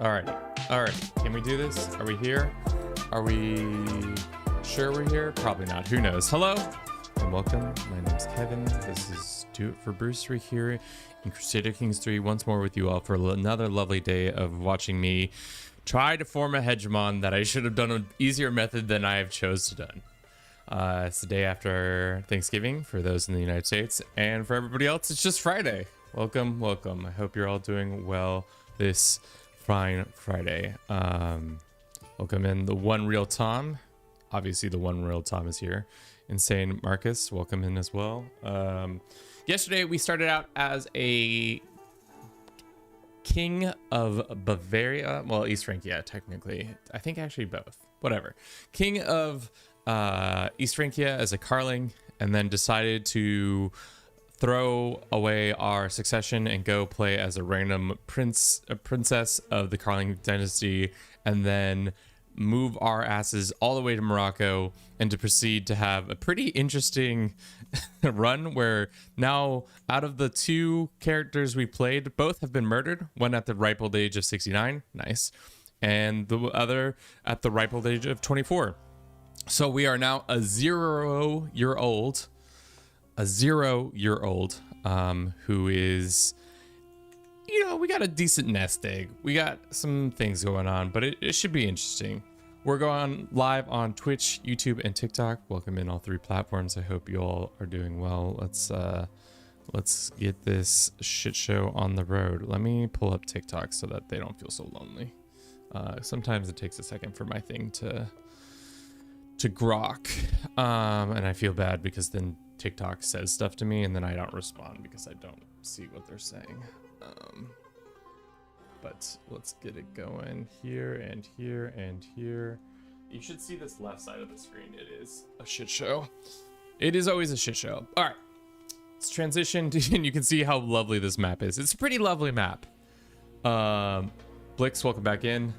Alrighty. Can we do this? Are we here? Are we sure we're here? Probably not. Who knows? Hello and welcome. My name's Kevin. This is Do It for Bruce. We're here in Crusader Kings 3 once more with you all for another lovely day of watching me try to form a hegemon that I should have done an easier method than I have chose to done. It's the day after Thanksgiving for those in the United States, and for everybody else, it's just Friday. Welcome, welcome. I hope you're all doing well this fine Friday. Welcome in the One Real Tom. Obviously, the One Real Tom is here. Insane Marcus, welcome in as well. Yesterday, we started out as a king of Bavaria. Well, East Francia, technically. I think actually both. Whatever. King of East Francia as a Carling, and then decided to throw away our succession and go play as a random princess of the Carling dynasty, and then move our asses all the way to Morocco and to proceed to have a pretty interesting run where now out of the two characters we played, both have been murdered. One at the ripe old age of 69, nice, and the other at the ripe old age of 24. So we are now a 0-year-old who is, you know, we got a decent nest egg. We got some things going on, but it should be interesting. We're going live on Twitch, YouTube, and TikTok. Welcome in all three platforms. I hope you all are doing well. Let's get this shit show on the road. Let me pull up TikTok so that they don't feel so lonely. Sometimes it takes a second for my thing to grok, and I feel bad because then TikTok says stuff to me and then I don't respond because I don't see what they're saying. But let's get it going here and here and here. You should see this left side of the screen. It is a shit show. It is always a shit show. All right, let's transition to, and you can see how lovely this map is. It's a pretty lovely map. Blix, welcome back in.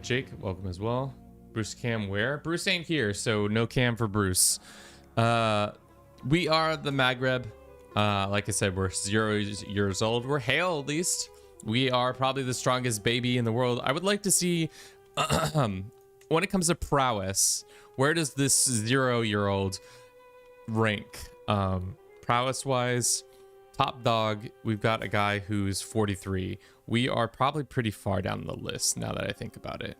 Jake, welcome as well. Bruce Cam where? Bruce ain't here, so no cam for Bruce. We are the Maghreb. Like I said, we're 0 years old. We're Hale, at least. We are probably the strongest baby in the world. I would like to see, when it comes to prowess, where does this 0-year-old rank? Prowess-wise, top dog, we've got a guy who's 43. We are probably pretty far down the list now that I think about it.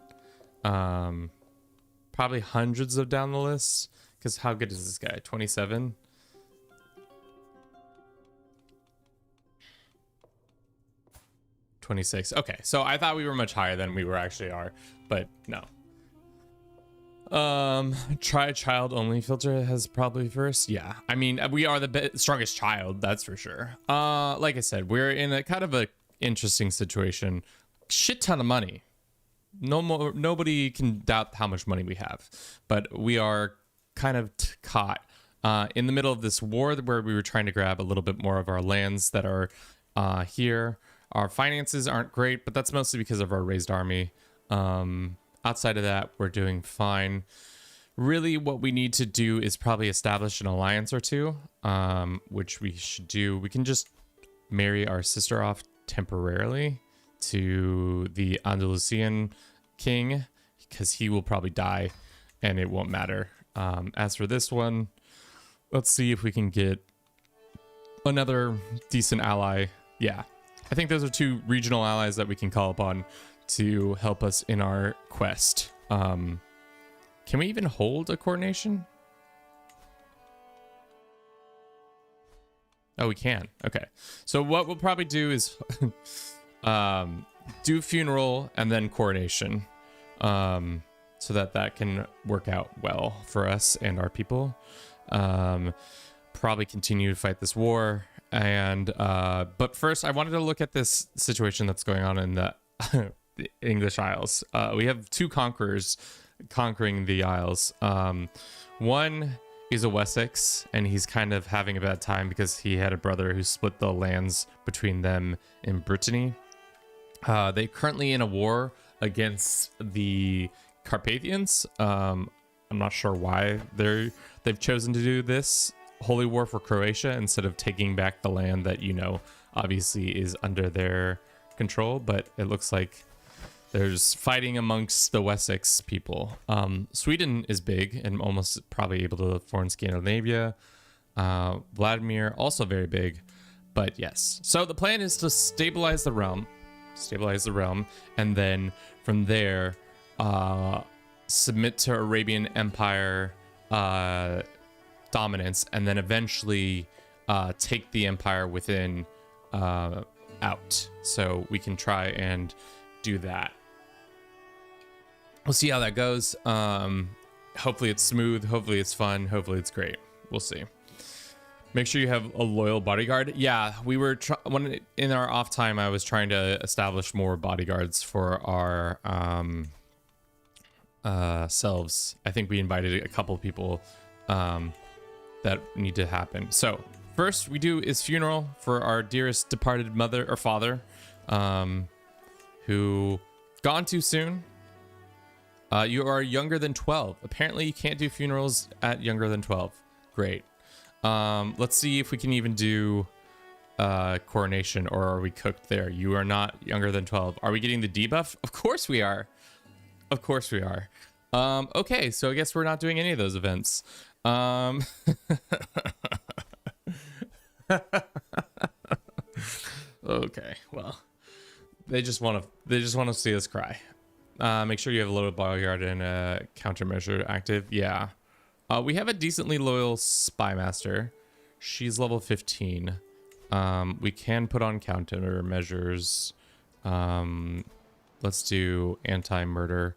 Probably hundreds of down the list, because how good is this guy? 27? Okay, so I thought we were much higher than we actually are, but no. Try child only filter has probably first. Yeah, I mean, we are the strongest child, that's for sure. Like I said, we're in a kind of a interesting situation. Shit ton of money. Nobody can doubt how much money we have, but we are kind of caught in the middle of this war where we were trying to grab a little bit more of our lands that are here. Our finances aren't great, but that's mostly because of our raised army. Outside of that, we're doing fine. Really, what we need to do is probably establish an alliance or two, which we should do. We can just marry our sister off temporarily to the Andalusian king, because he will probably die and it won't matter. As for this one, let's see if we can get another decent ally. Yeah, I think those are two regional allies that we can call upon to help us in our quest. Can we even hold a coronation? Oh, we can. Okay, so what we'll probably do is do funeral and then coronation, so that can work out well for us and our people. Probably continue to fight this war, and but first I wanted to look at this situation that's going on in the, the English Isles. We have two conquerors conquering the Isles. One is a Wessex, and he's kind of having a bad time because he had a brother who split the lands between them in Brittany. They're currently in a war against the Carpathians. I'm not sure why they've chosen to do this holy war for Croatia instead of taking back the land that, you know, obviously is under their control, but it looks like There's fighting amongst the Wessex people. Sweden is big and almost probably able to form Scandinavia. Vladimir, also very big. But yes. So the plan is to stabilize the realm. And then from there, submit to Arabian Empire dominance, and then eventually take the empire within out. So we can try and do that. We'll see how that goes. Hopefully it's smooth. Hopefully it's fun. Hopefully it's great. We'll see. Make sure you have a loyal bodyguard. Yeah, we were in our off time. I was trying to establish more bodyguards for our selves. I think we invited a couple people that need to happen. So first we do is funeral for our dearest departed mother or father, who gone too soon. You are younger than 12. Apparently you can't do funerals at younger than 12. Great. Let's see if we can even do coronation, or are we cooked there? You are not younger than 12. Are we getting the debuff? Of course we are. Of course we are. Okay, so I guess we're not doing any of those events. Okay, well, they just want to see us cry. Make sure you have a loyal bodyguard and a countermeasure active. Yeah. We have a decently loyal spy master. She's level 15. We can put on countermeasures. Let's do anti-murder.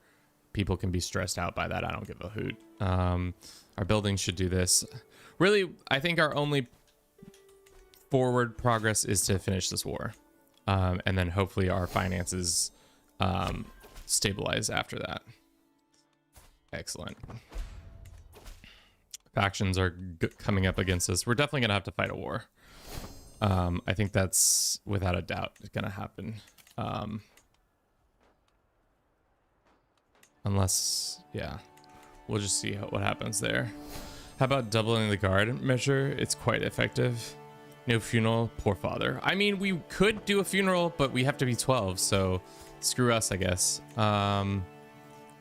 People can be stressed out by that. I don't give a hoot. Our buildings should do this. Really, I think our only forward progress is to finish this war. And then hopefully our finances stabilize after that. Excellent. Factions are coming up against us. We're definitely going to have to fight a war. I think that's without a doubt going to happen. Unless, yeah, we'll just see what happens there. How about doubling the guard measure? It's quite effective. No funeral, poor father. I mean, we could do a funeral, but we have to be 12, so screw us, I guess.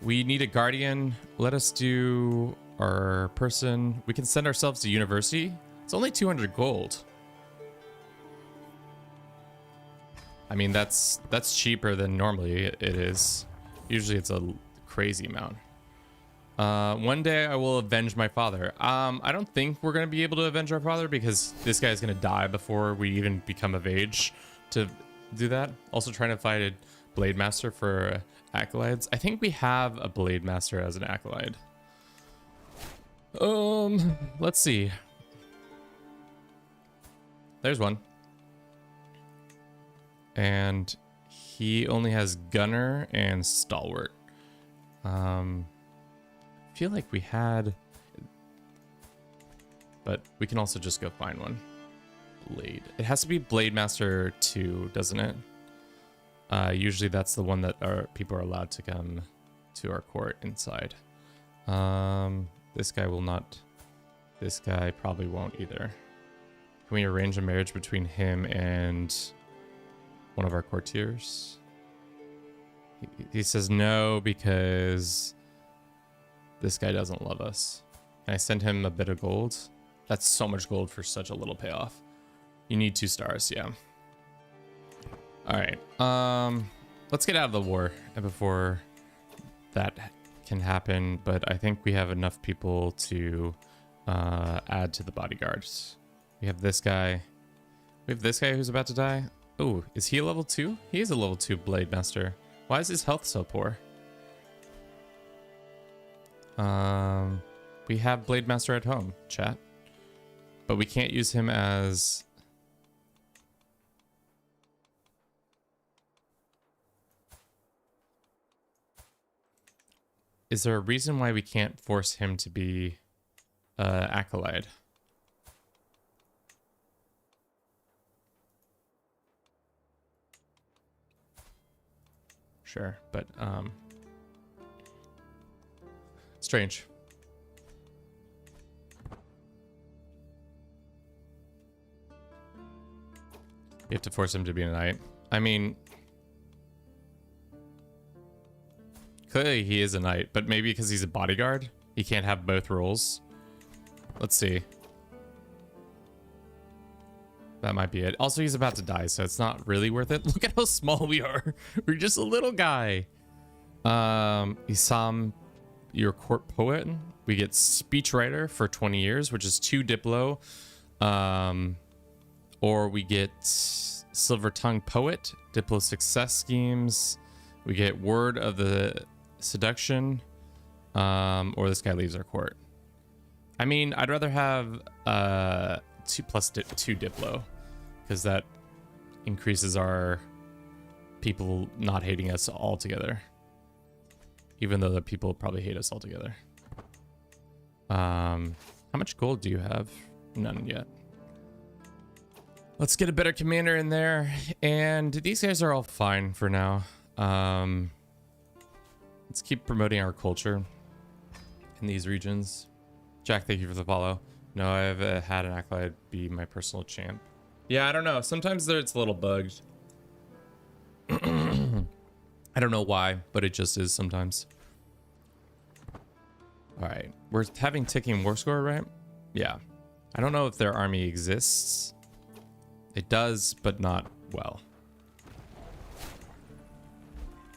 We need a guardian. Let us do our person. We can send ourselves to university. It's only 200 gold. I mean, that's cheaper than normally it is. Usually it's a crazy amount. One day I will avenge my father. I don't think we're going to be able to avenge our father because this guy's going to die before we even become of age to do that. Also trying to fight a blade master for acolytes. I think we have a blade master as an acolyte. Let's see. There's one. And he only has gunner and stalwart. I feel like we had, but we can also just go find one. Blade. It has to be Blade Master 2, doesn't it? Usually that's the one that people are allowed to come to our court inside. This guy will not. This guy probably won't either. Can we arrange a marriage between him and one of our courtiers? He says no because this guy doesn't love us. Can I send him a bit of gold? That's so much gold for such a little payoff. You need 2 stars, yeah. All right. Let's get out of the war before that can happen. But I think we have enough people to add to the bodyguards. We have this guy. We have this guy who's about to die. Oh, is he a level 2? He is a level 2 blade master. Why is his health so poor? We have Blade Master at home, chat. But we can't use him as... Is there a reason why we can't force him to be acolyte? Sure, but strange. You have to force him to be a knight. I mean, Clearly he is a knight, but maybe because he's a bodyguard, he can't have both roles. Let's see. That might be it. Also, he's about to die, so it's not really worth it. Look at how small we are. We're just a little guy. Isam, your court poet. We get speechwriter for 20 years, which is 2 diplo. Or we get silver tongue poet, diplo success schemes. We get word of the seduction. Or this guy leaves our court. I mean, I'd rather have 2 plus 2 diplo, because that increases our people not hating us altogether, even though the people probably hate us altogether. How much gold do you have? None yet. Let's get a better commander in there, and these guys are all fine for now. Let's keep promoting our culture in these regions. Jack, thank you for the follow. No, I've had an acolyte be my personal champ. Yeah, I don't know. Sometimes it's a little bugged. I don't know why, but it just is sometimes. All right, we're having ticking war score, right? Yeah. I don't know if their army exists. It does, but not well.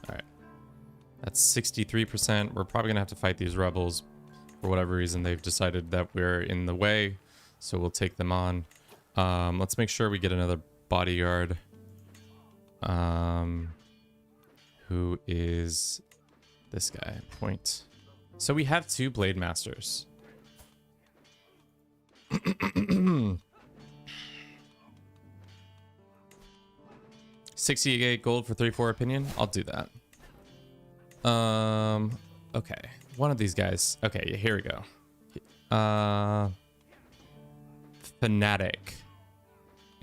All right. That's 63%. We're probably gonna have to fight these rebels. For whatever reason, they've decided that we're in the way, so we'll take them on. Let's make sure we get another bodyguard. Who is this guy? Point. So we have 2 blade masters. 68 gold for 34 opinion. I'll do that. Okay. One of these guys. Okay, here we go. Fanatic.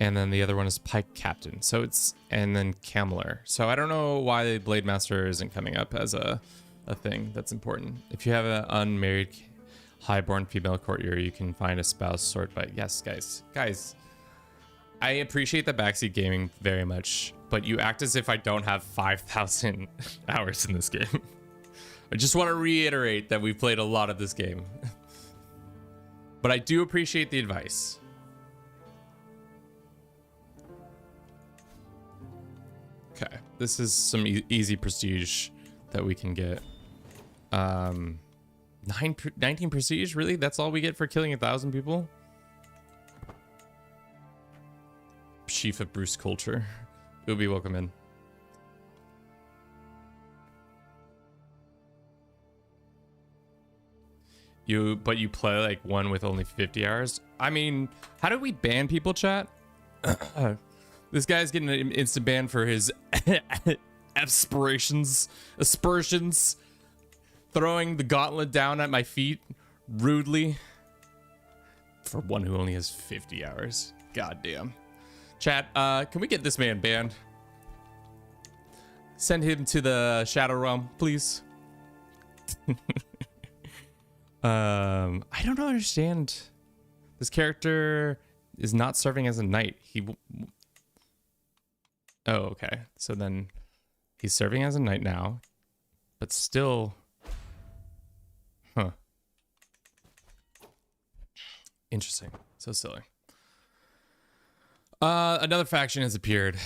And then the other one is Pike Captain. So it's, and then Cameler. So I don't know why the Blade Master isn't coming up as a thing that's important. If you have an unmarried highborn female courtier, you can find a spouse sort by, yes, guys. Guys, I appreciate the backseat gaming very much, but you act as if I don't have 5,000 hours in this game. I just want to reiterate that we've played a lot of this game. But I do appreciate the advice. Okay, this is some easy prestige that we can get. 19 prestige, really? That's all we get for killing 1,000 people? Chief of Bruce Culture. You'll be welcome in. But you play like one with only 50 hours? I mean, how do we ban people, chat? This guy's getting an instant ban for his aspersions, throwing the gauntlet down at my feet rudely for one who only has 50 hours. God damn. Chat, can we get this man banned? Send him to the Shadow Realm, please. I don't understand. This character is not serving as a knight. Oh, okay. So then he's serving as a knight now, but still, huh? Interesting. So silly. Another faction has appeared.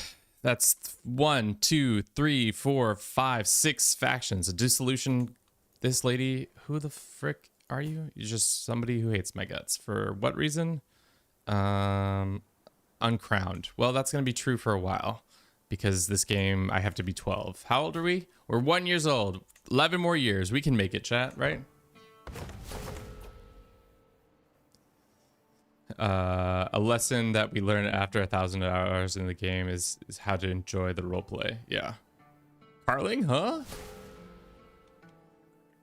That's 1, 2, 3, 4, 5, 6 factions. A dissolution. This lady, who the frick are you? You're just somebody who hates my guts. For what reason? Uncrowned. Well, that's going to be true for a while, because this game, I have to be 12. How old are we? We're 1 year old. 11 more years. We can make it, chat, right? A lesson that we learn after 1,000 hours in the game is how to enjoy the roleplay. Yeah. Carling, huh?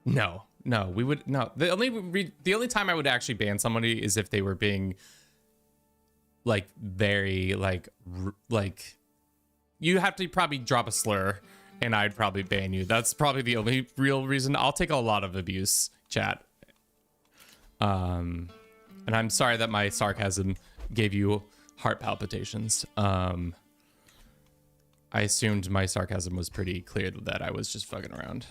No, we would no. The only time I would actually ban somebody is if they were being like very like you have to probably drop a slur and I'd probably ban you. That's probably the only real reason. I'll take a lot of abuse, chat. And I'm sorry that my sarcasm gave you heart palpitations. I I assumed my sarcasm was pretty clear that I was just fucking around.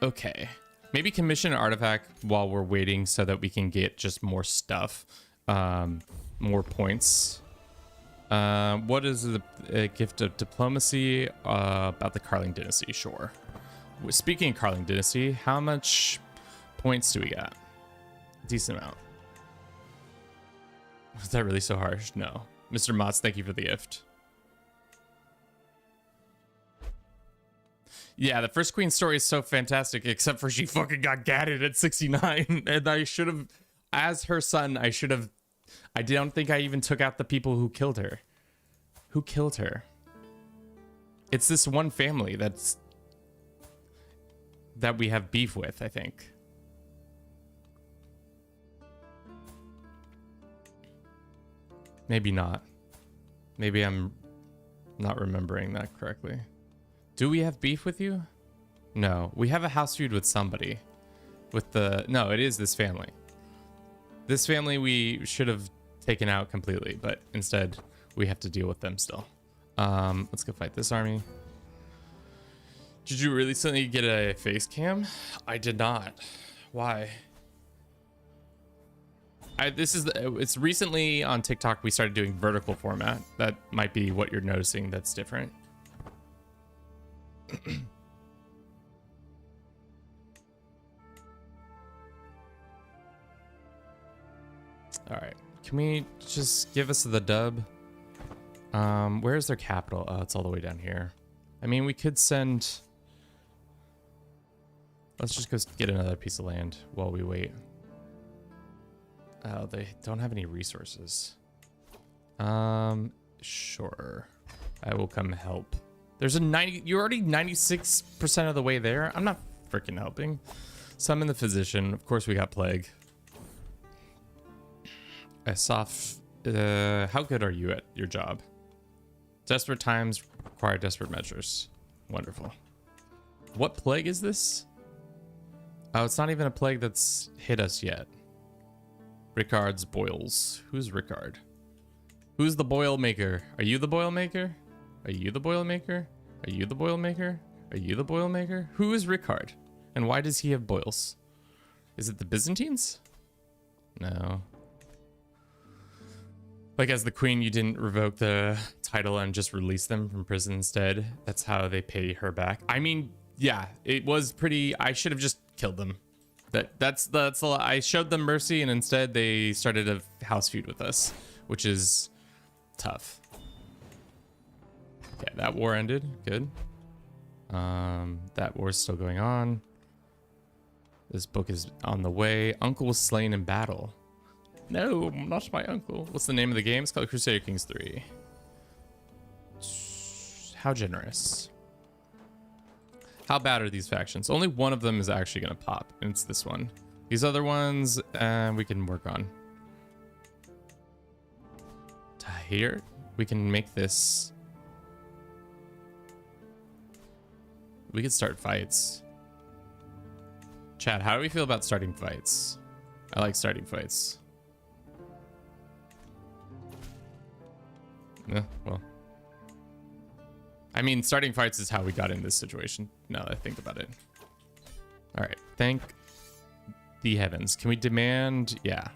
Okay. Maybe commission an artifact while we're waiting so that we can get just more stuff. More points. What is the gift of diplomacy about the Carling dynasty? Sure. Speaking of Carling dynasty, how much points do we got? Decent amount. Was that really so harsh? No. Mr. Motz, thank you for the gift. Yeah, the first queen story is so fantastic, except for she fucking got gatted at 69. And I should have, as her son, I don't think I even took out the people who killed her. Who killed her? It's this one family that we have beef with, I think. Maybe not. Maybe I'm not remembering that correctly. Do we have beef with you? No, we have a house feud with somebody. No, it is this family. This family we should have taken out completely, but instead we have to deal with them still. Let's go fight this army. Did you really suddenly get a face cam? I did not. Why? It's recently on TikTok we started doing vertical format. That might be what you're noticing that's different. All right, can we just give us the dub? Where's their capital? Oh, it's all the way down here. I mean, we could send. Let's just go get another piece of land while we wait. Oh, they don't have any resources. Sure. I will come help. There's a 90, you're already 96% of the way there. I'm not freaking helping. Summon the physician. Of course we got plague. How good are you at your job? Desperate times require desperate measures. Wonderful. What plague is this? Oh, it's not even a plague that's hit us yet. Ricard's boils. Who's Ricard? Who's the boil maker? Are you the boil maker? Are you the boil maker? Are you the boil maker? Are you the boil maker? Who is Ricard? And why does he have boils? Is it the Byzantines? No. Like, as the queen, you didn't revoke the title and just release them from prison instead. That's how they pay her back. I mean, yeah, it was pretty. I should have just killed them. That's a lot. I showed them mercy, and instead they started a house feud with us, which is tough. Okay, that war ended. Good. That war's still going on. This book is on the way. Uncle was slain in battle. No, not my uncle. What's the name of the game? It's called Crusader Kings 3. How generous. How bad are these factions? Only one of them is actually going to pop, and it's this one. These other ones, we can work on. Here, we can make this. We could start fights. Chat, how do we feel about starting fights? I like starting fights. Yeah, well. I mean, starting fights is how we got in this situation, now that I think about it. All right, thank the heavens. Can we demand? Yeah.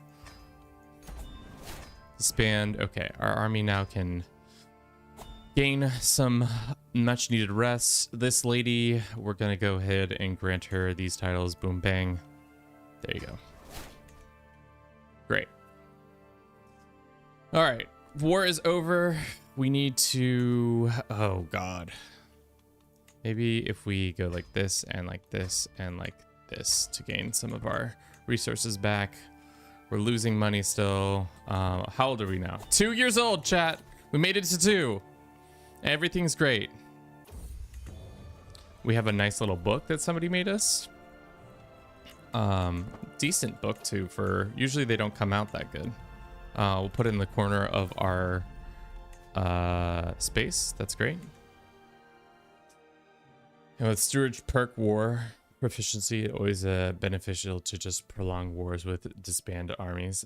Disband. Okay, our army now can gain some much needed rest. This lady, we're gonna go ahead and grant her these titles. Boom, bang. There you go. Great. All right, war is over. We need to, oh God. Maybe if we go like this and like this and like this to gain some of our resources back. We're losing money still. How old are we now? 2 years old, chat. We made it to 2. Everything's great. We have a nice little book that somebody made us. Decent book too, for usually they don't come out that good. We'll put it in the corner of our space. That's great. And with Steward's Perk War proficiency, always beneficial to just prolong wars with disbanded armies.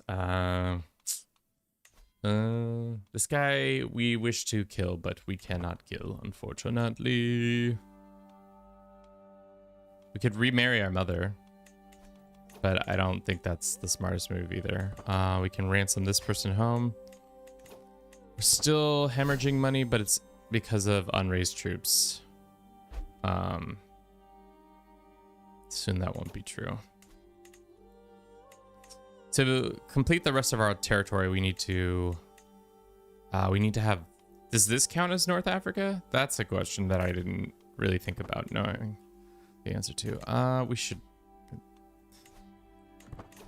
This This guy we wish to kill, but we cannot kill, unfortunately. We could remarry our mother, but I don't think that's the smartest move either. We can ransom this person home. We're still hemorrhaging money, but it's because of unraised troops. Soon that won't be true. To complete the rest of our territory, we need to have... Does this count as North Africa? That's a question that I didn't really think about knowing the answer to. We should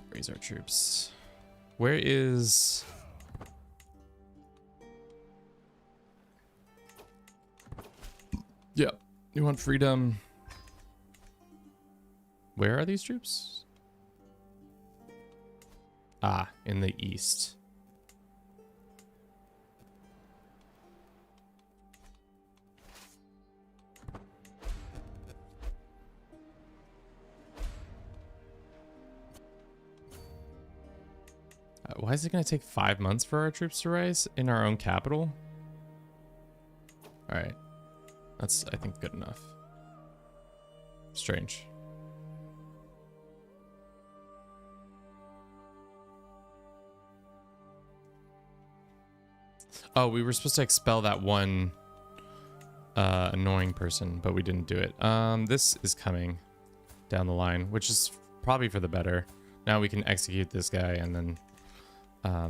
raise our troops. Where is... Yeah, you want freedom. Where are these troops? Ah, in the east. Why is it going to take 5 months for our troops to rise in our own capital? All right. That's, I think, good enough. Strange. Oh, we were supposed to expel that one annoying person, but we didn't do it. This is coming down the line, which is probably for the better. Now we can execute this guy, and then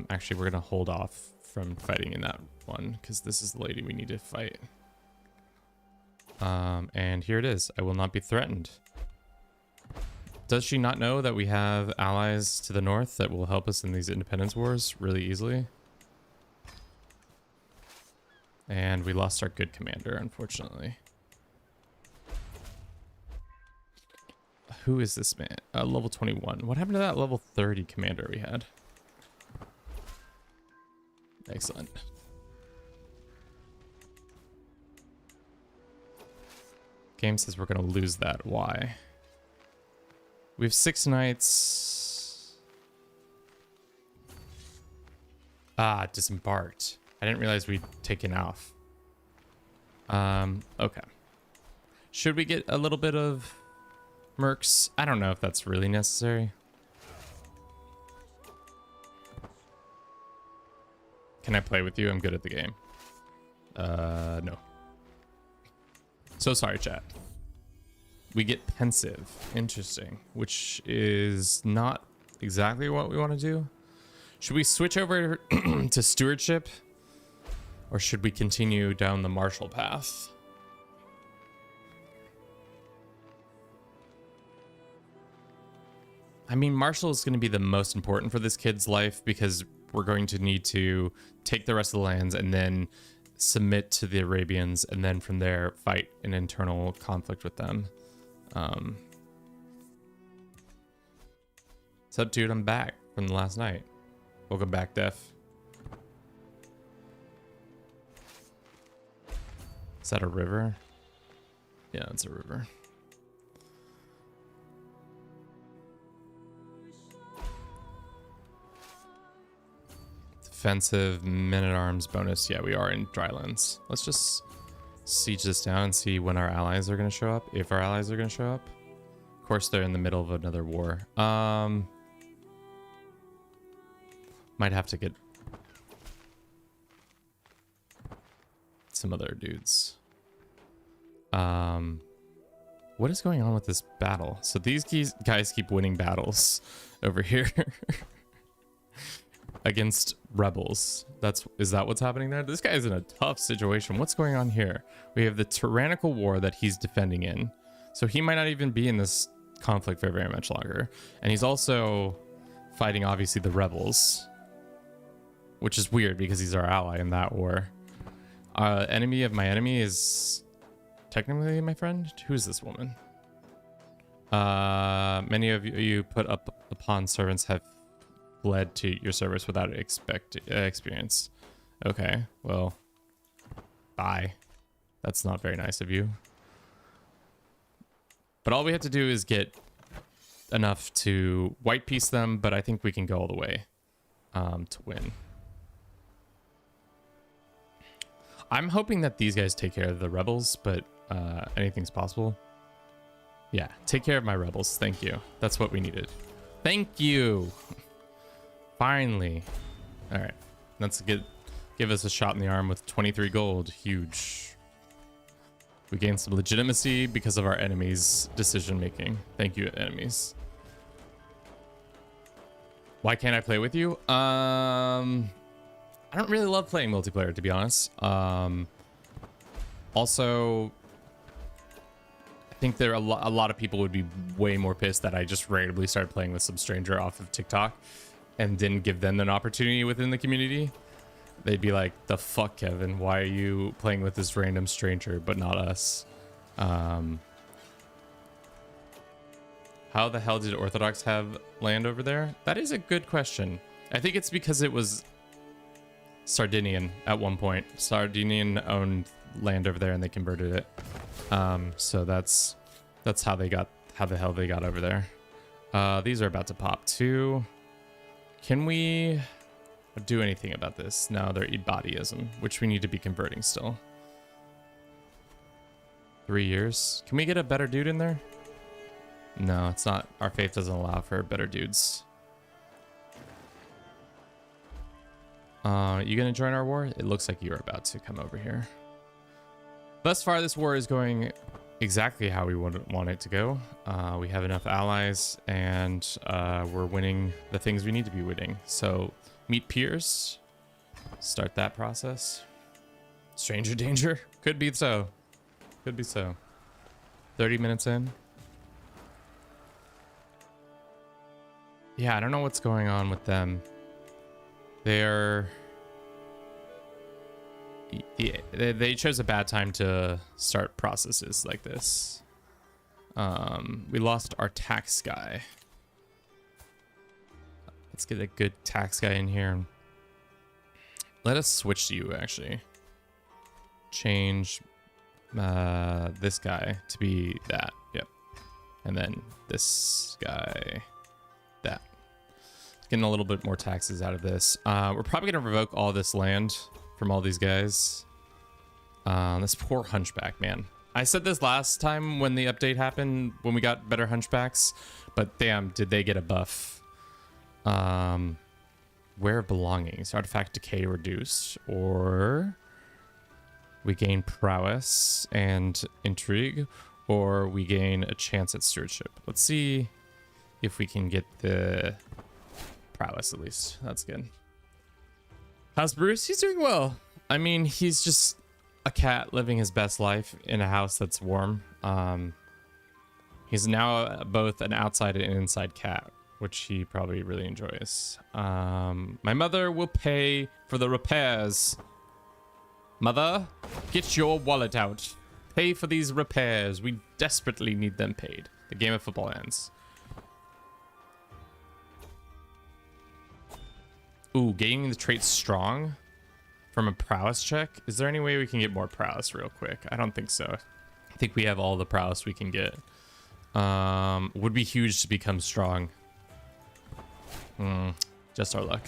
actually we're gonna hold off from fighting in that one because this is the lady we need to fight. And here it is. I will not be threatened. Does she not know that we have allies to the north that will help us in these independence wars really easily? And we lost our good commander, unfortunately. Who is this man? Level 21. What happened to that level 30 commander we had? Excellent. Game says we're going to lose that. Why? We have 6 knights. Ah, disembarked. I didn't realize we'd taken off. Okay. Should we get a little bit of mercs? I don't know if that's really necessary. Can I play with you? I'm good at the game. No. So sorry, chat. We get pensive. Interesting. Which is not exactly what we want to do. Should we switch over to stewardship? Or should we continue down the martial path? I mean, martial is going to be the most important for this kid's life because we're going to need to take the rest of the lands and then submit to the Arabians and then from there fight an internal conflict with them. What's up, dude? I'm back from the last night. Welcome back, Def. Is that a river? Yeah, it's a river. Defensive men-at-arms bonus. Yeah, we are in drylands. Let's just siege this down and see when our allies are going to show up. If our allies are going to show up. Of course, they're in the middle of another war. Might have to get some other dudes. What is going on with this battle? So these guys keep winning battles over here against rebels. Is that what's happening there? This guy's in a tough situation. What's going on here? We have the tyrannical war that he's defending in. So he might not even be in this conflict for very much longer. And he's also fighting, obviously, the rebels, which is weird because he's our ally in that war. Enemy of my enemy is technically my friend. Who is this woman? Many of you put up upon servants have fled to your service without experience. Okay, well, bye. That's not very nice of you. But all we have to do is get enough to white piece them, but I think we can go all the way to win. I'm hoping that these guys take care of the rebels, but anything's possible. Yeah, take care of my rebels. Thank you. That's what we needed. Thank you. Finally. All right. Let's give us a shot in the arm with 23 gold. Huge. We gained some legitimacy because of our enemies' decision making. Thank you, enemies. Why can't I play with you? I don't really love playing multiplayer, to be honest. Also, I think a lot of people would be way more pissed that I just randomly started playing with some stranger off of TikTok and didn't give them an opportunity within the community. They'd be like, the fuck, Kevin? Why are you playing with this random stranger, but not us? How the hell did Orthodox have land over there? That is a good question. I think it's because it was Sardinian at one point. Sardinian owned land over there and they converted it. So that's how the hell they got over there. These are about to pop too. Can we do anything about this? No, they're Ibadiism, which we need to be converting still. 3 years. Can we get a better dude in there? No, it's not. Our faith doesn't allow for better dudes. You gonna join our war? It looks like you're about to come over here. Thus far, this war is going exactly how we want it to go. We have enough allies, and we're winning the things we need to be winning. So, meet peers. Start that process. Stranger danger? Could be so. Could be so. 30 minutes in. Yeah, I don't know what's going on with them. They chose a bad time to start processes like this. We lost our tax guy. Let's get a good tax guy in here. Let us switch to you, actually. Change this guy to be that. Yep. And then this guy, that. Getting a little bit more taxes out of this. We're probably going to revoke all this land from all these guys. This poor hunchback, man. I said this last time when the update happened, when we got better hunchbacks, but damn, did they get a buff. Where belongings? Artifact decay reduced, or we gain prowess and intrigue, or we gain a chance at stewardship. Let's see if we can get the prowess at least. That's good. How's Bruce? He's doing well. I mean, he's just a cat living his best life in a house that's warm. He's now both an outside and inside cat, which he probably really enjoys. My mother will pay for the repairs. Mother, get your wallet out. Pay for these repairs. We desperately need them paid. The game of football ends. Ooh, gaining the trait strong from a prowess check. Is there any way we can get more prowess real quick? I don't think so. I think we have all the prowess we can get. Would be huge to become strong. Just our luck.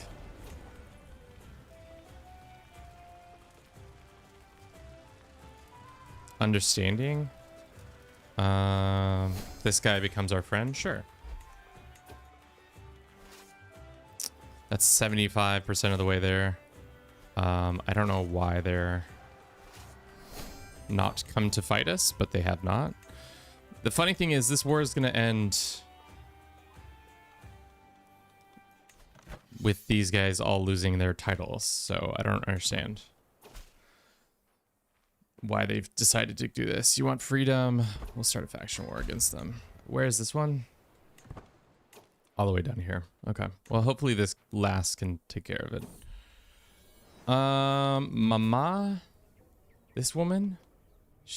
Understanding. This guy becomes our friend. Sure. That's 75% of the way there. I don't know why they're not come to fight us, but they have not. The funny thing is, this war is going to end with these guys all losing their titles, so I don't understand why they've decided to do this. You want freedom? We'll start a faction war against them. Where is this one? All the way down here. Okay. Well, hopefully this last can take care of it. Mama? This woman?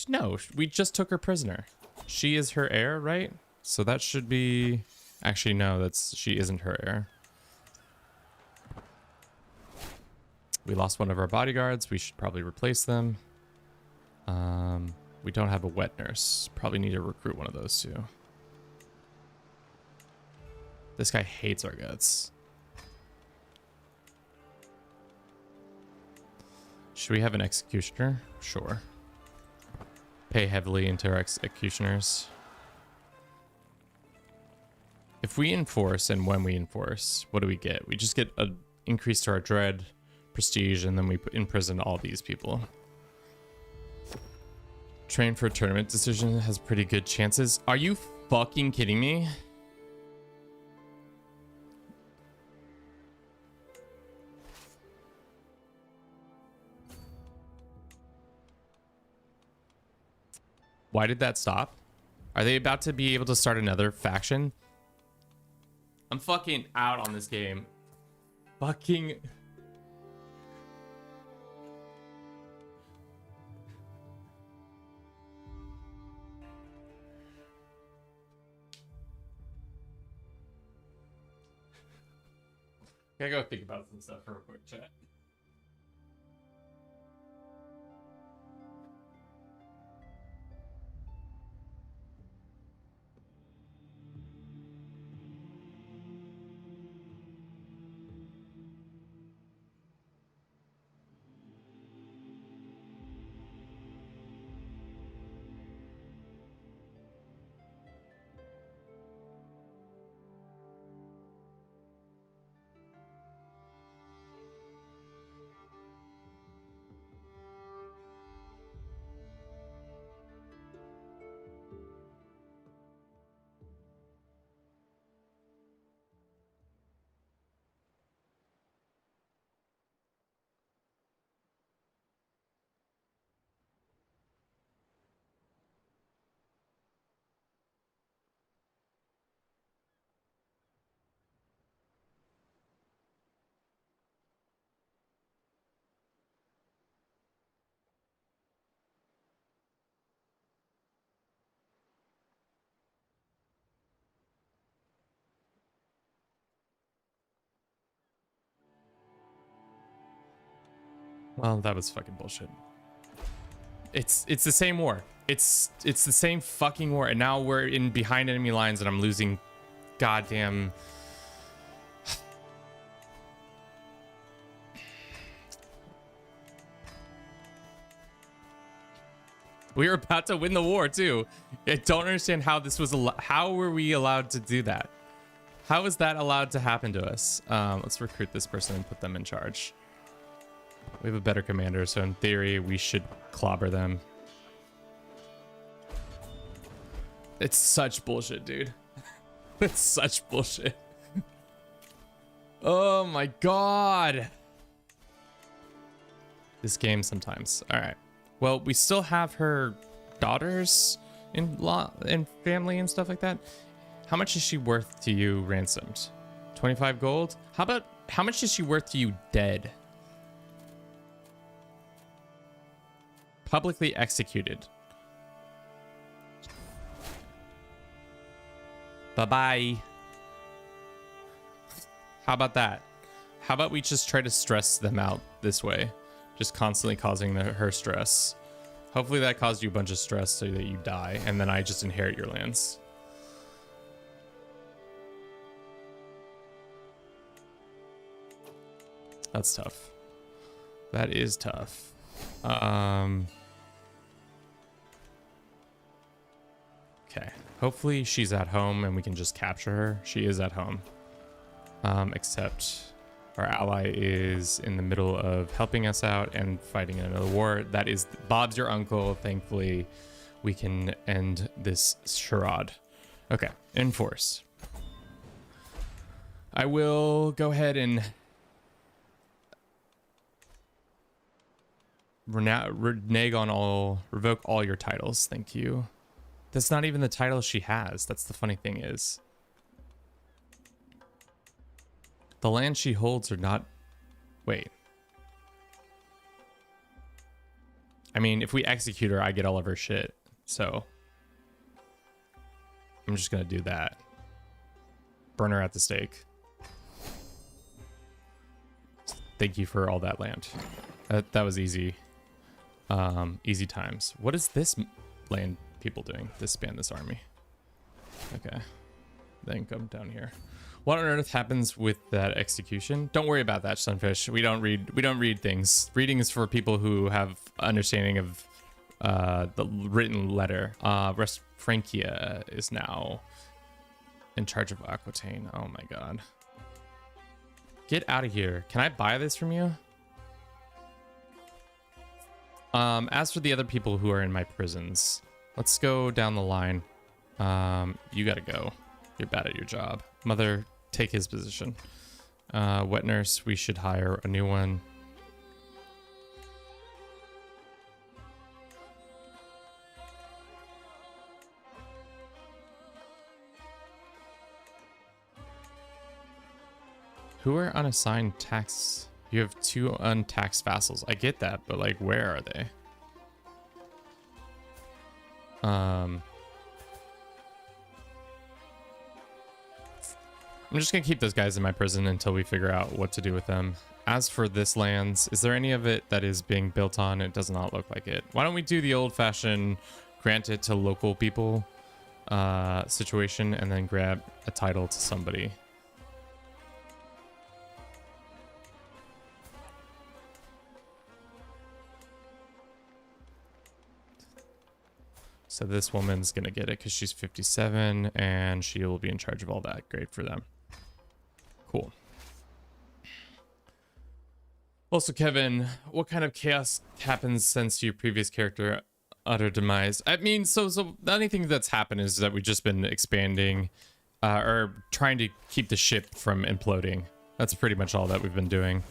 No, we just took her prisoner. She is her heir, right? So that should be... Actually, no, she isn't her heir. We lost one of our bodyguards. We should probably replace them. We don't have a wet nurse. Probably need to recruit one of those too. This guy hates our guts. Should we have an executioner? Sure. Pay heavily into our executioners. If we enforce and when we enforce, what do we get? We just get an increase to our dread, prestige, and then we imprison all these people. Train for a tournament decision has pretty good chances. Are you fucking kidding me? Why did that stop? Are they about to be able to start another faction? I'm fucking out on this game. Fucking... Gotta go think about some stuff real quick, chat. Well, that was fucking bullshit. It's the same war. It's the same fucking war, and now we're in behind enemy lines, and I'm losing goddamn. We were about to win the war too. I don't understand how this was. How were we allowed to do that? How is that allowed to happen to us? Let's recruit this person and put them in charge. We have a better commander, so in theory, we should clobber them. It's such bullshit, dude. It's such bullshit. Oh my god. This game sometimes. All right. Well, we still have her daughters in law and family and stuff like that. How much is she worth to you ransomed? 25 gold? How much is she worth to you dead? Publicly executed. Bye-bye. How about that? How about we just try to stress them out this way? Just constantly causing her stress. Hopefully that caused you a bunch of stress so that you die, and then I just inherit your lands. That's tough. That is tough. Okay, hopefully she's at home and we can just capture her. She is at home, except our ally is in the middle of helping us out and fighting another war. That is Bob's your uncle. Thankfully we can end this charade. Okay, enforce. I will go ahead and revoke all your titles. Thank you. That's not even the title she has. That's the funny thing is. The land she holds are not... Wait. I mean, if we execute her, I get all of her shit. So I'm just going to do that. Burn her at the stake. Thank you for all that land. That was easy. Easy times. What is this land people doing? Disband this army. Okay. Then come down here. What on earth happens with that execution? Don't worry about that, Sunfish. We don't read things. Reading is for people who have understanding of the written letter. Rest Frankia is now in charge of Aquitaine. Oh my god. Get out of here. Can I buy this from you? As for the other people who are in my prisons, let's go down the line. You gotta go. You're bad at your job. Mother, take his position. Wet nurse, we should hire a new one. Who are unassigned tax? You have 2 untaxed vassals. I get that, but like, where are they? I'm just gonna keep those guys in my prison until we figure out what to do with them. As for this lands, is there any of it that is being built on? It does not look like it. Why don't we do the old-fashioned grant it to local people situation and then grab a title to somebody? So this woman's gonna get it because she's 57 and she will be in charge of all that. Great for them. Cool. Also, Kevin, what kind of chaos happens since your previous character utter demise? I mean, so the only thing that's happened is that we've just been expanding or trying to keep the ship from imploding. That's pretty much all that we've been doing.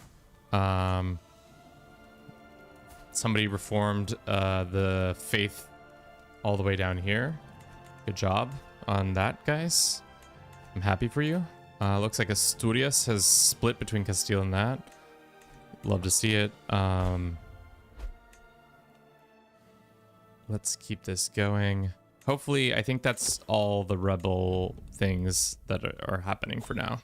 Somebody reformed the faith all the way down here. Good job on that, guys. I'm happy for you. Looks like Asturias has split between Castile and that. Love to see it. Let's keep this going. Hopefully, I think that's all the rebel things that are happening for now.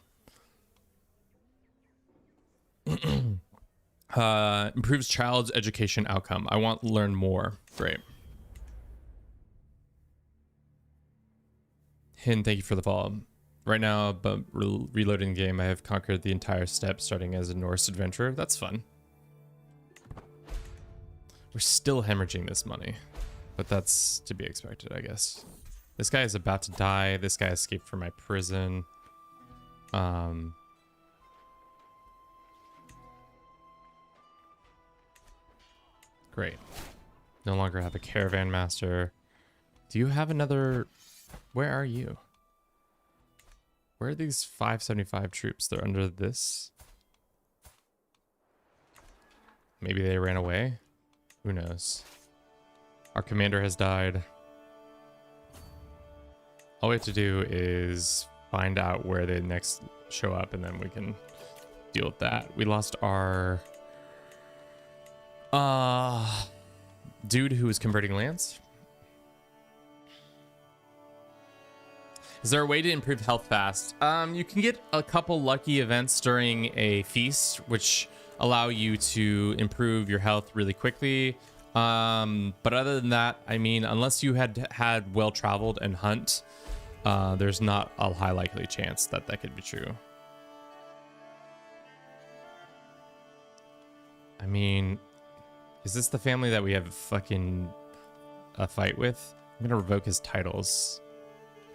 Improves child's education outcome. I want to learn more. Great. Hin, thank you for the follow. Right now, but reloading the game, I have conquered the entire steppe starting as a Norse adventurer. That's fun. We're still hemorrhaging this money, but that's to be expected, I guess. This guy is about to die. This guy escaped from my prison. Great. No longer have a caravan master. Do you have another... Where are you? Where are these 575 troops? They're under this. Maybe they ran away? Who knows? Our commander has died. All we have to do is find out where they next show up and then we can deal with that. We lost our dude who was converting lands. Is there a way to improve health fast? You can get a couple lucky events during a feast, which allow you to improve your health really quickly. But other than that, I mean, unless you had well traveled and hunt, there's not a high likely chance that that could be true. I mean, is this the family that we have fucking a fight with? I'm gonna revoke his titles.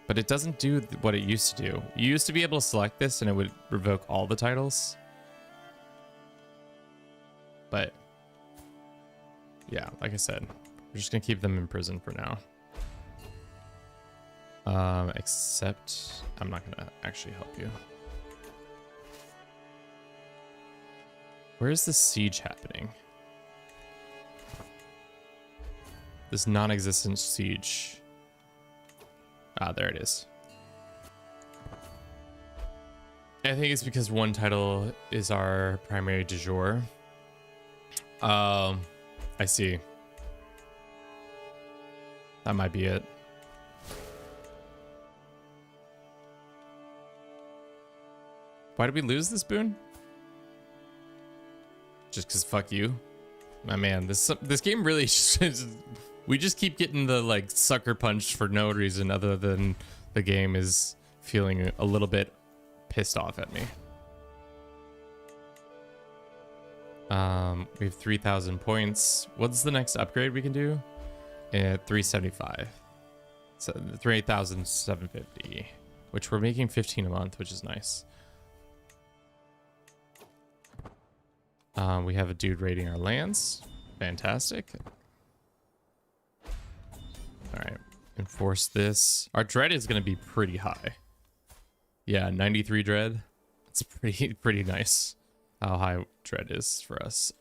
But it doesn't do what it used to do. You used to be able to select this and it would revoke all the titles. But yeah, like I said, we're just gonna keep them in prison for now. Except I'm not gonna actually help you. Where is this siege happening? This non-existent siege. Ah, there it is. I think it's because one title is our primary du jour. I see. That might be it. Why did we lose this boon? Just because fuck you? My man, this game really just... We just keep getting the like sucker punched for no reason other than the game is feeling a little bit pissed off at me. We have 3,000 points. What's the next upgrade we can do? 375. So 3,750, which we're making 15 a month, which is nice. We have a dude raiding our lands. Fantastic. All right, enforce this. Our dread is going to be pretty high. Yeah, 93 dread. It's pretty nice how high dread is for us.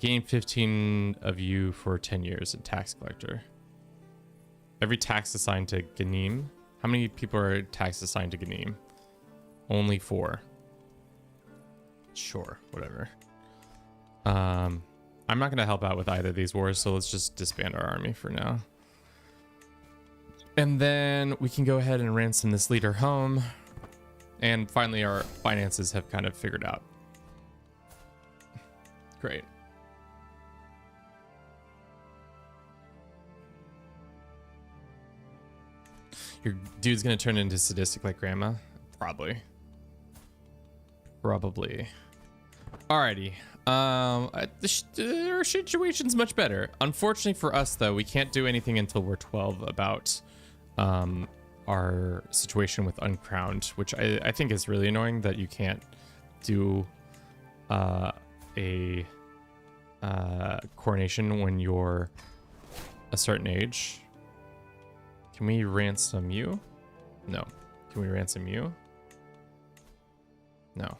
Gain 15 of you for 10 years in tax collector. Every tax assigned to Ganim. How many people are tax assigned to Ganim? Only 4. Sure, whatever. I'm not going to help out with either of these wars, so let's just disband our army for now. And then we can go ahead and ransom this leader home. And finally, our finances have kind of figured out. Great. Your dude's gonna turn into sadistic like grandma? Probably. Alrighty. Our situation's much better. Unfortunately for us, though, we can't do anything until we're 12 about our situation with Uncrowned, which I think is really annoying that you can't do a coronation when you're a certain age. Can we ransom you? No. Can we ransom you? No.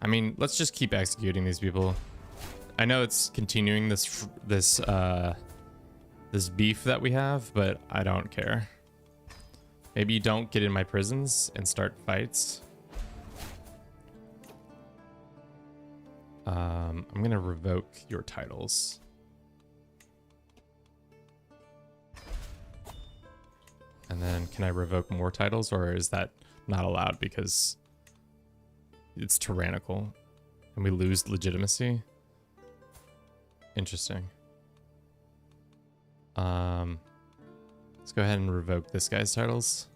I mean, let's just keep executing these people. I know it's continuing this beef that we have, but I don't care. Maybe you don't get in my prisons and start fights. I'm gonna revoke your titles. And then can I revoke more titles, or is that not allowed because it's tyrannical and we lose legitimacy? Interesting. Let's go ahead and revoke this guy's titles.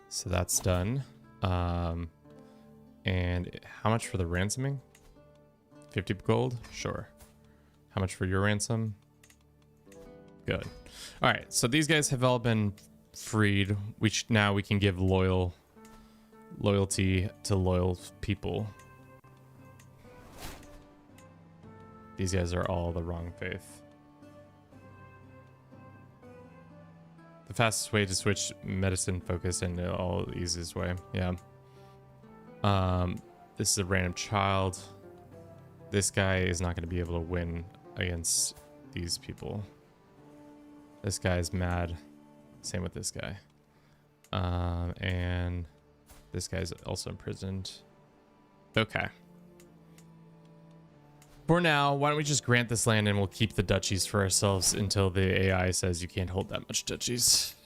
So that's done. And how much for the ransoming? 50 gold? Sure. How much for your ransom? Good. All right, so these guys have all been freed. Now we can give loyalty to loyal people. These guys are all the wrong faith. The fastest way to switch medicine focus and the all easiest way. Yeah. This is a random child. This guy is not going to be able to win against these people. This guy's mad. Same with this guy. And this guy's also imprisoned. Okay. For now, why don't we just grant this land and we'll keep the duchies for ourselves until the AI says you can't hold that much duchies.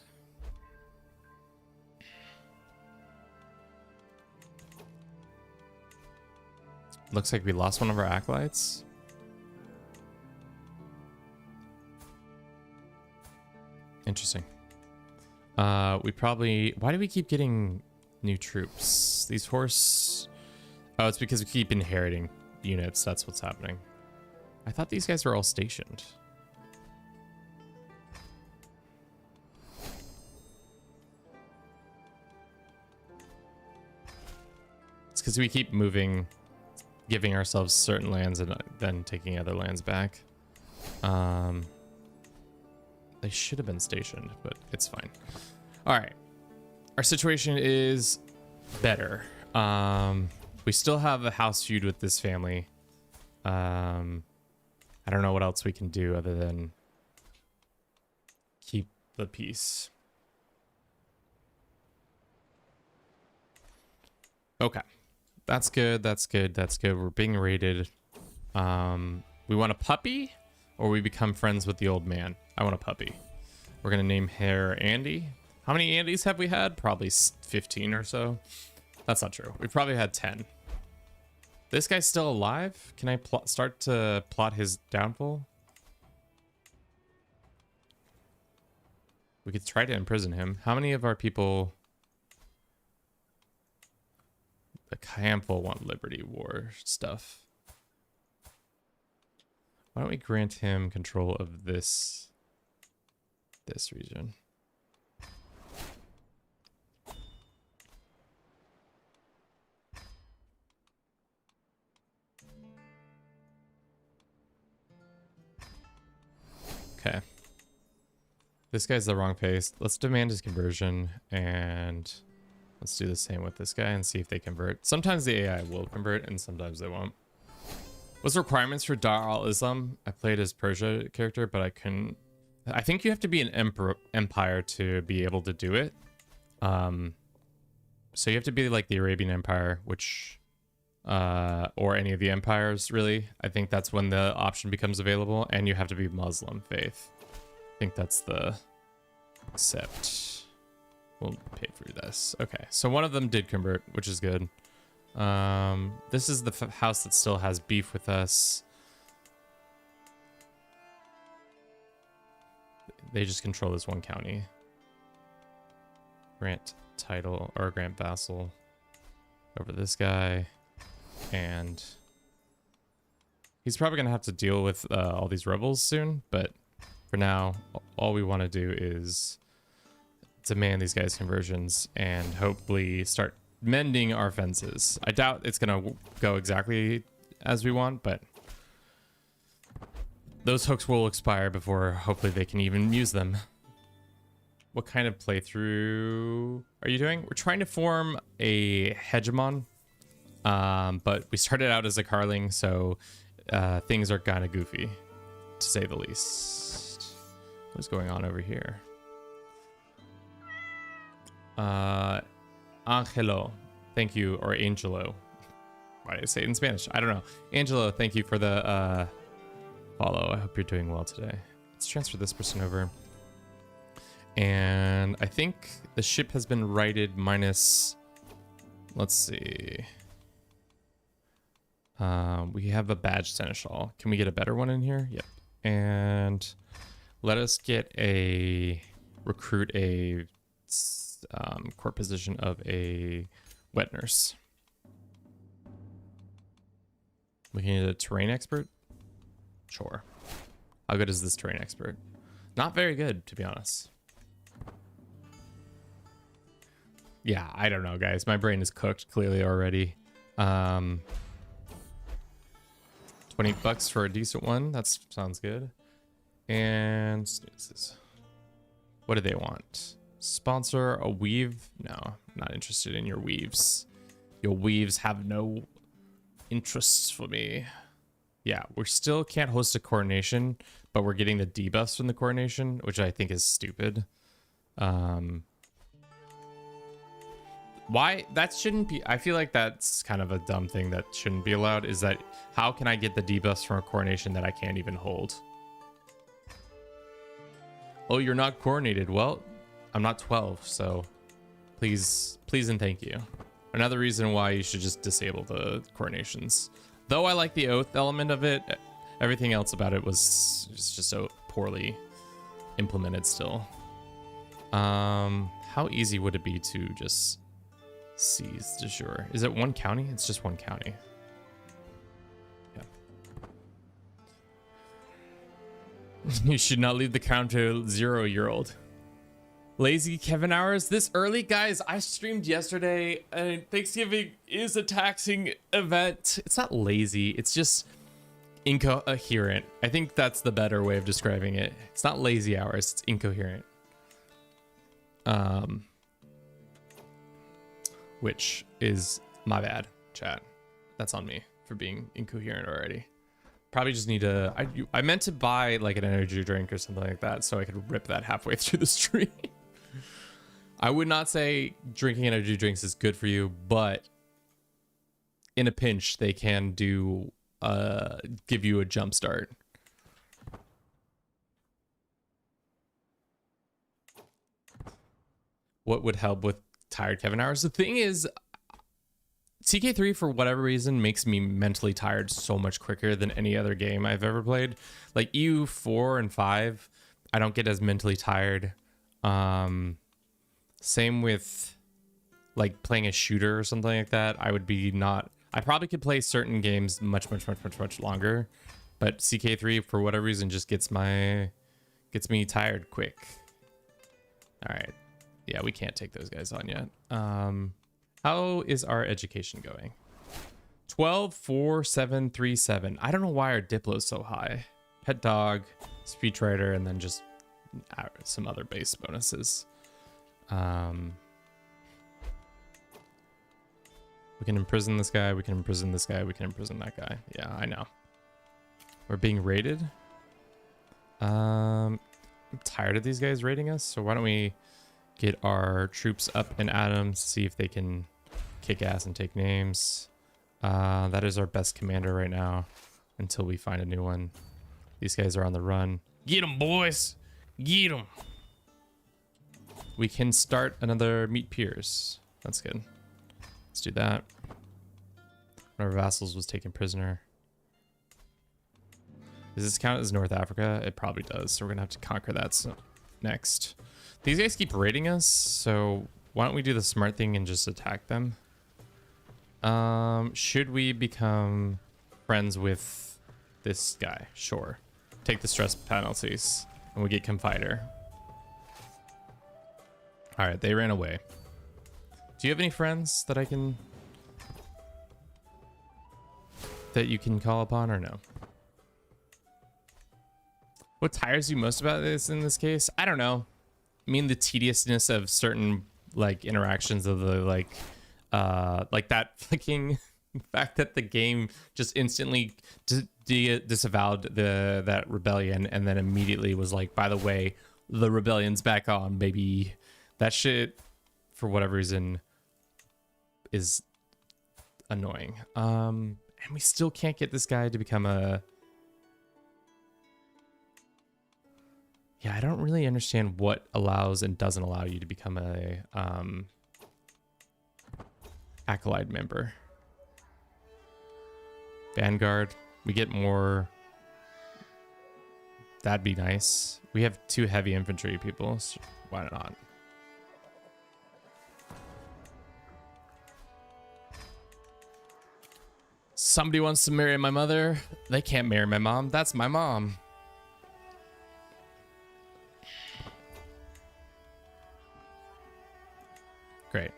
Looks like we lost one of our acolytes. Interesting. We probably... Why do we keep getting new troops? These horse... Oh, it's because we keep inheriting units. That's what's happening. I thought these guys were all stationed. It's because we keep moving, giving ourselves certain lands and then taking other lands back. They should have been stationed, but it's fine. All right. Our situation is better. We still have a house feud with this family. I don't know what else we can do other than keep the peace. Okay. That's good. That's good. That's good. We're being raided. We want a puppy or we become friends with the old man? I want a puppy. We're going to name her Andy. How many Andys have we had? Probably 15 or so. That's not true. We probably had 10. This guy's still alive? Can I start to plot his downfall? We could try to imprison him. How many of our people... A handful want Liberty War stuff. Why don't we grant him control of this region? Okay. This guy's the wrong pace. Let's demand his conversion, and let's do the same with this guy and see if they convert. Sometimes the AI will convert and sometimes they won't. What's the requirements for Dar al-Islam? I played as Persia character, but I couldn't. I think you have to be an empire to be able to do it. So you have to be like the Arabian Empire, which, or any of the empires, really. I think that's when the option becomes available, and you have to be Muslim faith. I think that's the accept. We'll pay for this. Okay, so one of them did convert, which is good. This is the house that still has beef with us. They just control this one county. Grant title or grant vassal over this guy, and he's probably gonna have to deal with all these rebels soon, but for now all we want to do is demand these guys conversions and hopefully start mending our fences. I doubt it's gonna go exactly as we want, but those hooks will expire before hopefully they can even use them. What kind of playthrough are you doing? We're trying to form a hegemon, but we started out as a carling, so things are kind of goofy, to say the least. What's going on over here? Angelo, thank you, or Angelo. Why did I say it in Spanish? I don't know. Angelo, thank you for the follow. I hope you're doing well today. Let's transfer this person over. And I think the ship has been righted minus, let's see. We have a badge seneschal. Can we get a better one in here? Yep. And let us get recruit a court position of a wet nurse. We need a terrain expert? Sure. How good is this terrain expert? Not very good, to be honest. Yeah, I don't know, guys. My brain is cooked clearly already. 20 bucks for a decent one. That sounds good. And what do they want? Sponsor a weave? No, not interested in your weaves. Your weaves have no interests for me. Yeah, we still can't host a coronation, but we're getting the debuffs from the coronation, which I think is stupid. Why? That shouldn't be... I feel like that's kind of a dumb thing that shouldn't be allowed, is that how can I get the debuffs from a coronation that I can't even hold? Oh, you're not coronated. Well, I'm not 12, so please and thank you. Another reason why you should just disable the coronations. Though I like the oath element of it, everything else about it was just so poorly implemented still. How easy would it be to just seize de jure? Is it one county? It's just one county. Yeah. You should not leave the crown to 0-year-old. Lazy Kevin hours this early? Guys, I streamed yesterday and Thanksgiving is a taxing event. It's not lazy, it's just incoherent. I think that's the better way of describing it. It's not lazy hours, it's incoherent. Which is my bad, chat. That's on me for being incoherent already. Probably just need to... I meant to buy like an energy drink or something like that so I could rip that halfway through the stream. I would not say drinking energy drinks is good for you, but in a pinch, they can do give you a jump start. What would help with tired Kevin hours? The thing is, CK3 for whatever reason makes me mentally tired so much quicker than any other game I've ever played. Like EU4 and 5, I don't get as mentally tired. Same with like playing a shooter or something like that. I probably could play certain games much longer, but CK3 for whatever reason just gets me tired quick. All right. Yeah, we can't take those guys on yet. How is our education going? 12, 4, 7, 3, 7. I don't know why our Diplo's so high. Pet dog, speechwriter, and then just some other base bonuses. We can imprison this guy. We can imprison this guy. We can imprison that guy. Yeah, I know. We're being raided. I'm tired of these guys raiding us. So why don't we get our troops up in atoms, see if they can kick ass and take names. That is our best commander right now until we find a new one. These guys are on the run. Get them, boys. Get them. We can start another meet peers. That's good. Let's do that. One of our vassals was taken prisoner. Does this count as North Africa? It probably does. So we're going to have to conquer that next. These guys keep raiding us. So why don't we do the smart thing and just attack them? Should we become friends with this guy? Sure. Take the stress penalties and we get Confider. All right, they ran away. Do you have any friends that you can call upon or no? What tires you most about this in this case? I don't know. I mean, the tediousness of certain like interactions of the like that fucking fact that the game just instantly disavowed that rebellion and then immediately was like, by the way, the rebellion's back on, baby. That shit, for whatever reason, is annoying. And we still can't get this guy to become a... Yeah, I don't really understand what allows and doesn't allow you to become a acolyte member. Vanguard, we get more. That'd be nice. We have 2 heavy infantry people, so why not? Somebody wants to marry my mother. They can't marry my mom. That's my mom. Great.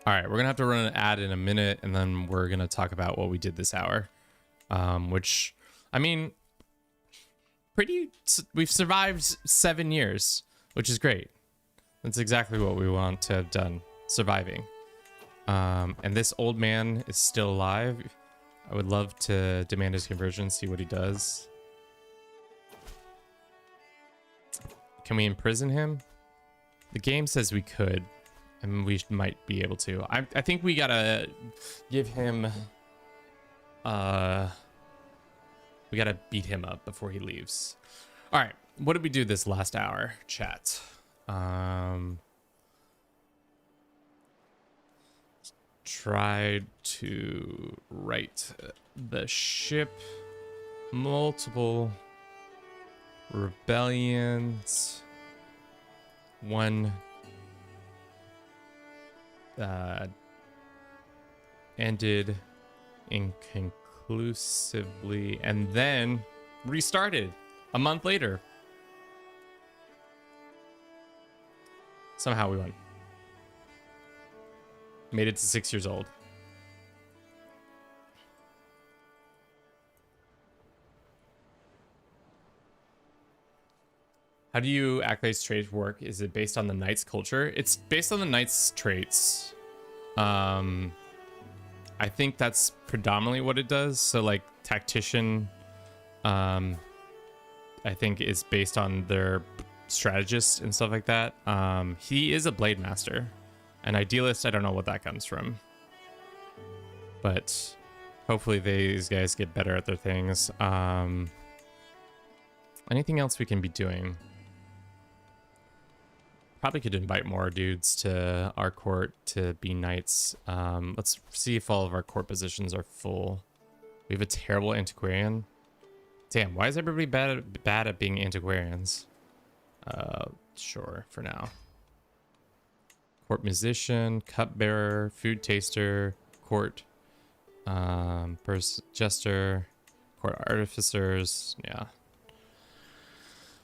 All right, we're gonna have to run an ad in a minute, and then we're gonna talk about what we did this hour. Which, I mean, we've survived 7 years, which is great. That's exactly what we want to have done, surviving. And this old man is still alive. I would love to demand his conversion, see what he does. Can we imprison him? The game says we could, and we might be able to. I think we gotta give him... we gotta beat him up before he leaves. All right, what did we do this last hour, chat? Tried to right the ship. Multiple rebellions. One ended inconclusively and then restarted a month later. Somehow we won. Made it to 6 years old. How do you accolades traits work? Is it based on the knight's culture? It's based on the knight's traits. I think that's predominantly what it does. So like tactician, I think is based on their strategist and stuff like that. He is a blade master. An idealist, I don't know what that comes from. But hopefully these guys get better at their things. Anything else we can be doing? Probably could invite more dudes to our court to be knights. Let's see if all of our court positions are full. We have a terrible antiquarian. Damn, why is everybody bad at being antiquarians? Sure, for now. Court musician, cupbearer, food taster, court jester, court artificers. Yeah.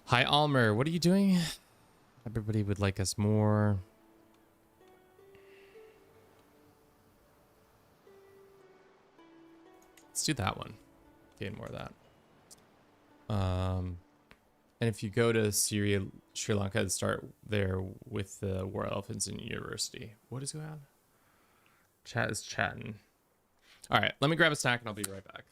Hi, Almer. What are you doing? Everybody would like us more. Let's do that one. Gain more of that. And if you go to Syria, Sri Lanka, and start there with the War Elephants in University. What is going on? Chat is chatting. All right, let me grab a snack and I'll be right back.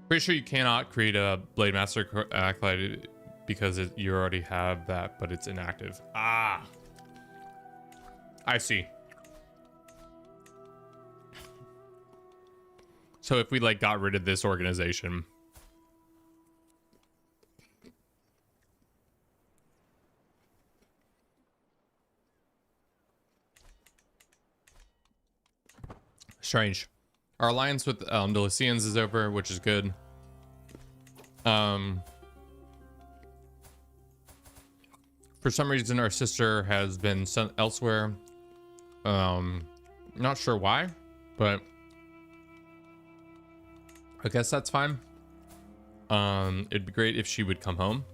Pretty sure you cannot create a Blade Master Acolyte because you already have that, but it's inactive. Ah, I see. So if we like got rid of this organization, strange. Our alliance with the Lycians is over, which is good. For some reason, our sister has been sent elsewhere. Not sure why, but I guess that's fine. It'd be great if she would come home.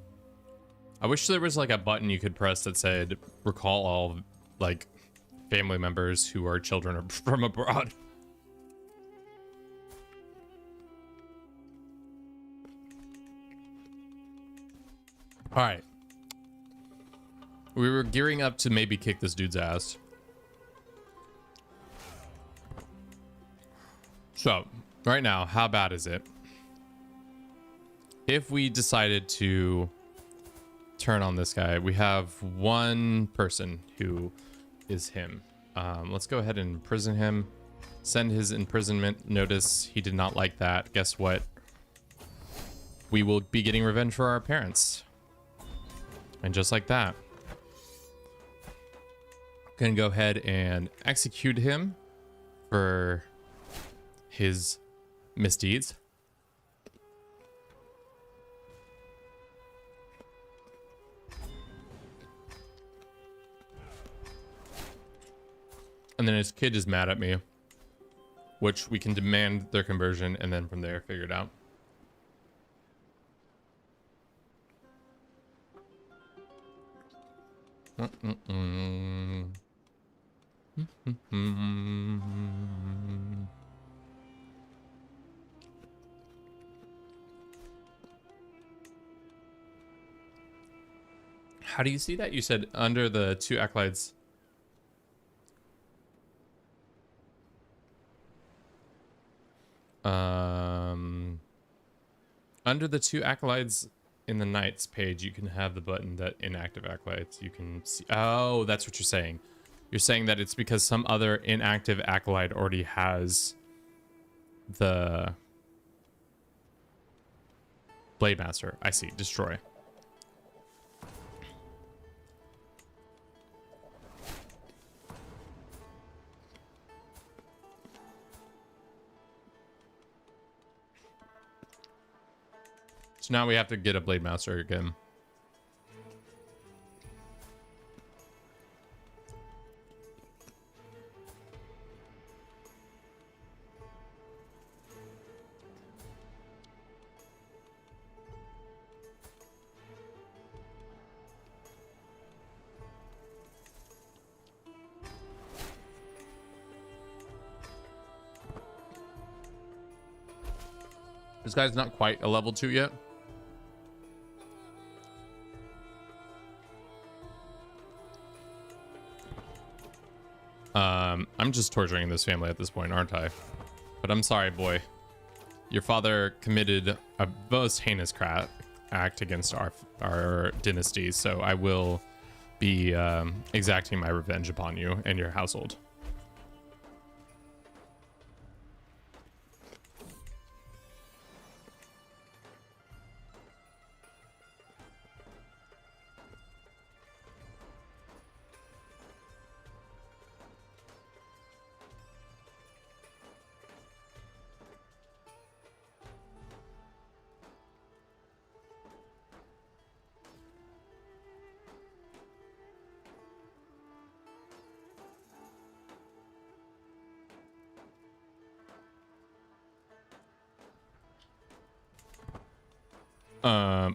I wish there was like a button you could press that said recall all like family members who are children from abroad. All right. We were gearing up to maybe kick this dude's ass. So, right now, how bad is it? If we decided to turn on this guy, we have one person who is him. Let's go ahead and imprison him. Send his imprisonment notice. He did not like that. Guess what? We will be getting revenge for our parents. And just like that, gonna go ahead and execute him for his misdeeds. his kid is mad at me, which we can demand their conversion and then from there figure it out. How do you see that? You said under the 2 acolytes. Under the 2 acolytes in the Knights page, you can have the button that inactive acolytes. You can see. Oh, that's what you're saying. You're saying that it's because some other inactive acolyte already has the Blade Master. I see. Destroy. So now we have to get a Blade Master again. This guy's not quite a level 2 yet. I'm just torturing this family at this point, aren't I? But I'm sorry, boy. Your father committed a most heinous act against our dynasty, so I will be exacting my revenge upon you and your household.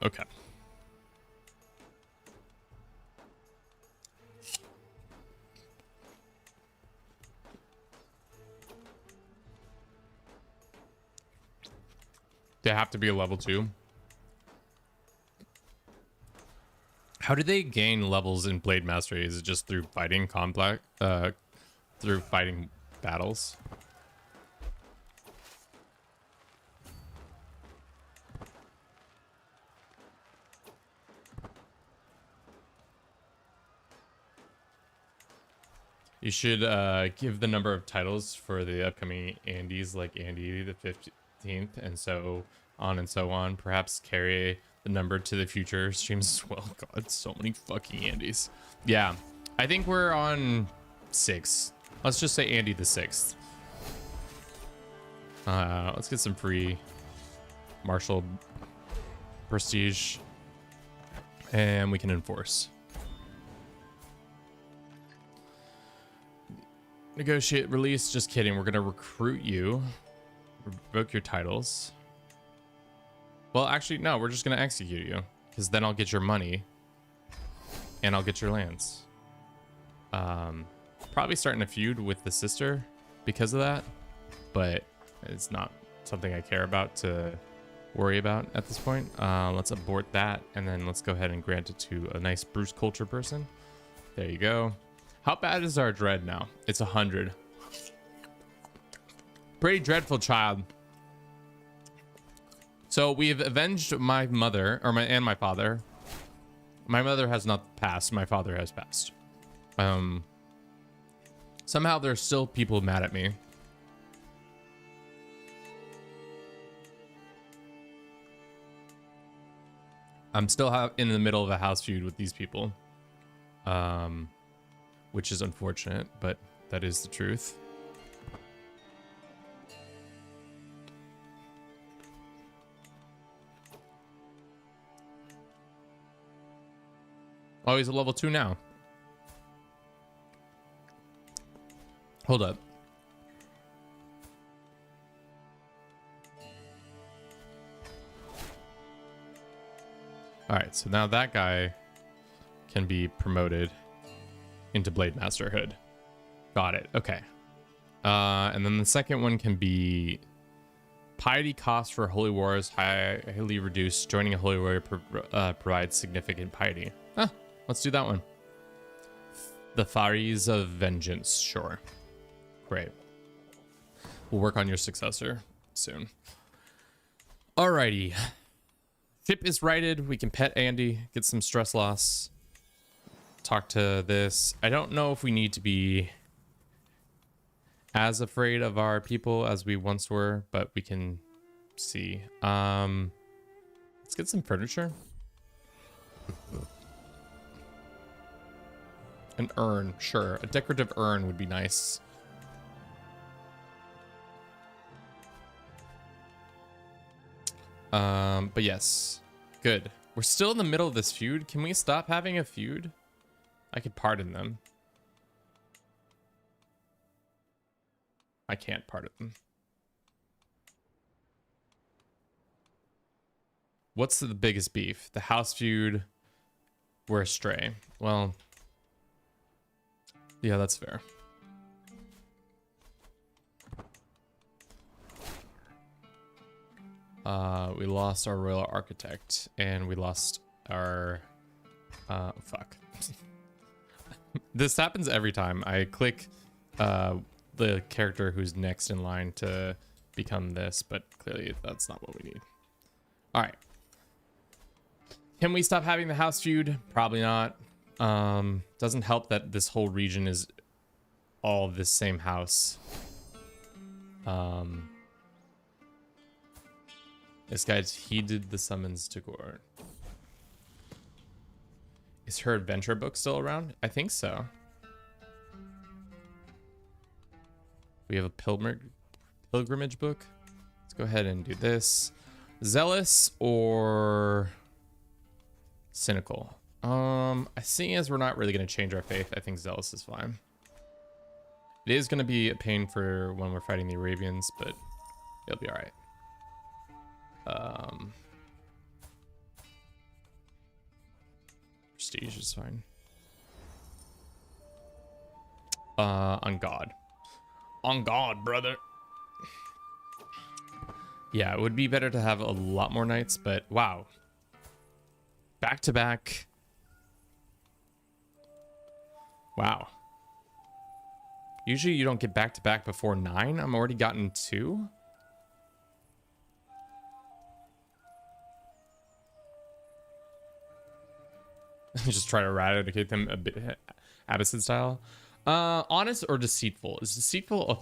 Okay. They have to be a level 2. How do they gain levels in Blade Mastery? Is it just through fighting complex, through fighting battles? You should give the number of titles for the upcoming Andes, like Andy the 15th, and so on and so on. Perhaps carry the number to the future streams as well. God, so many fucking Andys. Yeah, I think we're on 6. Let's just say Andy the 6th. Let's get some free martial prestige, and we can enforce. Negotiate release. Just kidding. We're gonna recruit you, revoke your titles. Well, actually, no, we're just gonna execute you, because then I'll get your money and I'll get your lands. Probably starting a feud with the sister because of that, but it's not something I care about to worry about at this point. Let's abort that, and then let's go ahead and grant it to a nice Bruce culture person. There you go. How bad is our dread now? It's 100. Pretty dreadful, child. So we've avenged my mother, and my father. My mother has not passed. My father has passed. Somehow there's still people mad at me. I'm still in the middle of a house feud with these people. Which is unfortunate, but that is the truth. Oh, he's a level 2 now. Hold up. All right, so now that guy can be promoted into Blade Masterhood. Got it. Okay. And then the second one can be piety cost for holy wars highly reduced. Joining a holy warrior provides significant piety. Huh, let's do that one. The Faris of Vengeance. Sure. Great. We'll work on your successor soon. Alrighty. Ship is righted. We can pet Andy, get some stress loss. Talk to this. I don't know if we need to be as afraid of our people as we once were, but we can see. Let's get some furniture. An urn, sure. A decorative urn would be nice. But yes, good. We're still in the middle of this feud. Can we stop having a feud? I could pardon them. I can't pardon them. What's the biggest beef? The house feud. We're Astray. Well, yeah, that's fair. We lost our royal architect, and we lost our fuck. This happens every time I click the character who's next in line to become this, but clearly that's not what we need. All right. Can we stop having the house feud? Probably not. Doesn't help that this whole region is all this same house. This guy's heeded the summons to court. Is her adventure book still around? I think so. We have a pilgrimage book. Let's go ahead and do this. Zealous or cynical? Seeing as we're not really going to change our faith, I think zealous is fine. It is going to be a pain for when we're fighting the Arabians, but it'll be all right. Prestige is fine. On God. On God, brother. Yeah, it would be better to have a lot more knights, but wow. Back to back. Wow. Usually you don't get back to back before 9. I'm already gotten 2. Just try to eradicate them a bit, Abbasid style. Honest or deceitful? Is deceitful a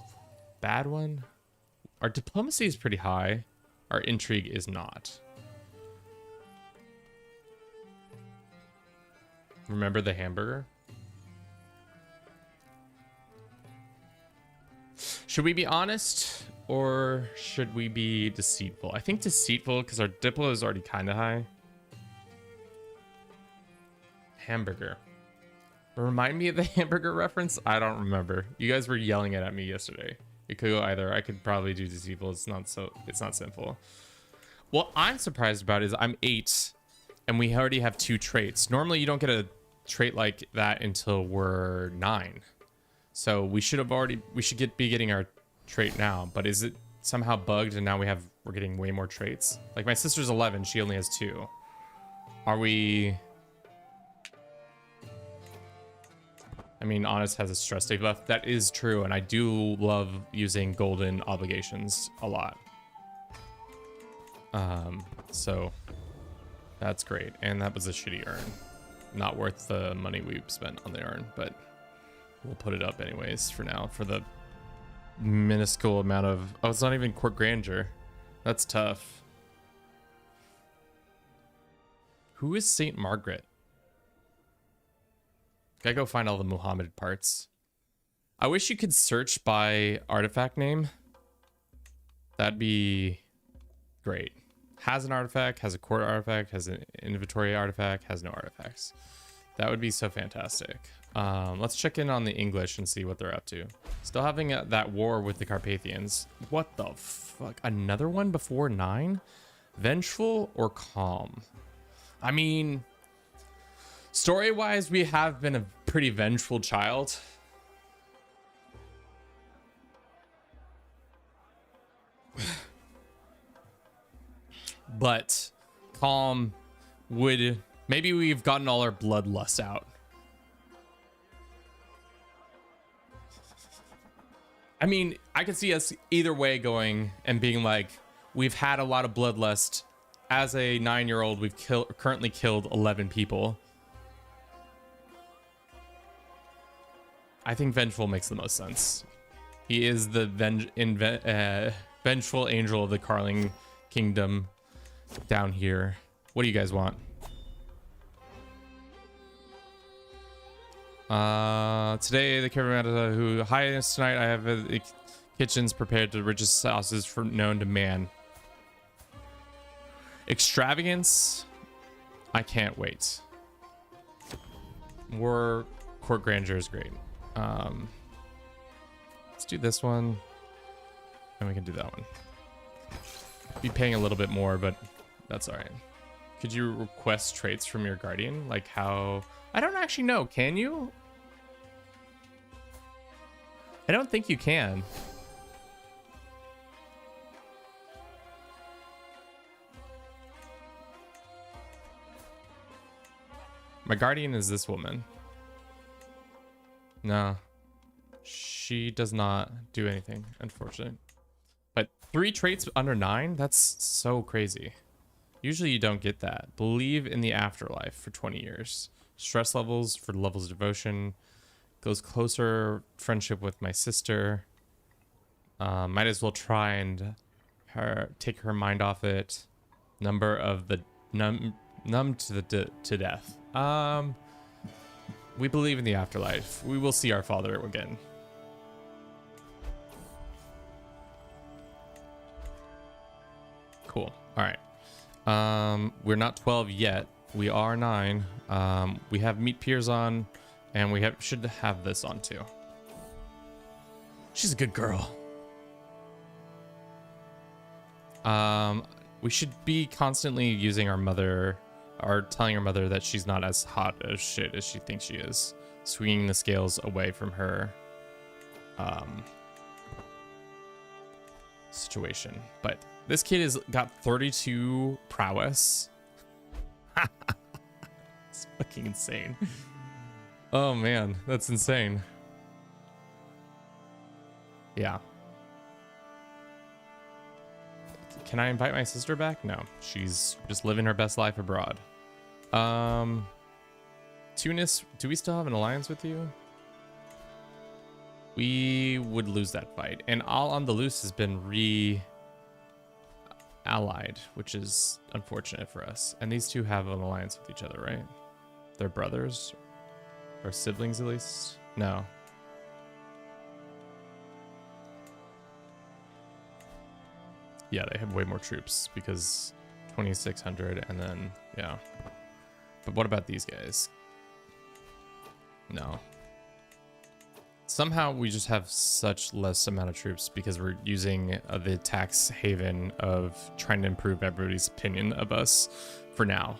bad one? Our diplomacy is pretty high. Our intrigue is not. Remember the hamburger? Should we be honest or should we be deceitful? I think deceitful because our diplo is already kind of high. Hamburger. Remind me of the hamburger reference? I don't remember. You guys were yelling it at me yesterday. It could go either. I could probably do deceitful. It's not sinful. What I'm surprised about is I'm 8 and we already have 2 traits. Normally you don't get a trait like that until we're 9. So we should be getting our trait now, but is it somehow bugged and now we're getting way more traits? Like my sister's 11, she only has 2. Are we? I mean, Honest has a stress debuff. That is true, and I do love using golden obligations a lot. So that's great. And that was a shitty urn. Not worth the money we spent on the urn, but we'll put it up anyways for now for the minuscule amount of... Oh, it's not even court grandeur. That's tough. Who is Saint Margaret? Gotta go find all the Muhammad parts. I wish you could search by artifact name. That'd be great. Has an artifact, has a court artifact, has an inventory artifact, has no artifacts. That would be so fantastic. Let's check in on the English and see what they're up to. Still having that war with the Carpathians. What the fuck? Another one before 9? Vengeful or calm? I mean, story-wise, we have been a pretty vengeful child. But calm would... Maybe we've gotten all our bloodlust out. I mean, I could see us either way going and being like, we've had a lot of bloodlust. As a 9-year-old, we've currently killed 11 people. I think vengeful makes the most sense. He is the vengeful angel of the Carling Kingdom down here. What do you guys want? Today the caravan who highest tonight I have the kitchens prepared the richest sauces for known to man. Extravagance, I can't wait. More court grandeur is great. Let's do this one, and we can do that one. Be paying a little bit more, but that's all right. Could you request traits from your guardian? Like how? I don't actually know. Can you? I don't think you can. My guardian is this woman. No. She does not do anything, unfortunately. But 3 traits under 9? That's so crazy. Usually you don't get that. Believe in the afterlife for 20 years. Stress levels for levels of devotion. Goes closer friendship with my sister. Might as well try and take her mind off it. Number of the numb to death. We believe in the afterlife. We will see our father again. Cool. All right. We're not 12 yet. We are 9. We have meet peers on, and we should have this on too. She's a good girl. We should be constantly using our mother, or telling our mother that she's not as hot as shit as she thinks she is, swinging the scales away from her situation. But this kid has got 32 prowess. It's fucking insane. Oh man, that's insane. Yeah. Can I invite my sister back? No, she's just living her best life abroad. Tunis, do we still have an alliance with you? We would lose that fight. And Al-Andalus has been allied, which is unfortunate for us. And these two have an alliance with each other, right? They're brothers? Or siblings, at least? No. Yeah, they have way more troops because 2,600 and then, yeah. But what about these guys? No. Somehow we just have such less amount of troops because we're using the tax haven of trying to improve everybody's opinion of us for now.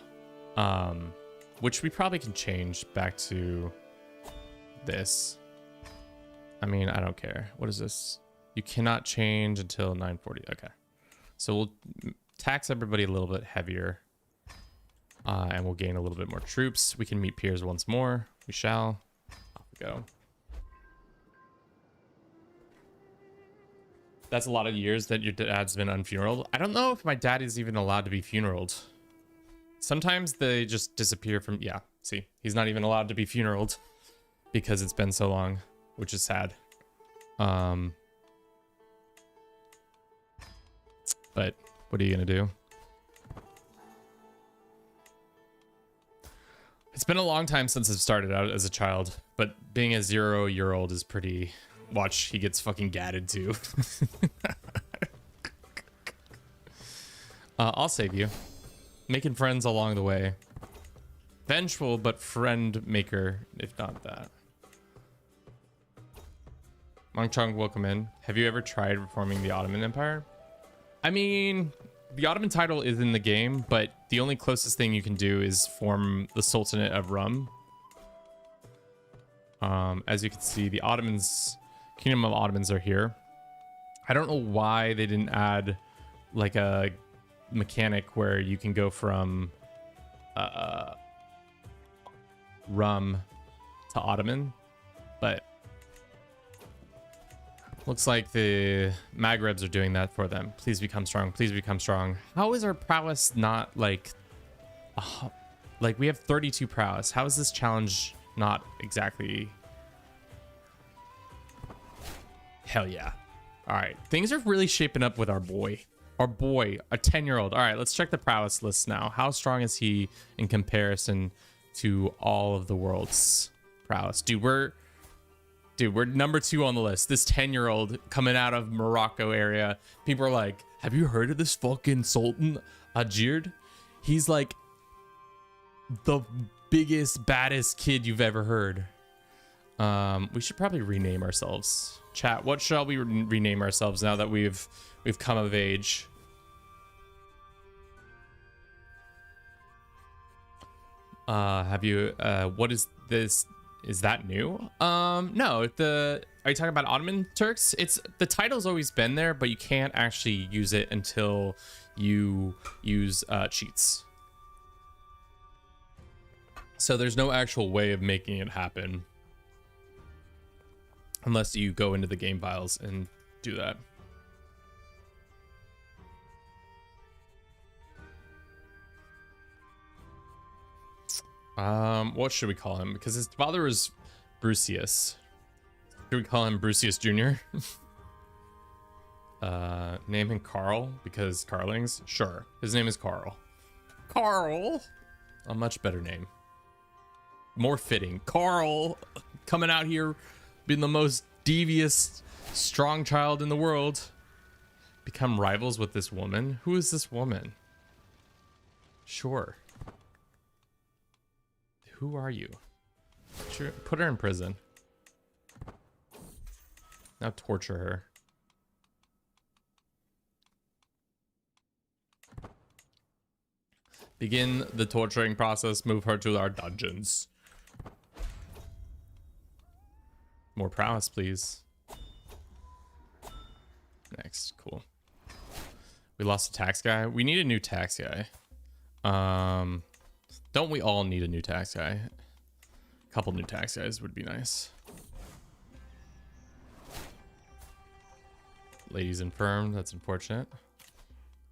Which we probably can change back to this. I mean, I don't care. What is this? You cannot change until 940. Okay. So we'll tax everybody a little bit heavier. And we'll gain a little bit more troops. We can meet peers once more. We shall. Off we go. That's a lot of years that your dad's been unfuneraled. I don't know if my dad is even allowed to be funeraled. Sometimes they just disappear from... Yeah, see, he's not even allowed to be funeraled because it's been so long, which is sad. But what are you gonna do? It's been a long time since I've started out as a child, but being a 0-year-old is pretty... Watch, he gets fucking gadded too. I'll save you. Making friends along the way. Vengeful, but friend maker, if not that. Mongchong, welcome in. Have you ever tried reforming the Ottoman Empire? I mean, the Ottoman title is in the game, but the only closest thing you can do is form the Sultanate of Rum. As you can see, the Ottomans, Kingdom of Ottomans are here. I don't know why they didn't add like a mechanic where you can go from Rum to Ottoman, but looks like the Maghrebs are doing that for them. Please become strong. Please become strong. How is our prowess not like we have 32 prowess? How is this challenge not exactly? Hell yeah. All right, things are really shaping up with our boy. Our boy, a 10-year-old. All right, let's check the prowess list now. How strong is he in comparison to all of the world's prowess? Dude, we're number 2 on the list. This 10-year-old coming out of Morocco area. People are like, have you heard of this fucking Sultan Ajird? He's like the biggest, baddest kid you've ever heard. We should probably rename ourselves. Chat, what shall we rename ourselves now that we've come of age? Have you what is this? Is that new? No, are you talking about Ottoman Turks? The title's always been there, but you can't actually use it until you use cheats. So there's no actual way of making it happen unless you go into the game files and do that. What should we call him? Because his father was Brucius. Should we call him Brucius Jr.? Name him Carl because Carlings? Sure. His name is Carl. Carl! A much better name. More fitting. Carl! Coming out here being the most devious, strong child in the world. Become rivals with this woman? Who is this woman? Sure. Who are you? Sure, put her in prison. Now torture her. Begin the torturing process. Move her to our dungeons. More prowess, please. Next, cool. We lost a tax guy. We need a new tax guy. Don't we all need a new tax guy? A couple new tax guys would be nice. Lady's infirmed. That's unfortunate.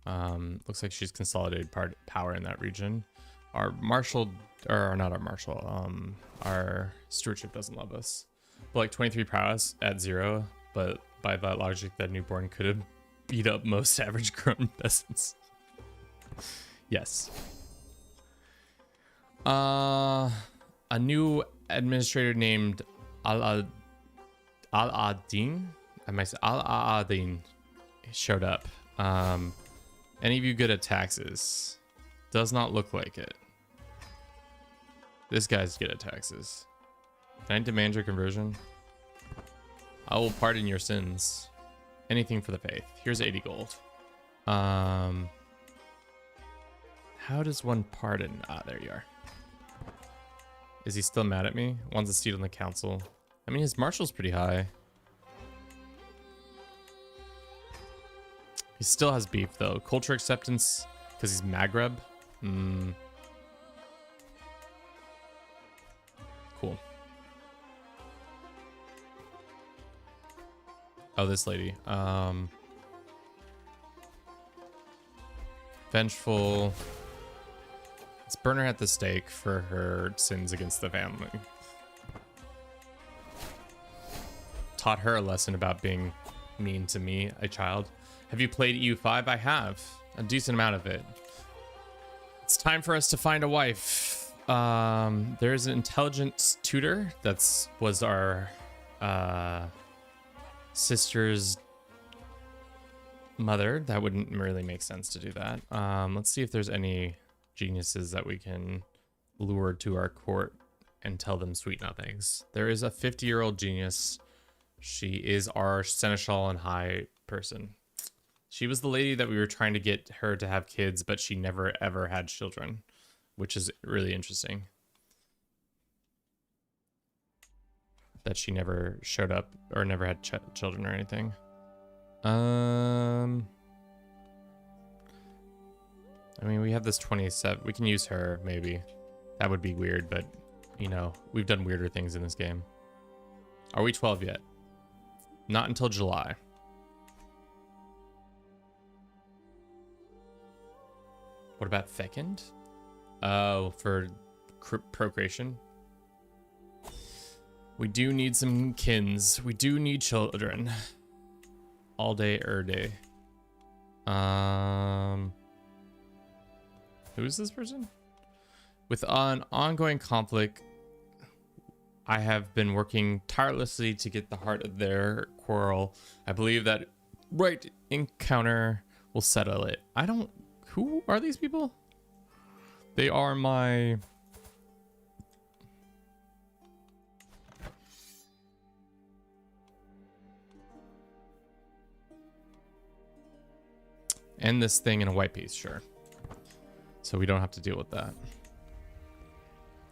Looks like she's consolidated power in that region. Our marshal, or not our marshal, our stewardship doesn't love us. But like 23 prowess at 0, but by that logic, that newborn could have beat up most average grown peasants. Yes. A new administrator named Al-Adin showed up. Any of you good at taxes? Does not look like it. This guy's good at taxes. Can I demand your conversion? I will pardon your sins. Anything for the faith. Here's 80 gold. How does one pardon? Ah, there you are. Is he still mad at me? Wants a seat on the council. I mean, his marshal's pretty high. He still has beef, though. Culture acceptance, because he's Maghreb. Cool. Oh, this lady. Vengeful. Let's burn her at the stake for her sins against the family. Taught her a lesson about being mean to me, a child. Have you played EU5? I have. A decent amount of it. It's time for us to find a wife. There's an intelligence tutor. Was our sister's mother. That wouldn't really make sense to do that. Let's see if there's any geniuses that we can lure to our court and tell them sweet nothings. There is a 50-year-old genius. She is our seneschal and high person. She was the lady that we were trying to get her to have kids, but she never ever had children, which is really interesting. That she never showed up or never had children or anything. I mean, we have this 27. We can use her, maybe. That would be weird, but, you know, we've done weirder things in this game. Are we 12 yet? Not until July. What about fecund? Oh, for procreation. We do need some kins. We do need children. All day, day. Who is this person? With an ongoing conflict, I have been working tirelessly to get the heart of their quarrel. I believe that right encounter will settle it. I don't... Who are these people? They are my... End this thing in a white piece, sure. So we don't have to deal with that.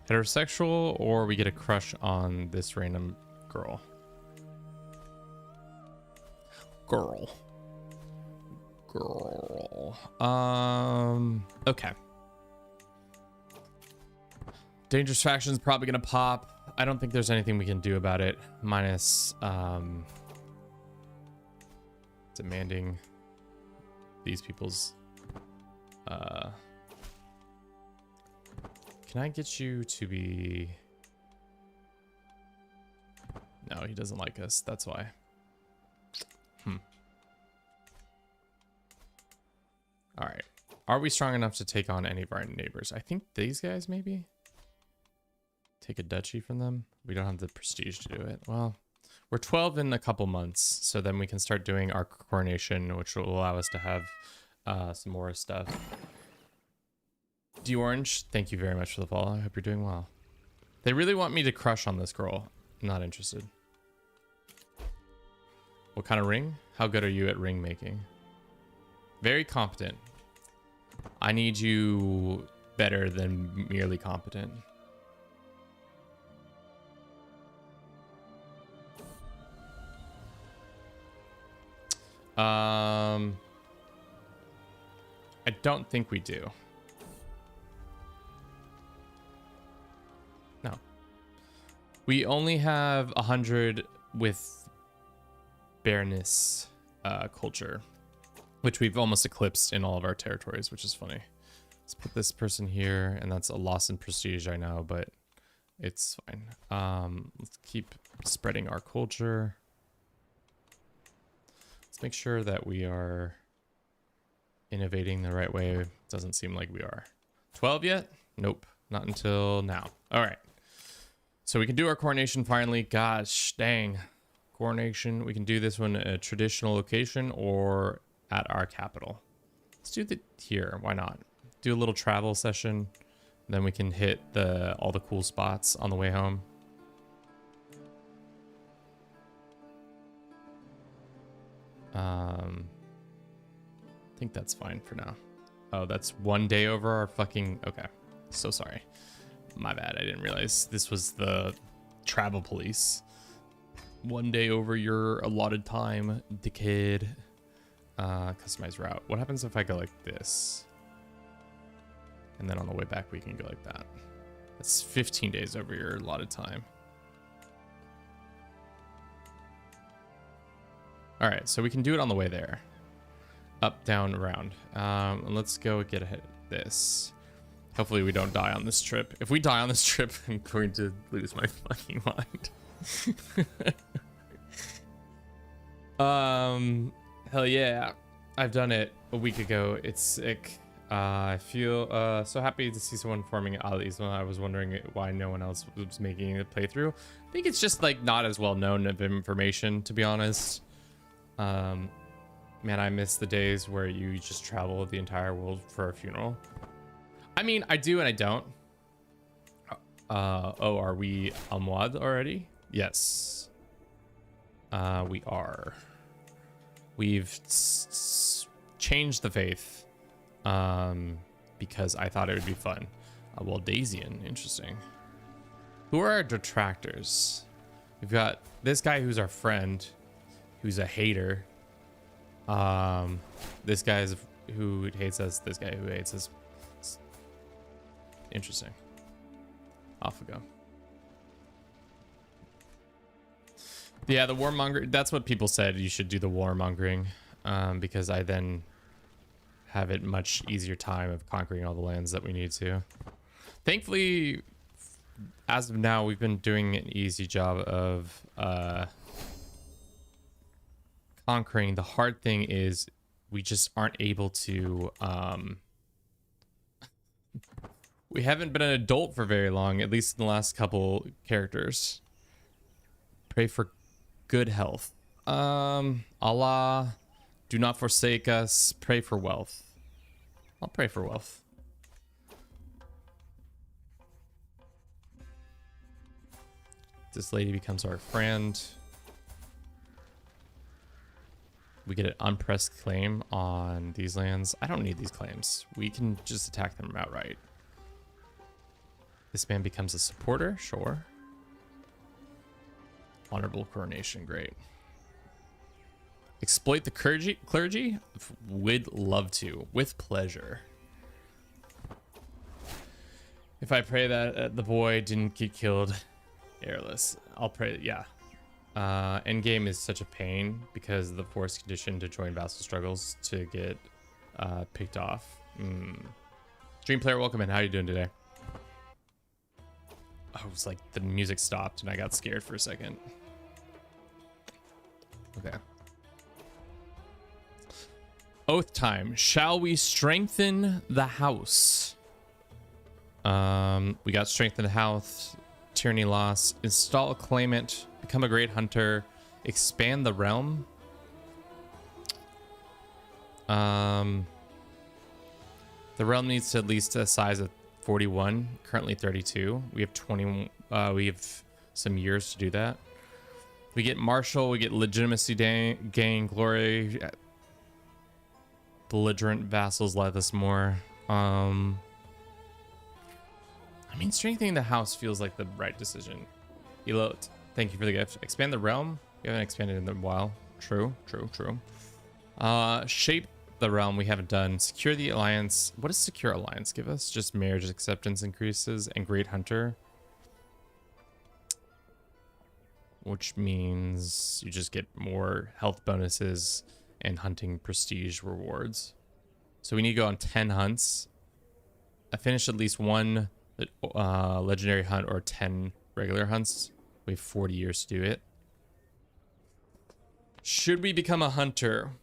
Heterosexual, or we get a crush on this random girl. Girl. Okay. Dangerous faction's probably gonna pop. I don't think there's anything we can do about it. Minus demanding these people's can I get you to be... No, he doesn't like us, that's why. All right. Are we strong enough to take on any of our neighbors? I think these guys, maybe? Take a duchy from them? We don't have the prestige to do it. Well, we're 12 in a couple months, so then we can start doing our coronation, which will allow us to have some more stuff. D-Orange, thank you very much for the follow. I hope you're doing well. They really want me to crush on this girl. I'm not interested. What kind of ring? How good are you at ring making? Very competent. I need you better than merely competent. I don't think we do. No. We only have 100 with bareness culture, which we've almost eclipsed in all of our territories, which is funny. Let's put this person here, and that's a loss in prestige, I know, but it's fine. Let's keep spreading our culture. Let's make sure that we are innovating the right way. Doesn't seem like we are. 12 yet? Nope, not until now. All right. So we can do our coronation finally. Gosh, dang. Coronation. We can do this one at a traditional location or at our capital. Let's do it here. Why not? Do a little travel session. Then we can hit all the cool spots on the way home. I think that's fine for now. Oh, that's 1 day over our fucking... Okay. So sorry. My bad. I didn't realize this was the travel police. 1 day over your allotted time, dickhead. Customize route. What happens if I go like this? And then on the way back, we can go like that. That's 15 days over your allotted time. All right, so we can do it on the way there. Up, down, around. And let's go get ahead of this. Hopefully we don't die on this trip. If we die on this trip, I'm going to lose my fucking mind. Hell yeah. I've done it a week ago. It's sick. I feel so happy to see someone forming Ali's. I was wondering why no one else was making a playthrough. I think it's just like not as well known of information, to be honest. Man, I miss the days where you just travel the entire world for a funeral. I mean, I do and I don't. Oh, are we Almohad already? Yes. We are. We've changed the faith. Because I thought it would be fun. Well, Daisian, interesting. Who are our detractors? We've got this guy who's our friend, who's a hater. This guy who hates us. This guy who hates us. Interesting. Off we go. Yeah, the warmonger. That's what people said. You should do the warmongering, because I then have it much easier time of conquering all the lands that we need to. Thankfully, as of now, we've been doing an easy job of conquering. The hard thing is we just aren't able to we haven't been an adult for very long, at least in the last couple characters. Pray for good health. Allah, do not forsake us. Pray for wealth. I'll pray for wealth. This lady becomes our friend. We get an unpressed claim on these lands. I don't need these claims. We can just attack them outright. This man becomes a supporter, sure. Honorable coronation, great. Exploit the clergy? Would love to, with pleasure. If I pray that the boy didn't get killed airless, I'll pray, yeah. Endgame is such a pain because of the forced condition to join vassal struggles to get picked off. Dream player, welcome in. How are you doing today? I was like, the music stopped and I got scared for a second. Okay. Oath time. Shall we strengthen the house? We got strengthen the house, tyranny loss, install a claimant, become a great hunter, expand the realm. The realm needs to at least a size of 41, currently 32. We have 20. We have some years to do that. We get martial. We get legitimacy gain, glory. Belligerent vassals let us more. I mean, strengthening the house feels like the right decision. Elot, thank you for the gift. Expand the realm. We haven't expanded in a while. True. Shape the realm we haven't done. Secure the alliance. What does secure alliance give us? Just marriage acceptance increases and great hunter, which means you just get more health bonuses and hunting prestige rewards. So we need to go on 10 hunts. I finished at least one legendary hunt or 10 regular hunts. We have 40 years to do it. Should we become a hunter?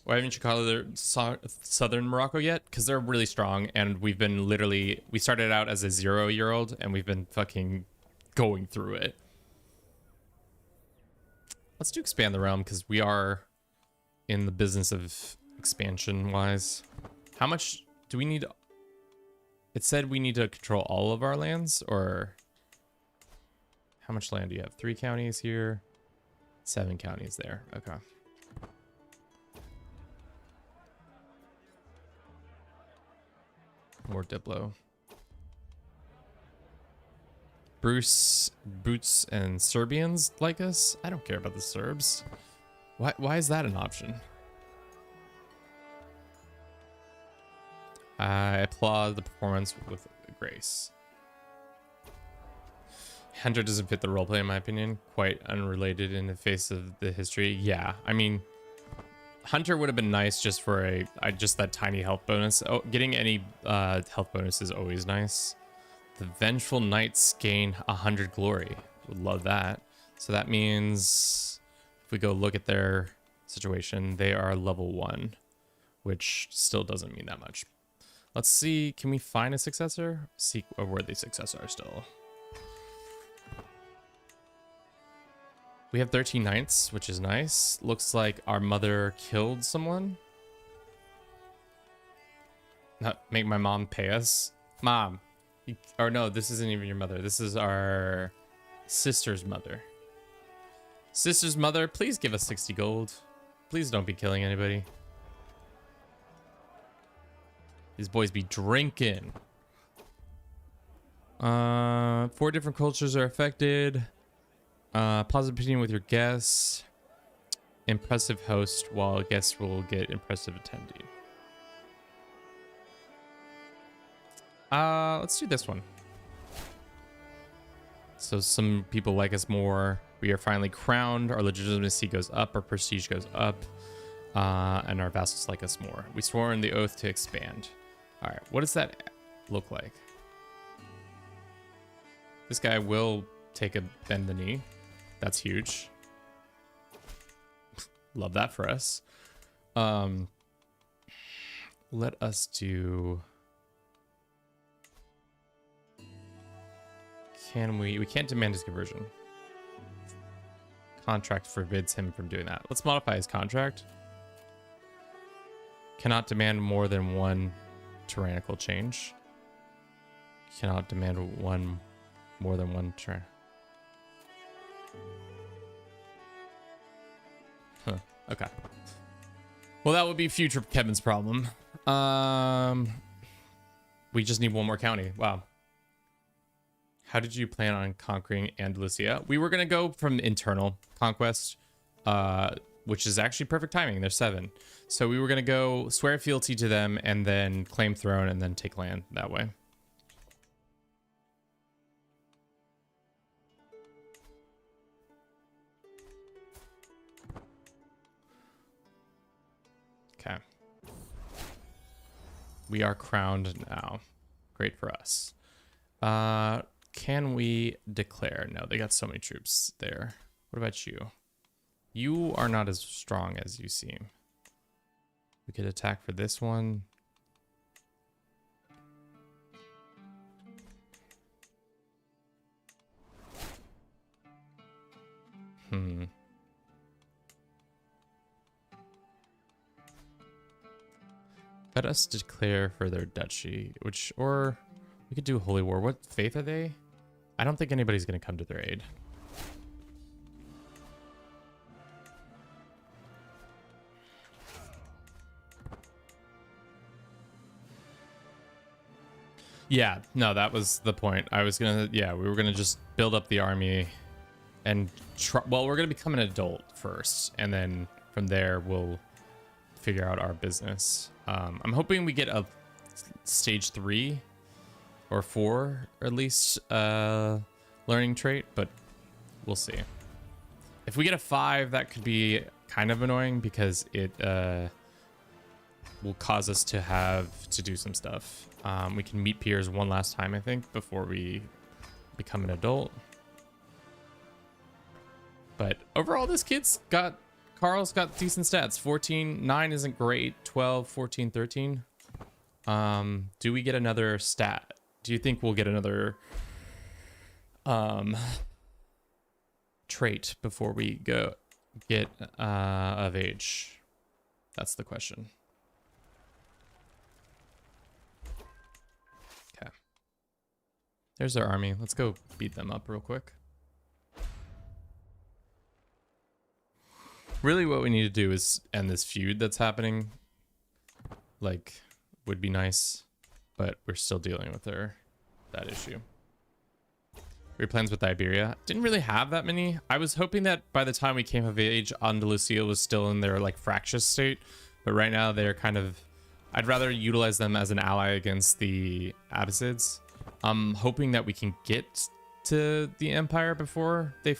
Why haven't you called Southern Morocco yet? Because they're really strong, and we've been we started out as a 0-year-old, and we've been fucking going through it. Let's do expand the realm, because we are in the business of expansion-wise. How much do we need? It said we need to control all of our lands, or how much land do you have? 3 counties here, 7 counties there. Okay. More Diplo. Bruce, Boots, and Serbians like us? I don't care about the Serbs. Why is that an option? I applaud the performance with grace. Hunter doesn't fit the roleplay in my opinion. Quite unrelated in the face of the history. Yeah, I mean, Hunter would have been nice just for just that tiny health bonus. Oh, getting any health bonus is always nice. The Vengeful Knights gain 100 glory. Would love that. So that means if we go look at their situation, they are level 1, which still doesn't mean that much. Let's see, can we find a successor? Seek a worthy successor still. We have 13 knights, which is nice. Looks like our mother killed someone. Not make my mom pay us. Mom, Or no, this isn't even your mother. This is our sister's mother. Sister's mother, please give us 60 gold. Please don't be killing anybody. These boys be drinking. 4 different cultures are affected. Positive opinion with your guests. Impressive host, while guests will get impressive attendee. Let's do this one. So some people like us more. We are finally crowned. Our legitimacy goes up. Our prestige goes up. And our vassals like us more. We swore in the oath to expand. All right, what does that look like? This guy will take a bend the knee. That's huge. Love that for us. Let us do... We can't demand his conversion. Contract forbids him from doing that. Let's modify his contract. Cannot demand more than 1 tyrannical change. Cannot demand more than 1 turn. Huh. Okay. Well, that would be future Kevin's problem. We just need 1 more county. Wow. How did you plan on conquering Andalusia? We were going to go from internal conquest, which is actually perfect timing. There's 7. So we were going to go swear fealty to them and then claim throne and then take land that way. Okay. We are crowned now. Great for us. Can we declare? No, they got so many troops there. What about you? You are not as strong as you seem. We could attack for this one. Let us declare for their duchy, or we could do holy war. What faith are they? I don't think anybody's going to come to their aid. Yeah, no, that was the point. I was gonna, yeah, we were gonna just build up the army and well, we're gonna become an adult first, and then from there we'll figure out our business. I'm hoping we get a stage 3 or 4, or at least learning trait, but we'll see. If we get a 5, that could be kind of annoying because it will cause us to have to do some stuff. We can meet peers one last time, I think, before we become an adult. But overall, this Carl's got decent stats. 14, 9 isn't great. 12, 14, 13. Do we get another stat? Do you think we'll get another trait before we get of age? That's the question. Okay. There's our army. Let's go beat them up real quick. Really what we need to do is end this feud that's happening. Like, would be nice, but we're still dealing with that issue. Your plans with Iberia? Didn't really have that many. I was hoping that by the time we came of age, Andalusia was still in their like fractious state, but right now they're kind of, I'd rather utilize them as an ally against the Abbasids. I'm hoping that we can get to the Empire before they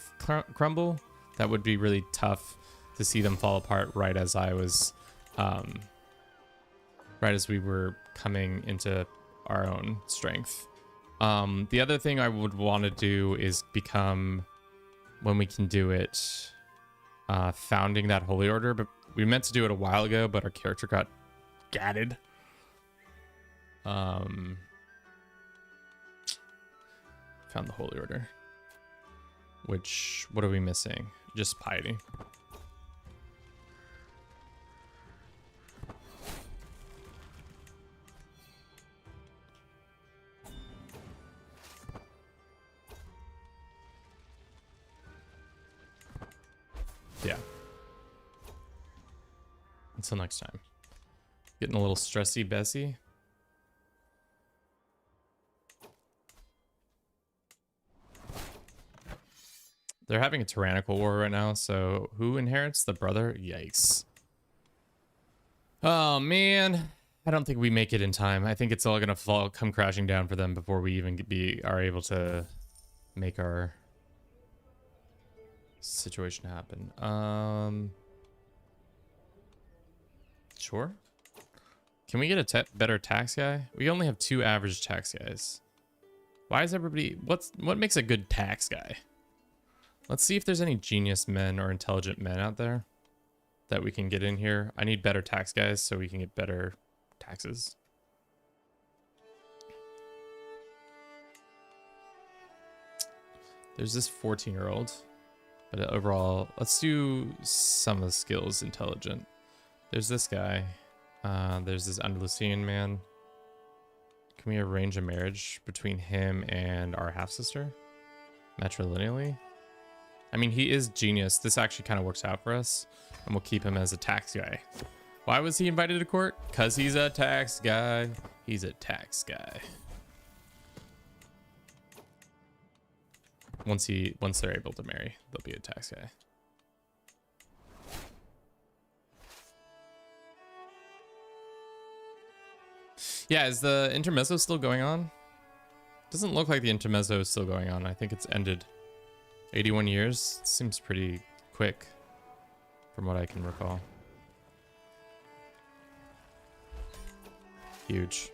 crumble. That would be really tough to see them fall apart right as I was, right as we were coming into our own strength. The other thing I would want to do is become, when we can do it, founding that holy order. But we meant to do it a while ago, but our character got gatted. Found the holy order. Which, what are we missing? Just piety. Yeah. Until next time. Getting a little stressy, Bessie. They're having a tyrannical war right now, so who inherits? The brother? Yikes. Oh, man. I don't think we make it in time. I think it's all going to come crashing down for them before we even are able to make our situation happen. Sure. Can we get a better tax guy? We only have 2 average tax guys. Why is everybody... What makes a good tax guy? Let's see if there's any genius men or intelligent men out there that we can get in here. I need better tax guys so we can get better taxes. There's this 14-year-old. But overall, let's do some of the skills intelligent. There's this guy. There's this Andalusian man. Can we arrange a marriage between him and our half-sister? Matrilineally? I mean, he is genius. This actually kind of works out for us. And we'll keep him as a tax guy. Why was he invited to court? Because he's a tax guy. He's a tax guy. Once they're able to marry, they'll be a tax guy. Yeah, is the intermezzo still going on? Doesn't look like the intermezzo is still going on. I think it's ended. 81 years seems pretty quick from what I can recall. Huge.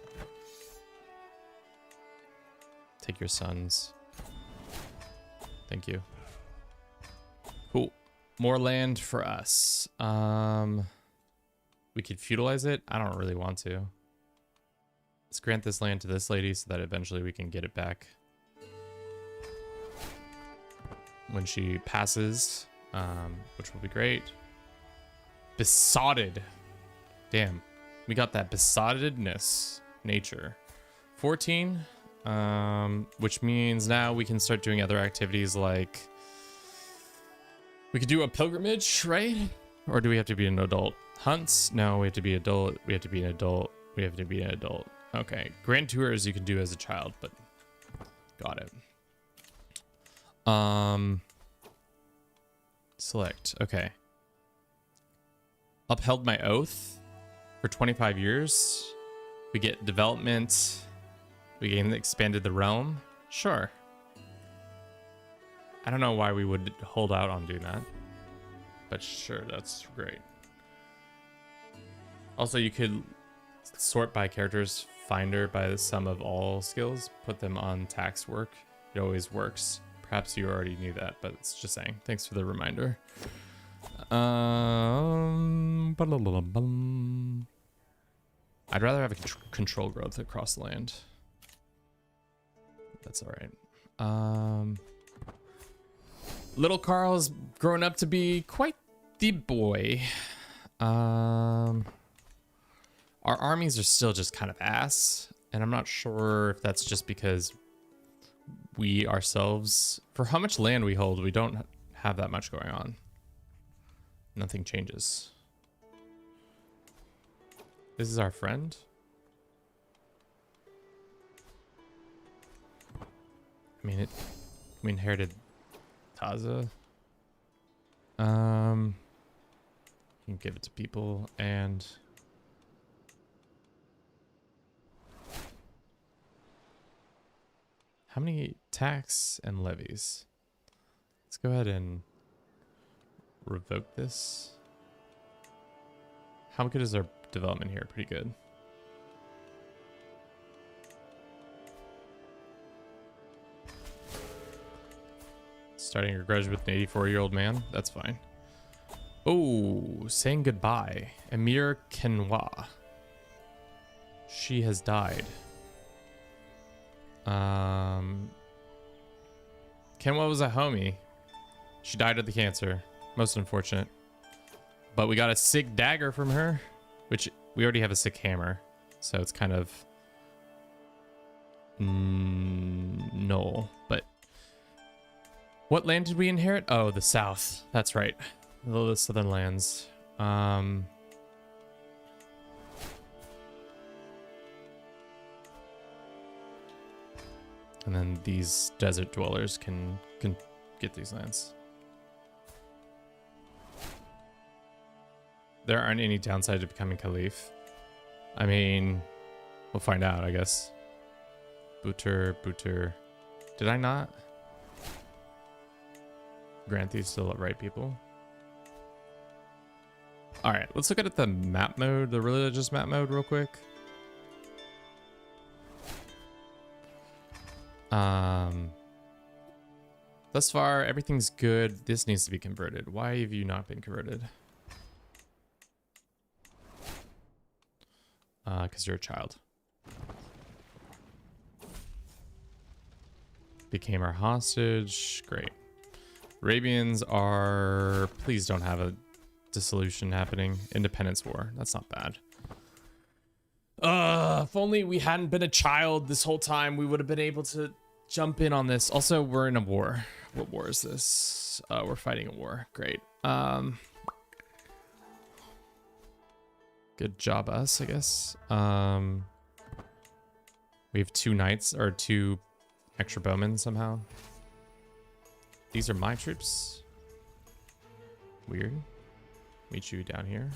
Take your sons. Thank you. Cool. More land for us. We could feudalize it. I don't really want to. Let's grant this land to this lady so that eventually we can get it back when she passes, which will be great. Besotted. Damn. We got that besottedness nature. 14. Which means now we can start doing other activities like we could do a pilgrimage, right? Or do we have to be an adult? Hunts? No, we have to be adult. We have to be an adult. We have to be an adult. Okay. Grand tours you can do as a child, but got it. Select. Okay. Upheld my oath for 25 years. We get development. We expanded the realm. Sure. I don't know why we would hold out on doing that. But sure, that's great. Also, you could sort by characters finder by the sum of all skills. Put them on tax work. It always works. Perhaps you already knew that, but it's just saying. Thanks for the reminder. I'd rather have a control growth across the land. That's all right. Little Carl's grown up to be quite the boy. Our armies are still just kind of ass, and I'm not sure if that's just because we ourselves, for how much land we hold, we don't have that much going on. Nothing changes. This is our friend. I mean, we inherited Taza. You can give it to people and how many tax and levies? Let's go ahead and revoke this. How good is our development here? Pretty good. Starting your grudge with an 84-year-old man? That's fine. Oh, saying goodbye. Emir Kenwa. She has died. Kenwa was a homie. She died of the cancer. Most unfortunate. But we got a sick dagger from her, which we already have a sick hammer. So it's kind of null. But what land did we inherit? Oh, the south. That's right. the southern lands. And then these desert dwellers can get these lands. There aren't any downside to becoming Caliph. I mean, we'll find out, I guess. Booter. Did I not grant these to the right people? All right, let's look at the map mode, the religious map mode real quick. Thus far, everything's good. This needs to be converted. Why have you not been converted? Because you're a child. Became our hostage. Great. Arabians are... Please don't have a dissolution happening. Independence war. That's not bad. If only we hadn't been a child this whole time, we would have been able to jump in on this. Also, we're in a war. What war is this? We're fighting a war. Great. Good job us, I guess. We have 2 knights, or 2 extra bowmen somehow. These are my troops. Weird. Meet you down here.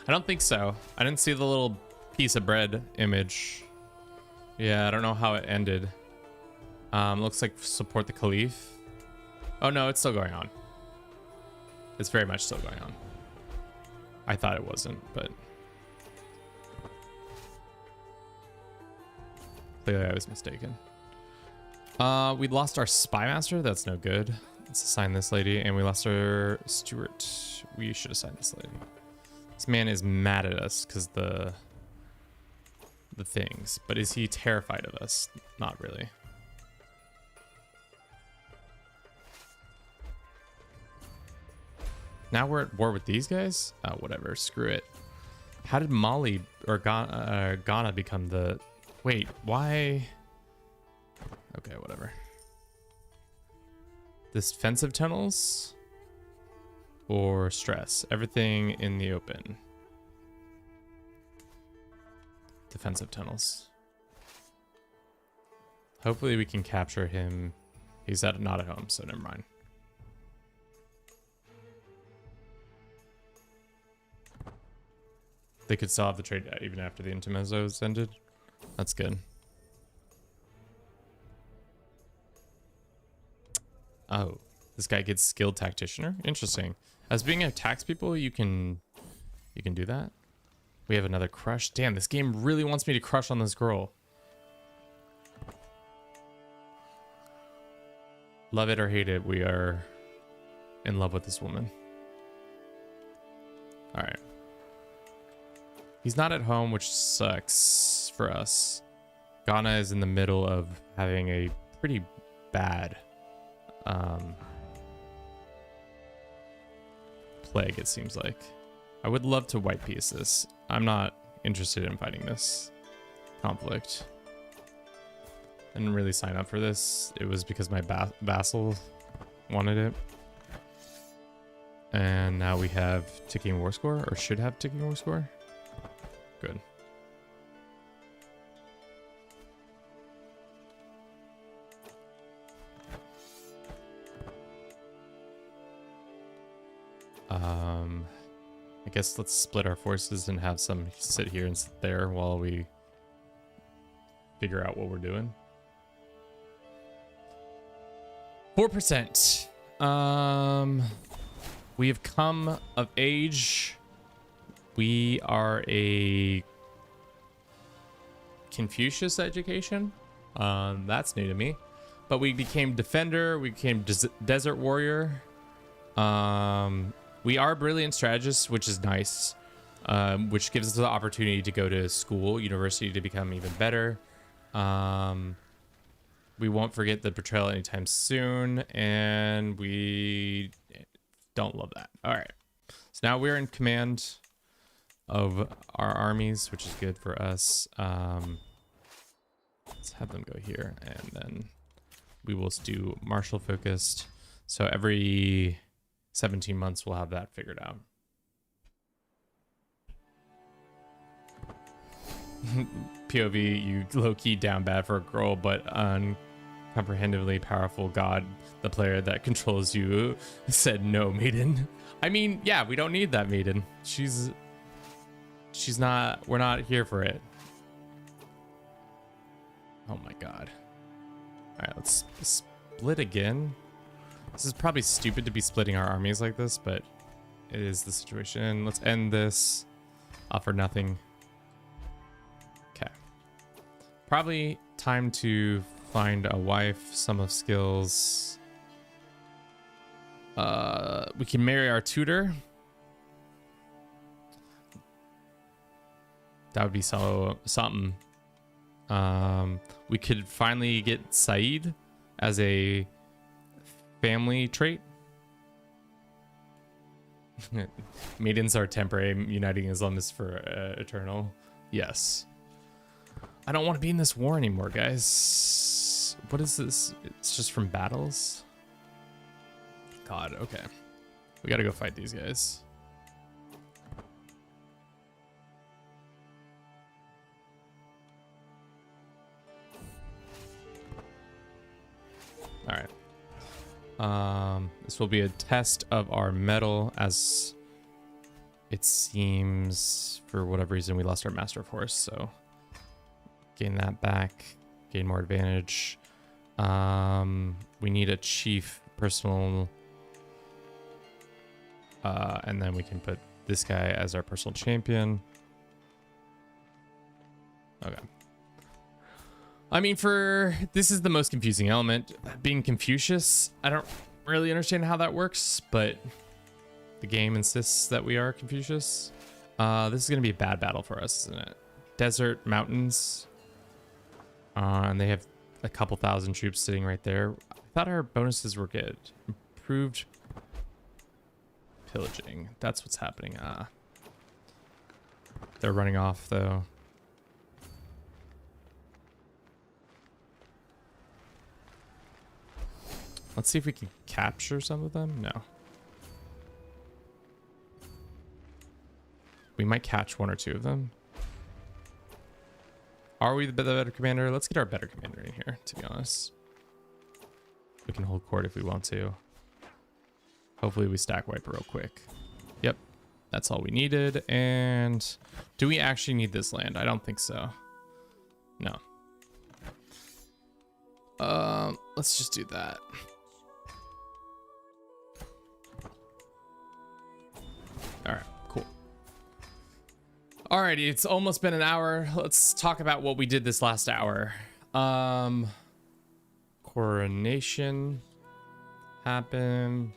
I don't think so. I didn't see the little piece of bread image. Yeah, I don't know how it ended. Looks like support the Caliph. Oh no, it's still going on. It's very much still going on. I thought it wasn't, but clearly I was mistaken. We lost our spy master. That's no good. Let's assign this lady, and we lost our steward. We should assign this lady. This man is mad at us because the things, but is he terrified of us? Not really. Now we're at war with these guys? Oh, whatever. Screw it. How did Mali or Ghana become the... Wait, why? Okay, whatever. Defensive tunnels or stress? Everything in the open. Defensive tunnels. Hopefully we can capture him. He's not at home, so never mind. They could still have the trade even after the intermezzo's ended. That's good. Oh, this guy gets skilled tacticianer. Interesting. As being a tax people, you can do that. We have another crush. Damn, this game really wants me to crush on this girl. Love it or hate it, we are in love with this woman. All right. He's not at home, which sucks for us. Ghana is in the middle of having a pretty bad plague, it seems like. I would love to white piece this. I'm not interested in fighting this conflict. I didn't really sign up for this. It was because my vassal wanted it. And now we have ticking war score, or should have ticking war score. Good. I guess let's split our forces and have some sit here and sit there while we figure out what we're doing. 4%. We have come of age. We are a Confucius education. That's new to me. But we became defender. We became desert warrior. We are brilliant strategists, which is nice. Which gives us the opportunity to go to school, university, to become even better. We won't forget the betrayal anytime soon, and we don't love that. All right. So now we're in command. of our armies, which is good for us. Let's have them go here, and then we will do martial focused. So every 17 months we'll have that figured out. POV, you low-key down bad for a girl, but uncomprehendibly powerful god, the player that controls you, said no, maiden. I mean, yeah, we don't need that maiden. She's not, we're not here for it. Oh my god. All right, let's split again. This is probably stupid to be splitting our armies like this, but it is the situation. Let's end this. Offer nothing. Okay. Probably time to find a wife, sum of skills. We can marry our tutor. That would be something. We could finally get Saeed as a family trait. Maidens are temporary, uniting Islamists for eternal. Yes. I don't want to be in this war anymore, guys. What is this? It's just from battles? God, okay. We gotta go fight these guys. All right. This will be a test of our metal, as it seems for whatever reason we lost our master of horse, so gain that back, gain more advantage. We need a chief personal, and then we can put this guy as our personal champion. Okay. I mean, this is the most confusing element. Being Confucius, I don't really understand how that works, but the game insists that we are Confucius. This is going to be a bad battle for us, isn't it? Desert, mountains. And they have a couple thousand troops sitting right there. I thought our bonuses were good. Improved pillaging. That's what's happening. They're running off, though. Let's see if we can capture some of them. No. We might catch one or two of them. Are we the better commander? Let's get our better commander in here, to be honest. We can hold court if we want to. Hopefully we stack wipe real quick. Yep. That's all we needed. And do we actually need this land? I don't think so. No. Let's just do that. All right, cool. Alrighty, it's almost been an hour. Let's talk about what we did this last hour. Coronation happened.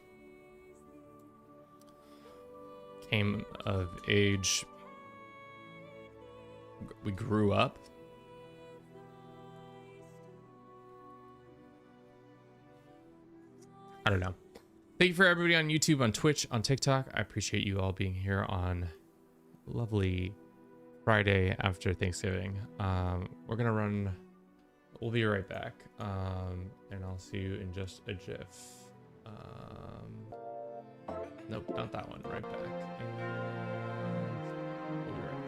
Came of age. We grew up. I don't know. Thank you for everybody on YouTube, on Twitch, on TikTok. I appreciate you all being here on lovely Friday after Thanksgiving. We're gonna run. We'll be right back, and I'll see you in just a jiff. Nope, not that one. Right back. And we'll be right back.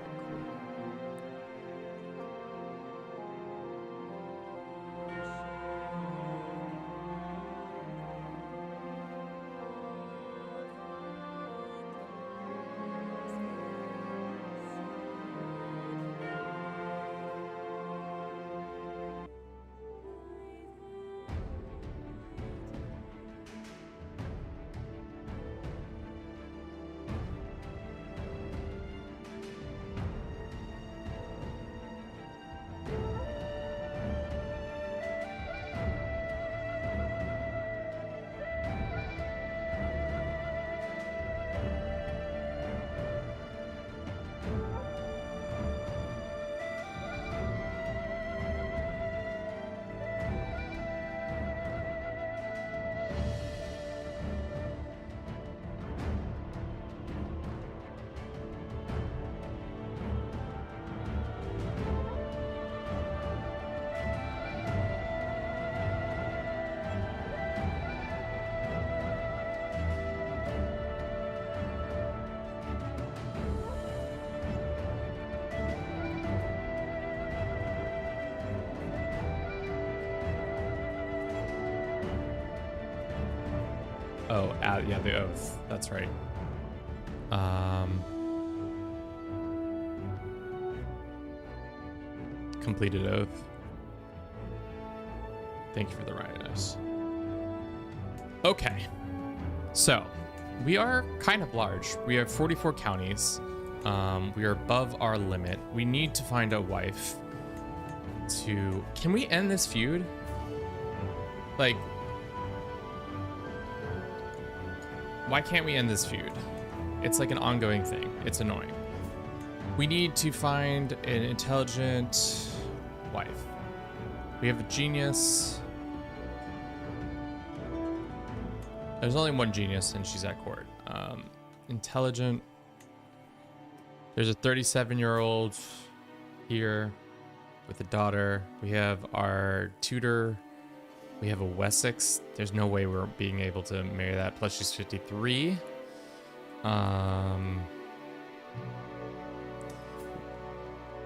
Oh, yeah, the oath. That's right. Completed oath. Thank you for the write-ups. Okay. So, we are kind of large. We have 44 counties. We are above our limit. We need to find a wife to... Can we end this feud? Like... Why can't we end this feud? It's like an ongoing thing. It's annoying. We need to find an intelligent wife. We have a genius. There's only one genius and she's at court. Intelligent. There's a 37-year-old here with a daughter. We have our tutor. We have a Wessex. There's no way we're being able to marry that. Plus she's 53.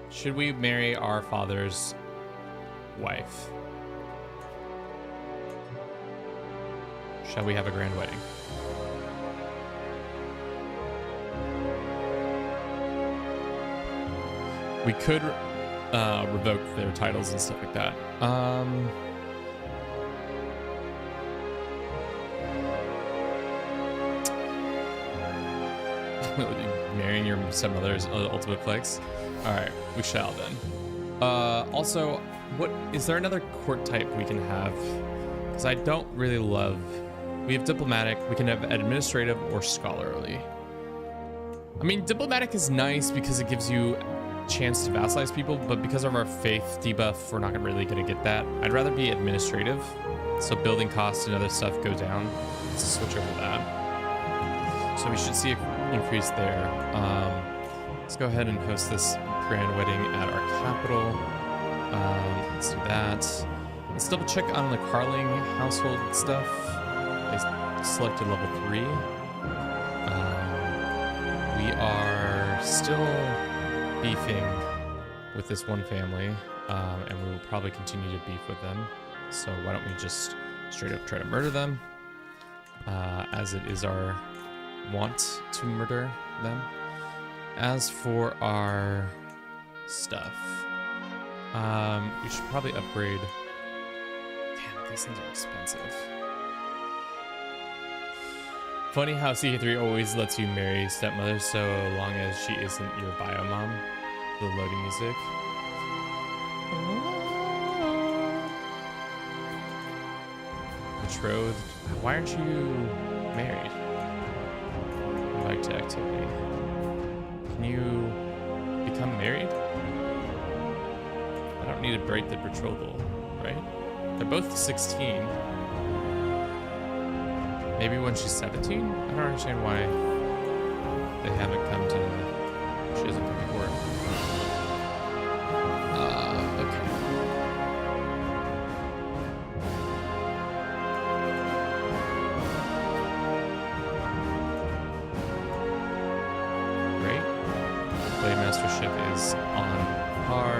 Should we marry our father's wife? Shall we have a grand wedding? We could revoke their titles and stuff like that. Marrying your stepmother's ultimate flex. All right, we shall then. Also, what is there another court type we can have? Because I don't really love. We have diplomatic. We can have administrative or scholarly. I mean, diplomatic is nice because it gives you a chance to vassalize people, but because of our faith debuff, we're not really gonna get that. I'd rather be administrative, so building costs and other stuff go down. Let's switch over that. So we should see an increase there. Let's go ahead and host this grand wedding at our capital. Let's do that. Let's double check on the Carling household stuff. I selected level 3. We are still beefing with this one family, and we will probably continue to beef with them. So why don't we just straight up try to murder them, as it is our want to murder them. As for our stuff, we should probably upgrade. Damn, these things are expensive. Funny how CK3 always lets you marry stepmother so long as she isn't your bio mom. The loading music. Betrothed. Why aren't you married? Invite to activity. Can you become married? I don't need to break the betrothal, right? They're both 16. Maybe when she's 17? I don't understand why they haven't come to... She hasn't come to court. Okay. Great. Blade Mastership is on par.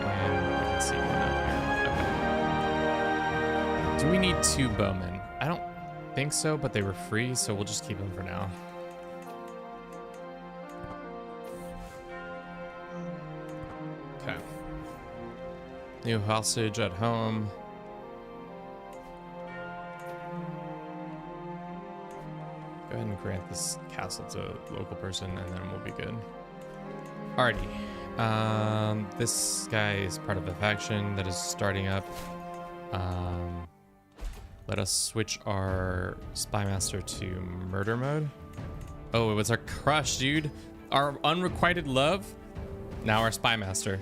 And we can see one out here. Okay. Do we need 2 bowmen? I don't think so, but they were free, so we'll just keep them for now. Okay. New hostage at home. Go ahead and grant this castle to a local person, and then we'll be good. Alrighty. This guy is part of a faction that is starting up. Let us switch our spy master to murder mode. Oh, it was our crush, dude. Our unrequited love. Now our spy master.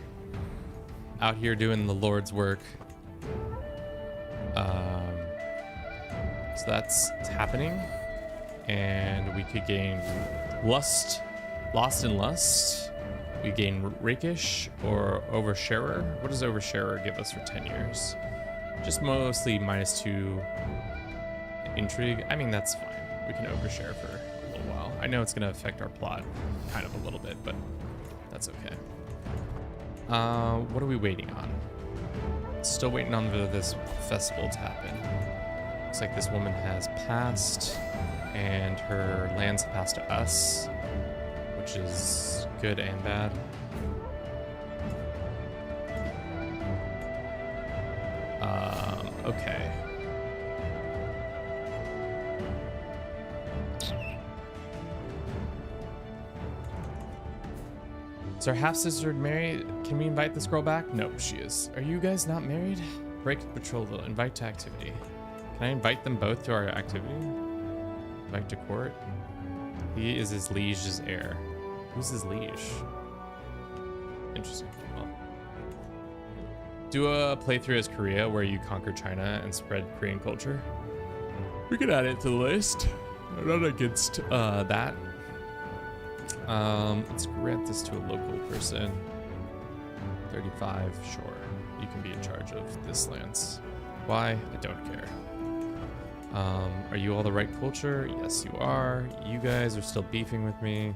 Out here doing the Lord's work. So that's happening. And we could gain lust, lost in lust. We gain rakish or oversharer. What does oversharer give us for 10 years? Just mostly -2 intrigue. I mean, that's fine. We can overshare for a little while. I know it's going to affect our plot kind of a little bit, but that's okay. What are we waiting on? Still waiting on this festival to happen. Looks like this woman has passed, and her lands have passed to us, which is good and bad. Okay. Is our half-sister married? Can we invite this girl back? No, she is. Are you guys not married? Break the betrothal. Invite to activity. Can I invite them both to our activity? Invite to court. He is his liege's heir. Who's his liege? Interesting. Well, do a playthrough as Korea where you conquer China and spread Korean culture. We can add it to the list. I'm not against that. Let's grant this to a local person. 35, sure. You can be in charge of this lands. Why? I don't care. Are you all the right culture? Yes, you are. You guys are still beefing with me.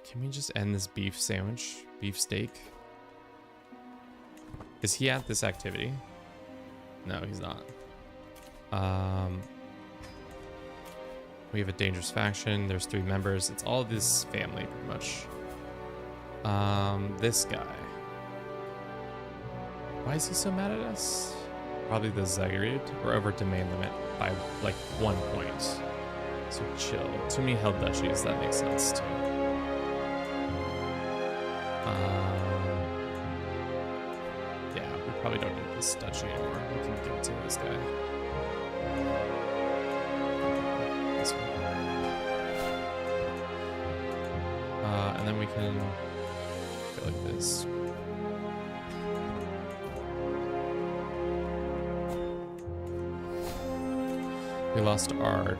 Can we just end this beef sandwich? Beef steak? Is he at this activity? No, he's not. We have a dangerous faction. There's 3 members. It's all this family, pretty much. This guy. Why is he so mad at us? Probably the Zagreb. We're over domain limit by like 1 point. So chill. Too many held duchies. That makes sense too. Yeah, we probably don't need this duchy anymore. We can give it to this guy. This one. And then we can go like this. We lost our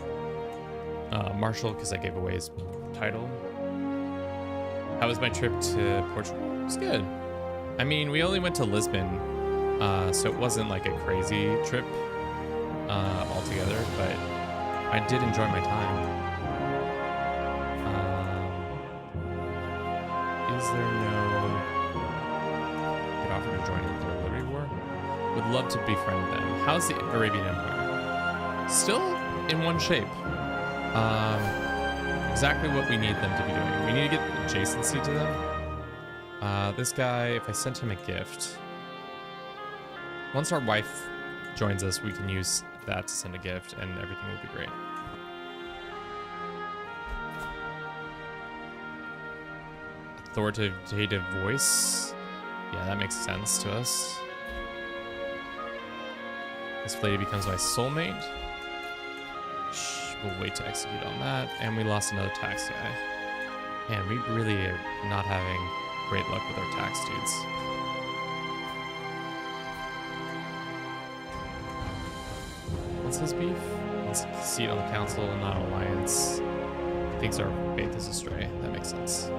marshal because I gave away his title. How was my trip to Portugal? It was good. I mean, we only went to Lisbon, so it wasn't like a crazy trip altogether, but I did enjoy my time. Is there no... Get offered to join the Liberty War? Would love to befriend them. How's the Arabian Empire? Still in one shape. Exactly what we need them to be doing. We need to get adjacency to them. This guy, if I sent him a gift, once our wife joins us, we can use that to send a gift and everything will be great. Authoritative voice. Yeah, that makes sense to us. This lady becomes my soulmate. We'll wait to execute on that. And we lost another tax guy. Man, we really are not having great luck with our tax dudes. What's his beef? Wants a seat on the council, not an alliance. Thinks our faith is astray. That makes sense.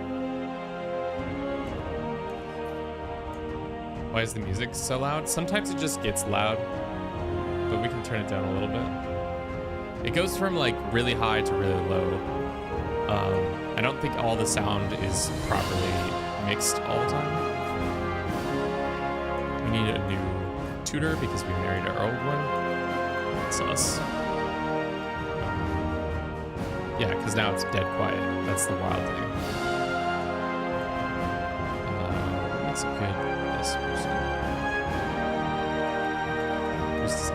Why is the music so loud? Sometimes it just gets loud, but we can turn it down a little bit. It goes from like really high to really low. I don't think all the sound is properly mixed all the time. We need a new tutor because we married our old one. That's us. Yeah, because now it's dead quiet. That's the wild thing. That's a good this person. Who's this?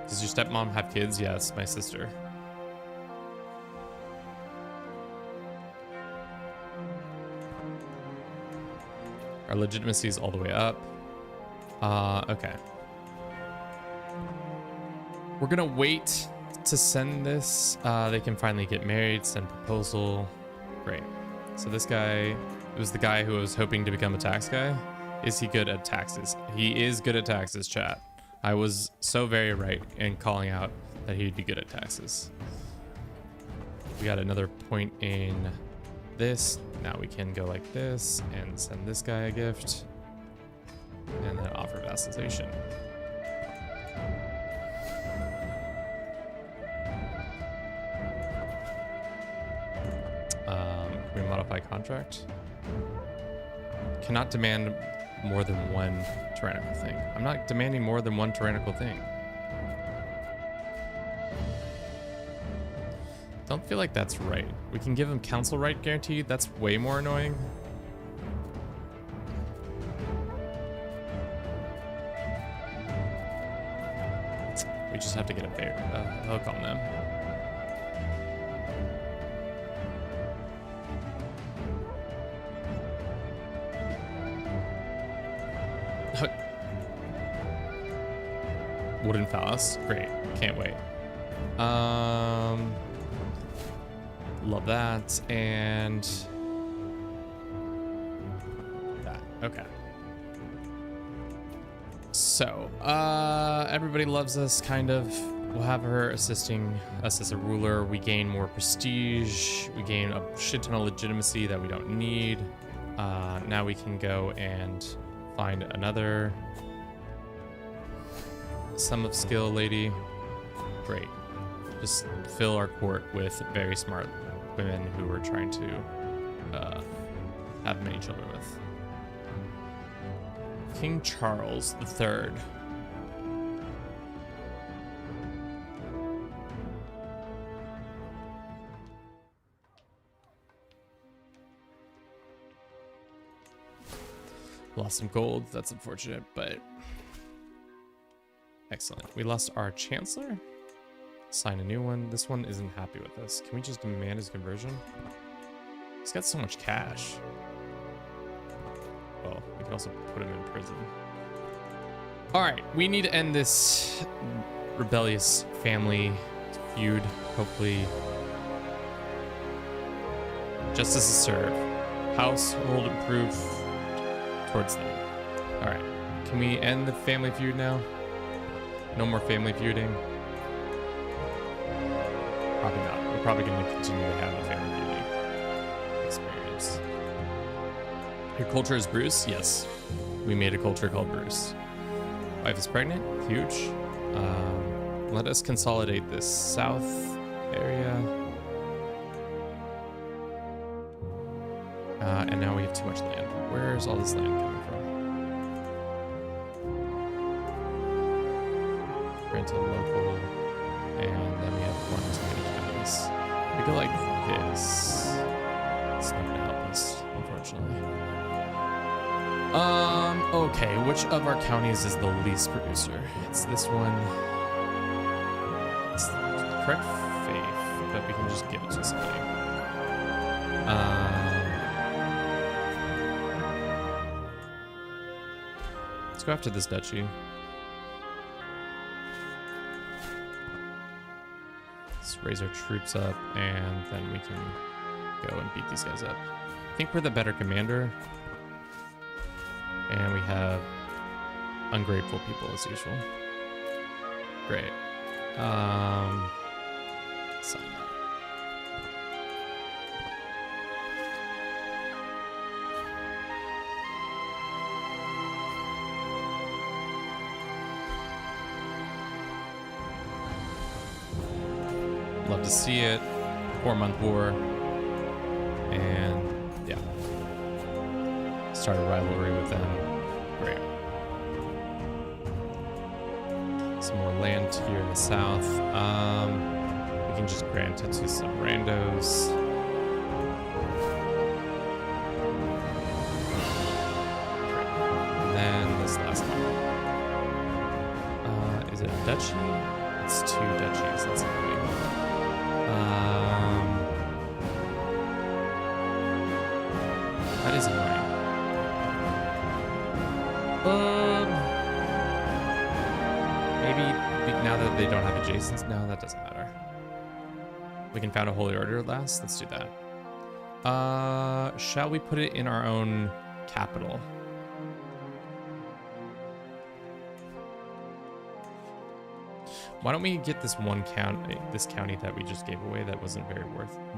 Does your stepmom have kids? Yes, my sister. Our legitimacy is all the way up. Okay. We're gonna wait to send this. They can finally get married, send proposal. Great. So this guy, it was the guy who was hoping to become a tax guy. Is he good at taxes? He is good at taxes, chat. I was so very right in calling out that he'd be good at taxes. We got another point in this. Now we can go like this and send this guy a gift. And then offer vassalization. Can we modify contract? Cannot demand more than one tyrannical thing. I'm not demanding more than one tyrannical thing. Don't feel like that's right. We can give him council right guaranteed. That's way more annoying. We just have to get a hook on them. Wooden phallus. Great. Can't wait. Love that. And that. Okay. So, everybody loves us, kind of. We'll have her assisting us as a ruler. We gain more prestige. We gain a shit ton of legitimacy that we don't need. Now we can go and find another sum of skill lady. Great. Just fill our court with very smart women who we're trying to have many children with. King Charles III. Lost some gold. That's unfortunate, but excellent. We lost our chancellor. Sign a new one. This one isn't happy with us. Can we just demand his conversion? He's got so much cash. Well, we can also put him in prison. All right, we need to end this rebellious family feud. Hopefully, justice is served. Household improved towards them. All right, can we end the family feud now? No more family feuding. Probably not. We're probably going to continue to have a family feuding experience. Your culture is Bruce? Yes. We made a culture called Bruce. Wife is pregnant? Huge. Let us consolidate this south area. And now we have too much land. Where's all this land coming from? Grant a local. And then we have one too many counties. We go like this. It's not gonna help us, unfortunately. Okay, which of our counties is the least producer? It's this one. It's the correct faith, but we can just give it to somebody. Let's go after this duchy. Let's raise our troops up, and then we can go and beat these guys up. I think we're the better commander. And we have ungrateful people as usual. Great. Sign that. Love to see it. 4-month war. And yeah. Start a rivalry with them. Great. Some more land here in the south. We can just grant it to some randos. Great. And then this last one. Is it a duchy? It's 2 duchies. That's annoying. That is annoying. Maybe now that they don't have adjacents, no, that doesn't matter. We can found a holy order at last. Let's do that. Shall we put it in our own capital? Why don't we get this one county that we just gave away that wasn't very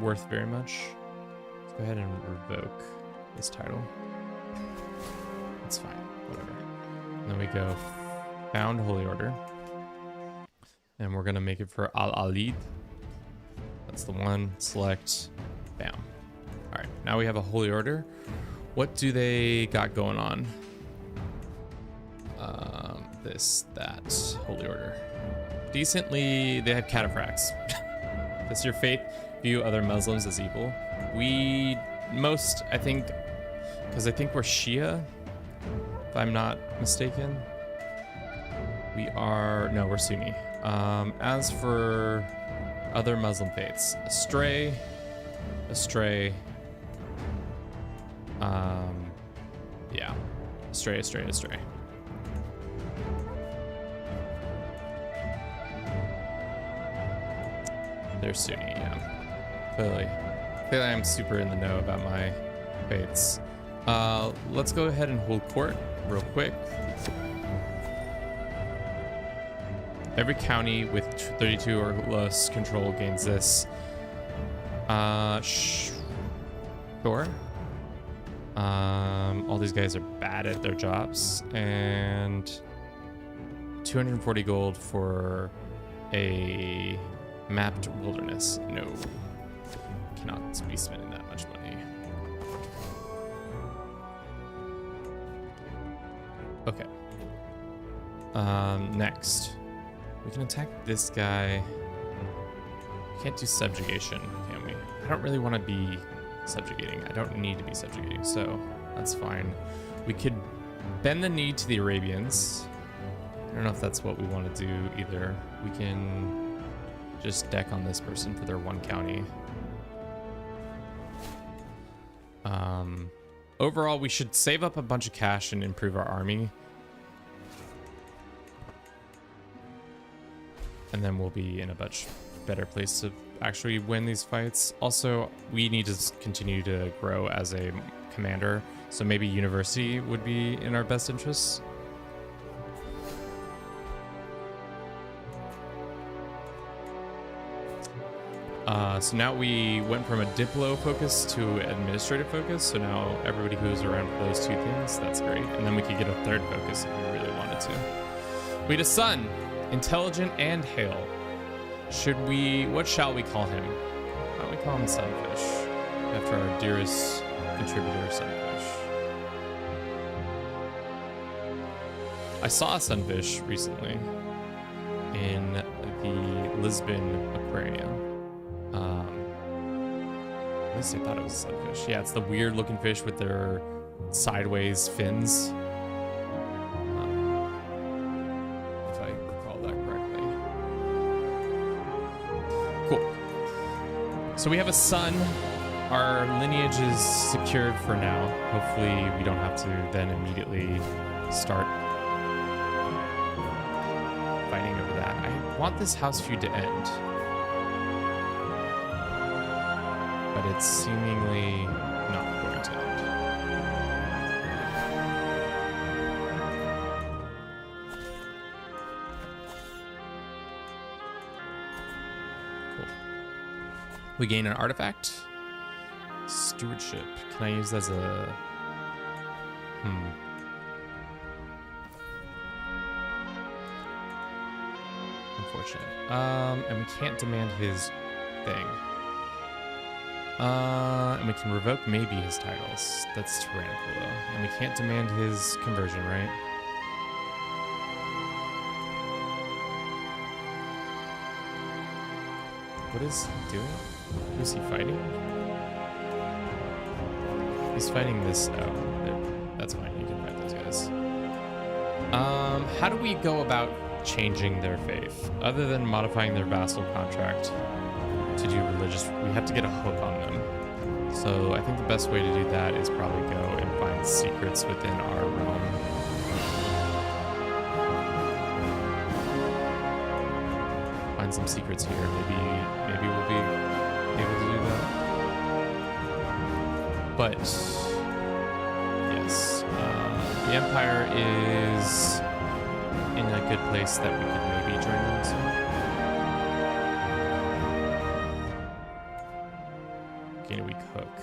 worth very much? Let's go ahead and revoke this title. It's fine, whatever. And then we go found holy order, and we're gonna make it for Al-Alid. That's the one. Select. Bam. All right, now we have a holy order. What do they got going on? This, that, Holy Order. Decently, they have cataphracts. Does your faith view other Muslims as evil? We most, I think, because I think we're Shia, if I'm not mistaken. We are, no, we're Sunni. As for other Muslim faiths, Astray. Yeah, Astray. They're Sunni, yeah. Clearly I'm super in the know about my faiths. Let's go ahead and hold court real quick. Every county with 32 or less control gains this. Sure. All these guys are bad at their jobs, and 240 gold for a mapped wilderness. No, cannot be spending that much money. Okay. Next, we can attack this guy. Can't do subjugation, can we? I don't really want to be subjugating. I don't need to be subjugating, so that's fine. We could bend the knee to the Arabians. I don't know if that's what we want to do either. We can just deck on this person for their one county. Overall, we should save up a bunch of cash and improve our army. And then we'll be in a much better place to actually win these fights. Also, we need to continue to grow as a commander, so maybe university would be in our best interests. So now we went from a diplo focus to administrative focus, so now everybody goes around for those two things. That's great. And then we could get a third focus if we really wanted to. We had a son, intelligent and hale. What shall we call him? Why don't we call him Sunfish, after our dearest contributor, Sunfish. I saw a Sunfish recently in the Lisbon aquarium. At least I thought it was a sunfish. Yeah, it's the weird looking fish with their sideways fins. If I recall that correctly. Cool. So we have a son. Our lineage is secured for now. Hopefully we don't have to then immediately start fighting over that. I want this house feud to end. But it's seemingly not going to end. Cool. We gain an artifact. Stewardship. Can I use that as a... Unfortunate. And we can't demand his thing. And we can revoke maybe his titles. That's tyrannical though. And we can't demand his conversion, right? What is he doing? Who's he fighting? He's fighting this. Oh, that's fine. You can fight those guys. How do we go about changing their faith? Other than modifying their vassal contract to do religious, we have to get a hook on them. So I think the best way to do that is probably go and find secrets within our realm. Find some secrets here. Maybe we'll be able to do that. But yes, the Empire is in a good place that we could maybe join them soon. Gain a weak hook.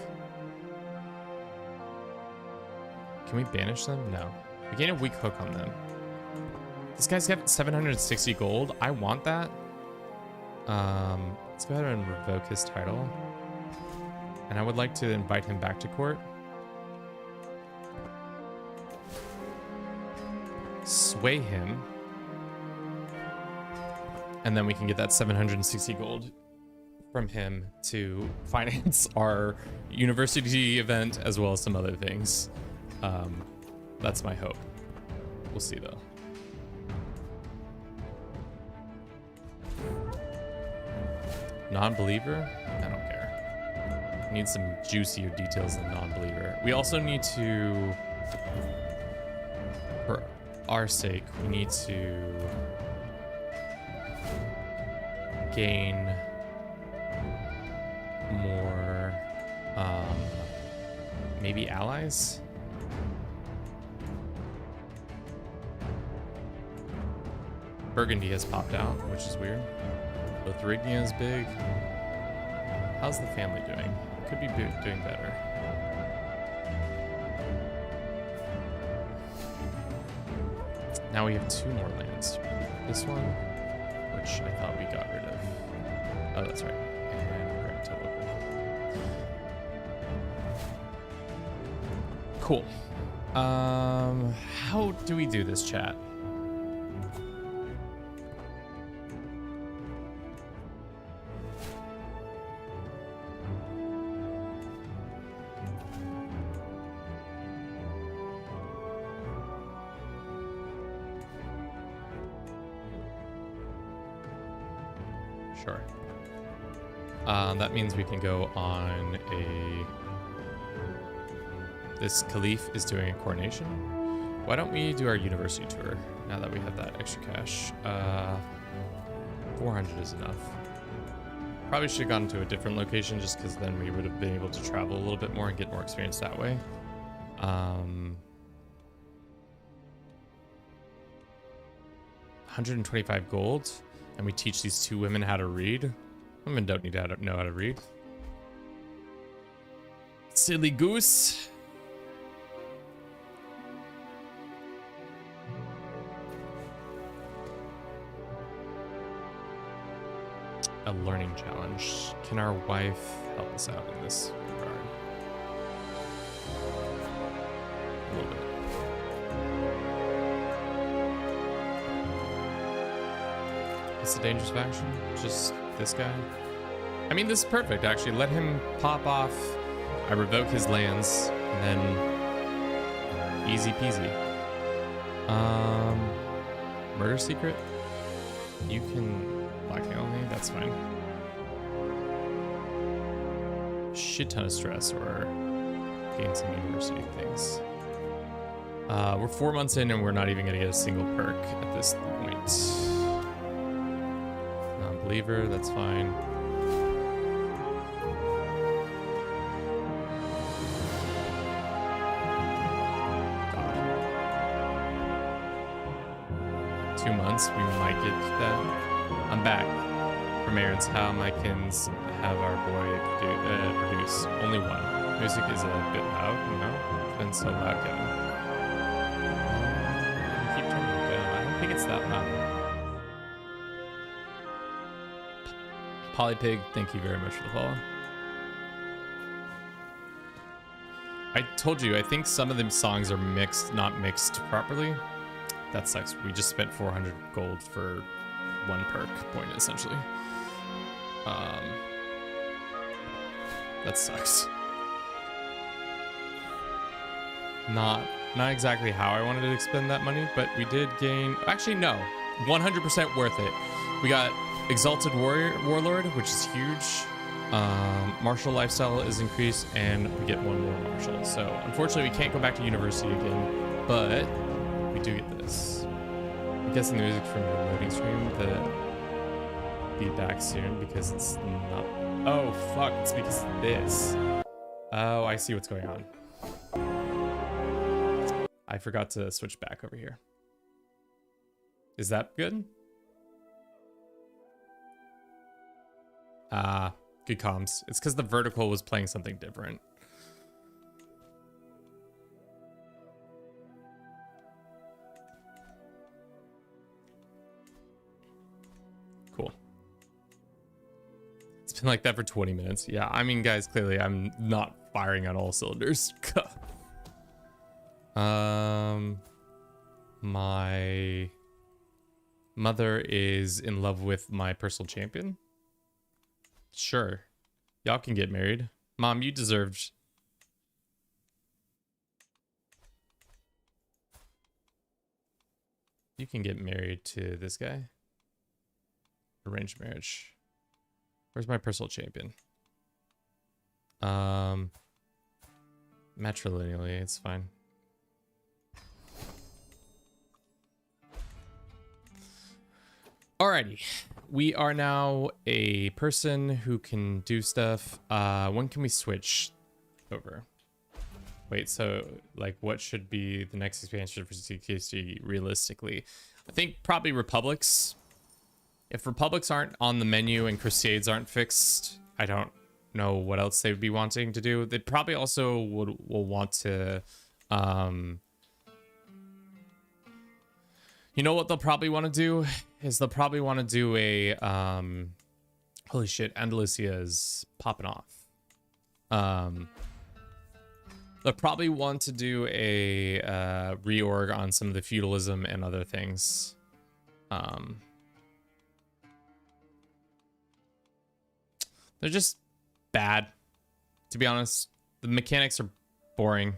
Can we banish them? No. We gain a weak hook on them. This guy's got 760 gold. I want that. Let's go ahead and revoke his title. And I would like to invite him back to court. sway him, and then we can get that 760 gold from him to finance our university event as well as some other things. That's my hope. We'll see though. Non-believer? I don't care. We need some juicier details than non-believer. We also need to, for our sake, we need to gain more, maybe allies? Burgundy has popped out, which is weird. Lotharingia is big. How's the family doing? Could be doing better. Now we have 2 more lands. This one, which I thought we got rid of. Oh, that's right. And we're into local. Cool. How do we do this, chat? Sure. That means we can go on a... This Caliph is doing a coronation. Why don't we do our university tour now that we have that extra cash? 400 is enough. Probably should have gone to a different location just because then we would have been able to travel a little bit more and get more experience that way. 125 gold. And we teach these 2 women how to read. Women don't need to know how to read. Silly goose. A learning challenge. Can our wife help us out in this regard? A little bit. It's a dangerous faction. Just this guy. I mean, this is perfect, actually. Let him pop off. I revoke his lands, and then easy peasy. Murder secret? You can blackmail me, that's fine. Shit ton of stress or gain some university things. We're 4 months in and we're not even gonna get a single perk at this point. Non-believer, that's fine. God. 2 months, we might get that. I'm back from errands. How my kins have our boy produce? Only one. Music is a bit loud, no? It's been so loud getting. Keep turning it down. I don't think it's that loud. Polypig, thank you very much for the follow. I told you, I think some of them songs are mixed, not mixed properly. That sucks. We just spent 400 gold for 1 perk point, essentially. That sucks. Not exactly how I wanted to expend that money, but we did gain... Actually, no. 100% worth it. We got Exalted Warlord, which is huge. Martial lifestyle is increased, and we get 1 more martial. So, unfortunately, we can't go back to university again, but we do get this. I'm guessing the music from the loading screen that be back soon because it's not... Oh, fuck. It's because of this. Oh, I see what's going on. I forgot to switch back over here. Is that good? Good comms. It's because the vertical was playing something different. Cool. It's been like that for 20 minutes. Yeah, I mean, guys, clearly I'm not firing on all cylinders. My mother is in love with my personal champion. Sure. Y'all can get married. Mom, you deserved. You can get married to this guy. Arranged marriage. Where's my personal champion? Matrilineally, it's fine. Alrighty. We are now a person who can do stuff. When can we switch over? Wait, so like what should be the next expansion for CK3 realistically? I think probably Republics. If Republics aren't on the menu and Crusades aren't fixed, I don't know what else they would be wanting to do. They probably also will want to you know what they'll probably want to do is they'll probably want to do a holy shit, Andalusia is popping off. They'll probably want to do a reorg on some of the feudalism and other things. They're just bad, to be honest. The mechanics are boring.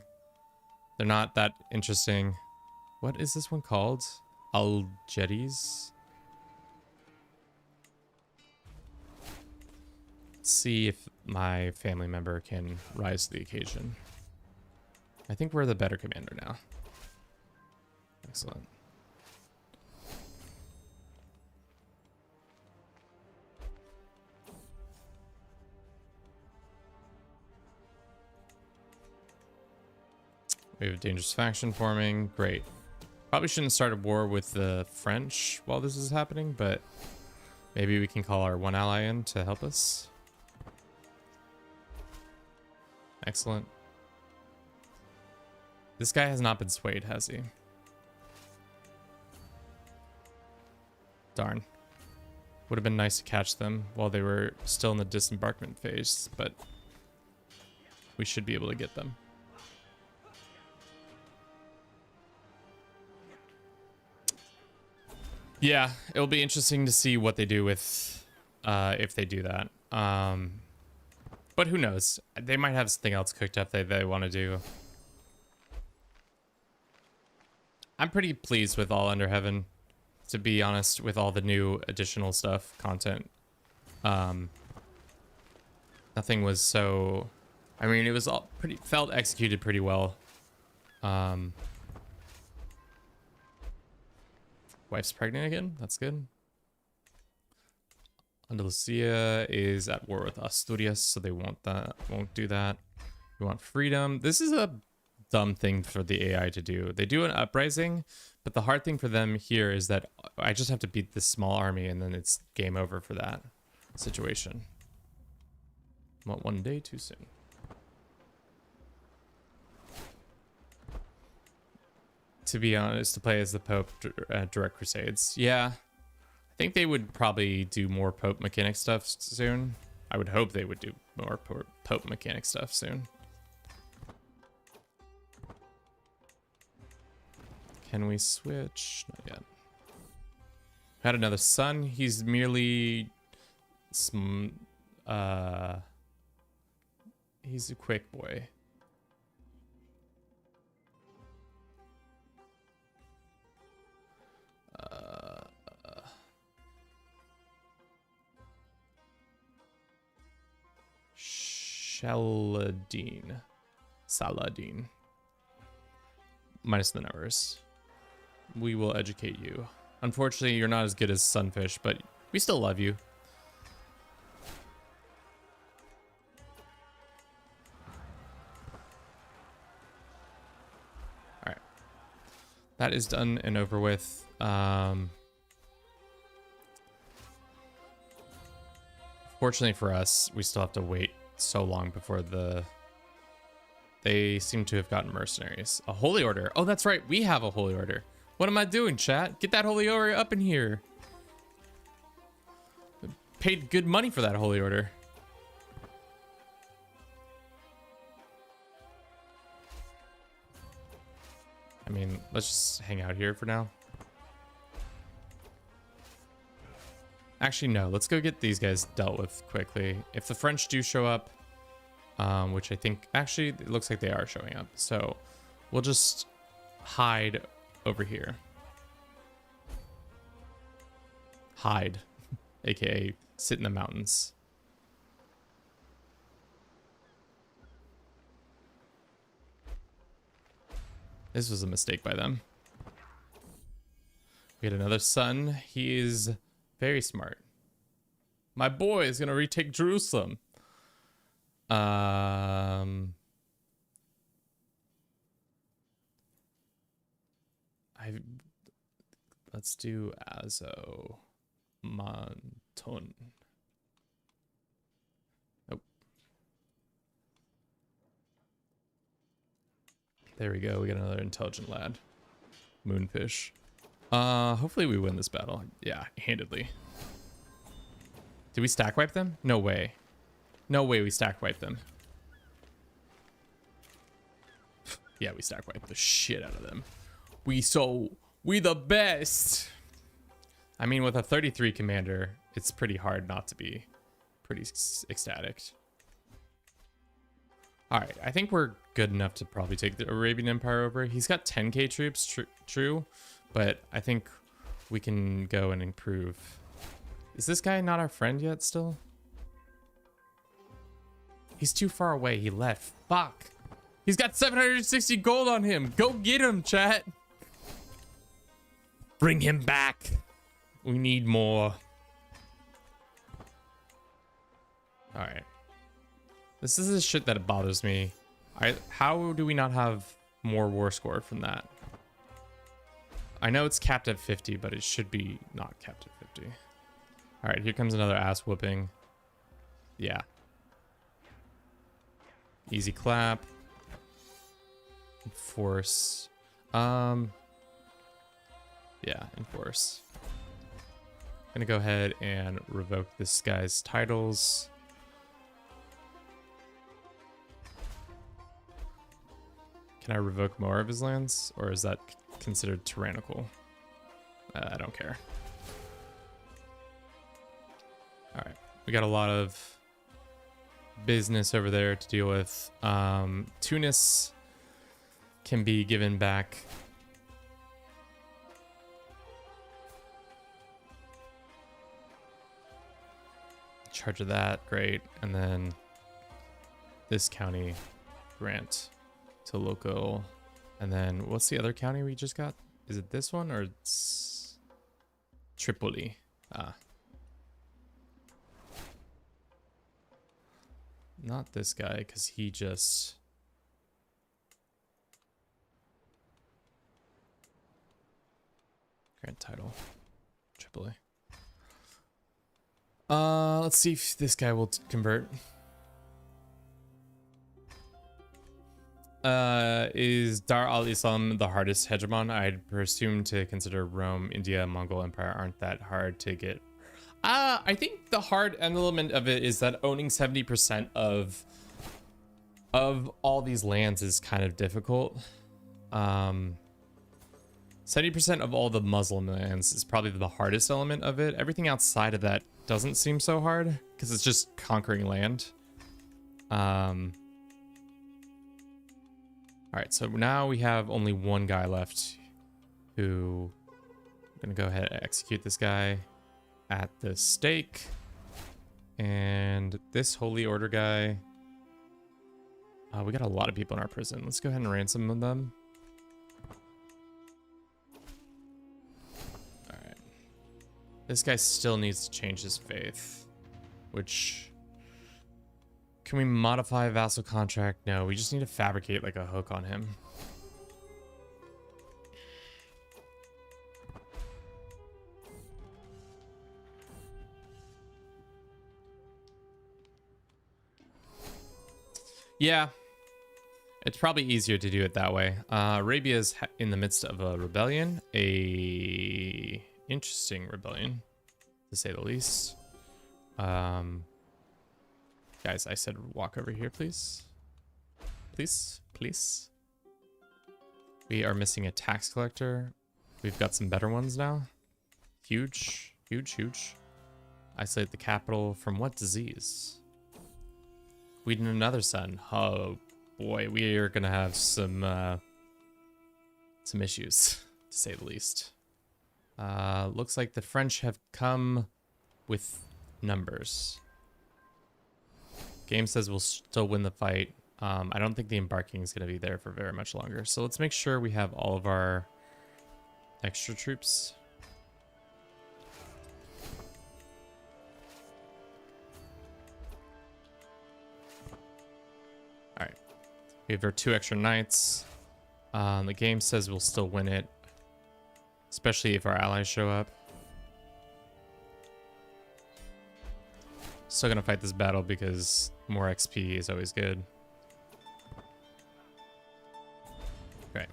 They're not that interesting. What is this one called? Algetes? Let's see if my family member can rise to the occasion. I think we're the better commander now. Excellent. We have a dangerous faction forming. Great. Probably shouldn't start a war with the French while this is happening, but maybe we can call our one ally in to help us. Excellent. This guy has not been swayed, has he? Darn. Would have been nice to catch them while they were still in the disembarkment phase, but we should be able to get them. Yeah, it'll be interesting to see what they do with, if they do that. But who knows? They might have something else cooked up that they want to do. I'm pretty pleased with All Under Heaven, to be honest, with all the new additional stuff, content. Nothing was so... I mean, it was all pretty... felt executed pretty well. Wife's pregnant again? That's good. Andalusia is at war with Asturias, so they won't do that. We want freedom. This is a dumb thing for the AI to do. They do an uprising, but the hard thing for them here is that I just have to beat this small army and then it's game over for that situation. What, one day too soon. To be honest, to play as the Pope direct crusades. Yeah, I think they would probably do more Pope mechanic stuff soon. I would hope they would do more Pope mechanic stuff soon. Can we switch? Not yet. Had another son. He's merely some he's a quick boy. Saladin. Minus the numbers. We will educate you. Unfortunately, you're not as good as Sunfish, but we still love you. All right. That is done and over with. Fortunately for us, we still have to wait so long before they seem to have gotten mercenaries. A holy order. Oh, that's right. We have a holy order. What am I doing, chat? Get that holy order up in here. Paid good money for that holy order. I mean, let's just hang out here for now. Actually, no. Let's go get these guys dealt with quickly. If the French do show up, which I think... Actually, it looks like they are showing up. So we'll just hide over here. Hide. AKA sit in the mountains. This was a mistake by them. We had another son. He is very smart. My boy is gonna retake Jerusalem. Let's do Azo Monton. Nope. There we go. We got another intelligent lad. Moonfish. Hopefully we win this battle. Yeah, handedly. Did we stack wipe them? No way. No way we stack wipe them. Yeah, we stack wipe the shit out of them. We the best. I mean, with a 33 commander, it's pretty hard not to be pretty ecstatic. All right, I think we're good enough to probably take the Arabian Empire over. He's got 10k troops, true, but I think we can go and improve. Is this guy not our friend yet still? He's too far away. He left. Fuck. He's got 760 gold on him. Go get him, chat. Bring him back. We need more. All right. This is the shit that bothers me. How do we not have more war score from that? I know it's capped at 50, but it should be not capped at 50. All right, here comes another ass whooping. Yeah. Easy clap. Enforce. Yeah, enforce. Gonna go ahead and revoke this guy's titles. Can I revoke more of his lands, or is that considered tyrannical? I don't care. All right, we got a lot of business over there to deal with. Tunis can be given back. Charge of that, great. And then this county grant to local. And then what's the other county we just got? Is it this one or it's Tripoli? Not this guy, because he just... Grant title. Tripoli. Let's see if this guy will convert. Is Dar al-Islam the hardest hegemon? I'd presume to consider Rome, India, Mongol Empire aren't that hard to get. I think the hard element of it is that owning 70% of all these lands is kind of difficult. 70% of all the Muslim lands is probably the hardest element of it. Everything outside of that doesn't seem so hard because it's just conquering land. All right, so now we have only one guy left who I'm gonna go ahead and execute this guy at the stake. And this Holy Order guy, we got a lot of people in our prison. Let's go ahead and ransom them. All right. This guy still needs to change his faith, which... Can we modify a vassal contract? No, we just need to fabricate like a hook on him. Yeah, it's probably easier to do it that way. Arabia is in the midst of a rebellion, a interesting rebellion, to say the least. Guys, I said walk over here, please. Please, please. We are missing a tax collector. We've got some better ones now. Huge, huge, huge. Isolate the capital from what disease? We need another son. Oh boy, we are gonna have some issues, to say the least. Looks like the French have come with numbers. Game says we'll still win the fight. I don't think the embarking is going to be there for very much longer. So let's make sure we have all of our extra troops. All right. We have our 2 extra knights. The game says we'll still win it, especially if our allies show up. Still gonna fight this battle because more XP is always good. Okay.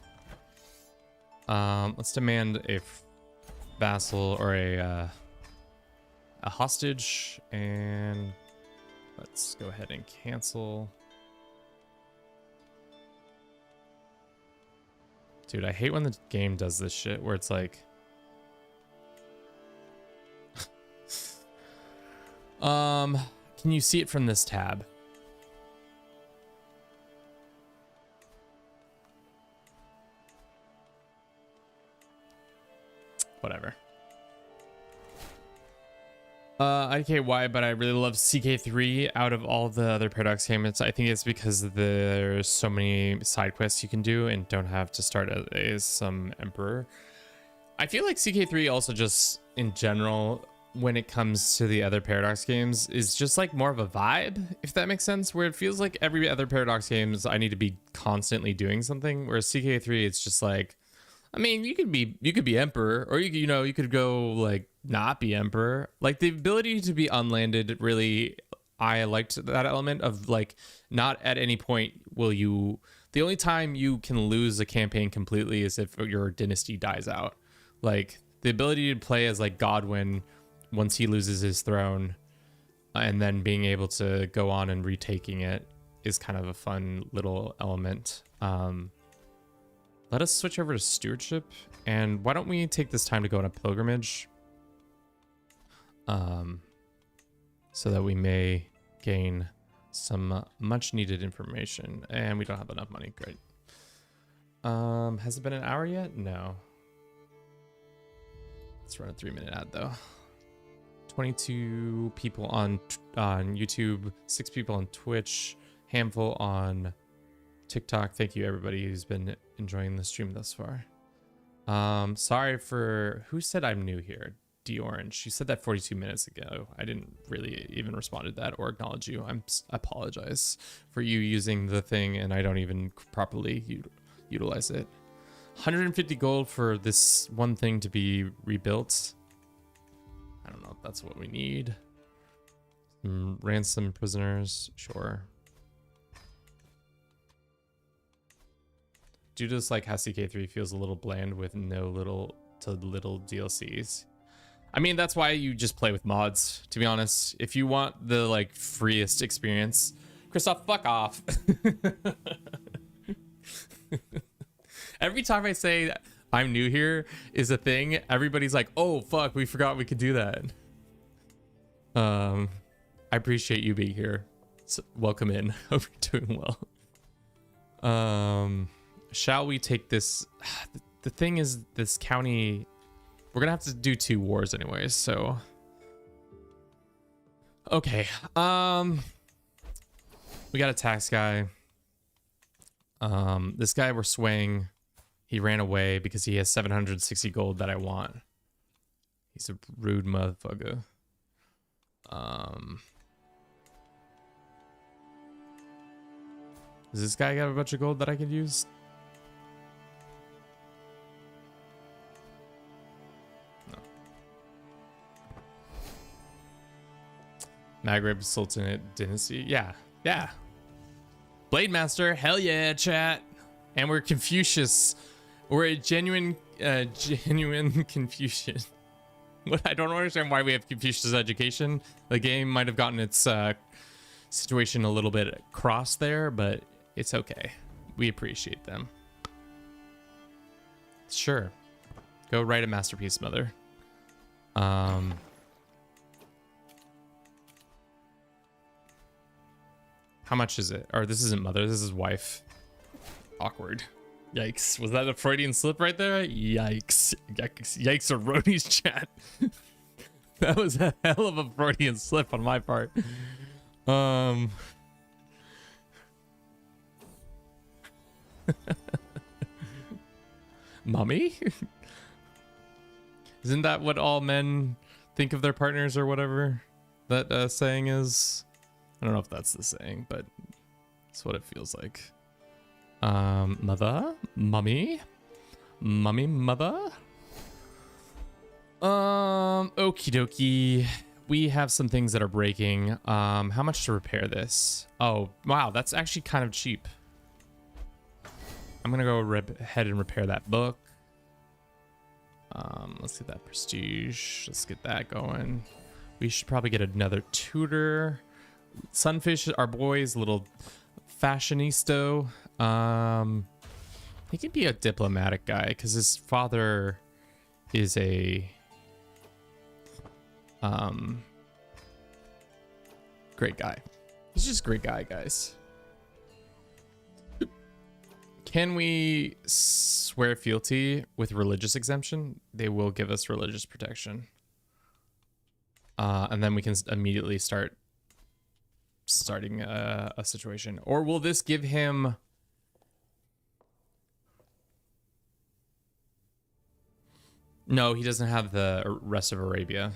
Let's demand a vassal or a hostage, and let's go ahead and cancel. Dude, I hate when the game does this shit where it's like can you see it from this tab? Whatever. IKY, but I really love CK3 out of all the other Paradox games. I think it's because there's so many side quests you can do and don't have to start as some emperor. I feel like CK3 also just in general, when it comes to the other Paradox games, is just like more of a vibe, if that makes sense, where it feels like every other Paradox games I need to be constantly doing something, whereas CK3 it's just like, I mean, you could be emperor, or you could go like not be emperor. Like the ability to be unlanded, really, I liked that element of like not at any point will you. The only time you can lose a campaign completely is if your dynasty dies out. Like the ability to play as like Godwin once he loses his throne, and then being able to go on and retaking it is kind of a fun little element. Let us switch over to stewardship, and why don't we take this time to go on a pilgrimage, so that we may gain some much needed information. And we don't have enough money. Great. Has it been an hour yet? No. Let's run a 3-minute ad though. 22 people on YouTube, 6 people on Twitch, handful on TikTok. Thank you everybody who's been enjoying the stream thus far. Sorry for who said I'm new here. D-Orange. She said that 42 minutes ago. I didn't really even respond to that or acknowledge you. I apologize for you using the thing and I don't even properly utilize it. 150 gold for this one thing to be rebuilt. I don't know if that's what we need. Some ransom prisoners, sure. Due to this, like how CK3 feels a little bland with no little DLCs. I mean, that's why you just play with mods, to be honest. If you want the like freest experience, Christoph, fuck off. Every time I say I'm new here is a thing, everybody's like, oh fuck, we forgot we could do that. I appreciate you being here. So, welcome in. Hope you're doing well. Shall we take this? The thing is, this county, we're gonna have to do 2 wars anyways, so okay. We got a tax guy. This guy we're swaying. He ran away because he has 760 gold that I want. He's a rude motherfucker. Does this guy got a bunch of gold that I could use? No. Maghreb Sultanate Dynasty. Yeah. Yeah. Blade Master. Hell yeah, chat. And we're Confucius. We're a genuine Confucian. What? I don't understand why we have Confucius education. The game might have gotten its situation a little bit cross there, but it's okay. We appreciate them. Sure. Go write a masterpiece, mother. How much is it? Or this isn't mother, this is wife. Awkward. Yikes. Was that a Freudian slip right there? Yikes. Yikes. Yikes, Roni's chat. That was a hell of a Freudian slip on my part. Mommy? Isn't that what all men think of their partners or whatever that saying is? I don't know if that's the saying, but it's what it feels like. Mother? Mummy? Mummy, mother? Okie dokie. We have some things that are breaking. How much to repair this? Oh, wow, that's actually kind of cheap. I'm gonna go ahead and repair that book. Let's get that prestige. Let's get that going. We should probably get another tutor. Sunfish, our boy's little fashionista. He could be a diplomatic guy because his father is a great guy. He's just a great guy, guys. Can we swear fealty with religious exemption? They will give us religious protection. And then we can immediately starting a situation. Or will this give him... No, he doesn't have the rest of Arabia.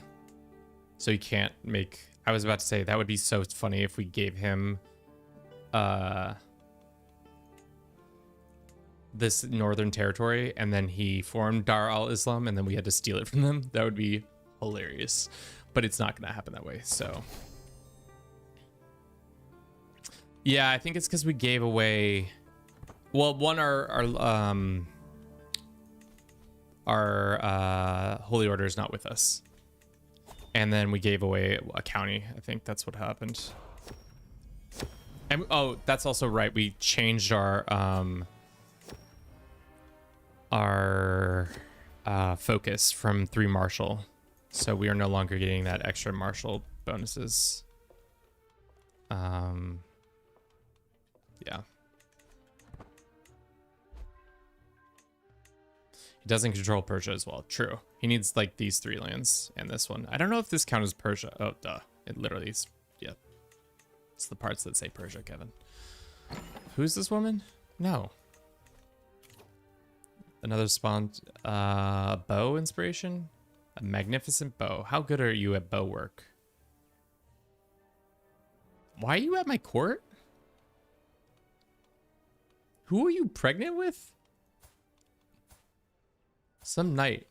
So he can't make... I was about to say, that would be so funny if we gave him... this northern territory, and then he formed Dar al-Islam, and then we had to steal it from them. That would be hilarious. But it's not going to happen that way, so... Yeah, I think it's because we gave away... Well, one, our Holy Order is not with us. And then we gave away a county. I think that's what happened. And, oh, that's also right. We changed our focus from 3 martial. So we are no longer getting that extra martial bonuses. Yeah. He doesn't control Persia as well. True. He needs like these 3 lands and this one. I don't know if this counts as Persia. Oh, duh. It literally is. Yeah. It's the parts that say Persia, Kevin. Who's this woman? No. Another spawn. Bow inspiration? A magnificent bow. How good are you at bow work? Why are you at my court? Who are you pregnant with? Some knight.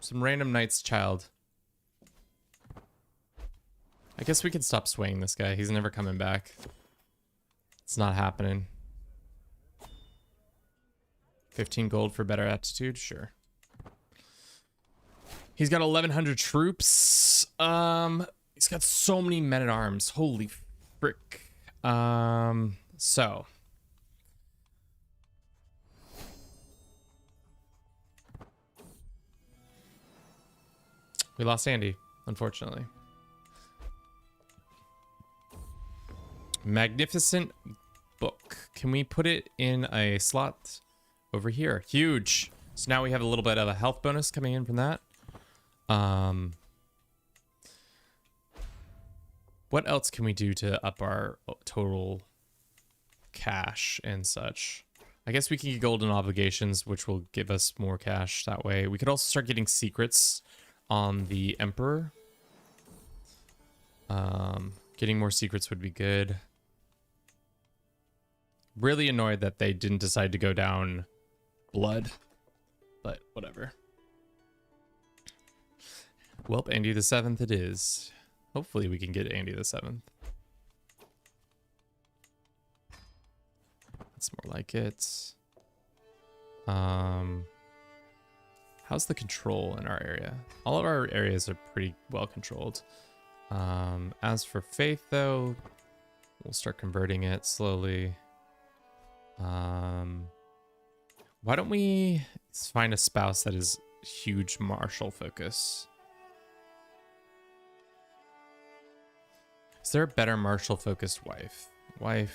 Some random knight's child. I guess we can stop swaying this guy. He's never coming back. It's not happening. 15 gold for better attitude? Sure. He's got 1,100 troops. He's got so many men-at-arms. Holy frick. So... we lost Andy, unfortunately. Magnificent book. Can we put it in a slot over here? Huge. So now we have a little bit of a health bonus coming in from that. What else can we do to up our total cash and such? I guess we can get golden obligations, which will give us more cash that way. We could also start getting secrets on the Emperor. Getting more secrets would be good. Really annoyed that they didn't decide to go down blood, but whatever. Well, Andy the 7th it is. Hopefully we can get Andy the 7th. That's more like it. How's the control in our area? All of our areas are pretty well controlled. As for faith, though, we'll start converting it slowly. Why don't we Let's find a spouse that is huge martial focus. Is there a better martial focused wife? We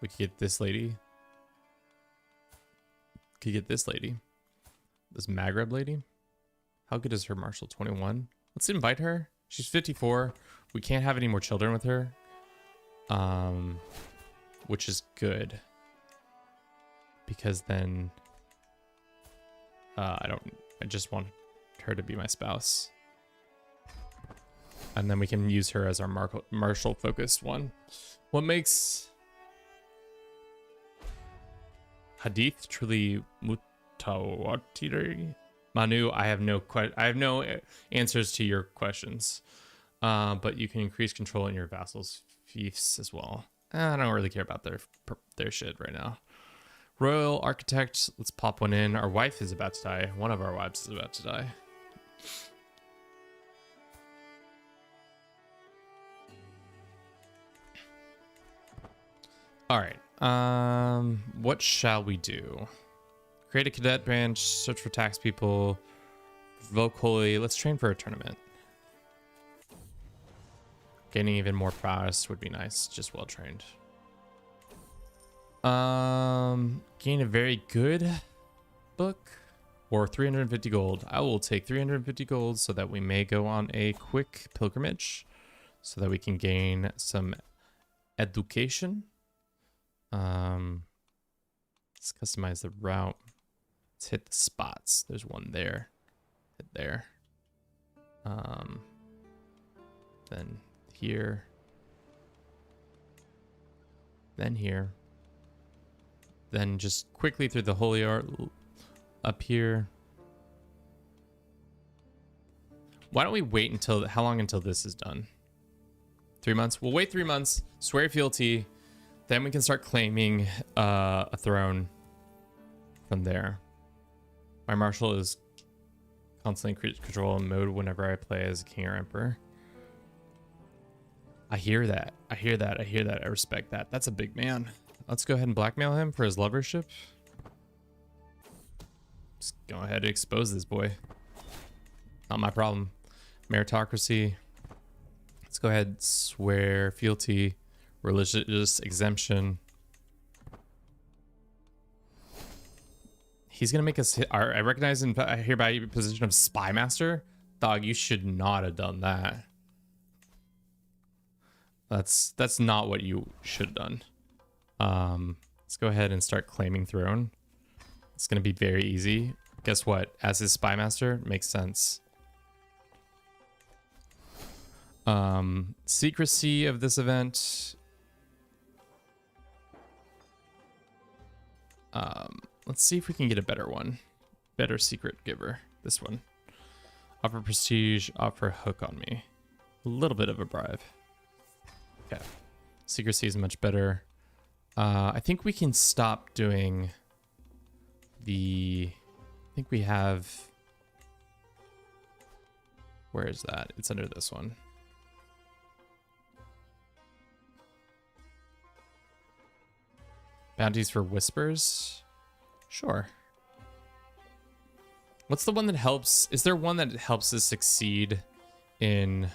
could get this lady. Could get this lady. This Maghreb lady. How good is her martial? 21. Let's invite her. She's 54. We can't have any more children with her. Which is good. Because then I just want her to be my spouse. And then we can use her as our martial focused one. What makes Hadith truly mutawatir? Manu, I have no answers to your questions. But you can increase control in your vassals' fiefs as well. I don't really care about their shit right now. Royal Architect, let's pop one in. Our wife is about to die. One of our wives is about to die. All right. What shall we do? Create a cadet branch, search for tax people, vote holy. Let's train for a tournament. Gaining even more prowess would be nice. Just well trained. Gain a very good book or 350 gold. I will take 350 gold so that we may go on a quick pilgrimage so that we can gain some education. Let's customize the route. Let's hit the spots. There's one there. Hit there. Then here. Then here. Then just quickly through the holy art up here. Why don't we wait until, how long until this is done? 3 months? We'll wait 3 months, swear fealty, then we can start claiming a throne from there. My marshal is constantly control mode whenever I play as king or emperor. I hear that. I hear that. I hear that. I respect that. That's a big man. Let's go ahead and blackmail him for his lovership. Just go ahead and expose this boy. Not my problem. Meritocracy. Let's go ahead and swear fealty. Religious exemption. He's gonna make us hit our, I recognize and hereby your position of spy master. Dog, you should not have done that. That's not what you should have done. Let's go ahead and start claiming throne. It's gonna be very easy. Guess what? As his spy master, makes sense. Secrecy of this event. Let's see if we can get a better one. Better secret giver. This one. Offer prestige, offer hook on me. A little bit of a bribe. Okay. Secrecy is much better. I think we can stop doing the... I think we have... Where is that? It's under this one. Bounties for whispers? Sure. What's the one that helps? Is there one that helps us succeed in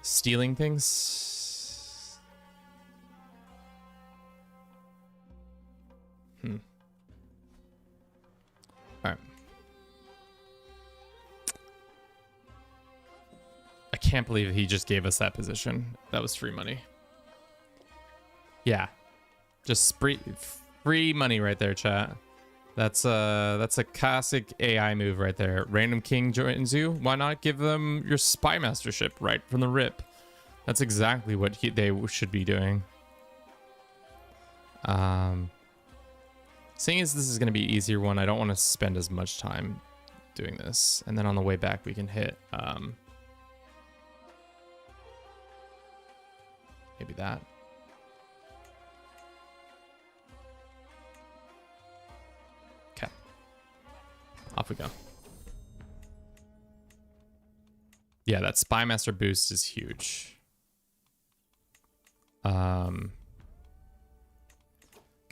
stealing things? All right. I can't believe he just gave us that position. That was free money. Yeah. Just free money right there, chat. That's a classic AI move right there. Random king joins you. Why not give them your spy mastership right from the rip? That's exactly what they should be doing. Seeing as this is going to be an easier one, I don't want to spend as much time doing this. And then on the way back, we can hit maybe that. Okay. Off we go. Yeah, that spy master boost is huge.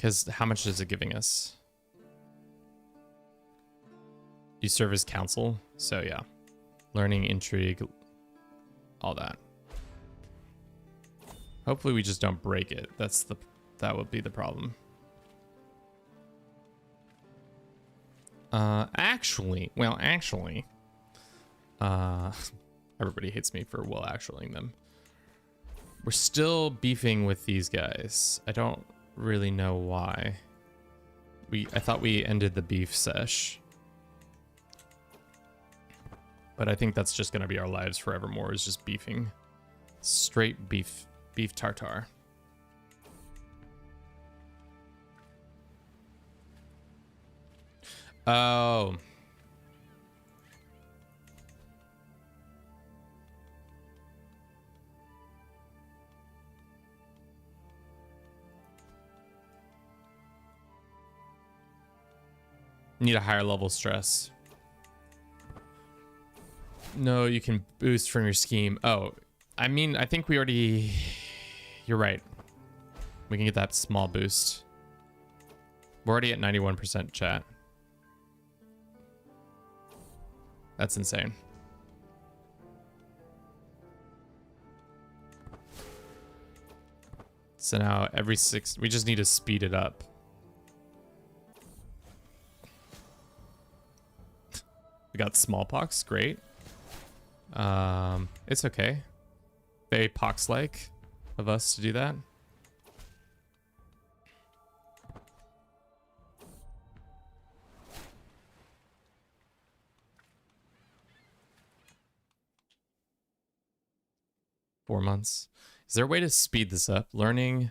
Because how much is it giving us? You serve as counsel, so yeah. Learning, intrigue, all that. Hopefully we just don't break it. That would be the problem. Actually, everybody hates me for actuallying them. We're still beefing with these guys. I don't really know why. I thought we ended the beef sesh. But I think that's just gonna be our lives forevermore, is just beefing. Straight beef tartare. Oh. Need a higher level stress. No, you can boost from your scheme. Oh, I mean, I think we already... You're right. We can get that small boost. We're already at 91% chat. That's insane. So now every 6... We just need to speed it up. We got smallpox. Great. It's okay. Very pox-like of us to do that. Four months. Is there a way to speed this up? Learning,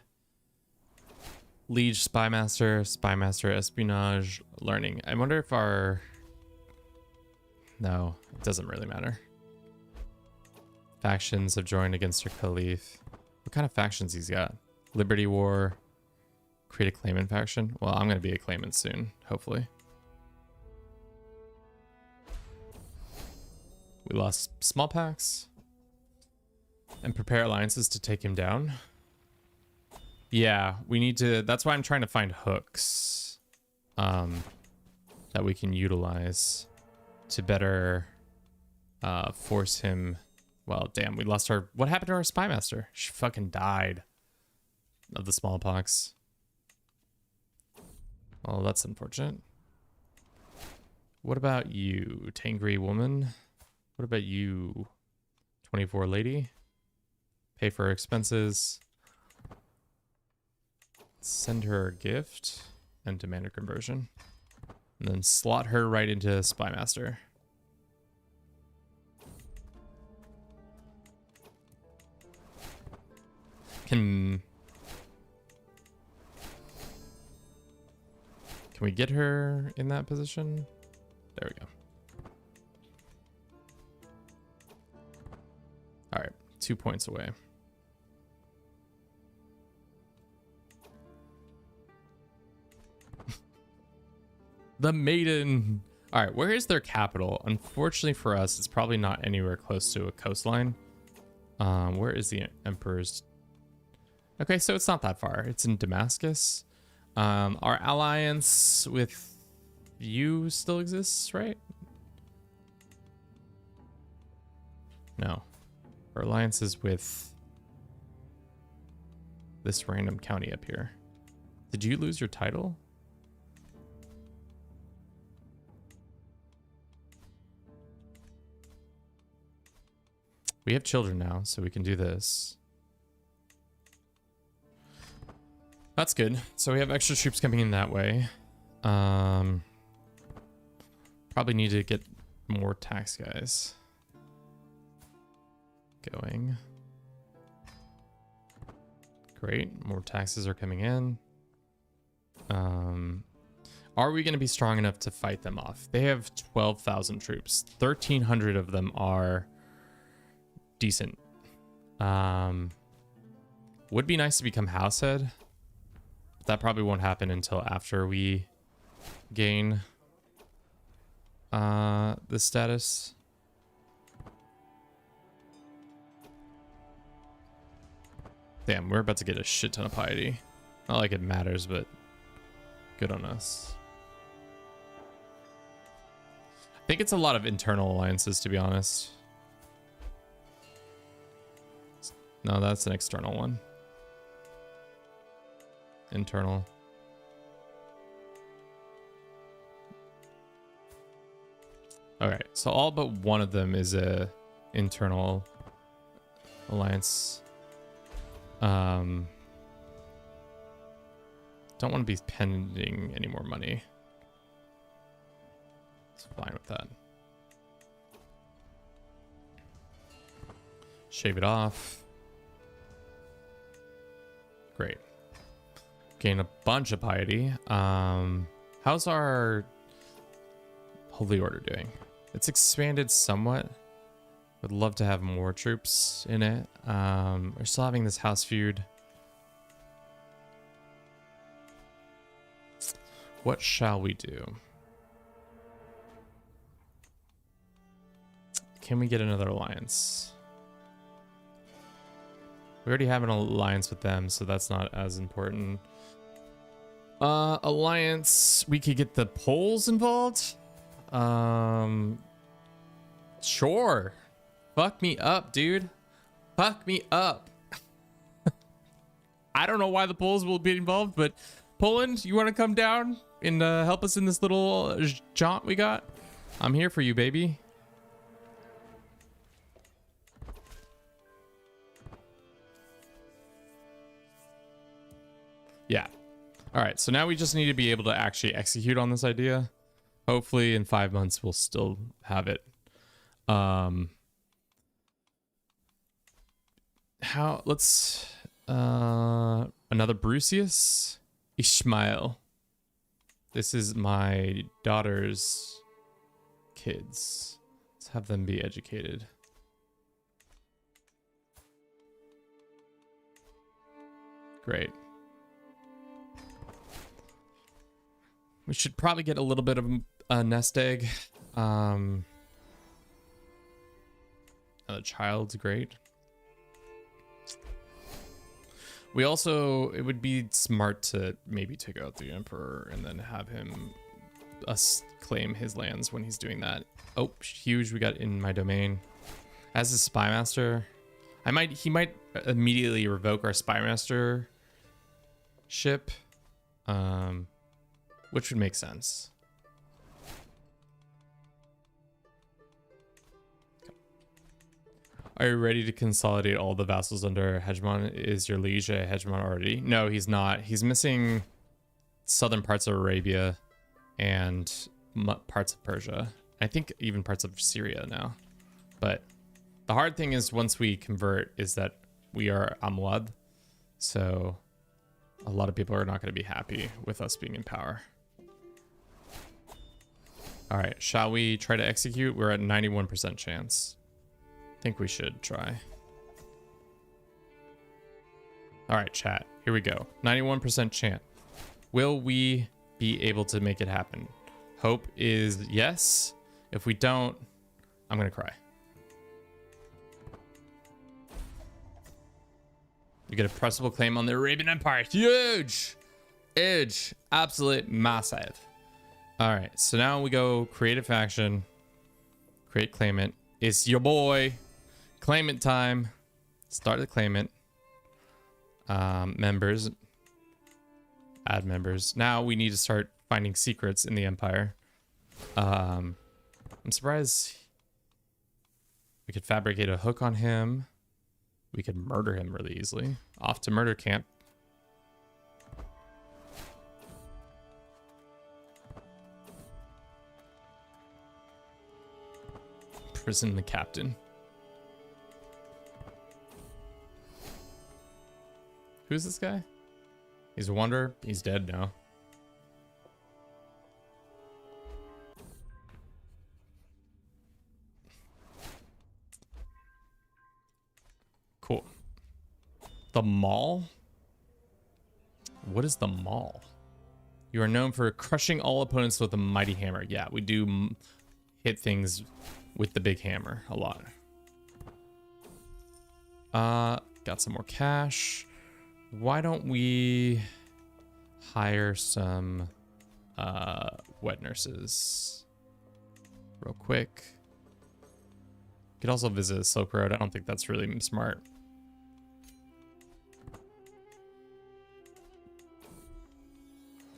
liege, spymaster, espionage, learning. I wonder if our... No, it doesn't really matter. Factions have joined against your Caliph. What kind of factions he's got? Liberty War. Create a claimant faction. Well, I'm going to be a claimant soon, hopefully. We lost smallpox. And prepare alliances to take him down. Yeah, we need to... That's why I'm trying to find hooks. That we can utilize to better force him... Well, damn, we lost our... What happened to our spymaster? She fucking died of the smallpox. Well, that's unfortunate. What about you, Tangry woman? What about you, 24 lady? Pay for her expenses. Send her a gift and demand a conversion. And then slot her right into spymaster. Can we get her in that position? There we go. All right, 2 points away. The maiden. All right, where is their capital? Unfortunately for us, it's probably not anywhere close to a coastline. Where is the emperor's? Okay, so it's not that far. It's in Damascus. Our alliance with you still exists, right? No. Our alliance is with this random county up here. Did you lose your title? We have children now, so we can do this. That's good. So we have extra troops coming in that way. Probably need to get more tax guys going. Great. More taxes are coming in. Are we going to be strong enough to fight them off? They have 12,000 troops. 1,300 of them are decent. Would be nice to become househead. That probably won't happen until after we gain the status. Damn, we're about to get a shit ton of piety. Not like it matters, but Good on us. I think it's a lot of internal alliances, to be honest. No, that's an external one. Internal. Okay, so all but one of them is a internal alliance. Don't want to be pending any more money. It's fine with that. Shave it off. Great. Gain a bunch of piety. How's our Holy Order doing? It's expanded somewhat. Would love to have more troops in it. We're still having this house feud. What shall we do? Can we get another alliance? We already have an alliance with them, so that's not as important. Alliance, we could get the Poles involved. Sure. Fuck me up, dude. Fuck me up. I don't know why the Poles will be involved, but Poland, you want to come down and help us in this little jaunt we got? I'm here for you, baby. Yeah. All right, so now we just need to be able to actually execute on this idea. Hopefully in 5 months we'll still have it. Let's another Brucius Ishmael. This is my daughter's kids. Let's have them be educated. Great. We should probably get a little bit of a nest egg. The child's great. We also, it would be smart to maybe take out the Emperor and then have him claim his lands when he's doing that. Oh, huge, we got in my domain. As a spy master, he might immediately revoke our spy master ship. Which would make sense. Are you ready to consolidate all the vassals under hegemon? Is your liege a hegemon already? No, he's not. He's missing southern parts of Arabia and parts of Persia. I think even parts of Syria now. But the hard thing is once we convert is that we are Amwad. So a lot of people are not going to be happy with us being in power. All right, shall we try to execute? We're at 91% chance. I think we should try. All right, chat, here we go. 91% chance. Will we be able to make it happen? Hope is yes. If we don't, I'm gonna cry. You get a pressable claim on the Arabian Empire. Huge! Huge. Absolute massive. All right, so now we go create a faction, create claimant. It's your boy, claimant time. Start the claimant. Members, add members. Now we need to start finding secrets in the empire. I'm surprised we could fabricate a hook on him. We could murder him really easily. Off to murder camp. Prison the captain. Who's this guy? He's a wanderer. He's dead now. Cool. The Maul? What is the Maul? You are known for crushing all opponents with a mighty hammer. Yeah, we do hit things with the big hammer a lot. Got some more cash. Why don't we hire some wet nurses real quick. Could also visit Silk Road. I don't think that's really smart.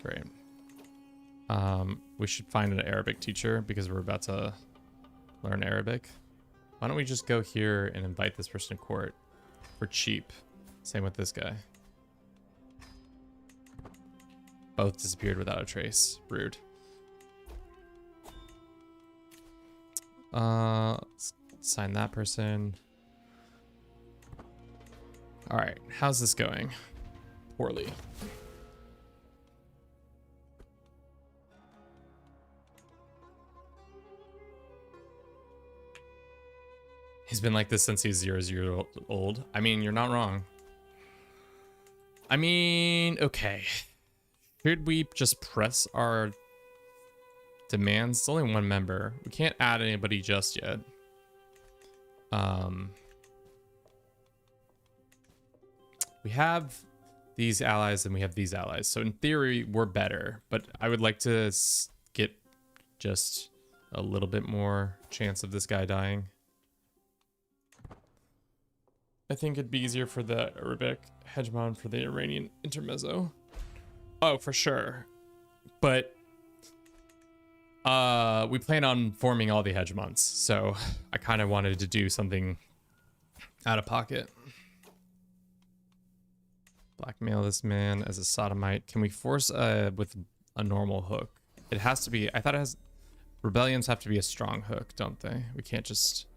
Great. We should find an Arabic teacher because we're about to learn Arabic. Why don't we just go here and invite this person to court for cheap? Same with this guy. Both disappeared without a trace. Rude. Let's sign that person. All right, how's this going? Poorly. He's been like this since he's 0 old. I mean, you're not wrong. I mean, okay. Should we just press our demands? It's only one member. We can't add anybody just yet. We have these allies and we have these allies. So in theory, we're better. But I would like to get just a little bit more chance of this guy dying. I think it'd be easier for the Arabic hegemon for the Iranian intermezzo. Oh, for sure. But we plan on forming all the hegemons, so I kind of wanted to do something out of pocket. Blackmail this man as a sodomite. Can we force with a normal hook? It has to be, I thought it has, rebellions have to be a strong hook, don't they? We can't just...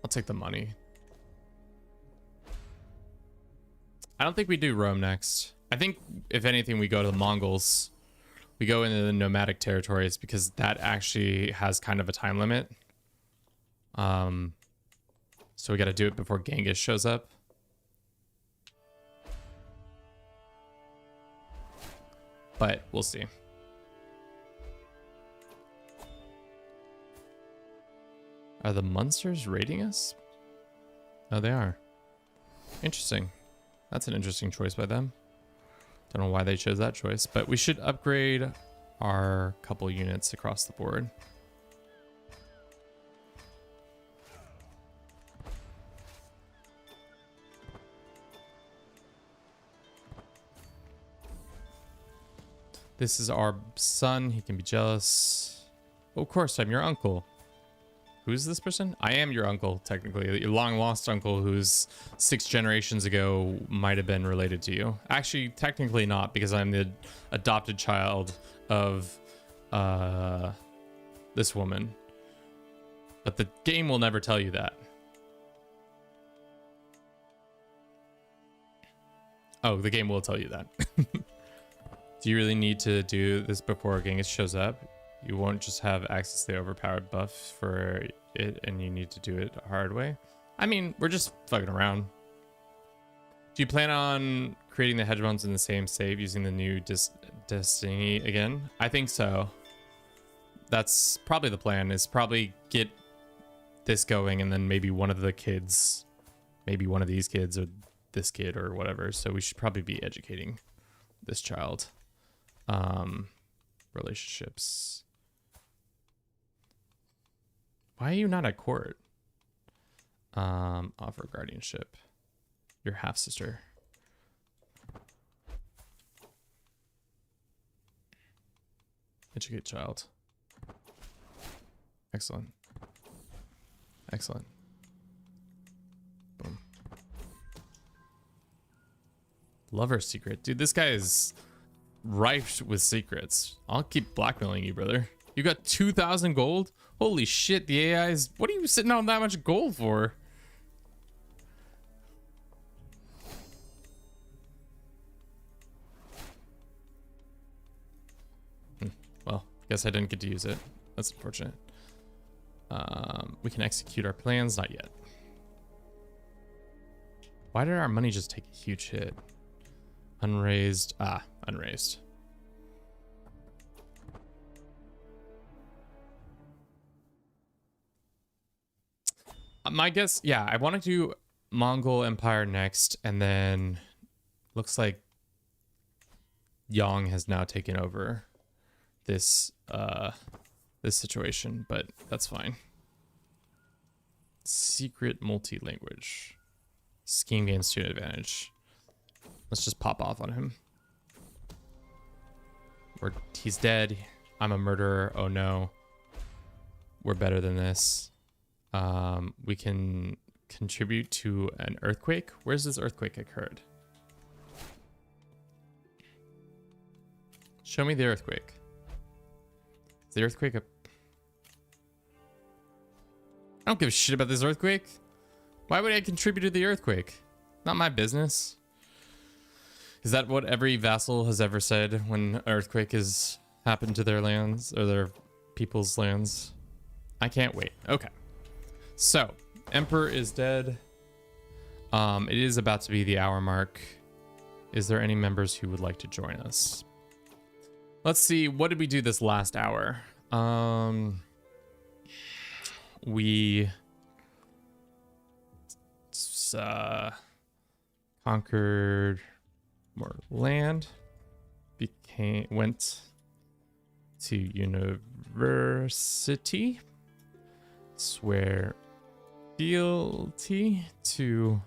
I'll take the money. I don't think we do Rome next. I think, if anything, we go to the Mongols. We go into the nomadic territories because that actually has kind of a time limit. So we got to do it before Genghis shows up. But we'll see. Are the Munsters raiding us? Oh, they are. Interesting. That's an interesting choice by them. Don't know why they chose that choice, but we should upgrade our couple units across the board. This is our son. He can be jealous. Oh, of course, I'm your uncle. Who's this person? I am your uncle, technically. Your long lost uncle who's 6 generations ago might have been related to you. Actually, technically not, because I'm the adopted child of this woman. But the game will never tell you that. Oh, the game will tell you that. Do you really need to do this before Genghis shows up? You won't just have access to the overpowered buff for it, and you need to do it a hard way. I mean, we're just fucking around. Do you plan on creating the hegemons in the same save using the new destiny again? I think so. That's probably the plan, is probably get this going and then maybe one of the kids, maybe one of these kids or this kid or whatever. So we should probably be educating this child. Relationships. Why are you not at court? Offer guardianship. Your half sister. Educate child. Excellent. Excellent. Boom. Lover secret. Dude, this guy is rife with secrets. I'll keep blackmailing you, brother. You got 2,000 gold? Holy shit, the AI's... What are you sitting on that much gold for? Well, guess I didn't get to use it. That's unfortunate. We can execute our plans. Not yet. Why did our money just take a huge hit? Unraised. Ah, unraised. My guess, yeah, I want to do Mongol Empire next, and then looks like Yang has now taken over this this situation, but that's fine. Secret multi-language. Scheme gains student advantage. Let's just pop off on him. He's dead. I'm a murderer. Oh no. We're better than this. We can contribute to an earthquake. Where's this earthquake occurred? Show me the earthquake. Is the earthquake up? I don't give a shit about this earthquake. Why would I contribute to the earthquake? Not my business. Is that what every vassal has ever said when an earthquake has happened to their lands or their people's lands? I can't wait. Okay. So, Emperor is dead. It is about to be the hour mark. Is there any members who would like to join us? Let's see. What did we do this last hour? We conquered more land, went to university, swear fealty to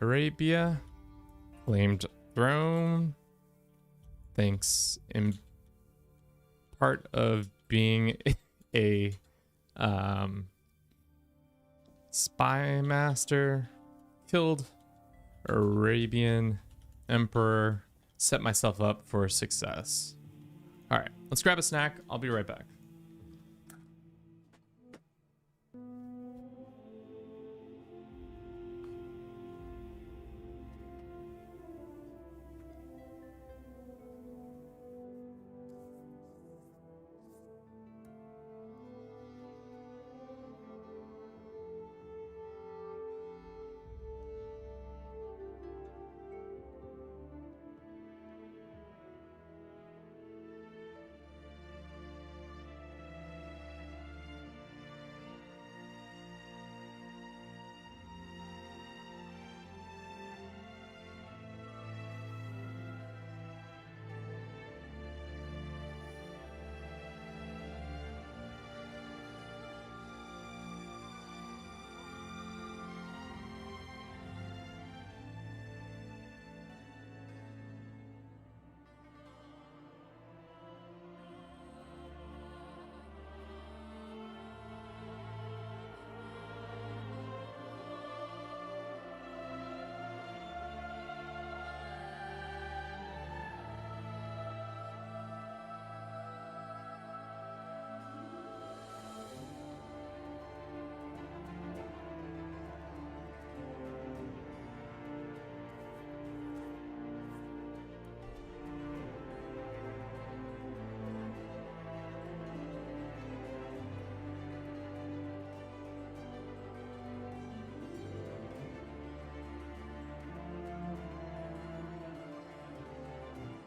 Arabia, claimed throne, thanks in part of being a spy master, killed Arabian Empire, set myself up for success. All right, let's grab a snack. I'll be right back.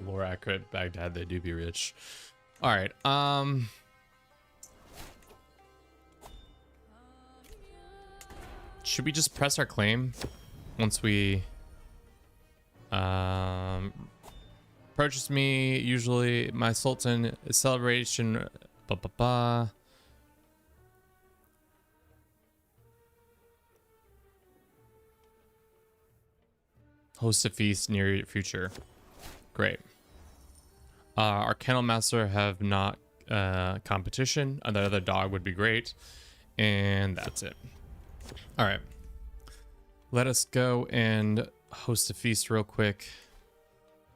Lorak at Baghdad, they do be rich. All right. Should we just press our claim once we purchase me? Usually my sultan celebration. Host a feast near your future. Great. Our kennel master have not competition. Another dog would be great. And that's it. All right. Let us go and host a feast real quick.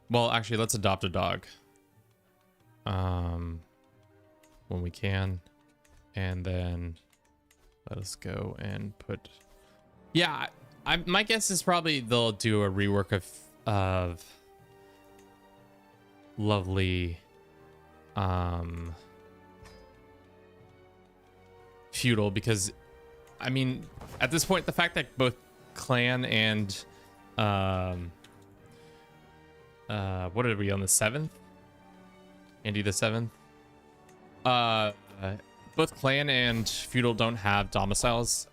Well, actually, let's adopt a dog. When we can. And then let us go and put... Yeah, my guess is probably they'll do a rework of lovely feudal, because I mean at this point the fact that both clan and what are we on the 7th? Andy the 7th? Both clan and feudal don't have domiciles.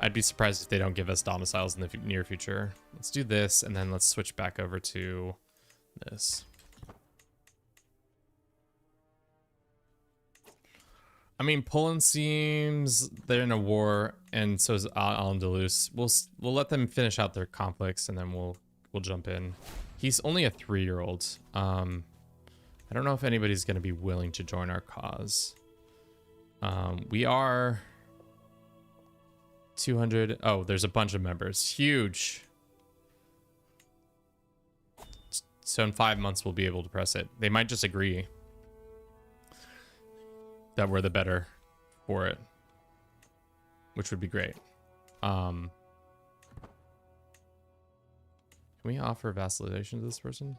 I'd be surprised if they don't give us domiciles in the near future. Let's do this, and then let's switch back over to this. I mean, Poland seems they're in a war, and so is Al-Andalus. We'll let them finish out their conflicts, and then we'll jump in. He's only a 3-year-old. I don't know if anybody's going to be willing to join our cause. We are 200. Oh, there's a bunch of members. Huge. So in 5 months, we'll be able to press it. They might just agree that we're the better for it, which would be great. Can we offer vassalization to this person?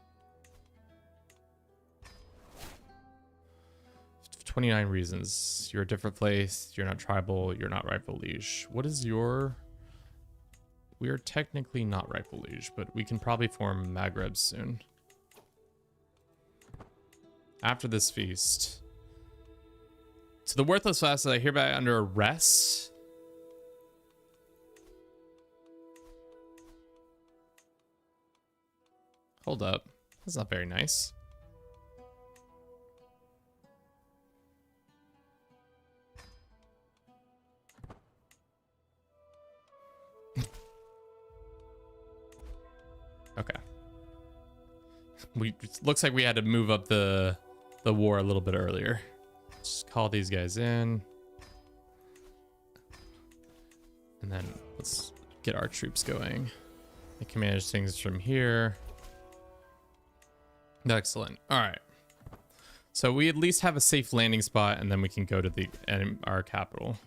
29 reasons. You're a different place. You're not tribal. You're not rightful liege. What is your... We are technically not rightful liege, but we can probably form Maghreb soon. After this feast. To the worthless vassals, I hereby under arrest. Hold up. That's not very nice. Okay. It looks like we had to move up the war a little bit earlier. Just call these guys in. And then let's get our troops going. I can manage things from here. Excellent. All right. So we at least have a safe landing spot, and then we can go to our capital.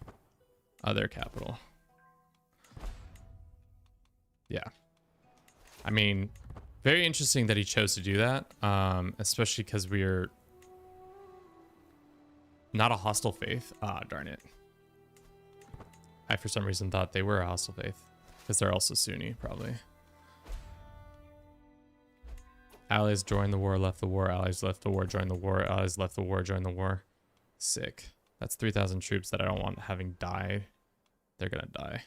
Their capital. Yeah. I mean, very interesting that he chose to do that, especially because we're not a hostile faith. Ah, darn it. I, for some reason, thought they were a hostile faith, because they're also Sunni, probably. Allies joined the war, left the war. Allies left the war, joined the war. Allies left the war, joined the war. Sick. That's 3,000 troops that I don't want having die. They're gonna die.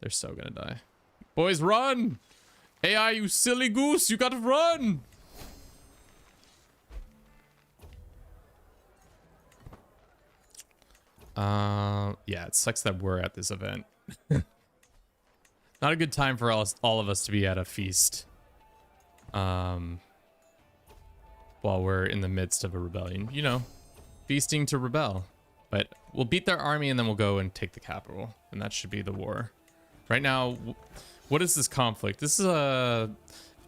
They're so gonna die. Boys, run! AI, you silly goose, you gotta run! Yeah, it sucks that we're at this event. Not a good time for all of us to be at a feast. While we're in the midst of a rebellion. You know, feasting to rebel. But we'll beat their army and then we'll go and take the capital. And that should be the war. Right now, what is this conflict? This is a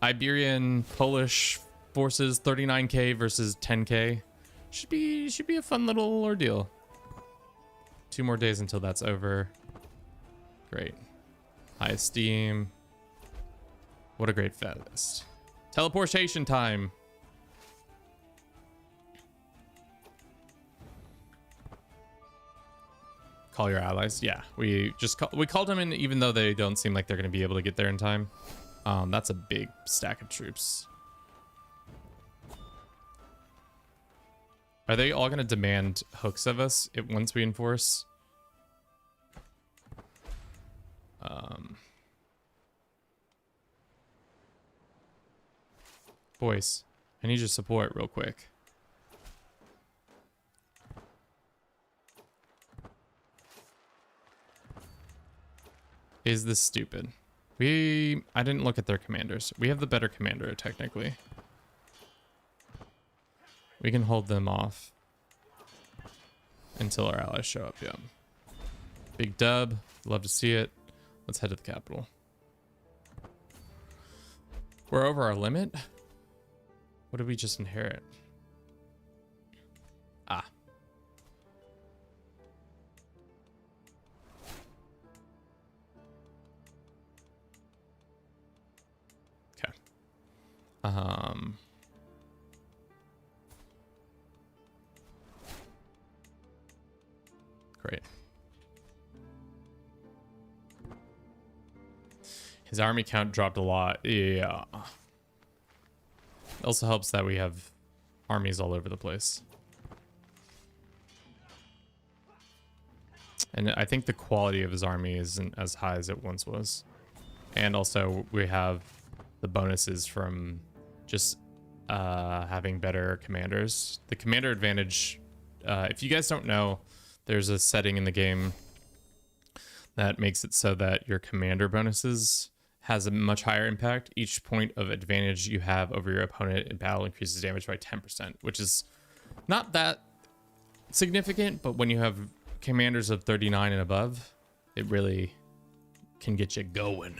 Iberian Polish forces, 39k versus 10k. Should be a fun little ordeal. 2 more days until that's over. Great. High esteem. What a great fest. Teleportation time. Call your allies. Yeah, we called them in, even though they don't seem like they're going to be able to get there in time. That's a big stack of troops. Are they all going to demand hooks of us once we enforce? Boys, I need your support real quick. Is this stupid? I didn't look at their commanders. We have the better commander, technically. We can hold them off until our allies show up. Yeah. Big dub. Love to see it. Let's head to the capital. We're over our limit. What did we just inherit? Ah. Okay. Great. His army count dropped a lot. Yeah. It also helps that we have armies all over the place. And I think the quality of his army isn't as high as it once was. And also we have the bonuses from just having better commanders. The commander advantage, if you guys don't know, there's a setting in the game that makes it so that your commander bonuses has a much higher impact. Each point of advantage you have over your opponent in battle increases damage by 10%, which is not that significant, but when you have commanders of 39 and above, it really can get you going,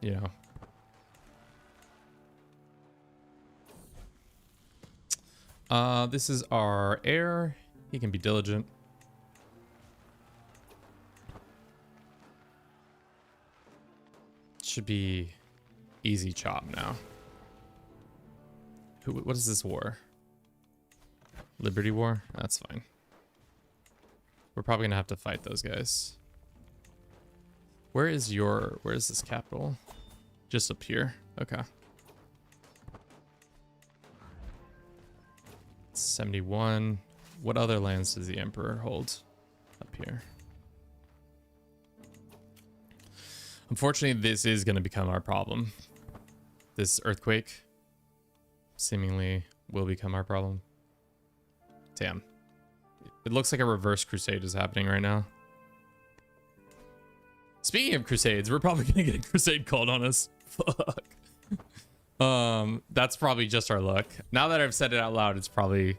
you know. This is our heir. He can be diligent. Should be easy chop now. What is this war? Liberty War? That's fine. We're probably gonna have to fight those guys. Where is this capital? Just up here. Okay. 71. What other lands does the Emperor hold? Up here. Unfortunately, this is going to become our problem. This earthquake seemingly will become our problem. Damn. It looks like a reverse crusade is happening right now. Speaking of crusades, we're probably going to get a crusade called on us. Fuck. That's probably just our luck. Now that I've said it out loud, it's probably...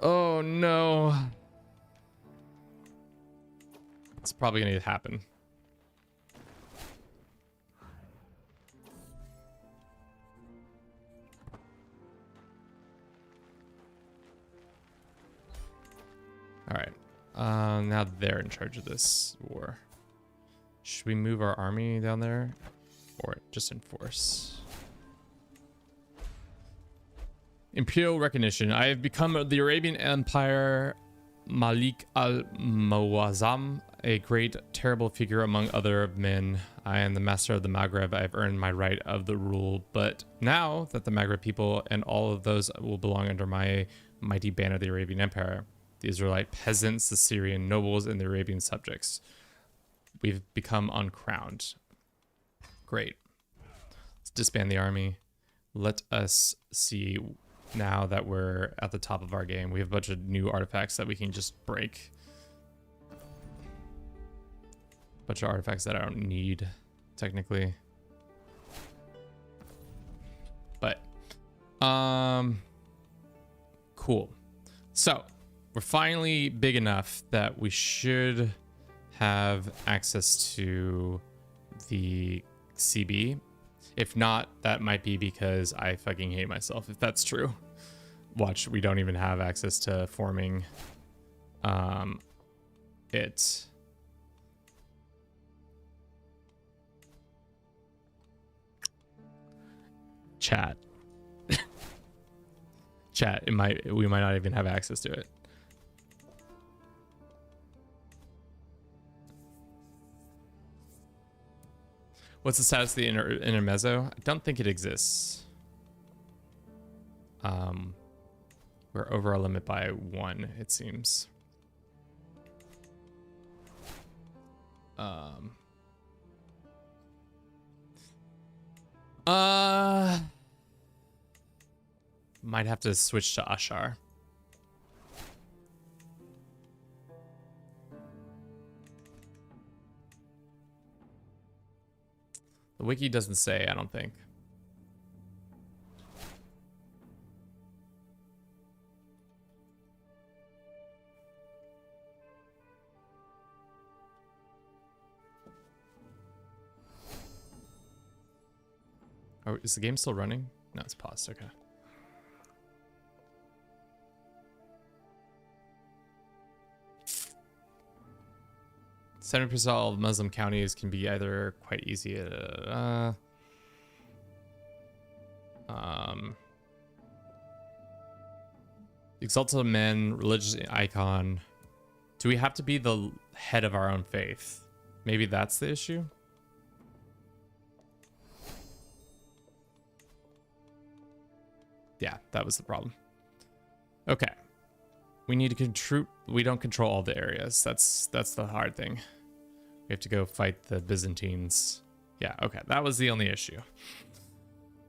Oh, no. It's probably going to happen. All right. Now they're in charge of this war. Should we move our army down there or just enforce? Imperial recognition. I have become the Arabian Empire Malik al-Muazzam, a great, terrible figure among other men. I am the master of the Maghreb. I have earned my right of the rule. But now that the Maghreb people and all of those will belong under my mighty banner, the Arabian Empire, the Israelite peasants, the Syrian nobles, and the Arabian subjects, we've become uncrowned. Great. Let's disband the army. Let us see. Now that we're at the top of our game, we have a bunch of new artifacts that we can just break. A bunch of artifacts that I don't need, technically. But, cool. So, we're finally big enough that we should have access to the CB. If not, that might be because I fucking hate myself, if that's true. Watch, we don't even have access to forming it. Chat. Chat, we might not even have access to it. What's the status of the intermezzo? I don't think it exists. We're over our limit by 1, it seems. Might have to switch to Ashar. The wiki doesn't say, I don't think. Oh, is the game still running? No, it's paused. Okay. % of Muslim counties can be either quite easy. Exalted men, religious icon. Do we have to be the head of our own faith? Maybe that's the issue. Yeah, that was the problem. Okay. we need to control. We don't control all the areas. That's the hard thing. We have to go fight the Byzantines. Yeah, okay, that was the only issue.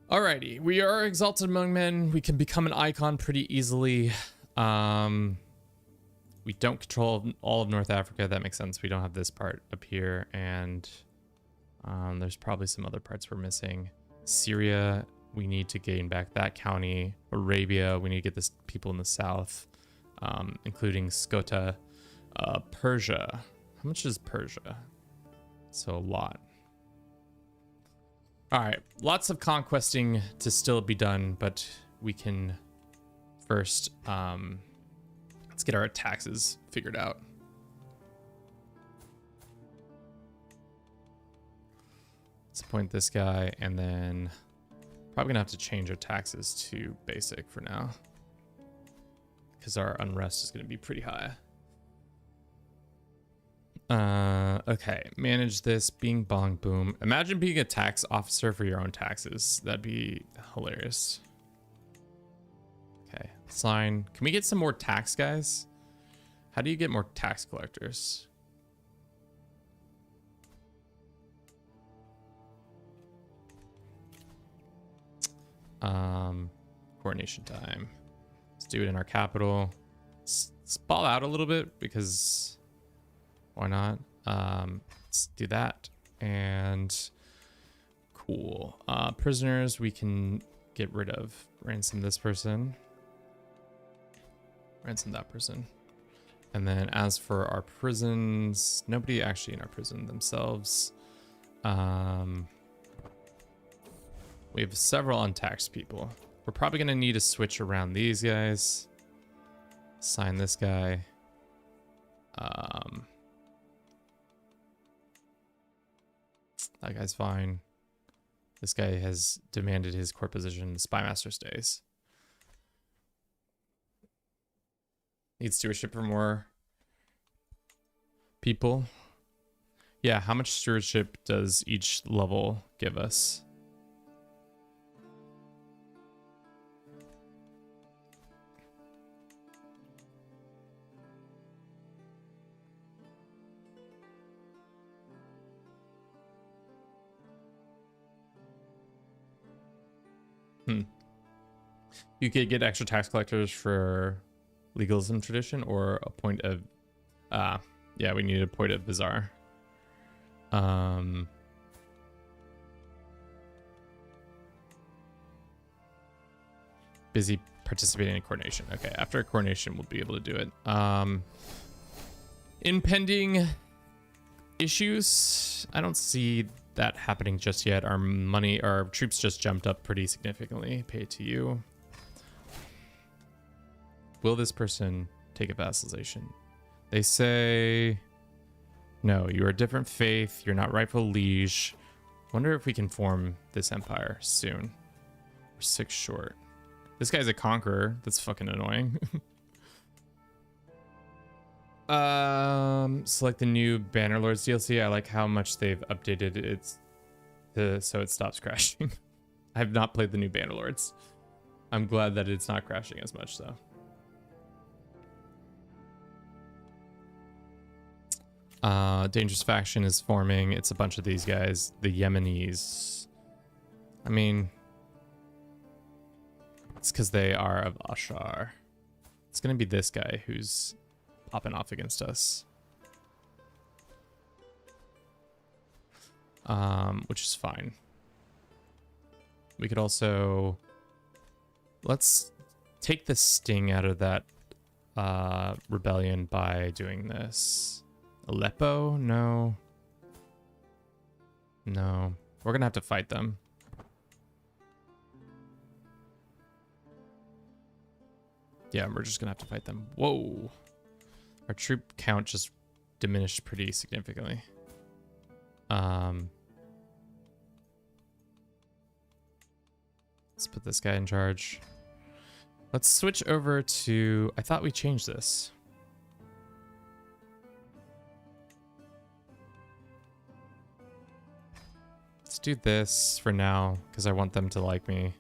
Alrighty, we are exalted among men. We can become an icon pretty easily. We don't control all of North Africa. That makes sense. We don't have this part up here, and there's probably some other parts we're missing. Syria, we need to gain back that county. Arabia, we need to get this people in the south, including Skota. Persia, how much is Persia? So a lot. All right, lots of conquesting to still be done, but we can first let's get our taxes figured out. Let's appoint this guy, and then probably gonna have to change our taxes to basic for now, because our unrest is gonna be pretty high. Okay, manage this. Bing bong boom. Imagine being a tax officer for your own taxes. That'd be hilarious. Okay, sign. Can we get some more tax guys? How do you get more tax collectors? Coronation time. Let's do it in our capital. Let's ball out a little bit, because why not? Let's do that. And cool. Prisoners we can get rid of. Ransom this person. Ransom that person. And then as for our prisons, nobody actually in our prison themselves. We have several untaxed people. We're probably going to need to switch around these guys. Sign this guy. That guy's fine. This guy has demanded his court position. The spymaster stays. Needs stewardship for more people. Yeah, how much stewardship does each level give us? You could get extra tax collectors for legalism tradition, or a point of yeah, we need a point of bizarre. Busy participating in coronation. Okay, after a coronation we'll be able to do it. Impending issues, I don't see that happening just yet. Our money, our troops just jumped up pretty significantly. Pay it to you. Will this person take a vassalization? They say no, you are a different faith, you're not rightful liege. Wonder if we can form this empire soon. We're 6 short. This guy's a conqueror. That's fucking annoying. Select the new Bannerlords DLC. I like how much they've updated it so it stops crashing. I have not played the new Bannerlords. I'm glad that it's not crashing as much though. Dangerous faction is forming. It's a bunch of these guys. The Yemenis. I mean, it's because they are of Ashar. It's gonna be this guy who's popping off against us. Which is fine. We could also... Let's take the sting out of that rebellion by doing this. Aleppo? No. No. We're gonna have to fight them. Yeah, we're just gonna have to fight them. Whoa. Our troop count just diminished pretty significantly. Let's put this guy in charge. Let's switch over to... I thought we changed this. Let's do this for now, because I want them to like me.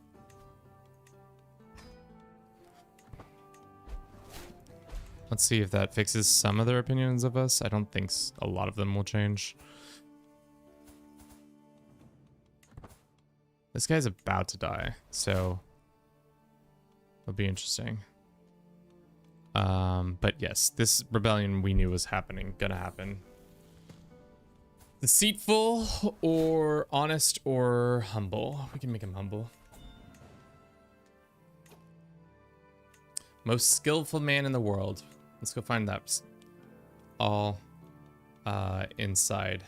Let's see if that fixes some of their opinions of us. I don't think a lot of them will change. This guy's about to die, so it'll be interesting. But yes, this rebellion we knew was gonna happen. Deceitful or honest or humble? We can make him humble. Most skillful man in the world. Let's go find that. All inside.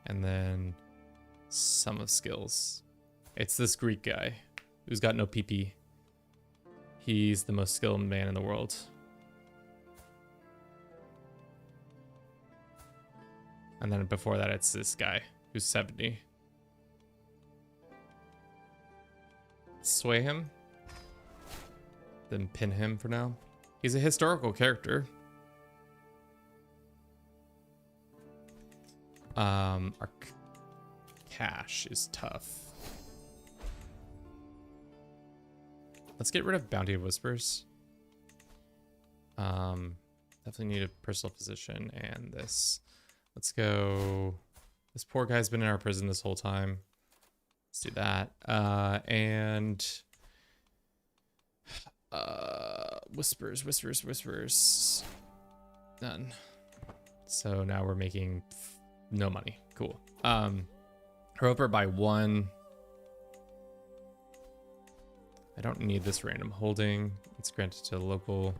And then some of skills. It's this Greek guy who's got no PP. He's the most skilled man in the world. And then before that, it's this guy who's 70. Sway him. Then pin him for now. He's a historical character. Our cash is tough. Let's get rid of Bounty of Whispers. Definitely need a personal position and this. Let's go. This poor guy's been in our prison this whole time. Let's do that. Whispers, whispers, whispers. Done. So now we're making no money. Cool. Roper by 1. I don't need this random holding. It's granted to the local.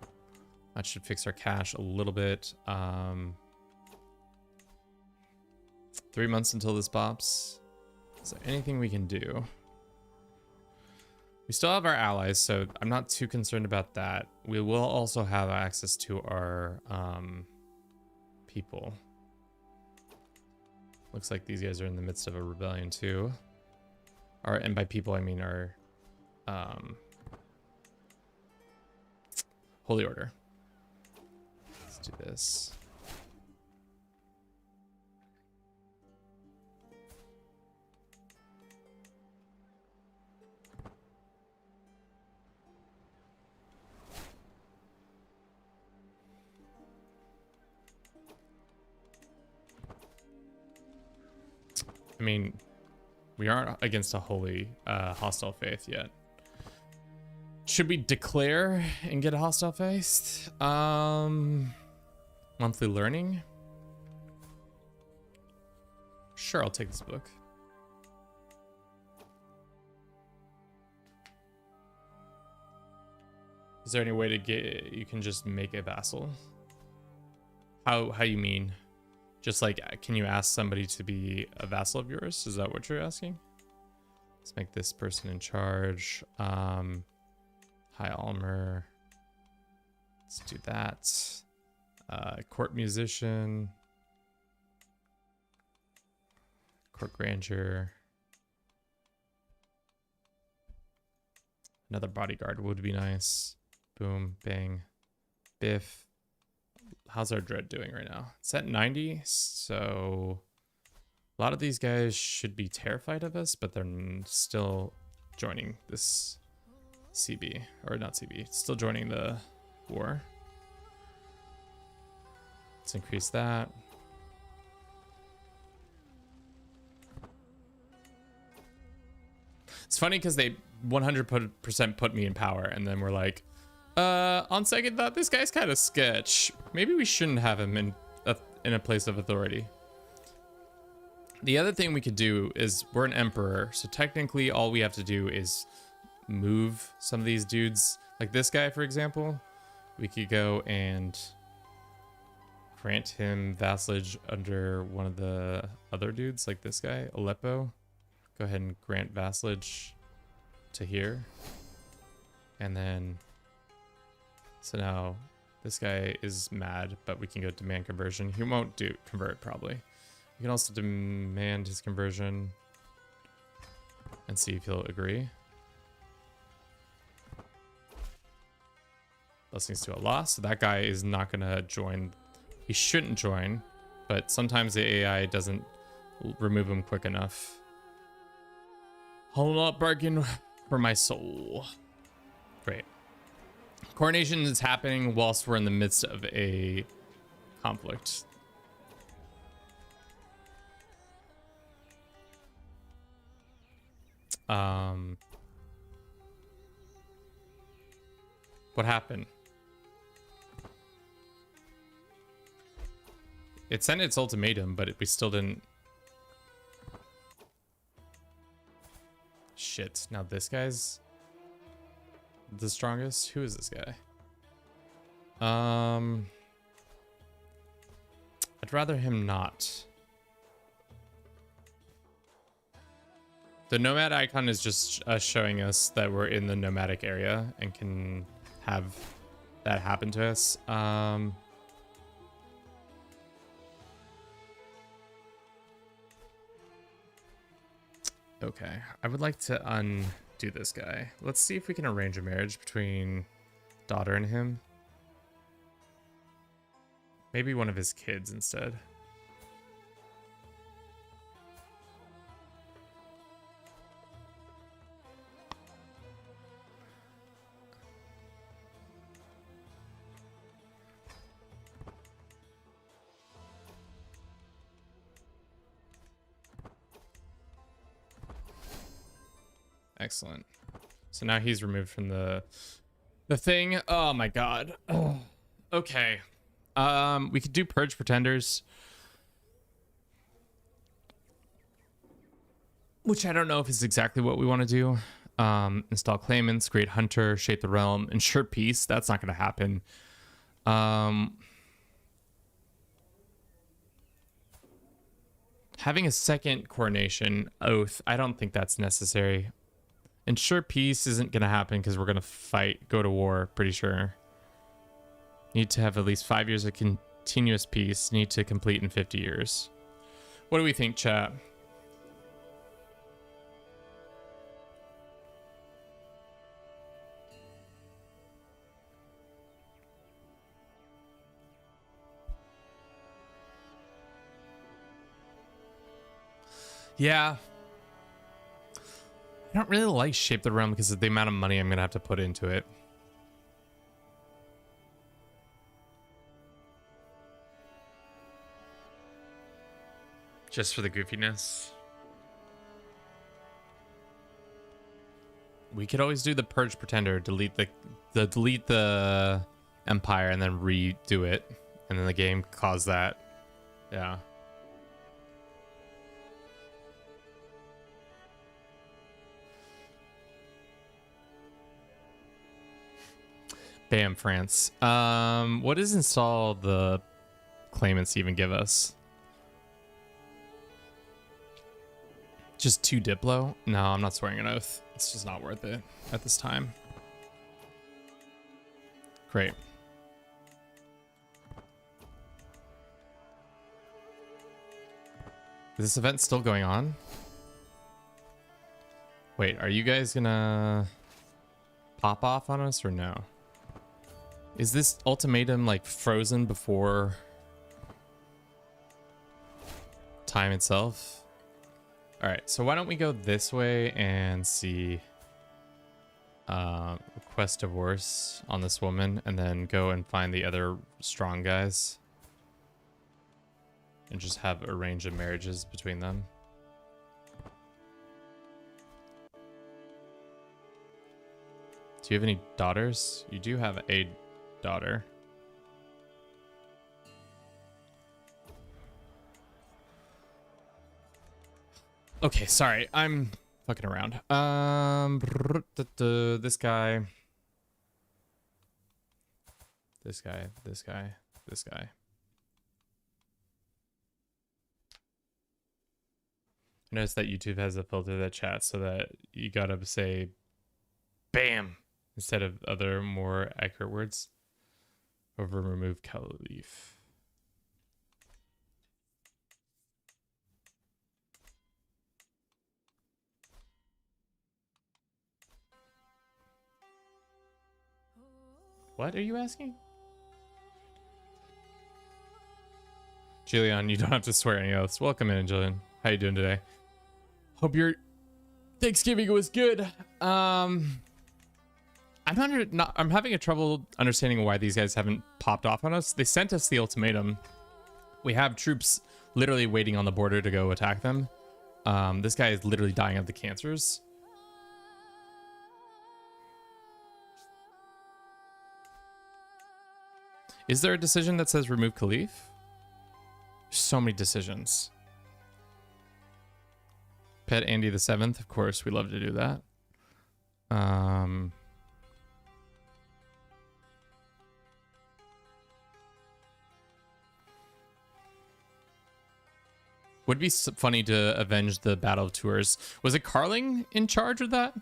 That should fix our cash a little bit. 3 months until this pops. Is there anything we can do? We still have our allies, so I'm not too concerned about that. We will also have access to our people. Looks like these guys are in the midst of a rebellion too. And by people I mean our Holy Order. Let's do this. I mean, we aren't against a holy hostile faith yet. Should we declare and get a hostile faith? Monthly learning? Sure, I'll take this book. Is there any way to get, you can just make a vassal? How you mean? Just like, can you ask somebody to be a vassal of yours? Is that what you're asking? Let's make this person in charge. High Almer. Let's do that. Court musician. Court grandeur. Another bodyguard would be nice. Boom, bang, biff. How's our dread doing right now? It's at 90, so a lot of these guys should be terrified of us, but they're still joining this CB, or not CB, still joining the war. Let's increase that. It's funny because they 100% put me in power, and then we're like, on second thought, this guy's kind of sketch. Maybe we shouldn't have him in a place of authority. The other thing we could do is we're an emperor, so technically all we have to do is move some of these dudes. Like this guy, for example, we could go and grant him vassalage under one of the other dudes, like this guy, Aleppo. Go ahead and grant vassalage to here. And then, so now this guy is mad, but we can go demand conversion. He won't convert probably. We can also demand his conversion and see if he'll agree. Blessings to Allah. So that guy is not gonna join. He shouldn't join, but sometimes the AI doesn't remove him quick enough. I'll not bargain for my soul. Great. Coronation is happening whilst we're in the midst of a conflict. What happened? It sent its ultimatum, but we still didn't. Shit. Now this guy's the strongest. Who is this guy? I'd rather him not. The nomad icon is just showing us that we're in the nomadic area and can have that happen to us. Okay, I would like to undo this guy. Let's see if we can arrange a marriage between daughter and him. Maybe one of his kids instead. Excellent. So now he's removed from the thing. Oh my god. Oh. Okay. We could do purge pretenders, which I don't know if is exactly what we want to do. Install claimants, create hunter, shape the realm, ensure peace. That's not going to happen. Having a second coronation oath, I don't think that's necessary. Ensure peace isn't going to happen because we're going to fight, go to war, pretty sure. Need to have at least 5 years of continuous peace. Need to complete in 50 years. What do we think, chat? Yeah. I don't really like Shape the Realm because of the amount of money I'm going to have to put into it. Just for the goofiness. We could always do the Purge Pretender, delete the Empire and then redo it. And then the game caused that. Yeah. Bam, France. What does install the claimants even give us? Just 2 Diplo? No, I'm not swearing an oath. It's just not worth it at this time. Great. Is this event still going on? Wait, are you guys gonna pop off on us or no? Is this ultimatum like frozen before time itself? All right, so why don't we go this way and see request divorce on this woman and then go and find the other strong guys and just have a range of marriages between them. Do you have any daughters? You do have a daughter. Okay, sorry, I'm fucking around. This guy. This guy, this guy, this guy. I noticed that YouTube has a filter that chats so that you gotta say bam instead of other more accurate words. Over remove Caliph. What are you asking? Jillian, you don't have to swear any oaths. Welcome in, Jillian. How you doing today? Hope your Thanksgiving was good. I I'm having a trouble understanding why these guys haven't popped off on us. They sent us the ultimatum. We have troops literally waiting on the border to go attack them. This guy is literally dying of the cancers. Is there a decision that says remove Caliph? So many decisions. Pet Andy the 7th, of course, we love to do that. Would be funny to avenge the Battle of Tours. Was it Carling in charge of that?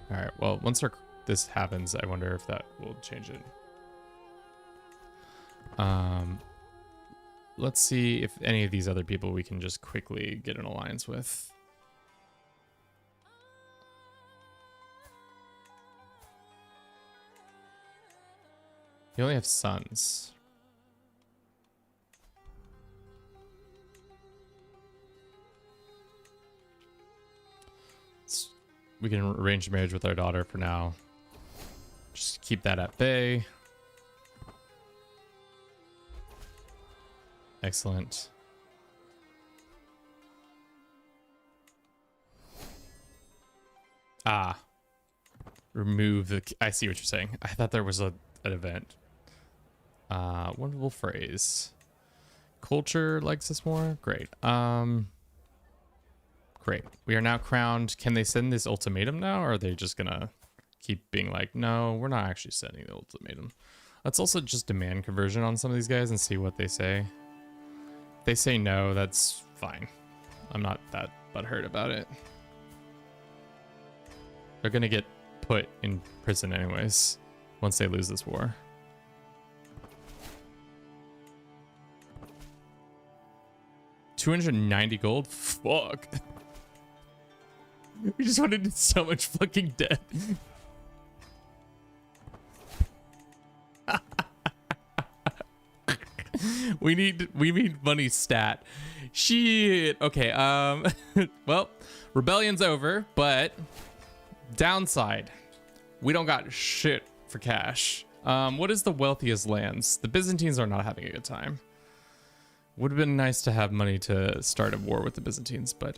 All right, well, once this happens, I wonder if that will change it. Let's see if any of these other people we can just quickly get an alliance with. You only have sons. We can arrange marriage with our daughter for now. Just keep that at bay. Excellent. Ah. Remove the... I see what you're saying. I thought there was an event. Wonderful phrase. Culture likes us more? Great. Great. We are now crowned. Can they send this ultimatum now, or are they just gonna keep being like, no, we're not actually sending the ultimatum? Let's also just demand conversion on some of these guys and see what they say. If they say no, that's fine. I'm not that butthurt about it. They're gonna get put in prison anyways once they lose this war. $290 gold? Fuck. We just wanted so much fucking debt. we need money stat. Shit. Okay, well, rebellion's over, but downside, we don't got shit for cash. What is the wealthiest lands? The Byzantines are not having a good time. Would have been nice to have money to start a war with the Byzantines, but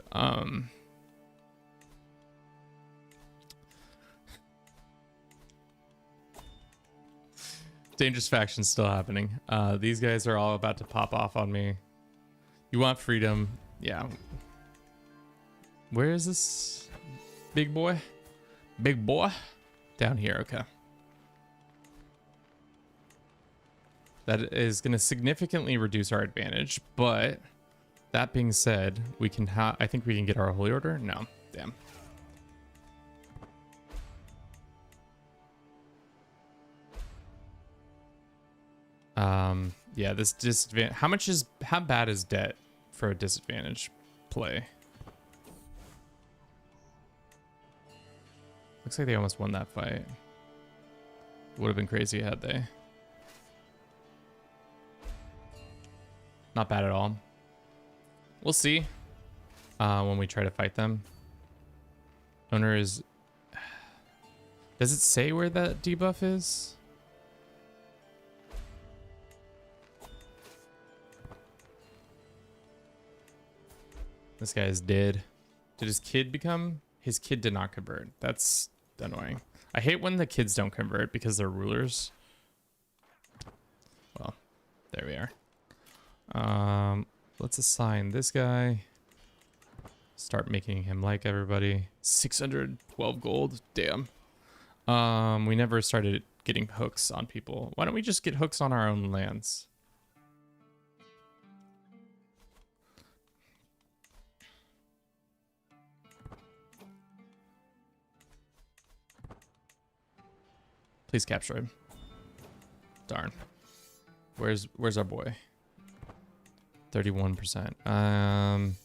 dangerous factions still happening. These guys are all about to pop off on me. You want freedom? Yeah. Where is this big boy? Big boy? Down here, okay. That is going to significantly reduce our advantage, but that being said, we can I think we can get our holy order. No, damn. Yeah, this disadvantage. How bad is debt for a disadvantage play? Looks like they almost won that fight. Would have been crazy had they. Not bad at all. We'll see when we try to fight them. Owner is... Does it say where that debuff is? This guy is dead. Did his kid become? His kid did not convert. That's annoying. I hate when the kids don't convert because they're rulers. Well, there we are. Let's assign this guy. Start making him like everybody. 612 gold. Damn. We never started getting hooks on people. Why don't we just get hooks on our own lands? Please capture him. Darn. Where's our boy? 31%.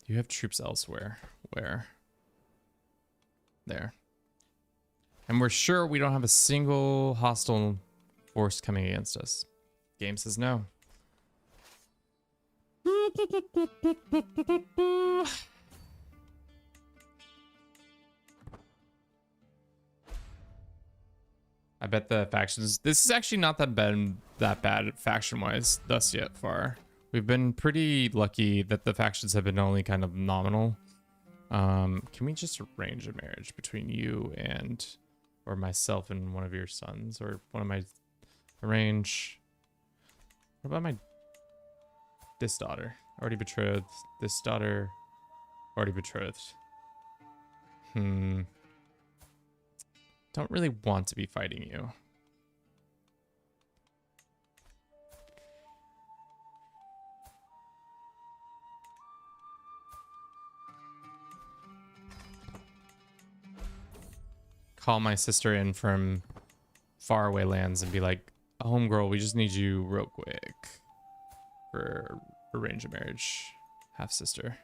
You have troops elsewhere. Where? There. And we're sure we don't have a single hostile force coming against us. Game says no. I bet the factions. This is actually not that bad faction wise thus yet far. We've been pretty lucky that the factions have been only kind of nominal. Can we just arrange a marriage between you and, or myself and one of your sons, or one of my arrange? What about this daughter? Already betrothed. This daughter, already betrothed. Don't really want to be fighting you. Call my sister in from faraway lands and be like, homegirl, we just need you real quick for arrange a marriage. Half sister.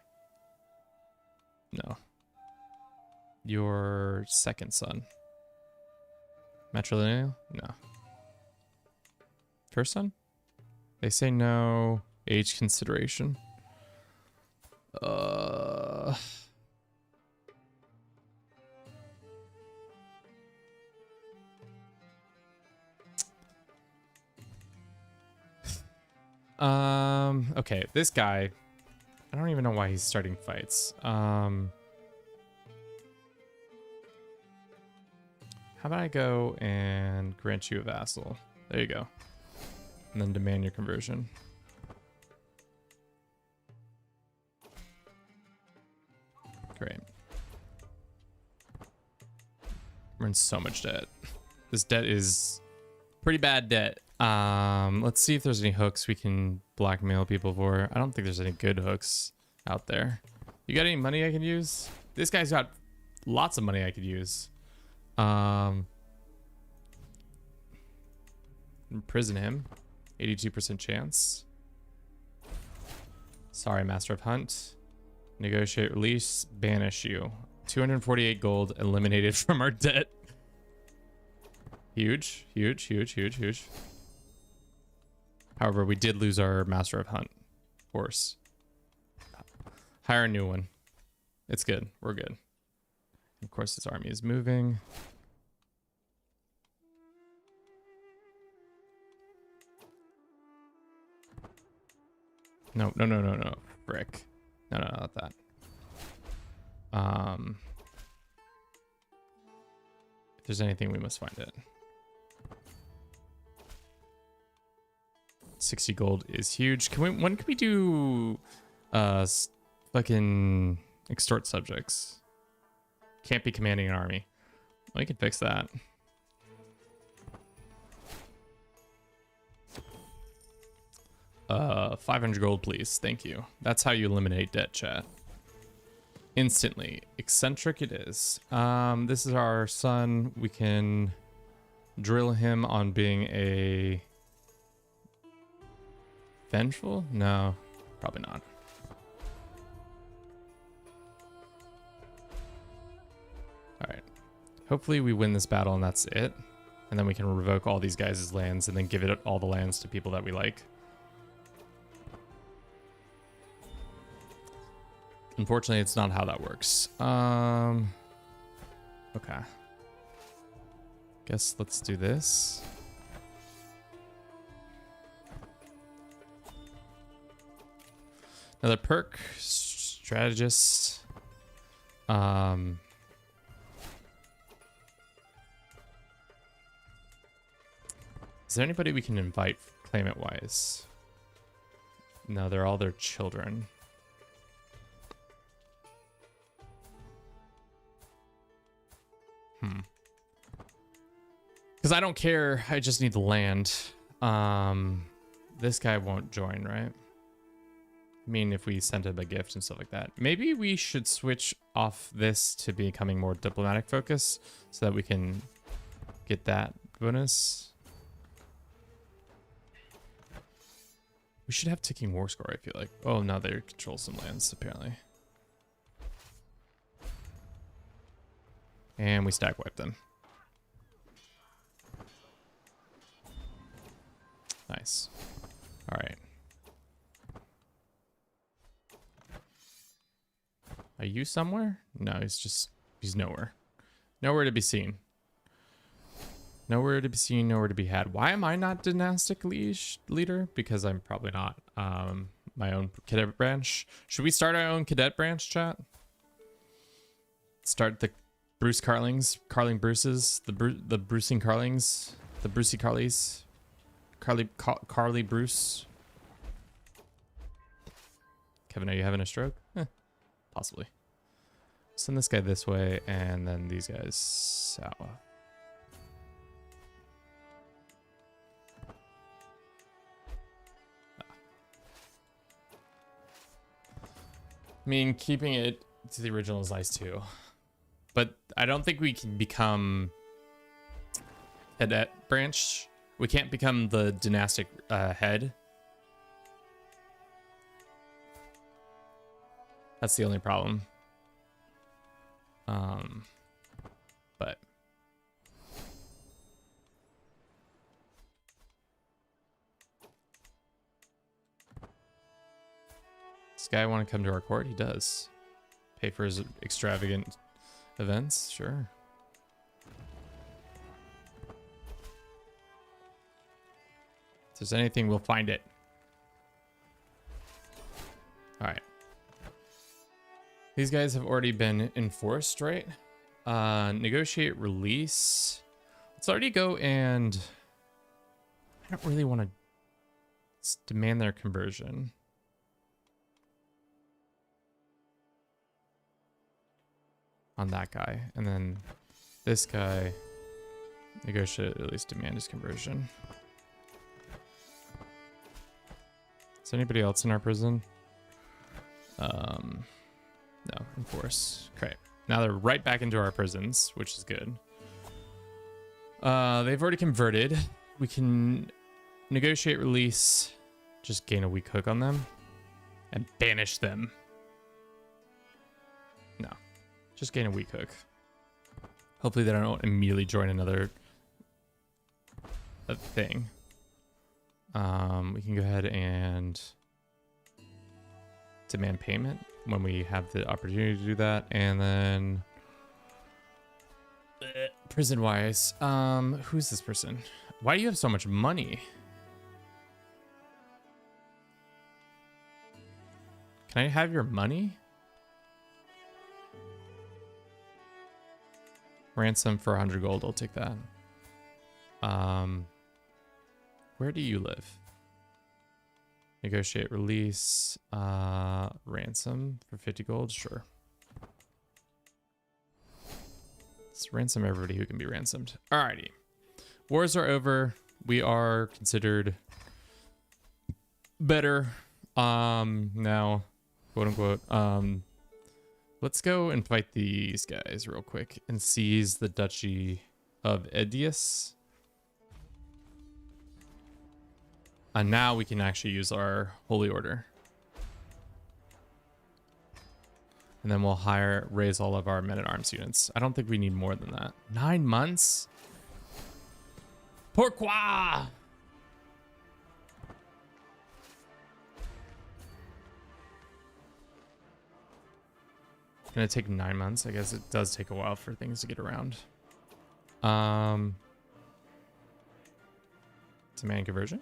No. Your second son. Matrilineal? No. First son? They say no. Age consideration. Okay, this guy, I don't even know why he's starting fights. How about I go and grant you a vassal? There you go. And then demand your conversion. Great. We're in so much debt. This debt is pretty bad debt. Let's see if there's any hooks we can blackmail people for. I don't think there's any good hooks out there. You got any money I can use? This guy's got lots of money I could use. Imprison him. 82% chance. Sorry, Master of Hunt. Negotiate release. Banish you. 248 gold eliminated from our debt. Huge, huge, huge, huge, huge. However, we did lose our Master of Hunt horse. Hire a new one. It's good. We're good. Of course, this army is moving. No, no, no, no, no. Frick. No, no, not that. If there's anything, we must find it. 60 gold is huge. When can we do fucking extort subjects? Can't be commanding an army. We can fix that. Uh, 500 gold, please. Thank you. That's how you eliminate debt, chat. Instantly. Eccentric it is. This is our son. We can drill him on being a vengeful? No, probably not. All right. Hopefully we win this battle and that's it. And then we can revoke all these guys' lands and then give it all the lands to people that we like. Unfortunately, it's not how that works. Okay. Guess let's do this. Another perk, strategist. Is there anybody we can invite claimant wise? No, they're all their children. Because I don't care. I just need the land. This guy won't join, right? I mean, if we sent him a gift and stuff like that. Maybe we should switch off this to becoming more diplomatic focus so that we can get that bonus. We should have ticking war score, I feel like. Oh, now they control some lands, apparently. And we stack wipe them. Nice. All right. Are you somewhere? No, he's nowhere. Nowhere to be seen. Nowhere to be seen, nowhere to be had. Why am I not dynastic leader? Because I'm probably not my own cadet branch. Should we start our own cadet branch, chat? Start the Bruce Carlings, Carling Bruces, the Brucing Carlings, the Brucey Carlies, Carly Bruce. Kevin, are you having a stroke? Possibly. Send this guy this way, and then these guys south. I mean, keeping it to the original is nice too. But I don't think we can become cadet branch. We can't become the dynastic head. That's the only problem. But this guy want to come to our court? He does. Pay for his extravagant events? Sure. If there's anything, we'll find it. All right. These guys have already been enforced, right? Negotiate release. Let's already go and... I don't really want to demand their conversion. On that guy. And then this guy, negotiate at least demand his conversion. Is there anybody else in our prison? No, enforce. Okay. Now they're right back into our prisons, which is good. They've already converted. We can negotiate release, just gain a weak hook on them, and banish them. No, just gain a weak hook. Hopefully they don't immediately join another thing. We can go ahead and demand payment when we have the opportunity to do that. And then prison wise, who's this person? Why do you have so much money? Can I have your money? Ransom for 100 gold. I'll take that. Where do you live? Negotiate release. Ransom for 50 gold. Sure. Let's ransom everybody who can be ransomed. Alrighty. Wars are over. We are considered better now, quote unquote. Let's go and fight these guys real quick and seize the Duchy of Edius. And now we can actually use our Holy Order. And then we'll raise all of our men-at-arms units. I don't think we need more than that. 9 months? Pourquoi? Gonna take 9 months. I guess it does take a while for things to get around. Demand conversion.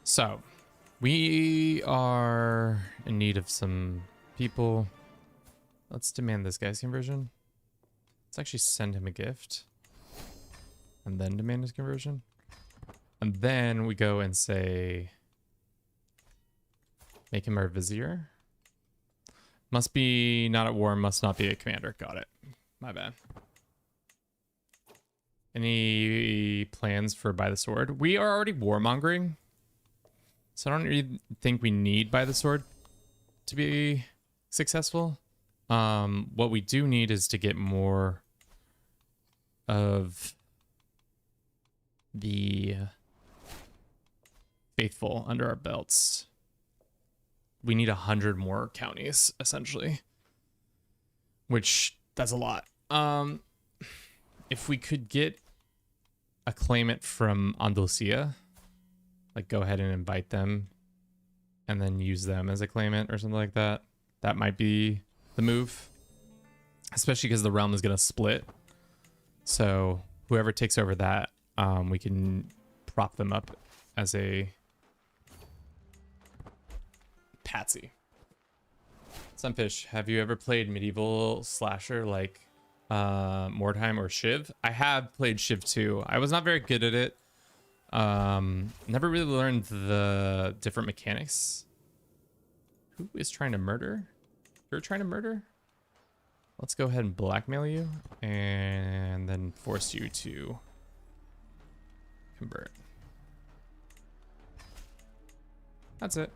So, we are in need of some people. Let's demand this guy's conversion. Let's actually send him a gift. And then demand his conversion. And then we go and say... Make him our vizier. Must be not at war, must not be a commander. Got it. My bad. Any plans for By the Sword? We are already warmongering. So I don't really think we need By the Sword to be successful. What we do need is to get more of the faithful under our belts. We need 100 more counties, essentially. Which, that's a lot. If we could get a claimant from Andalusia, like go ahead and invite them and then use them as a claimant or something like that. That might be the move, especially because the realm is going to split. So whoever takes over that, we can prop them up as a patsy. Sunfish, have you ever played medieval slasher like Mordheim or Shiv? I have played Shiv 2. I was not very good at it. Never really learned the different mechanics. Who is trying to murder? You're trying to murder? Let's go ahead and blackmail you and then force you to convert. That's it.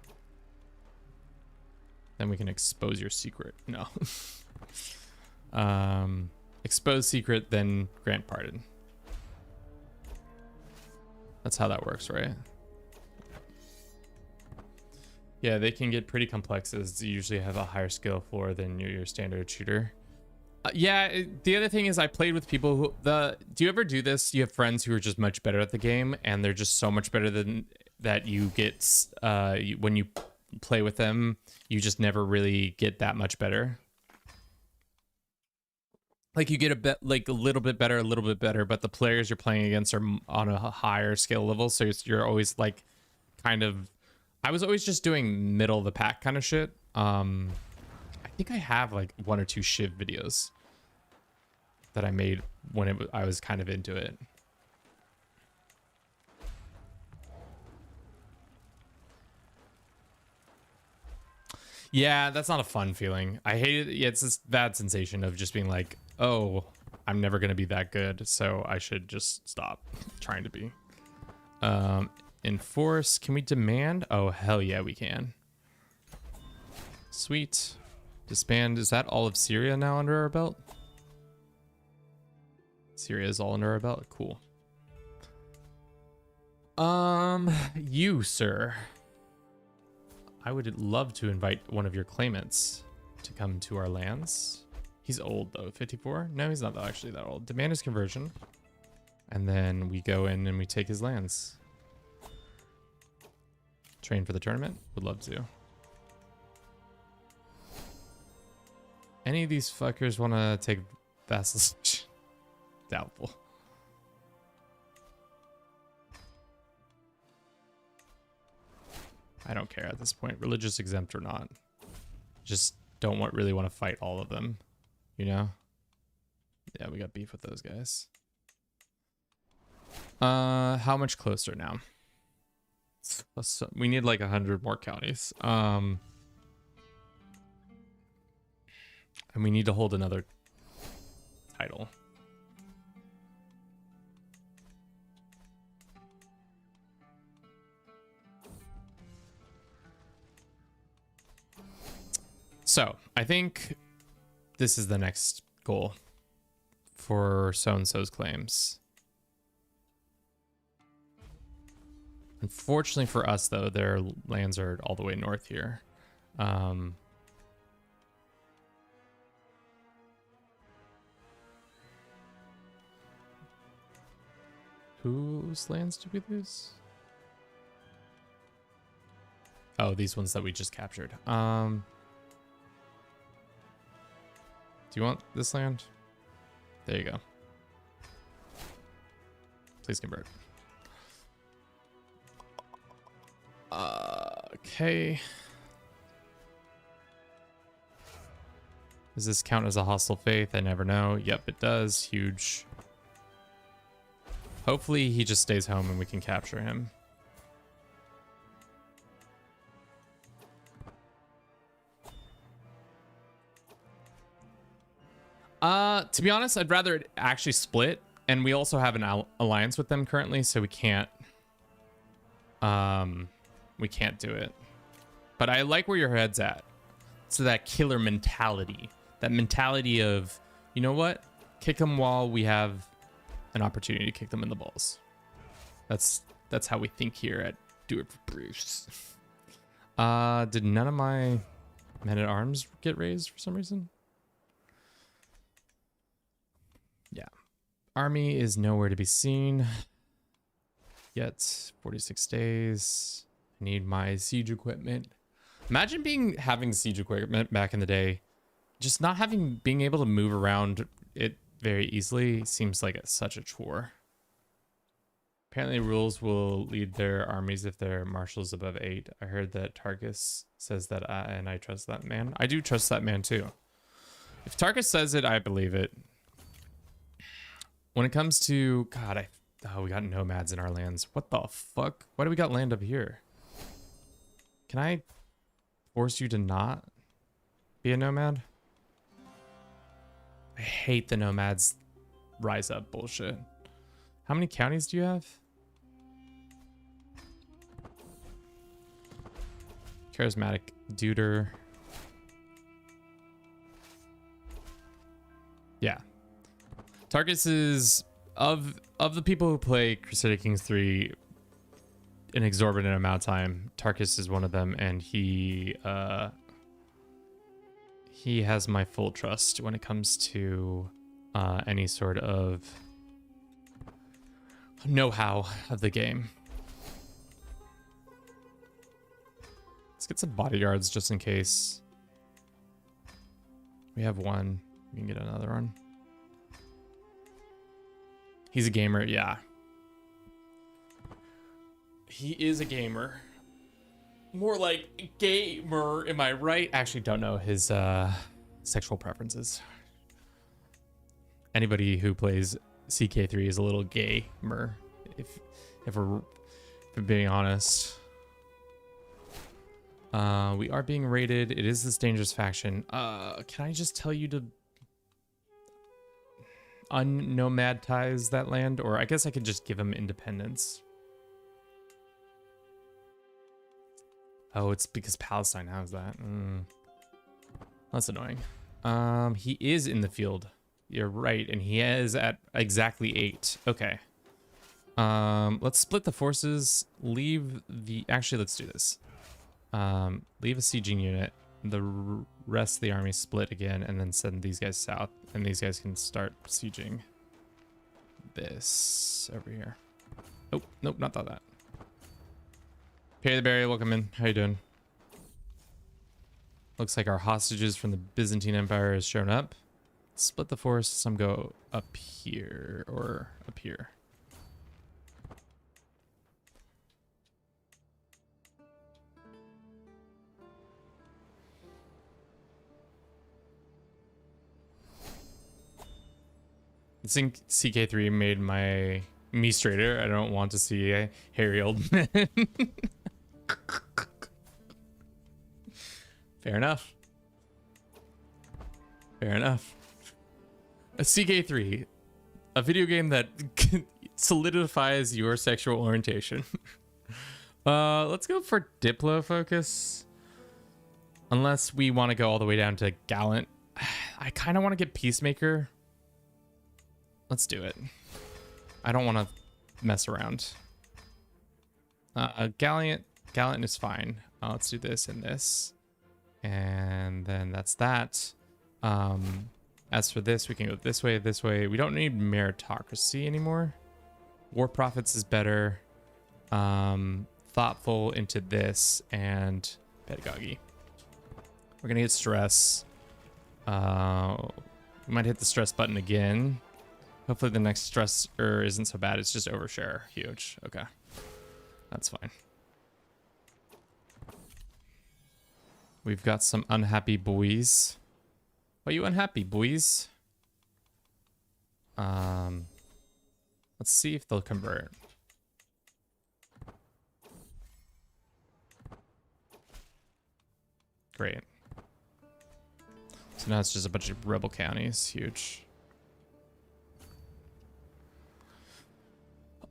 Then we can expose your secret. No. Expose secret, then grant pardon. That's how that works, right? Yeah, they can get pretty complex as you usually have a higher skill floor than your standard shooter. The other thing is I played with people who do you ever do this? You have friends who are just much better at the game and they're just so much better than that you get when you play with them, you just never really get that much better. Like you get a bit like a little bit better, but the players you're playing against are on a higher skill level, so you're always like kind of I was always just doing middle of the pack kind of shit. I think I have like 1 or 2 Shiv videos that I made when I was kind of into it. Yeah, that's not a fun feeling. I hate it. Yeah, it's this bad sensation of just being like, oh, I'm never going to be that good, so I should just stop trying to be. Enforce. Can we demand? Oh, hell yeah, we can. Sweet. Disband. Is that all of Syria now under our belt? Syria is all under our belt. Cool. You, sir. I would love to invite one of your claimants to come to our lands. He's old though, 54? No, he's not actually that old. Demand his conversion. And then we go in and we take his lands. Train for the tournament? Would love to. Any of these fuckers want to take vassals? Doubtful. I don't care at this point, religious exempt or not. Just don't really want to fight all of them, you know? Yeah, we got beef with those guys. How much closer now? We need like 100 more counties. And we need to hold another title. So I think this is the next goal for so-and-so's claims. Unfortunately for us, though, their lands are all the way north here. Whose lands did we lose? Oh, these ones that we just captured. Do you want this land? There you go. Please convert. Okay. Does this count as a hostile faith? I never know. Yep, it does. Huge. Hopefully he just stays home and we can capture him. To be honest, I'd rather it actually split, and we also have an alliance with them currently, so we can't do it. But I like where your head's at. So that killer mentality, that mentality of, you know what? Kick them while we have an opportunity to kick them in the balls. That's how we think here at Do It for Bruce. Did none of my men-at-arms get raised for some reason? Yeah. Army is nowhere to be seen yet. 46 days. I need my siege equipment Imagine having siege equipment back in the day, just not being able to move around it very easily seems like such a chore. Apparently rules will lead their armies if their marshals above 8. I heard that Tarkus says that, and I trust that man. I do trust that man too. If Tarkus says it, I believe it. When it comes to, God, oh, we got nomads in our lands. What the fuck? Why do we got land up here? Can I force you to not be a nomad? I hate the nomads rise up bullshit. How many counties do you have? Charismatic Duder. Yeah. Tarkus is of the people who play Crusader Kings 3 an exorbitant amount of time. Tarkus is one of them, and he has my full trust when it comes to any sort of know-how of the game. Let's get some bodyguards just in case. We have one. We can get another one. He's a gamer, yeah. He is a gamer. More like gamer, am I right? Actually, don't know his sexual preferences. Anybody who plays CK3 is a little gamer, if we're being honest. We are being raided. It is this dangerous faction. Can I just tell you to unnomadize that land? Or I guess I could just give him independence. Oh, it's because Palestine has that. That's annoying. He is in the field. You're right, and he is at exactly 8. Okay. Let's split the forces. Leave the... Actually, let's do this. Leave a sieging unit. The rest of the army split again, and then send these guys south, and these guys can start sieging this over here. Oh, nope, not that. Pay the Barry, welcome in. How you doing? Looks like our hostages from the Byzantine Empire has shown up. Split the force. Some go up here or up here. I think CK3 made me straighter. I don't want to see a hairy old man. Fair enough. Fair enough. A CK3, a video game that solidifies your sexual orientation. Let's go for Diplo focus. Unless we want to go all the way down to Gallant. I kind of want to get Peacemaker. Let's do it. I don't want to mess around. Gallant is fine. Let's do this and this. And then that's that. As for this, we can go this way, this way. We don't need meritocracy anymore. War profits is better. Thoughtful into this and pedagogy. We're gonna get stress. We might hit the stress button again. Hopefully the next stressor isn't so bad. It's just overshare. Huge. Okay. That's fine. We've got some unhappy boys. Why are you unhappy, boys? Let's see if they'll convert. Great. So now it's just a bunch of rebel counties. Huge.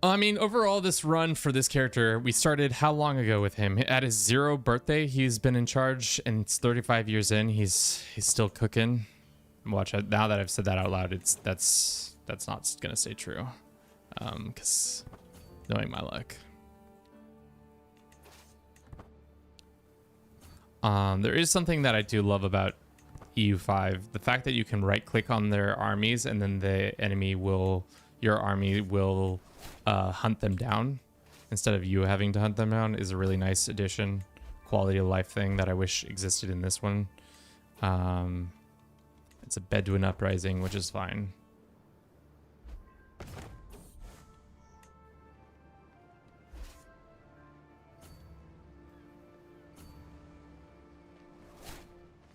I mean, overall, this run for this character, we started how long ago with him? At his 0th birthday, he's been in charge, and it's 35 years in. He's still cooking. Watch out! Now that I've said that out loud, that's not gonna stay true, because knowing my luck. There is something that I do love about EU5: the fact that you can right-click on their armies, and then your army will hunt them down instead of you having to hunt them down is a really nice addition. quality of life thing that I wish existed in this one. It's a Bedouin uprising, which is fine.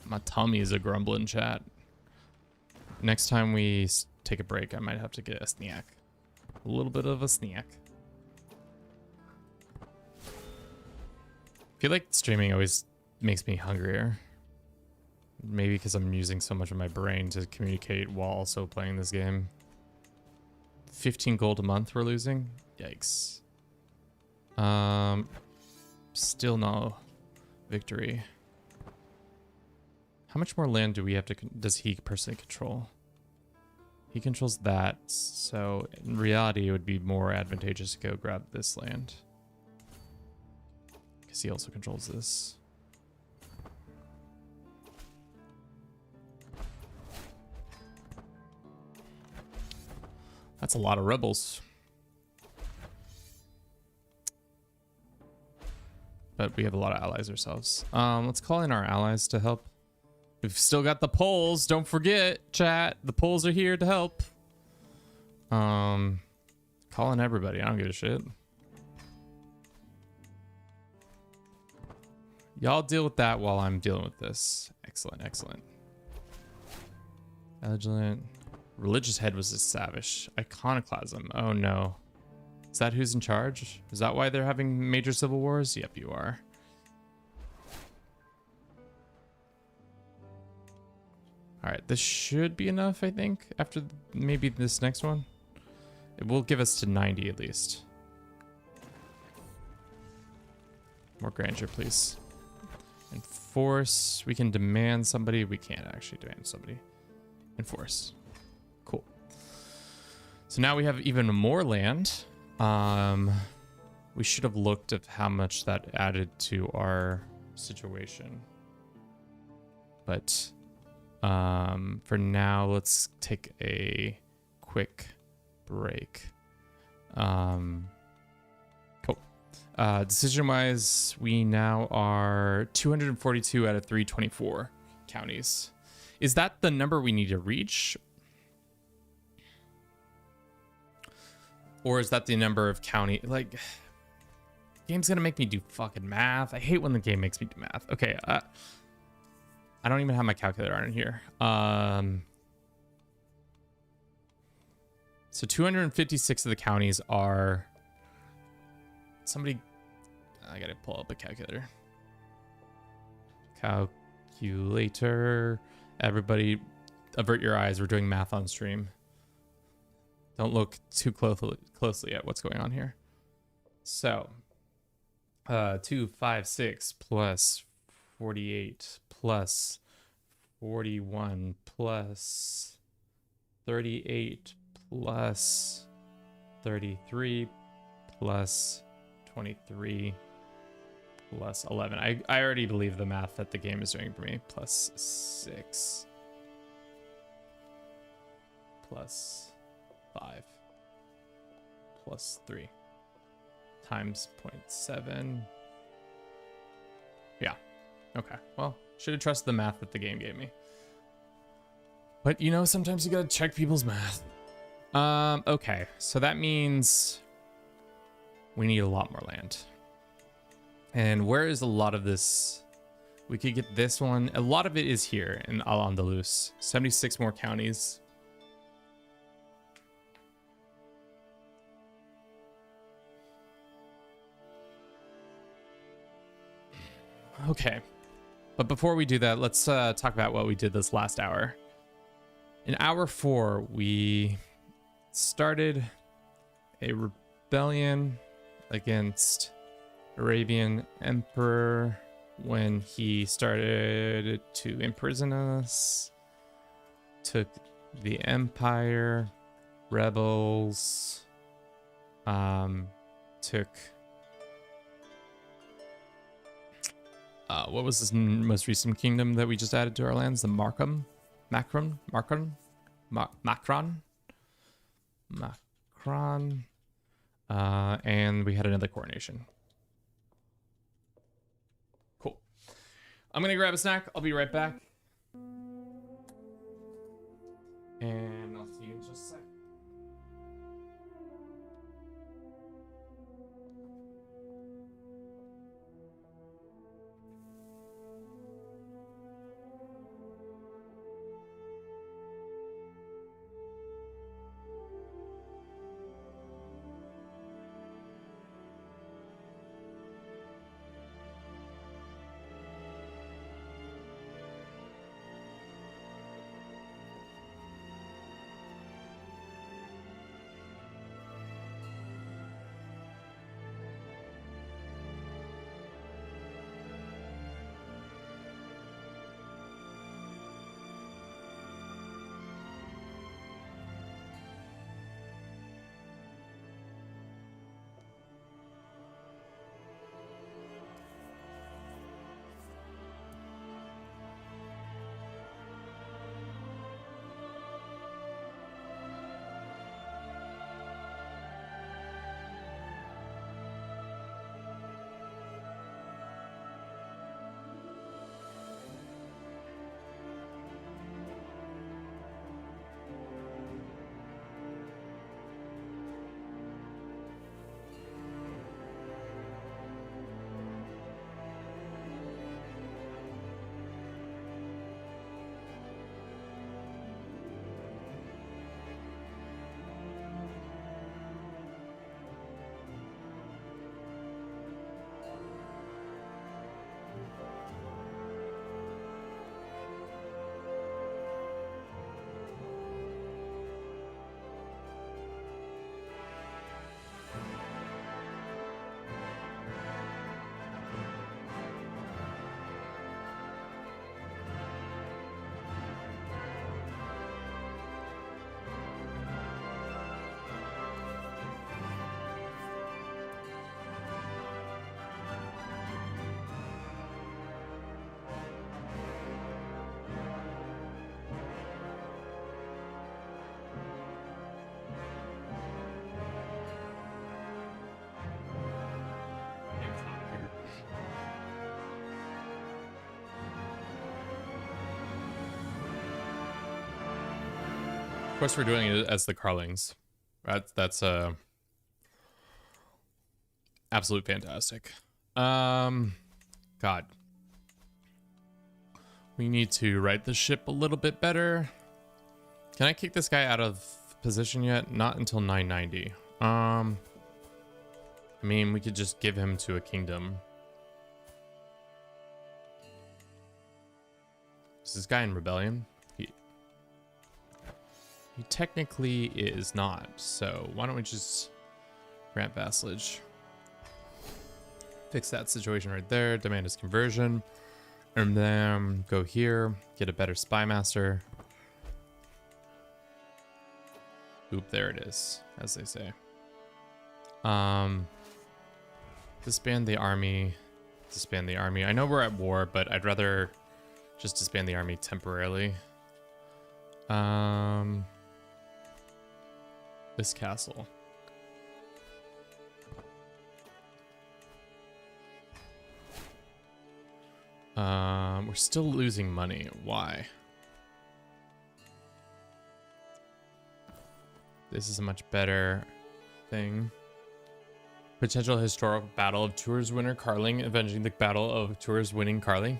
My tummy is a grumbling, chat. Next time we take a break, I might have to get a snack. A little bit of a snack. I feel like streaming always makes me hungrier. Maybe because I'm using so much of my brain to communicate while also playing this game. 15 gold a month we're losing? Yikes. Still no victory. How much more land do we have to, does he personally control? He controls that, so in reality it would be more advantageous to go grab this land. Because he also controls this. That's a lot of rebels. But we have a lot of allies ourselves. Let's call in our allies to help. We've still got the Poles. Don't forget, chat. The Poles are here to help. Calling everybody. I don't give a shit. Y'all deal with that while I'm dealing with this. Excellent, excellent. Vigilant. Religious head was established. Iconoclasm. Oh no. Is that who's in charge? Is that why they're having major civil wars? Yep, you are. Alright, this should be enough, I think, after maybe this next one. It will give us to 90 at least. More grandeur, please. Enforce. We can demand somebody. We can't actually demand somebody. Enforce. Cool. So now we have even more land. We should have looked at how much that added to our situation. But for now, let's take a quick break. Cool. Decision-wise, we now are 242 out of 324 counties. Is that the number we need to reach? Or is that the number of county? Like, game's gonna make me do fucking math. I hate when the game makes me do math. Okay, I don't even have my calculator on here. So 256 of the counties are... Somebody... I gotta pull up a calculator. Calculator. Everybody, avert your eyes. We're doing math on stream. Don't look too closely at what's going on here. So, 256 plus 48 plus 41 plus 38 plus 33 plus 23 plus 11. I already believe the math that the game is doing for me. Plus 6 plus 5 plus 3 times 0.7. Yeah. Okay. Well, should have trusted the math that the game gave me. But you know, sometimes you gotta check people's math. Okay. So that means we need a lot more land. And where is a lot of this? We could get this one. A lot of it is here in Al-Andalus. 76 more counties. Okay. But before we do that, let's talk about what we did this last hour. In hour 4, we started a rebellion against Arabian Emperor when he started to imprison us, took the empire, rebels, took what was this most recent kingdom that we just added to our lands? The Macron, and we had another coronation. Cool. I'm gonna grab a snack. I'll be right back. And I'll see you in just a sec. Of course, we're doing it as the Carlings. That's absolute fantastic. God, we need to right the ship a little bit better. Can I kick this guy out of position yet? Not until 990. I mean, we could just give him to a kingdom. Is this guy in rebellion? He technically is not, so why don't we just grant vassalage? Fix that situation right there, demand his conversion, and then go here, get a better spy master. Oop, there it is, as they say. Disband the army, disband the army. I know we're at war, but I'd rather just disband the army temporarily. This castle. We're still losing money. Why? This is a much better thing. Potential historical battle of Tours winner Carling avenging the battle of Tours winning Carling.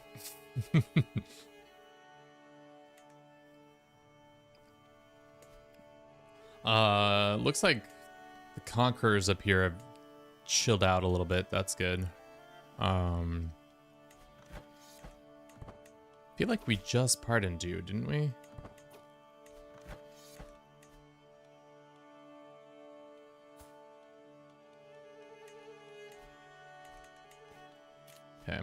Looks like the conquerors up here have chilled out a little bit. That's good. Feel like we just pardoned you, didn't we? Okay.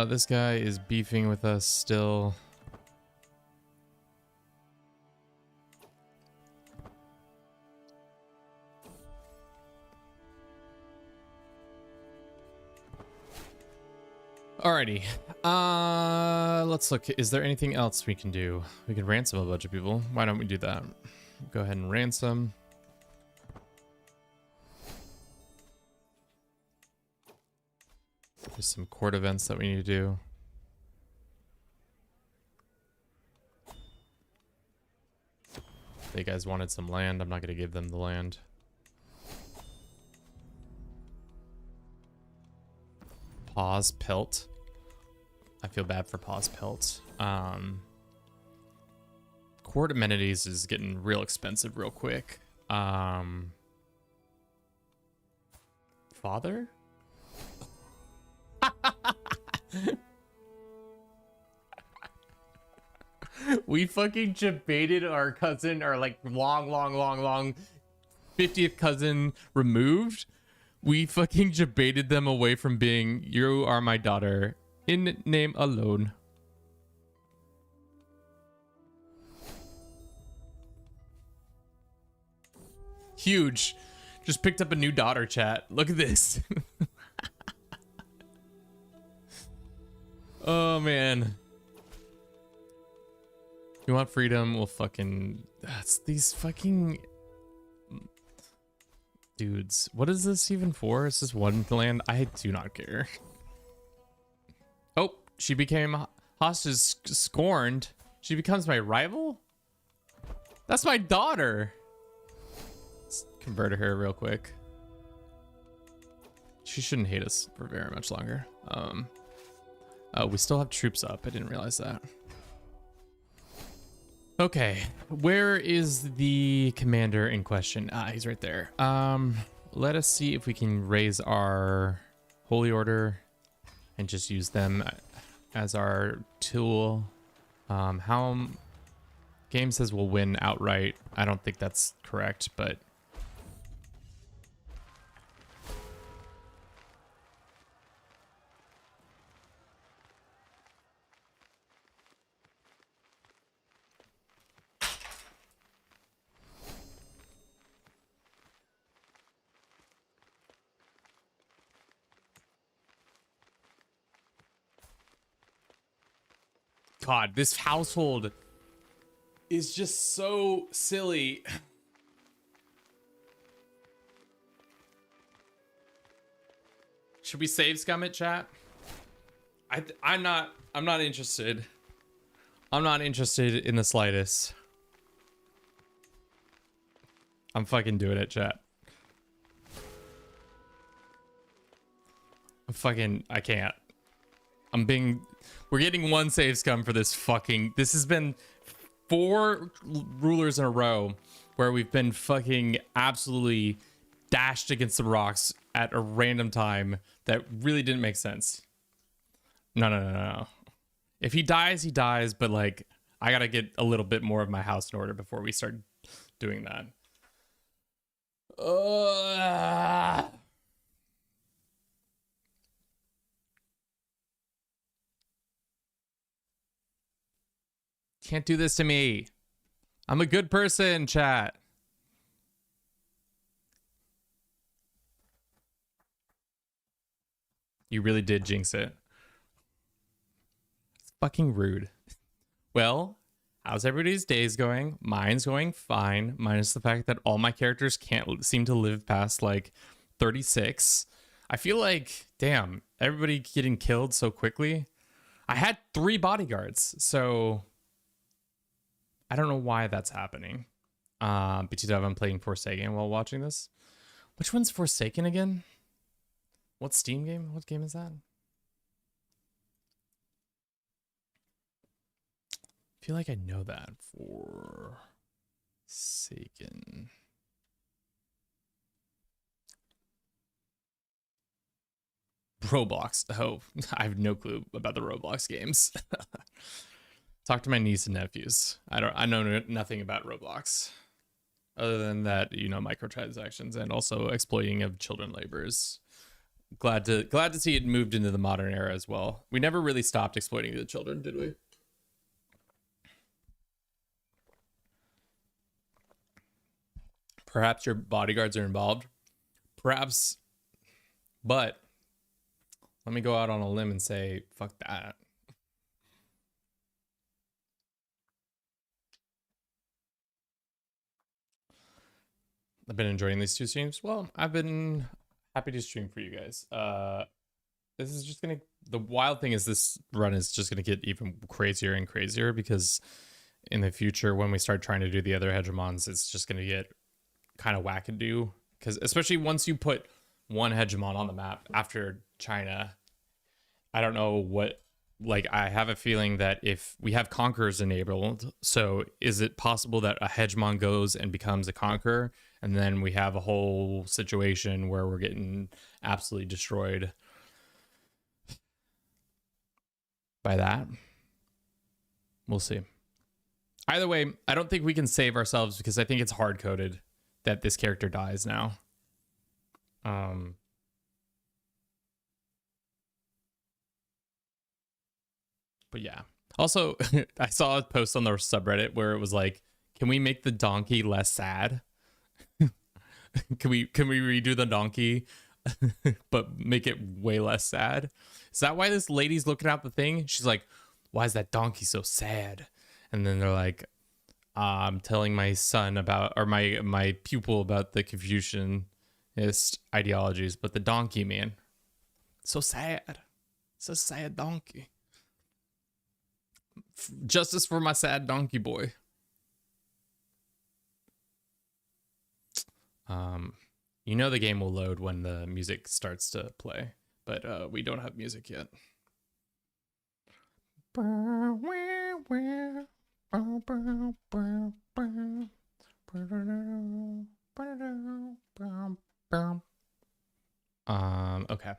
This guy is beefing with us still. Alrighty. Let's look. Is there anything else we can do? We can ransom a bunch of people. Why don't we do that? Go ahead and ransom. Just some court events that we need to do. They guys wanted some land. I'm not going to give them the land. Pause Pelt. I feel bad for Pause Pelt. Court amenities is getting real expensive real quick. Father? We fucking debated our cousin, our like long 50th cousin removed. We fucking debated them away from being, you are my daughter, in name alone. Huge. Just picked up a new daughter, chat. Look at this. Oh, man. You want freedom? Well, fucking... That's these fucking... Dudes. What is this even for? Is this one land? I do not care. Oh, she became hostage scorned. She becomes my rival? That's my daughter. Let's convert her real quick. She shouldn't hate us for very much longer. Oh, we still have troops up. I didn't realize that. Okay, where is the commander in question? Ah, he's right there. Let us see if we can raise our holy order and just use them as our tool. How game says we'll win outright. I don't think that's correct, but God, this household is just so silly. Should we save scum it, chat? I'm not interested. I'm not interested in the slightest. I'm fucking doing it, chat. I can't. We're getting one save scum for this fucking... This has been 4 rulers in a row where we've been fucking absolutely dashed against the rocks at a random time that really didn't make sense. No. If he dies, he dies, but like, I gotta get a little bit more of my house in order before we start doing that. Can't do this to me. I'm a good person, chat. You really did jinx it. It's fucking rude. Well, how's everybody's days going? Mine's going fine, minus the fact that all my characters can't seem to live past like 36. I feel like, damn, everybody getting killed so quickly. I had 3 bodyguards, so I don't know why that's happening. BTW, I'm playing Forsaken while watching this. Which one's Forsaken again? What Steam game? What game is that? I feel like I know that. Forsaken. Roblox. Oh, I have no clue about the Roblox games. Talk to my niece and nephews. I know nothing about Roblox. Other than that, you know, microtransactions and also exploiting of children laborers. Glad to see it moved into the modern era as well. We never really stopped exploiting the children, did we? Perhaps your bodyguards are involved. Perhaps, but let me go out on a limb and say, fuck that. I've been enjoying these 2 streams. Well, I've been happy to stream for you guys. this is just gonna. The wild thing is this run is just gonna get even crazier and crazier because in the future when we start trying to do the other hegemons, it's just gonna get kind of wackadoo. Because especially once you put one hegemon on the map after China, I don't know what. Like, I have a feeling that if we have conquerors enabled, so is it possible that a hegemon goes and becomes a conqueror, and then we have a whole situation where we're getting absolutely destroyed by that? We'll see. Either way, I don't think we can save ourselves because I think it's hard-coded that this character dies now. But yeah. Also, I saw a post on the subreddit where it was like, can we make the donkey less sad? can we redo the donkey but make it way less sad? Is that why this lady's looking out the thing? She's like, why is that donkey so sad? And then they're like, I'm telling my son about, or my pupil about the Confucianist ideologies, but the donkey, man, so sad. So sad donkey. Justice for my sad donkey boy. You know the game will load when the music starts to play, but we don't have music yet. Okay.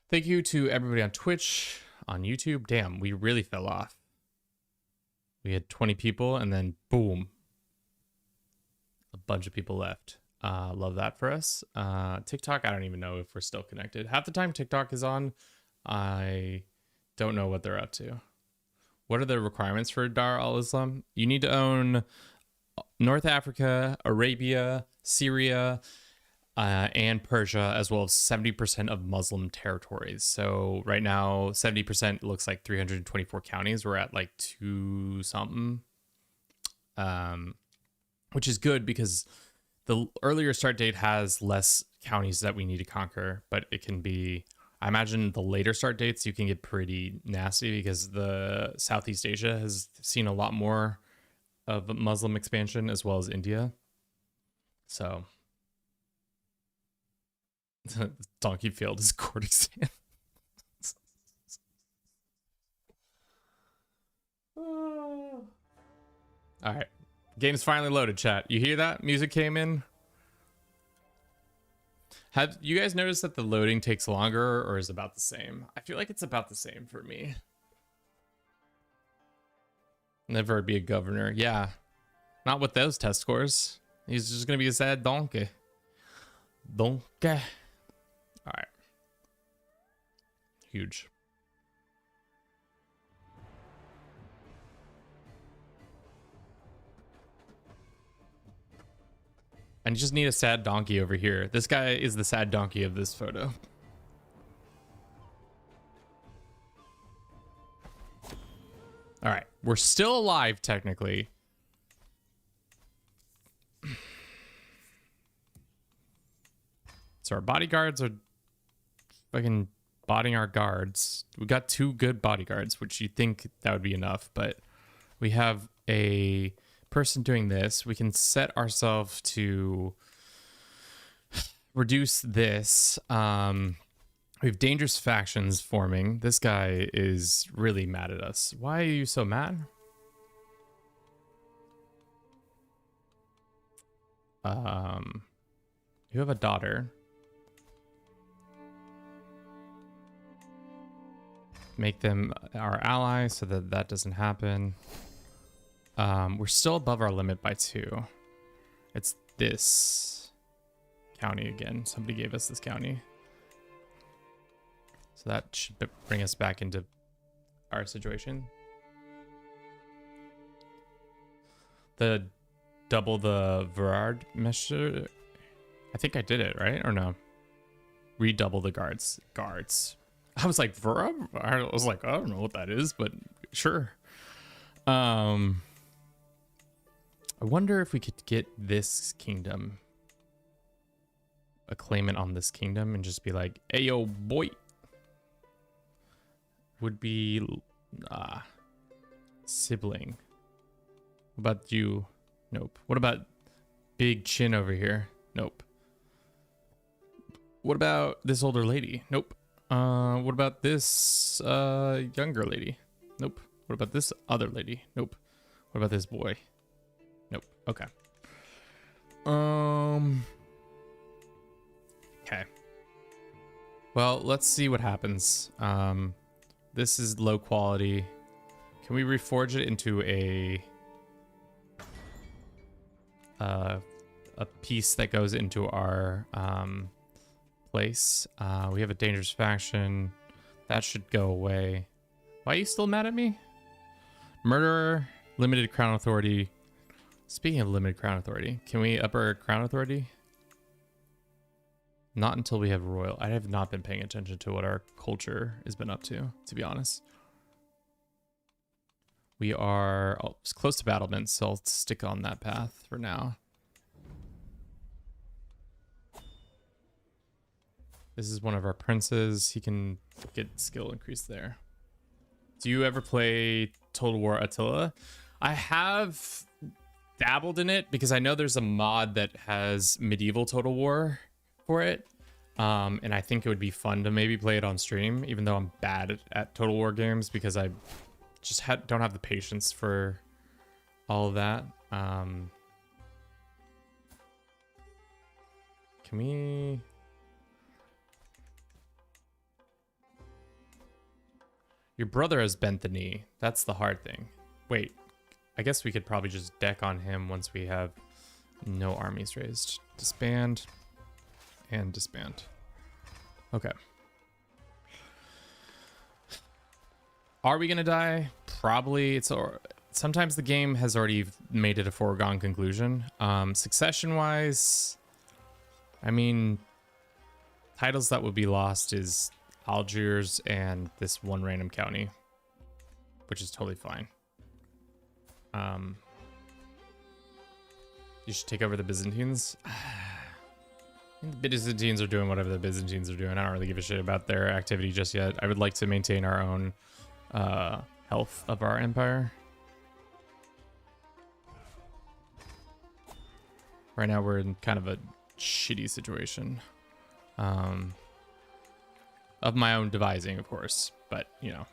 Thank you to everybody on Twitch, on YouTube. Damn, we really fell off. We had 20 people and then boom, a bunch of people left. Love that for us. TikTok, I don't even know if we're still connected. Half the time TikTok is on. I don't know what they're up to. What are the requirements for Dar al-Islam? You need to own North Africa, Arabia, Syria, and Persia, as well as 70% of Muslim territories. So right now, 70% looks like 324 counties. We're at like 2 something, which is good because the earlier start date has less counties that we need to conquer, but it can be, I imagine the later start dates, you can get pretty nasty because the Southeast Asia has seen a lot more of Muslim expansion as well as India. So donkey failed his court exam. All right, game's finally loaded, chat. You hear that? Music came in. Have you guys noticed that the loading takes longer, or is about the same? I feel like it's about the same for me. Never be a governor. Yeah, not with those test scores. He's just gonna be a sad donkey. Donkey. All right. Huge. And you just need a sad donkey over here. This guy is the sad donkey of this photo. All right. We're still alive, technically. So our bodyguards are fucking bodying our guards. We got 2 good bodyguards, which you think that would be enough, but we have a person doing this. We can set ourselves to reduce this. We have dangerous factions forming. This guy is really mad at us. Why are you so mad? You have a daughter. Make them our ally so that that doesn't happen. We're still above our limit by 2. It's this county again. Somebody gave us this county. So that should bring us back into our situation. The double the Verard measure. I think I did it, right? Or no? Redouble the guards. I was like, Verard? I was like, I don't know what that is, but sure. I wonder if we could get this kingdom, a claimant on this kingdom, and just be like, hey, yo, boy, would be sibling. What about you? Nope. What about big chin over here? Nope. What about this older lady? Nope. What about this younger lady? Nope. What about this other lady? Nope. What about this boy? Nope. Okay. Okay. Well, let's see what happens. This is low quality. Can we reforge it into a piece that goes into our place? We have a dangerous faction. That should go away. Why are you still mad at me? Murderer, limited crown authority. Speaking of limited crown authority, can we up our crown authority? Not until we have royal. I have not been paying attention to what our culture has been up to be honest. We are close to battlements, so I'll stick on that path for now. This is one of our princes. He can get skill increase there. Do you ever play Total War Attila? I have dabbled in it because I know there's a mod that has medieval Total War for it. And I think it would be fun to maybe play it on stream, even though I'm bad at Total War games because I just don't have the patience for all of that. Can we... Your brother has bent the knee. That's the hard thing. Wait, I guess we could probably just deck on him once we have no armies raised. Disband and disband. Okay. Are we gonna die? Probably. Sometimes the game has already made it a foregone conclusion. Succession wise, I mean, titles that would be lost is Algiers and this one random county, which is totally fine. You should take over the Byzantines. The Byzantines are doing whatever the Byzantines are doing. I don't really give a shit about their activity just yet. I would like to maintain our own health of our empire. Right now we're in kind of a shitty situation. Of my own devising, of course, but you know.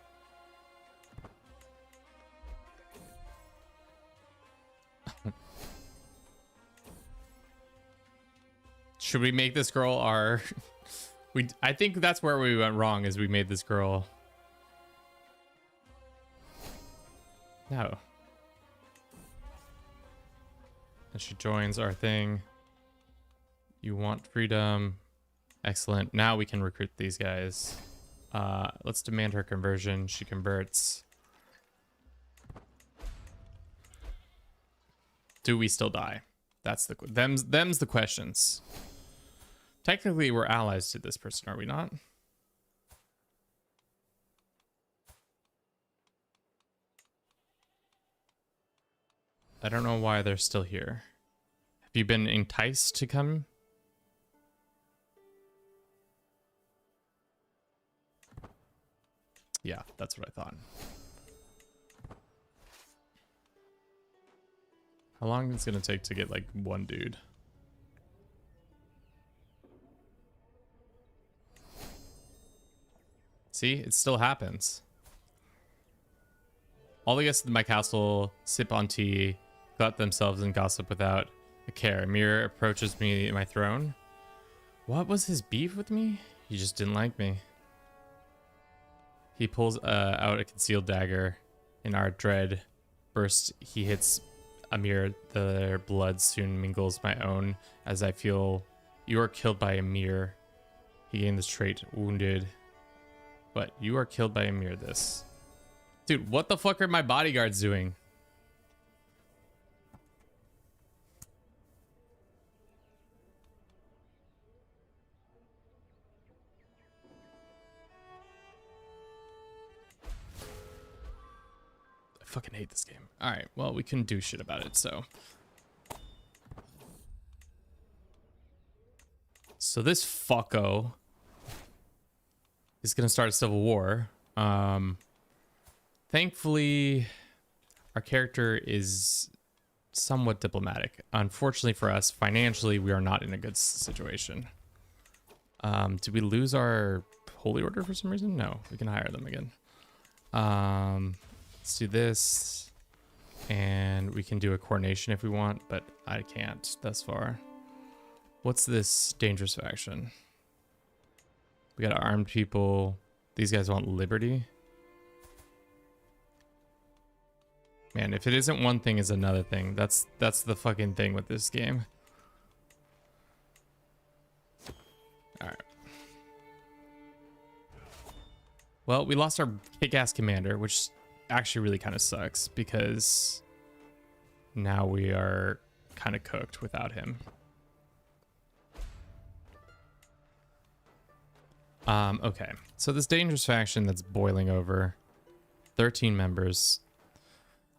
Should we make this girl our I think that's where we went wrong, is we made this girl. No. And she joins our thing. You want freedom. Excellent. Now we can recruit these guys. Let's demand her conversion. She converts. Do we still die? That's the them's the questions. Technically, we're allies to this person, are we not? I don't know why they're still here. Have you been enticed to come? Yeah, that's what I thought. How long is it gonna take to get like one dude? See, it still happens. All the guests at my castle sip on tea, glut themselves and gossip without a care. Mir approaches me at my throne. What was his beef with me? He just didn't like me. He pulls out a concealed dagger. In our dread burst, he hits Amir. Their blood soon mingles my own as I feel you are killed by Amir. He gained this trait, wounded. But you are killed by Amir, this. Dude, what the fuck are my bodyguards doing? I fucking hate this game. All right, well, we couldn't do shit about it, so. So this fucko is gonna start a civil war Thankfully, our character is somewhat diplomatic. Unfortunately for us, financially, we are not in a good situation. Did we lose our holy order for some reason? No, we can hire them again. Let's do this. And we can do a coronation if we want, but I can't thus far. What's this dangerous faction? We got armed people. These guys want liberty. Man, if it isn't one thing, it's another thing. That's the fucking thing with this game. Alright. Well, we lost our kick-ass commander, which actually really kind of sucks because now we are kind of cooked without him. Okay, so this dangerous faction that's boiling over, 13 members.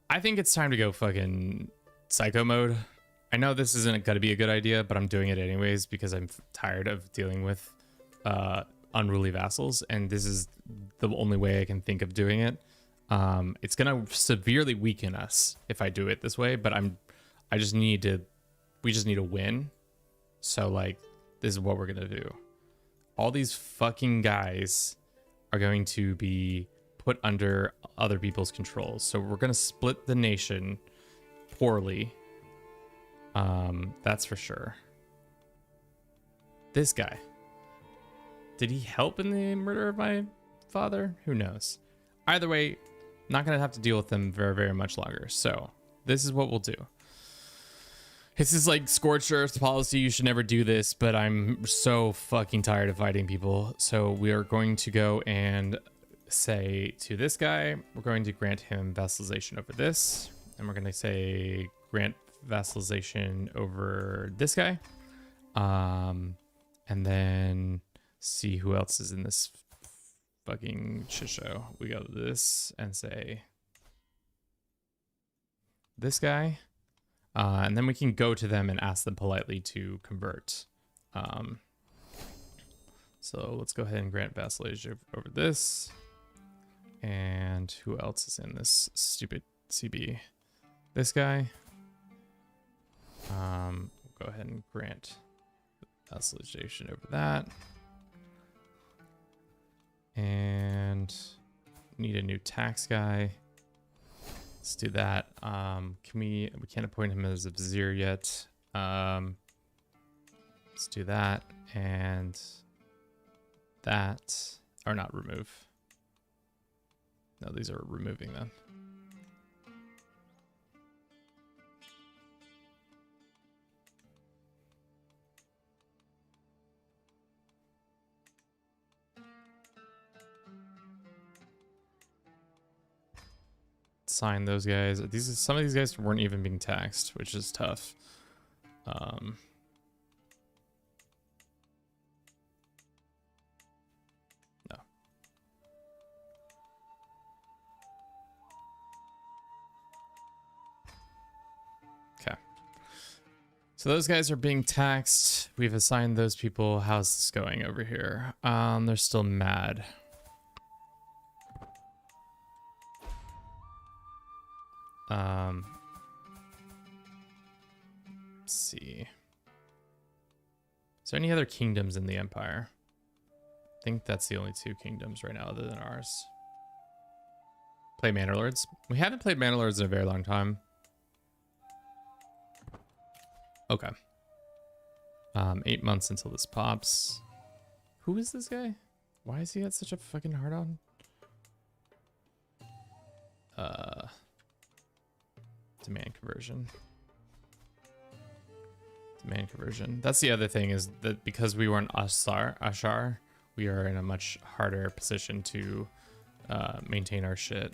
I think it's time to go fucking psycho mode. I know this isn't gonna be a good idea, but I'm doing it anyways because I'm tired of dealing with unruly vassals, and this is the only way I can think of doing it. It's gonna severely weaken us if I do it this way, but we just need to win. So like, this is what we're gonna do. All these fucking guys are going to be put under other people's control. So we're gonna split the nation poorly. That's for sure. This guy. Did he help in the murder of my father? Who knows? Either way, not gonna have to deal with them very, very much longer. So this is what we'll do. This is like scorched earth policy. You should never do this, but I'm so fucking tired of fighting people. So we are going to go and say to this guy, we're going to grant him vassalization over this. And we're going to say grant vassalization over this guy. And then see who else is in this fucking shit show. We go to this and say this guy. And then we can go to them and ask them politely to convert. So let's go ahead and grant vassalage over this. And who else is in this stupid CB? This guy. We'll go ahead and grant vassalagation over that. And need a new tax guy. Let's do that. We can't appoint him as a vizier yet. Let's do that and that, or not remove. No, these are removing them. Sign those guys. Some of these guys weren't even being taxed, which is tough. No. Okay. So those guys are being taxed. We've assigned those people. How's this going over here? They're still mad. Let's see. Is there any other kingdoms in the empire? I think that's the only two kingdoms right now other than ours. Play Manor Lords. We haven't played Manor Lords in a very long time. Okay. 8 months until this pops. Who is this guy? Why has he got such a fucking hard on? Demand conversion. Demand conversion. That's the other thing, is that because we were an Ashar, we are in a much harder position to maintain our shit.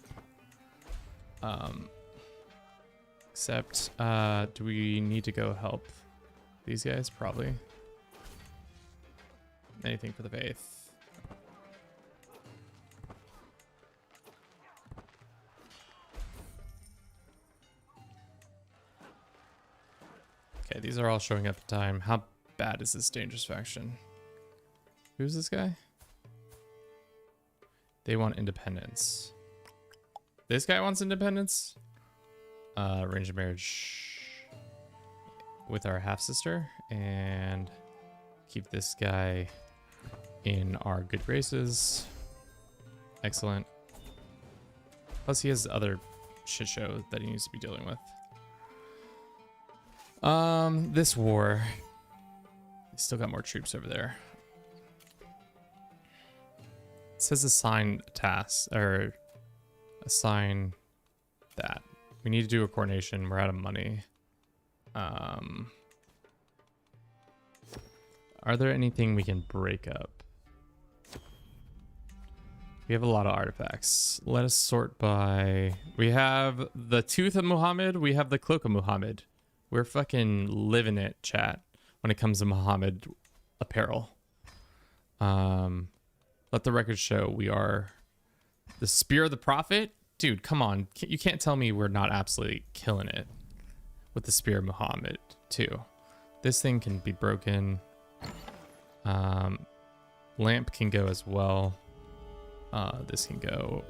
Except, do we need to go help these guys? Probably. Anything for the faith. Okay, these are all showing up in time. How bad is this dangerous faction? Who's this guy? They want independence. This guy wants independence. Arranged marriage with our half sister, and keep this guy in our good graces. Excellent. Plus he has other shit show that he needs to be dealing with. This war, he's still got more troops over there. It says assign tasks, or assign that. We need to do a coronation. We're out of money. Are there anything we can break up? We have a lot of artifacts. Let us sort by... We have the Tooth of Muhammad. We have the Cloak of Muhammad. We're fucking living it, chat, when it comes to Muhammad apparel. Let the record show we are the Spear of the Prophet. Dude, come on. You can't tell me we're not absolutely killing it with the Spear of Muhammad, too. This thing can be broken. Lamp can go as well. This can go.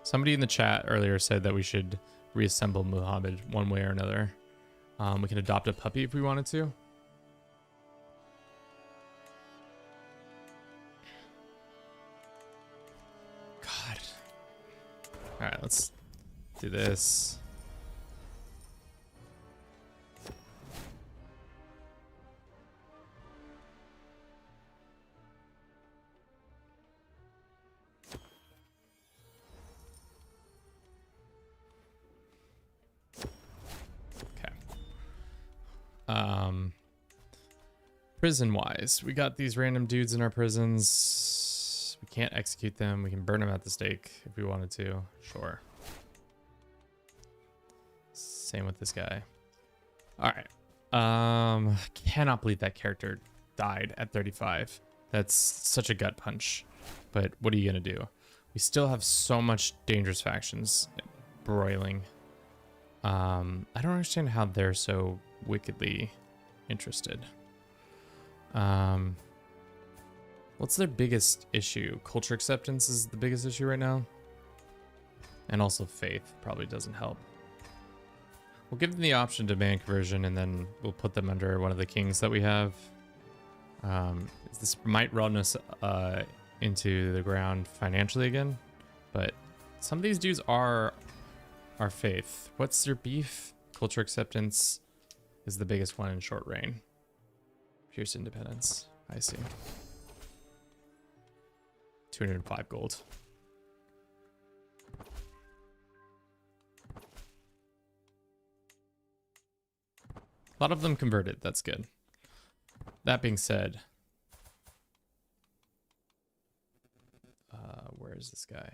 Somebody in the chat earlier said that we should reassemble Muhammad one way or another. We can adopt a puppy if we wanted to. God. All right, let's do this. Prison wise, we got these random dudes in our prisons. We can't execute them. We can burn them at the stake if we wanted to. Sure. Same with this guy. All right. Cannot believe that character died at 35. That's such a gut punch. But what are you gonna do? We still have so much dangerous factions broiling. I don't understand how they're so wickedly interested. What's their biggest issue? Culture acceptance is the biggest issue right now. And also faith probably doesn't help. We'll give them the option to ban conversion, and then we'll put them under one of the kings that we have. This might run us into the ground financially again, but some of these dudes are our faith. What's their beef? Culture acceptance is the biggest one in short reign. Fierce independence. I see. 205 gold. A lot of them converted. That's good. That being said, where is this guy?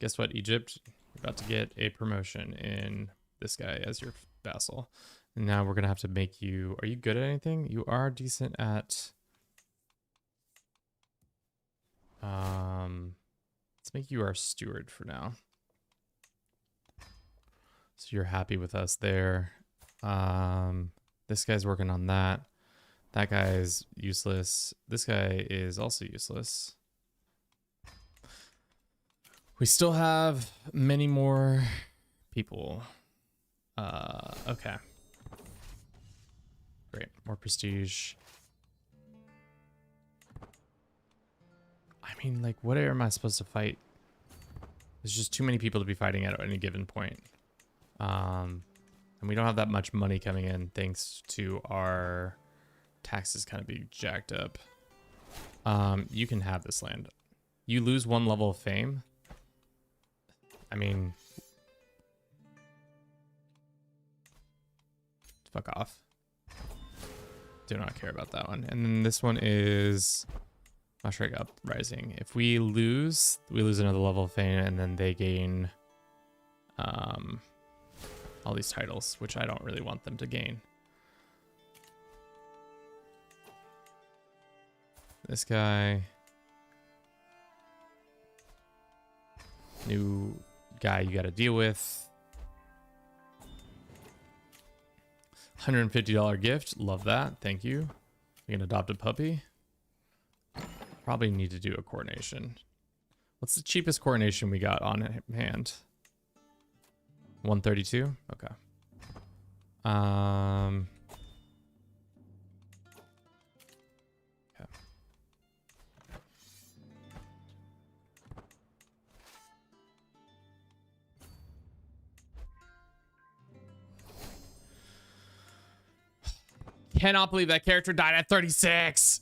Guess what, Egypt? You're about to get a promotion in this guy as your vassal. And now we're going to have to make you... Are you good at anything? You are decent at... let's make you our steward for now. So you're happy with us there. This guy's working on that. That guy is useless. This guy is also useless. We still have many more people. Okay. Great. More prestige. I mean, like, what am I supposed to fight? There's just too many people to be fighting at any given point. And we don't have that much money coming in thanks to our taxes kind of being jacked up. You can have this land. You lose 1 level of fame. I mean, fuck off. Do not care about that one. And then this one is Astray Uprising. If we lose another level of fame, and then they gain all these titles, which I don't really want them to gain. This guy. New guy you got to deal with. $150 gift. Love that. Thank you. We can adopt a puppy. Probably need to do a coronation. What's the cheapest coronation we got on hand? 132? Okay. Okay. Cannot believe that character died at 36.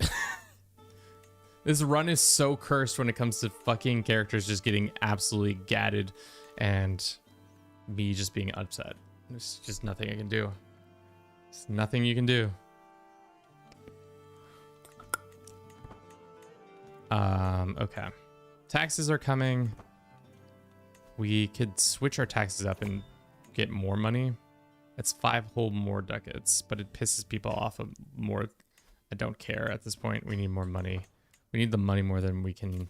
This run is so cursed when it comes to fucking characters just getting absolutely gatted and me just being upset. There's just nothing I can do. There's nothing you can do. Okay. Taxes are coming. We could switch our taxes up and get more money. It's 5 whole more ducats, but it pisses people off of more. I don't care at this point. We need more money. We need the money more than we can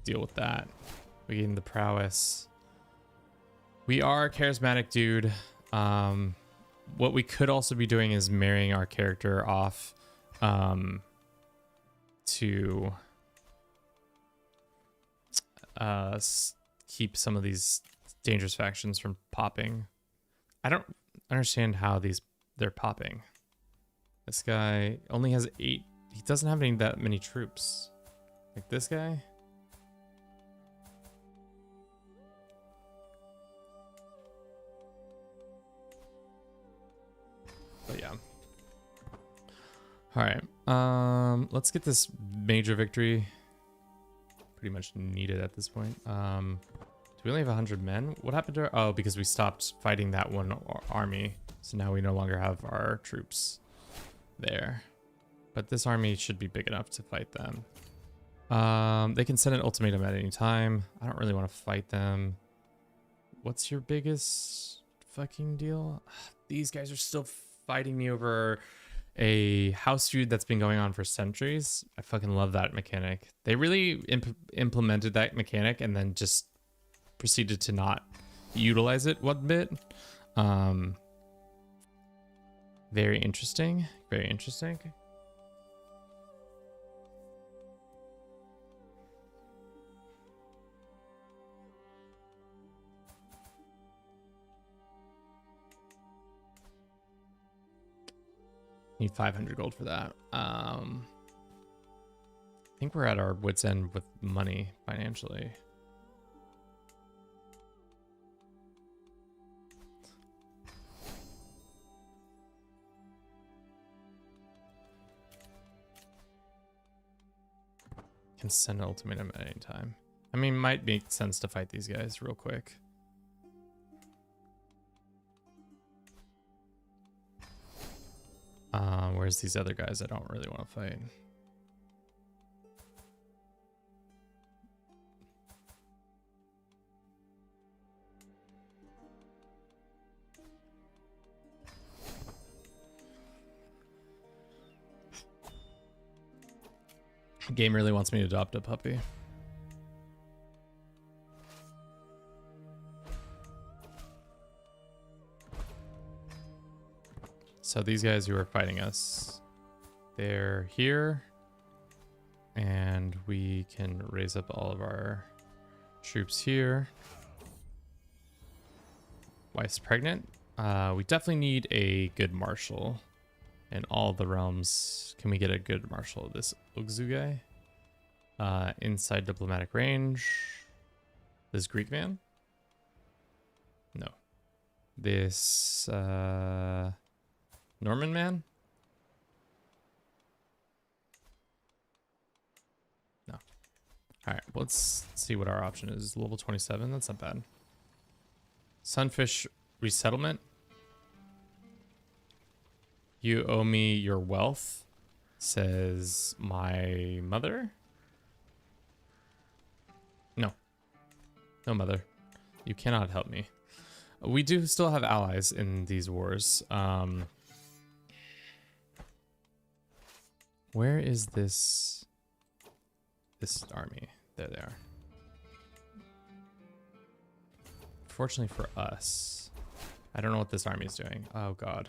deal with that. We need the prowess. We are a charismatic dude. What we could also be doing is marrying our character off to keep some of these dangerous factions from popping. I don't understand how they're popping. This guy only has 8. He doesn't have that many troops. Like this guy. But yeah. All right. Let's get this major victory. Pretty much needed at this point. Do we only have 100 men? What happened to our... Oh, because we stopped fighting that one army. So now we no longer have our troops there. But this army should be big enough to fight them. They can send an ultimatum at any time. I don't really want to fight them. What's your biggest fucking deal? These guys are still fighting me over a house feud that's been going on for centuries. I fucking love that mechanic. They really implemented that mechanic and then just proceeded to not utilize it one bit. Very interesting. Very interesting. Need 500 gold for that. I think we're at our wits' end with money financially. Can send an ultimatum at any time. I mean, might make sense to fight these guys real quick. Where's these other guys I don't really want to fight? The game really wants me to adopt a puppy. So these guys who are fighting us, they're here, and we can raise up all of our troops here. Wife's pregnant. We definitely need a good marshal in all the realms. Can we get a good marshal? This Ugzu guy, inside diplomatic range. This Greek man. No. This Norman man? No. Alright, let's see what our option is. Level 27, that's not bad. Sunfish resettlement. You owe me your wealth, says my mother. No. No, mother. You cannot help me. We do still have allies in these wars. Where is this army? There they are. Fortunately for us, I don't know what this army is doing. Oh god.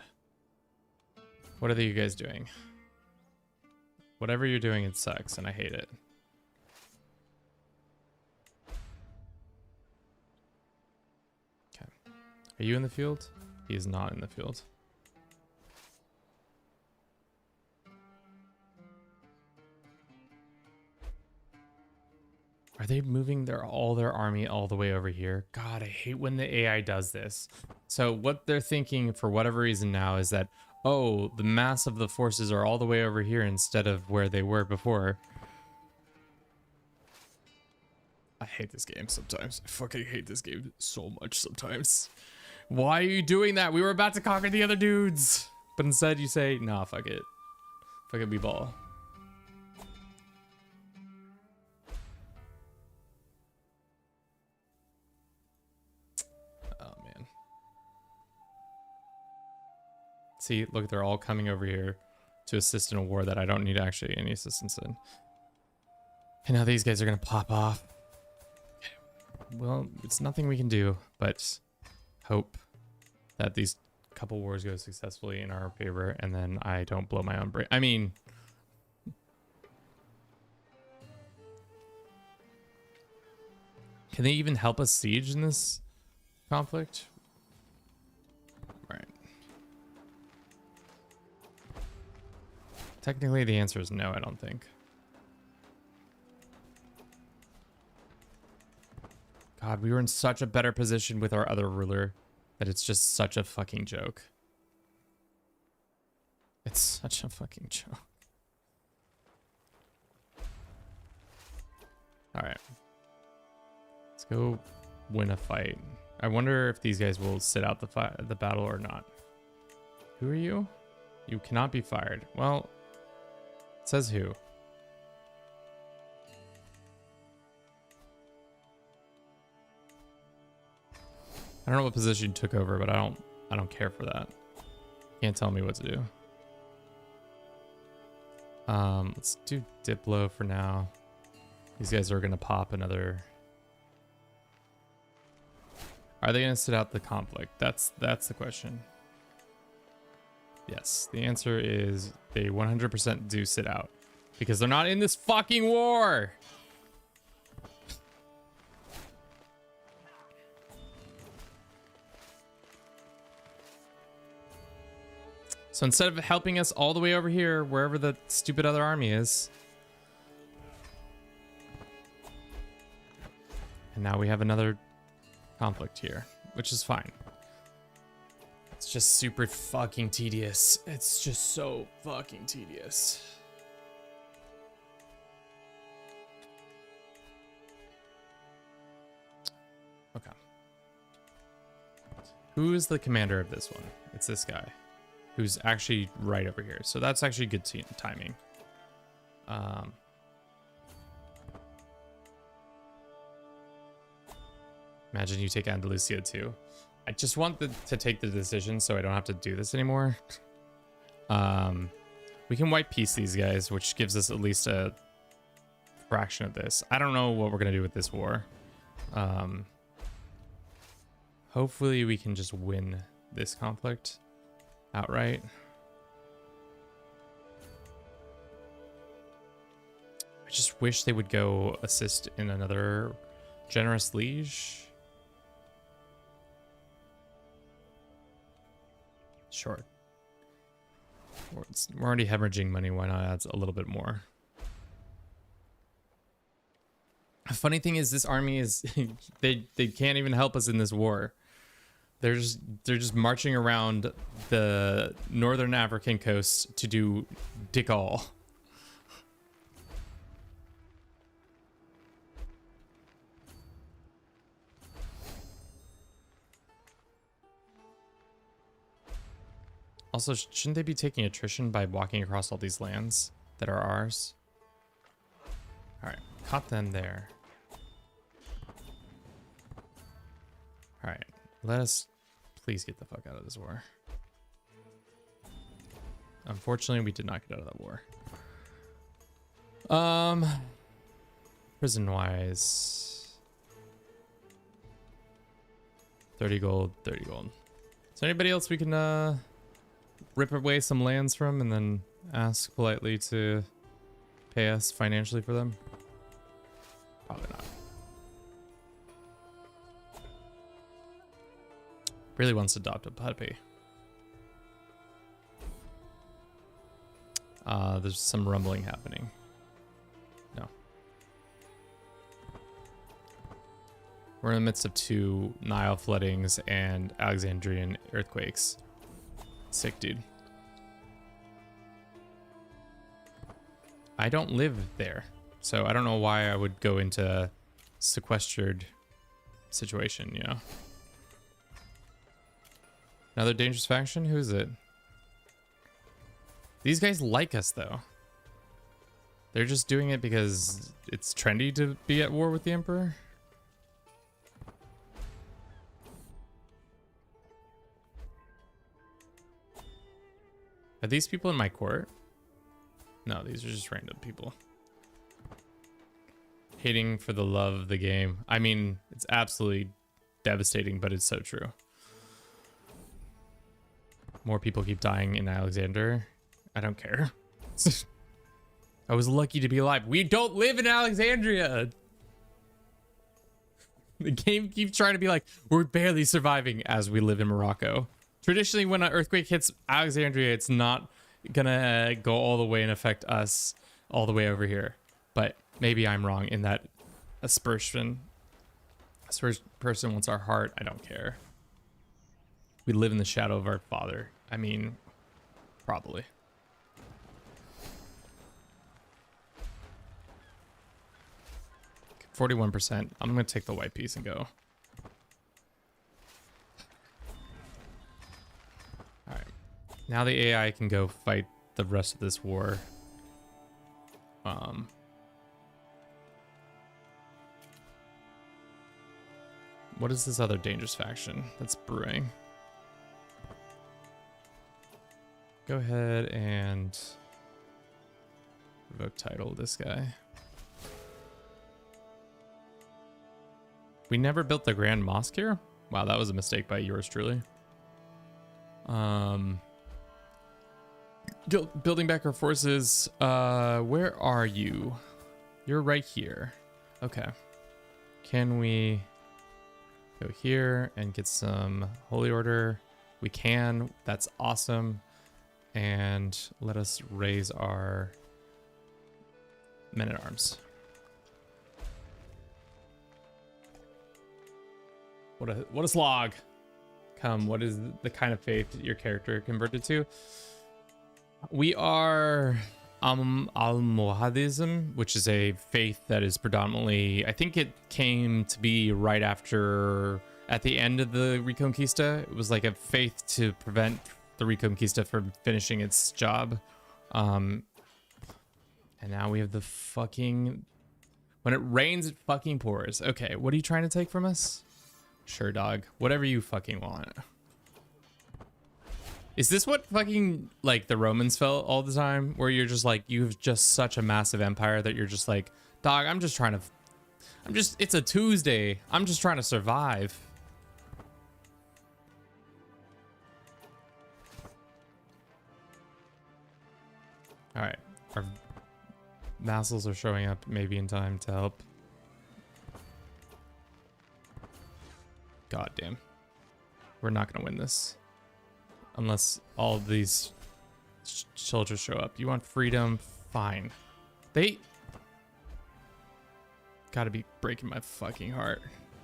What are you guys doing? Whatever you're doing, it sucks, and I hate it. Okay. Are you in the field? He is not in the field. Are they moving all their army all the way over here? God, I hate when the AI does this. So what they're thinking for whatever reason now is that, oh, the mass of the forces are all the way over here instead of where they were before. I hate this game sometimes. I fucking hate this game so much sometimes. Why are you doing that? We were about to conquer the other dudes. But instead you say, nah, fuck it. Fuck it, we ball. See, look, they're all coming over here to assist in a war that I don't need actually any assistance in. And now these guys are going to pop off. Well, it's nothing we can do, but hope that these couple wars go successfully in our favor, and then I don't blow my own brain. I mean... Can they even help us siege in this conflict? Right. Technically, the answer is no, I don't think. God, we were in such a better position with our other ruler that it's just such a fucking joke. It's such a fucking joke. Alright. Let's go win a fight. I wonder if these guys will sit out the battle or not. Who are you? You cannot be fired. Well... It says who. I don't know what position you took over, but I don't care for that. Can't tell me what to do. Let's do Diplo for now. These guys are gonna pop another. Are they gonna sit out the conflict? That's the question. Yes, the answer is they 100% do sit out because they're not in this fucking war. So instead of helping us all the way over here, wherever the stupid other army is, and now we have another conflict here, which is fine. It's just super fucking tedious. It's just so fucking tedious. Okay. Who is the commander of this one? It's this guy, who's actually right over here. So that's actually good timing. Imagine you take Andalusia too. I just want to take the decision so I don't have to do this anymore. We can white peace these guys, which gives us at least a fraction of this. I don't know what we're going to do with this war. Hopefully we can just win this conflict outright. I just wish they would go assist in another generous liege. Sure. We're already hemorrhaging money. Why not add a little bit more? The funny thing is, this army is they can't even help us in this war. They're just marching around the northern African coast to do dick all. Also, shouldn't they be taking attrition by walking across all these lands that are ours? All right, caught them there. All right, let us please get the fuck out of this war. Unfortunately, we did not get out of that war. Prison-wise, 30 gold, 30 gold. Is there anybody else we can rip away some lands from and then ask politely to pay us financially for them? Probably not. Really wants to adopt a puppy. There's some rumbling happening. No. We're in the midst of 2 Nile floodings and Alexandrian earthquakes. Sick, dude. I don't live there, so I don't know why I would go into a sequestered situation, you know? Another dangerous faction? Who is it? These guys like us, though. They're just doing it because it's trendy to be at war with the Emperor. Are these people in my court? No, these are just random people. Hating for the love of the game. I mean, it's absolutely devastating, but it's so true. More people keep dying in Alexander. I don't care. I was lucky to be alive. We don't live in Alexandria. The game keeps trying to be like, we're barely surviving as we live in Morocco. Traditionally, when an earthquake hits Alexandria, it's not gonna go all the way and affect us all the way over here. But maybe I'm wrong in that aspersion. This person wants our heart. I don't care. We live in the shadow of our father. I mean, probably. Okay, 41%. I'm gonna take the white piece and go. All right. Now the AI can go fight the rest of this war. What is this other dangerous faction that's brewing? Go ahead and revoke title of this guy. We never built the Grand Mosque here? Wow, that was a mistake by yours truly. Building back our forces. Where are you? You're right here. Okay. Can we go here and get some holy order? We can. That's awesome. And let us raise our men-at-arms. What a slog. Come, what is the kind of faith your character converted to? We are Almohadism, which is a faith that is predominantly, I think it came to be right after, at the end of the Reconquista. It was like a faith to prevent the Reconquista from finishing its job. And now we have the fucking, when it rains, it fucking pours. Okay, what are you trying to take from us? Sure, dog. Whatever you fucking want. Is this what fucking, like, the Romans felt all the time? Where you're just like, you have just such a massive empire that you're just like, dog, it's a Tuesday. I'm just trying to survive. All right. Our vassals are showing up maybe in time to help. God damn. We're not going to win this. Unless all of these soldiers show up. You want freedom? Fine. They gotta be breaking my fucking heart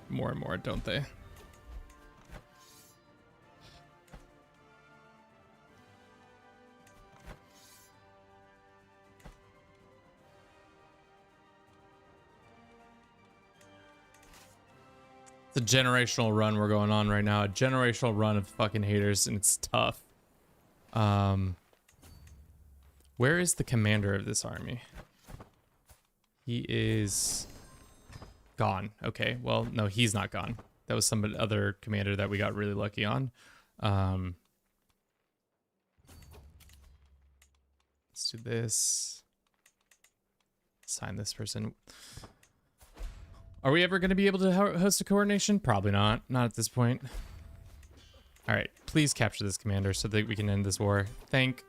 more and more, don't they? It's a generational run we're going on right now. A generational run of fucking haters, and it's tough. Where is the commander of this army? He is gone. Okay, well, no, he's not gone. That was some other commander that we got really lucky on. Let's do this. Sign this person. Are we ever going to be able to host a coronation? Probably not. Not at this point. All right. Please capture this commander so that we can end this war. Thank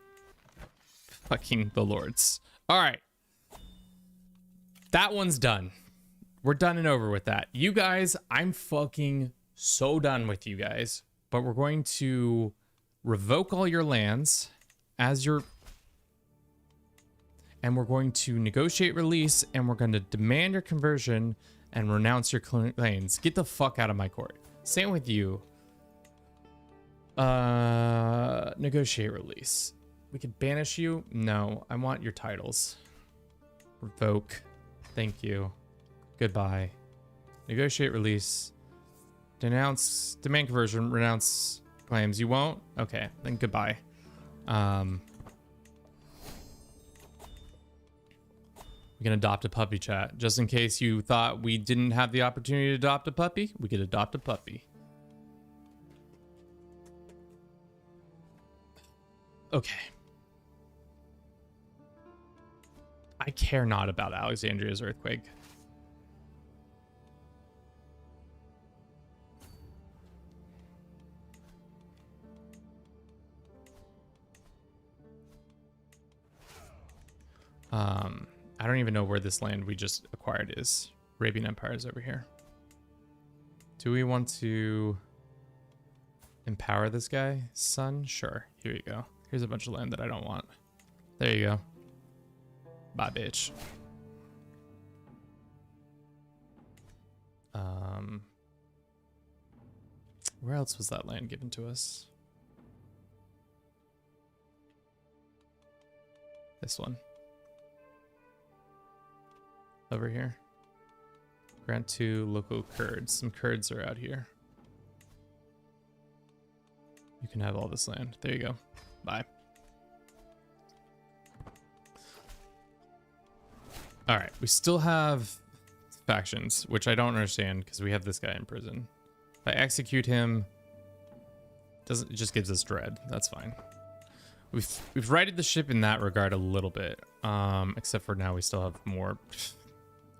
fucking the lords. All right. that one's done. We're done and over with that. You guys, I'm fucking so done with you guys. But we're going to revoke all your lands as your... And we're going to negotiate release, and we're going to demand your conversion and renounce your claims. Get the fuck out of my court. Same with you. Negotiate release. We could banish you. No, I want your titles. Revoke. Thank you. Goodbye. Negotiate release. Denounce. Demand conversion. Renounce claims. You won't? Okay, then goodbye. We can adopt a puppy, chat. Just in case you thought we didn't have the opportunity to adopt a puppy, we could adopt a puppy. Okay. I care not about Alexandria's earthquake. I don't even know where this land we just acquired is. Arabian Empire is over here. Do we want to empower this guy? Son? Sure. Here you go. Here's a bunch of land that I don't want. There you go. Bye, bitch. Where else was that land given to us? This one. Over here. Grant to local Kurds. Some Kurds are out here. You can have all this land. There you go. Bye. All right. We still have factions, which I don't understand because we have this guy in prison. If I execute him, it just gives us dread. That's fine. We've righted the ship in that regard a little bit. Except for now we still have more.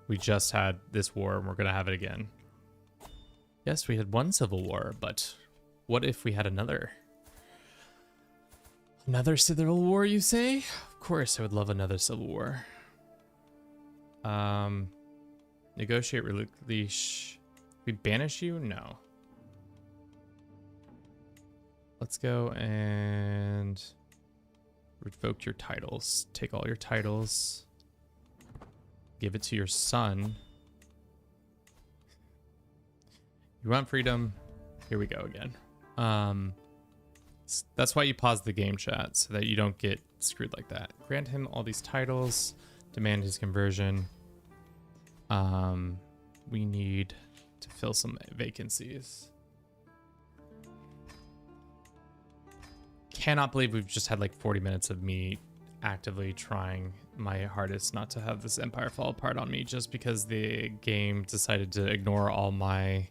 We just had this war and we're going to have it again. Yes, we had one civil war, but what if we had another? Another civil war, you say? Of course, I would love another civil war. Negotiate release. We banish you? No. Let's go and revoke your titles. Take all your titles. Give it to your son. You want freedom? Here we go again. That's why you pause the game, chat, so that you don't get screwed like that. Grant him all these titles. Demand his conversion. We need to fill some vacancies. Cannot believe we've just had like 40 minutes of me actively trying my hardest not to have this empire fall apart on me just because the game decided to ignore all my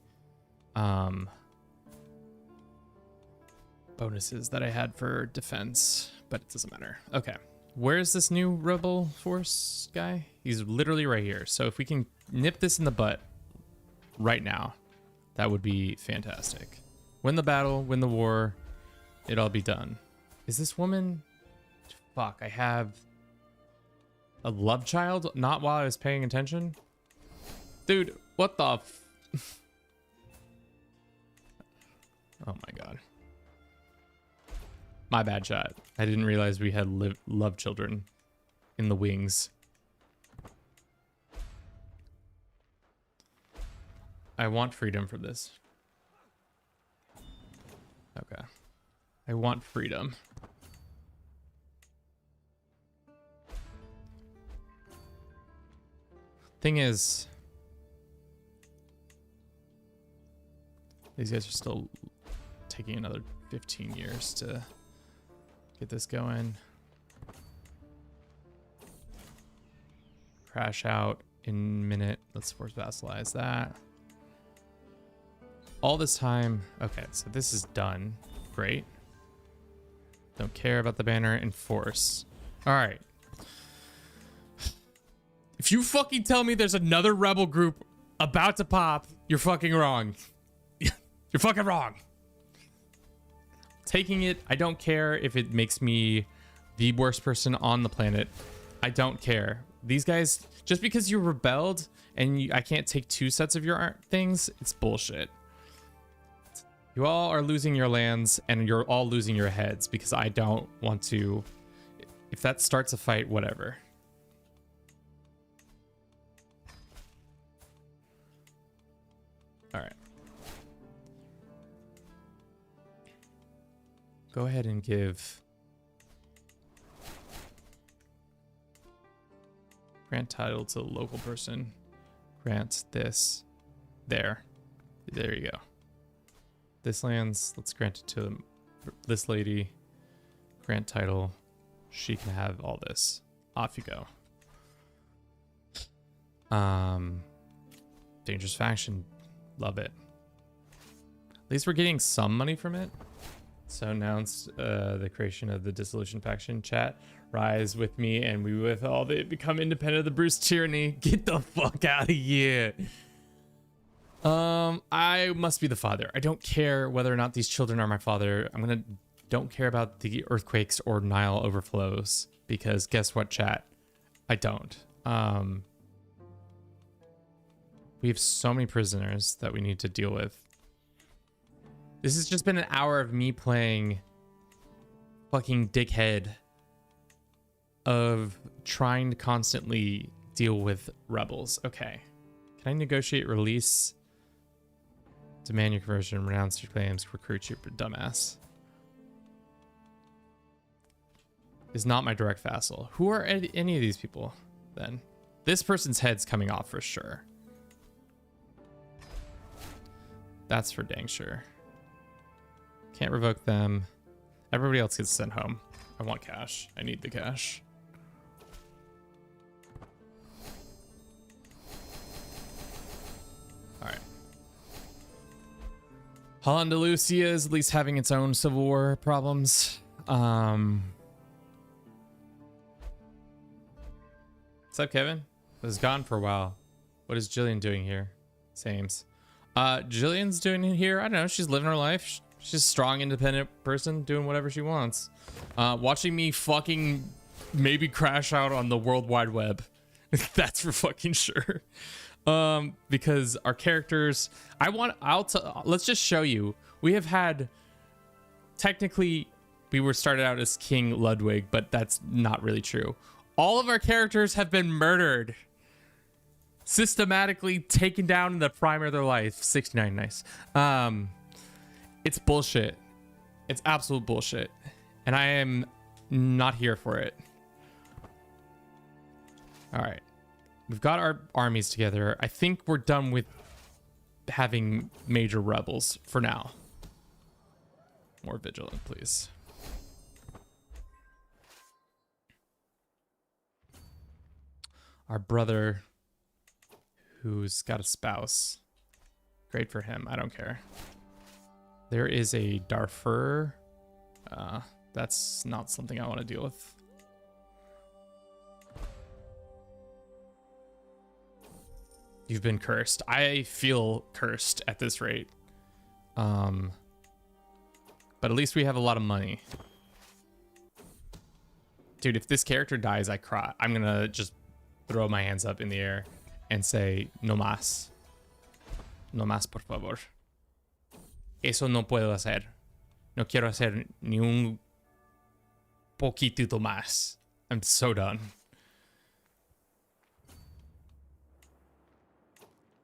bonuses that I had for defense, but it doesn't matter. Okay, where's this new rebel force guy? He's literally right here. So if we can nip this in the butt right now, that would be fantastic. Win the battle, win the war, it'll all be done. Is this woman? Fuck, I have a love child? Not while I was paying attention? Dude, what the oh my god. My bad, chat. I didn't realize we had love children in the wings. I want freedom for this. Okay. I want freedom. Thing is, these guys are still taking another 15 years to get this going. Crash out in a minute. Let's force vassalize that. All this time. Okay, so this is done. Great. Don't care about the banner. Enforce. All right. If you fucking tell me there's another rebel group about to pop, you're fucking wrong. You're fucking wrong. Taking it, I don't care if it makes me the worst person on the planet. I don't care. These guys, Just because you rebelled and I can't take 2 sets of your things, it's bullshit. You all are losing your lands and you're all losing your heads because I don't want to. If that starts a fight, whatever. All right. Go ahead and give. Grant title to the local person. Grant this. There. There you go. This lands, let's grant it to this lady. Grant title. She can have all this. Off you go. Dangerous faction. Love it. At least we're getting some money from it. So announced the creation of the dissolution faction. Chat, rise with me and we with all they become independent of the Bruce tyranny. Get the fuck out of here. I must be the father. I don't care whether or not these children are my father. Don't care about the earthquakes or Nile overflows because guess what, chat? I don't. We have so many prisoners that we need to deal with. This has just been an hour of me playing fucking dickhead of trying to constantly deal with rebels. Okay. Can I negotiate release? Demand your conversion, renounce your claims, recruit you, dumbass. Is not my direct vassal. Who are any of these people then? This person's head's coming off for sure. That's for dang sure. Can't revoke them. Everybody else gets sent home. I want cash. I need the cash. All right. Andalusia is at least having its own civil war problems. What's up, Kevin? I was gone for a while. What is Jillian doing here? Sames. Jillian's doing it here. I don't know. She's living her life. She's a strong, independent person doing whatever she wants. Watching me fucking maybe crash out on the World Wide Web. That's for fucking sure. Because our characters, let's just show you. We have had, technically, we were started out as King Ludwig, but that's not really true. All of our characters have been murdered. Systematically taken down in the prime of their life. 69, nice. It's bullshit. It's absolute bullshit. And I am not here for it. All right. We've got our armies together. I think we're done with having major rebels for now. More vigilant, please. Our brother who's got a spouse. Great for him. I don't care. There is a Darfur. That's not something I want to deal with. You've been cursed. I feel cursed at this rate. But at least we have a lot of money. Dude, if this character dies, I cry. I'm gonna just throw my hands up in the air and say, no más. No más, por favor. Eso no puedo hacer. No quiero hacer ni un poquitito más. I'm so done.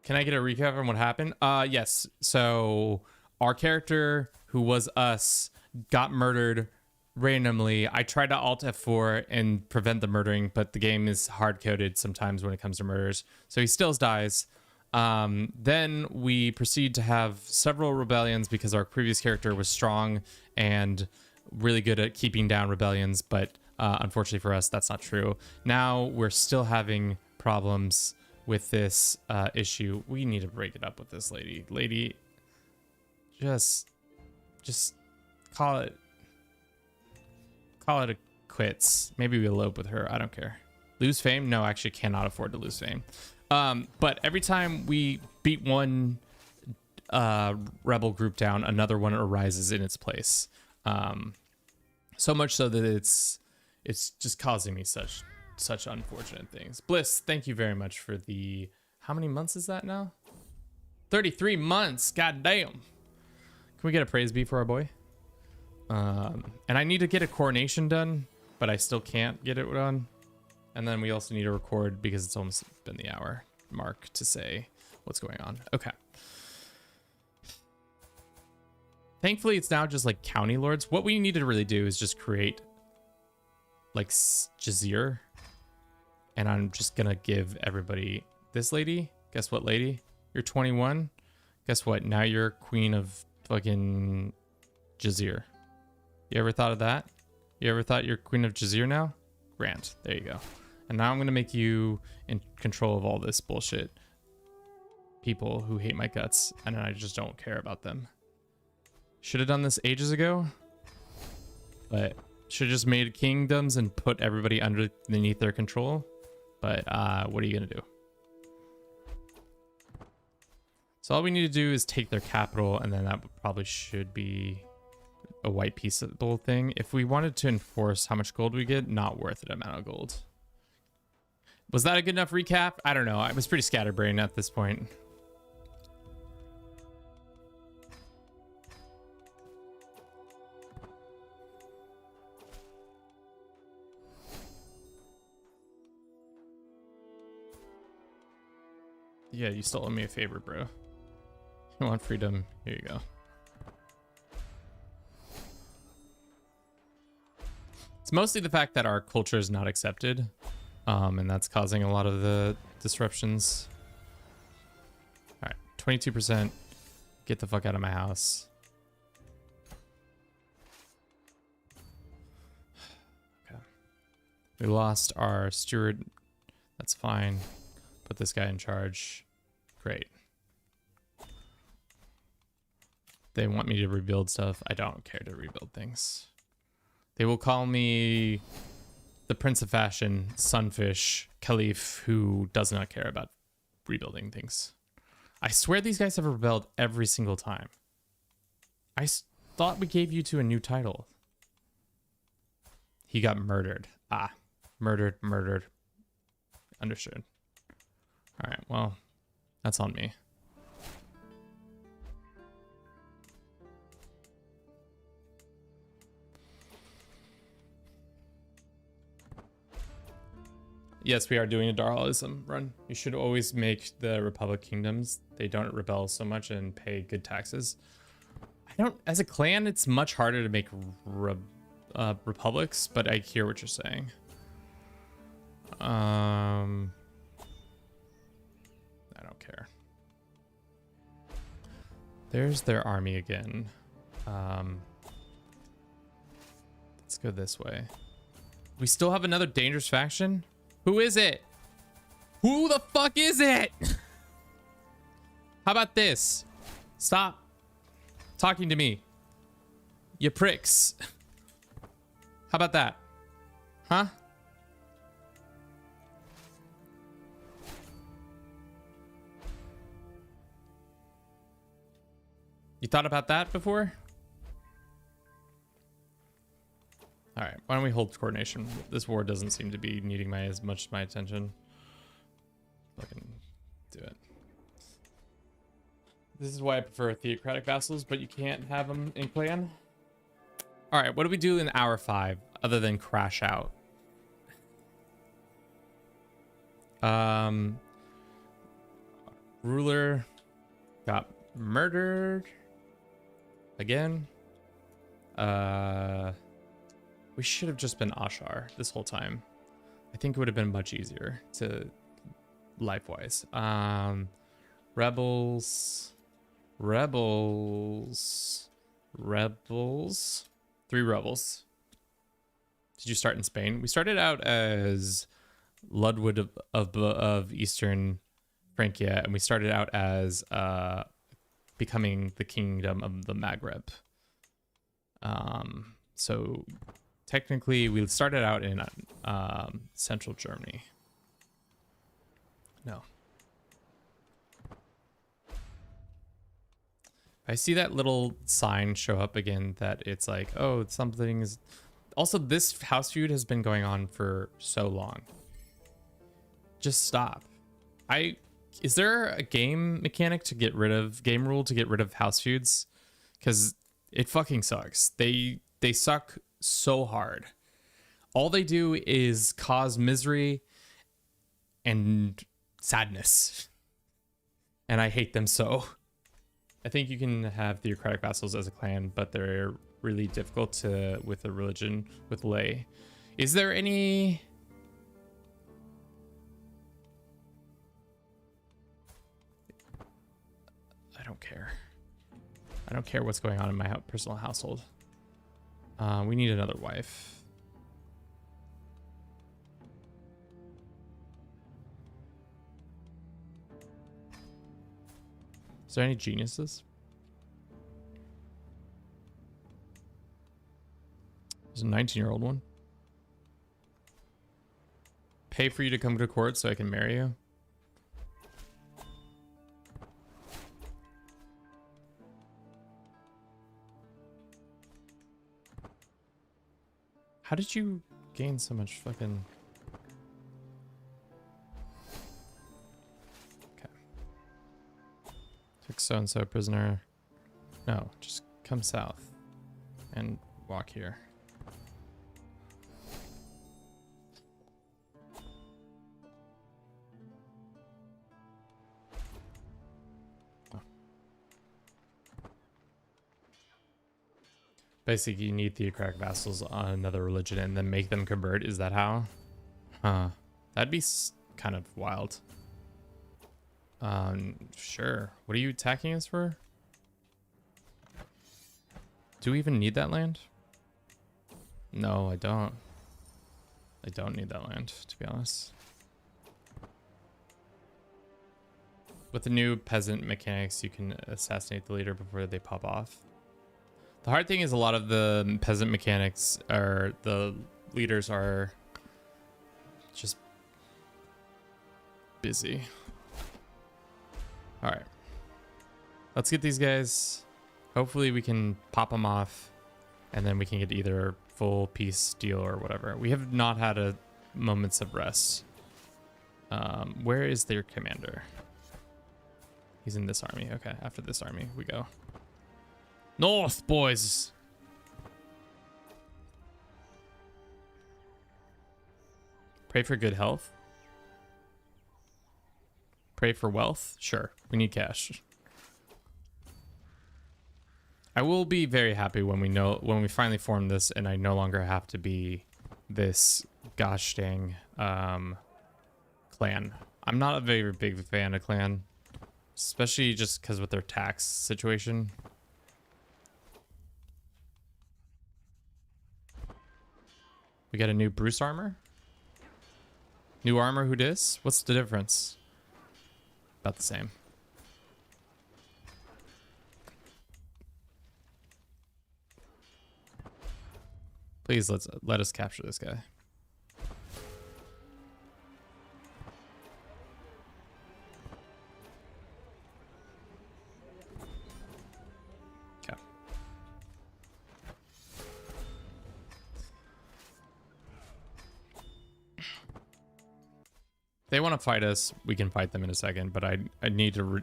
Can I get a recap on what happened? Yes. So our character, who was us, got murdered randomly. I tried to Alt F4 and prevent the murdering, but the game is hard-coded sometimes when it comes to murders. So he still dies. Then we proceed to have several rebellions because our previous character was strong and really good at keeping down rebellions, but unfortunately for us, that's not true. Now we're still having problems with this issue. We need to break it up with this lady. Lady, just call it a quits. Maybe we elope with her. I don't care. Lose fame? No, actually cannot afford to lose fame. But every time we beat one rebel group down, another one arises in its place. So much so that it's just causing me such such unfortunate things. Bliss, thank you very much for the, how many months is that now? 33 months. God damn. Can we get a praise be for our boy? And I need to get a coronation done, but I still can't get it done. And then we also need to record because it's almost been the hour mark to say what's going on. Okay. Thankfully, it's now just like county lords. What we need to really do is just create like Jazeer. And I'm just gonna give everybody this lady. Guess what, lady? You're 21. Guess what? Now you're queen of fucking Jazeer. You ever thought of that? You ever thought you're queen of Jazeer now? Grant. There you go. And now I'm gonna make you in control of all this bullshit. People who hate my guts, and I just don't care about them. Should have done this ages ago, but should have just made kingdoms and put everybody underneath their control. But what are you gonna do? So all we need to do is take their capital, and then that probably should be a white peaceable thing. If we wanted to enforce how much gold we get, not worth it amount of gold. Was that a good enough recap? I don't know. I was pretty scatterbrained at this point. Yeah, you still owe me a favor, bro. You want freedom? Here you go. It's mostly the fact that our culture is not accepted, and that's causing a lot of the disruptions. All right, 22%. Get the fuck out of my house. Okay. We lost our steward. That's fine. Put this guy in charge. Great. They want me to rebuild stuff. I don't care to rebuild things. They will call me the Prince of Fashion, Sunfish, Caliph, who does not care about rebuilding things. I swear these guys have rebelled every single time. I thought we gave you two a new title. He got murdered. Ah, murdered. Understood. All right, well, that's on me. Yes, we are doing a Darholism run. You should always make the Republic kingdoms. They don't rebel so much and pay good taxes. I don't, as a clan, it's much harder to make republics, but I hear what you're saying. I don't care. There's their army again. Let's go this way. We still have another dangerous faction? Who is it? Who the fuck is it? How about this? Stop talking to me, you pricks. How about that? Huh? You thought about that before? All right, why don't we hold Coronation? This war doesn't seem to be needing as much my attention. Fucking do it. This is why I prefer theocratic vassals, but you can't have them in clan. All right, what do we do in hour 5 other than crash out? Ruler got murdered again. We should have just been Ashar this whole time. I think it would have been much easier to life-wise. Rebels. 3 rebels. Did you start in Spain? We started out as Ludwig of Eastern Francia, and we started out as becoming the kingdom of the Maghreb. So technically, we started out in central Germany. No. I see that little sign show up again that it's like, oh, something is... Also, this house feud has been going on for so long. Just stop. Is there a game mechanic to get rid of, game rule to get rid of house feuds? Because it fucking sucks. They suck so hard. All they do is cause misery and sadness. And I hate them so. I think you can have theocratic vassals as a clan, but they're really difficult to with a religion with lay. Is there any? I don't care. I don't care what's going on in my personal household. We need another wife. Is there any geniuses? There's a 19-year-old one. Pay for you to come to court so I can marry you. How did you gain so much fucking... Okay. Took so-and-so prisoner. No, just come south and walk here. Basically, you need theocratic vassals on another religion and then make them convert. Is that how? Huh. That'd be kind of wild. Sure. What are you attacking us for? Do we even need that land? No, I don't. I don't need that land, to be honest. With the new peasant mechanics, you can assassinate the leader before they pop off. The hard thing is a lot of the peasant mechanics are the leaders are just busy. All right, let's get these guys. Hopefully we can pop them off and then we can get either full peace deal or whatever. We have not had a moments of rest. Where is their commander? He's in this army. Okay, after this army we go. North, boys. Pray for good health. Pray for wealth. Sure, we need cash. I will be very happy when we finally form this and I no longer have to be this gosh dang clan. I'm not a very big fan of clan, especially just because with their tax situation. We got a new Bruce armor. New armor, who dis? What's the difference? About the same. Please let us capture this guy. They want to fight us, we can fight them in a second, but I need to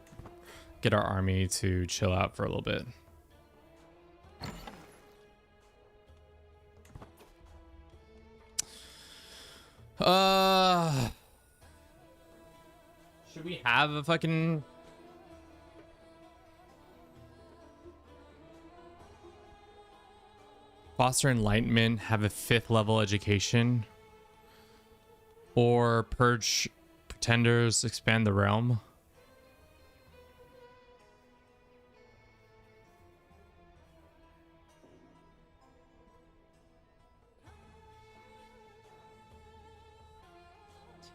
get our army to chill out for a little bit. Should we have a fucking... Foster enlightenment, have a 5th level education? Or purge pretenders, expand the realm?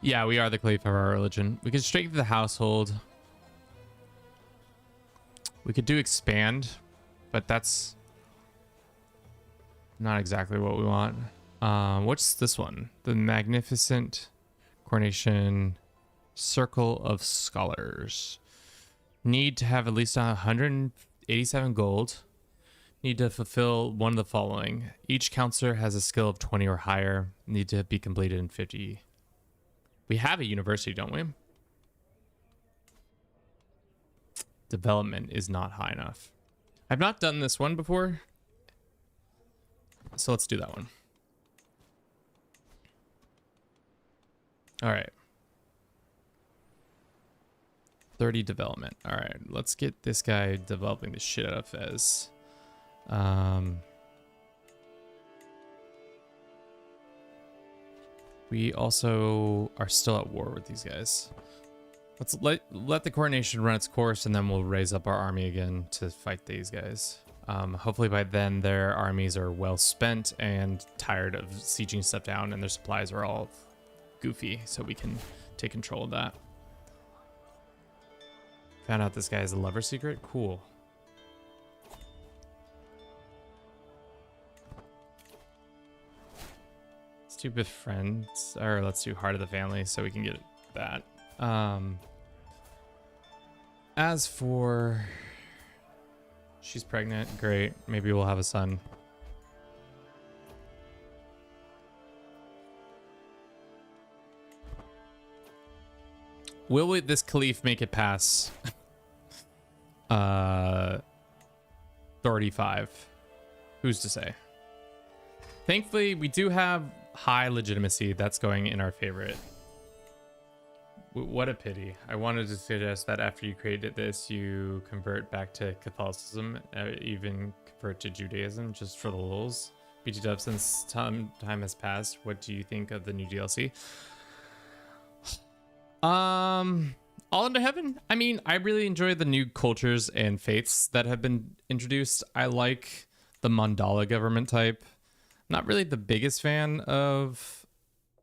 Yeah, we are the caliph of our religion. We could strengthen the household. We could do expand, but that's not exactly what we want. What's this one? The magnificent Coronation Circle of Scholars. Need to have at least 187 gold. Need to fulfill one of the following. Each counselor has a skill of 20 or higher. Need to be completed in 50. We have a university, don't we? Development is not high enough. I've not done this one before, so let's do that one. All right. 30 development. All right, let's get this guy developing the shit out of Fez. We also are still at war with these guys. Let's let the Coronation run its course, and then we'll raise up our army again to fight these guys. Hopefully by then their armies are well spent and tired of sieging stuff down, and their supplies are all goofy, so we can take control of that. Found out this guy has a lover secret. Cool. Let's do befriend, or let's do heart of the family so we can get that. As for, she's pregnant. Great. Maybe we'll have a son. Will this Caliph make it past 35? Who's to say? Thankfully, we do have high legitimacy. That's going in our favorite. What a pity. I wanted to suggest that after you created this, you convert back to Catholicism, even convert to Judaism, just for the lulz. BT Dub, since time has passed, what do you think of the new DLC? All into heaven. I mean, I really enjoy the new cultures and faiths that have been introduced. I like the mandala government type. Not really the biggest fan of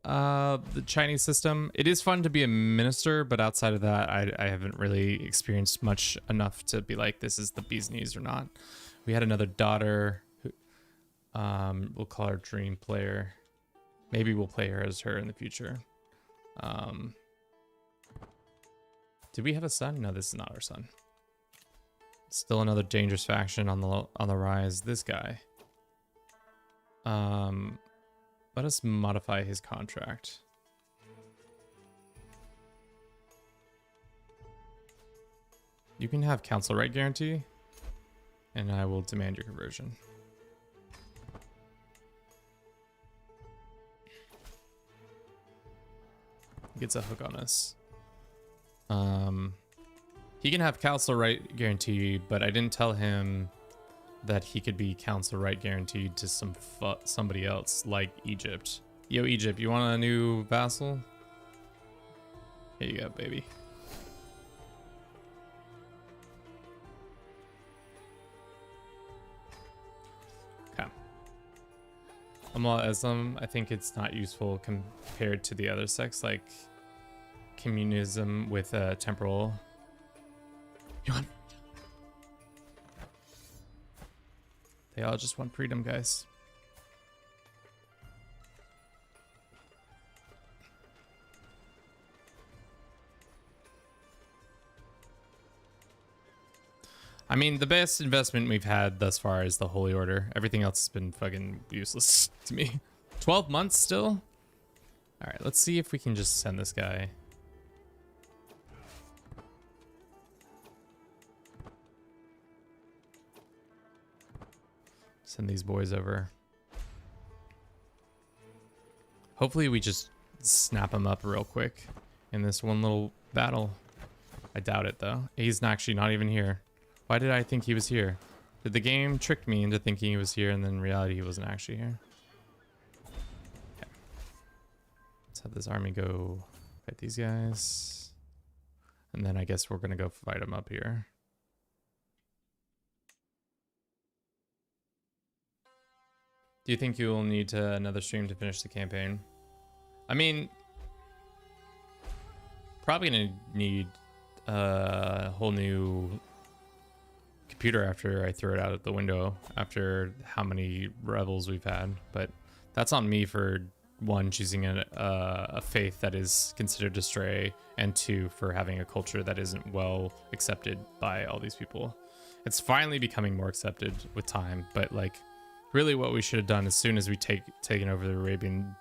the Chinese system. It is fun to be a minister, but outside of that, I haven't really experienced much enough to be like, this is the bee's knees or not. We had another daughter who, we'll call her Dream Player. Maybe we'll play her as her in the future. Did we have a son? No, this is not our son. Still another dangerous faction on the rise. This guy. Let us modify his contract. You can have council right guarantee, and I will demand your conversion. He gets a hook on us. He can have council right guarantee, but I didn't tell him that he could be council right guaranteed to somebody else, like Egypt. Yo, Egypt, you want a new vassal? Here you go, baby. Okay. Islam, I think it's not useful compared to the other sects, like communism with temporal. You want? They all just want freedom, guys. I mean, the best investment we've had thus far is the Holy Order. Everything else has been fucking useless to me. 12 months still? All right, let's see if we can just send this guy. Send these boys over. Hopefully we just snap him up real quick in this one little battle. I doubt it though. He's actually not even here. Why did I think he was here? Did the game trick me into thinking he was here, and then in reality he wasn't actually here? Okay. Let's have this army go fight these guys. And then I guess we're gonna go fight them up here. Do you think you will need another stream to finish the campaign? I mean, probably gonna need a whole new computer after I throw it out of the window after how many rebels we've had. But that's on me for one, choosing a faith that is considered astray, and two, for having a culture that isn't well accepted by all these people. It's finally becoming more accepted with time, but like, really what we should have done as soon as we taken over the Arabian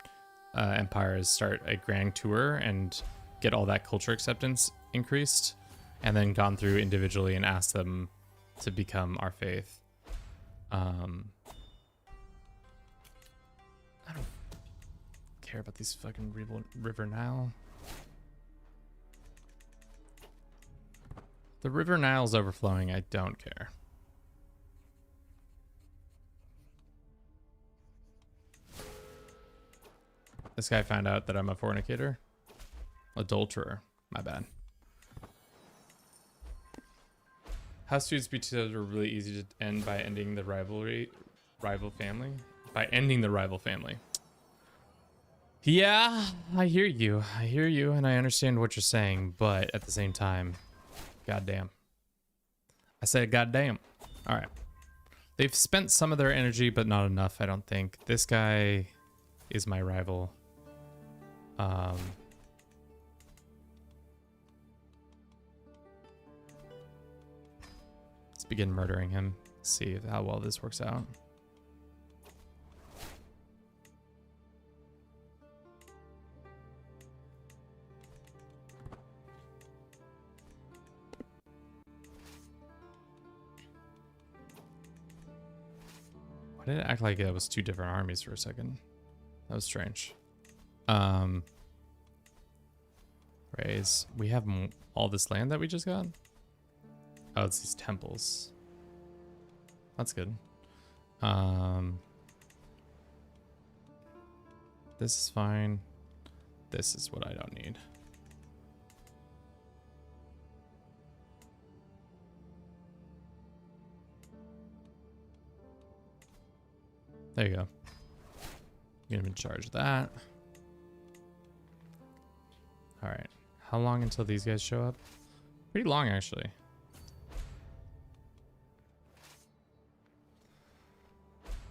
empires start a grand tour and get all that culture acceptance increased, and then gone through individually and asked them to become our faith. I don't care about these fucking River Nile. The River Nile's overflowing. I don't care. This guy found out that I'm a fornicator. Adulterer. My bad. House feuds between are really easy to end by ending the rival family. By ending the rival family. Yeah, I hear you. I hear you, and I understand what you're saying, but at the same time, goddamn. I said goddamn. All right. They've spent some of their energy, but not enough, I don't think. This guy is my rival. Let's begin murdering him. See how well this works out. Why did it act like it was two different armies for a second? That was strange. Raise. We have all this land that we just got? Oh, it's these temples. That's good. This is fine. This is what I don't need. There you go. You're gonna be in charge of that. All right. How long until these guys show up? Pretty long, actually.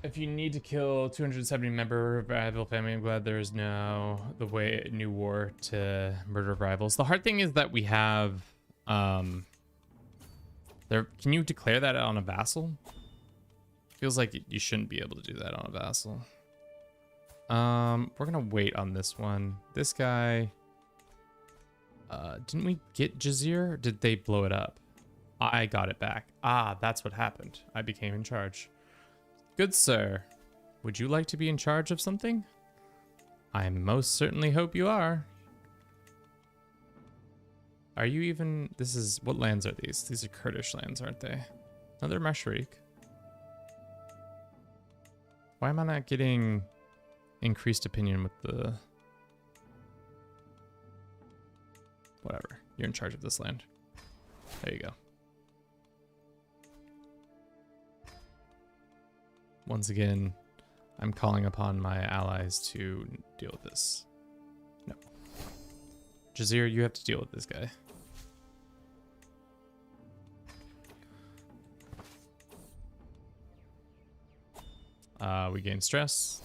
If you need to kill 270 member rival family, I'm glad there's no new war to murder rivals. The hard thing is that we have can you declare that on a vassal? Feels like you shouldn't be able to do that on a vassal. We're gonna wait on this one. This guy, didn't we get Jazir? Or did they blow it up? I got it back. Ah, that's what happened. I became in charge. Good sir, would you like to be in charge of something? I most certainly hope you are. Are you even, what lands are these? These are Kurdish lands, aren't they? No, they're Mashriq. Why am I not getting increased opinion with the... Whatever. You're in charge of this land. There you go. Once again, I'm calling upon my allies to deal with this. No. Jazir, you have to deal with this guy. We gained stress.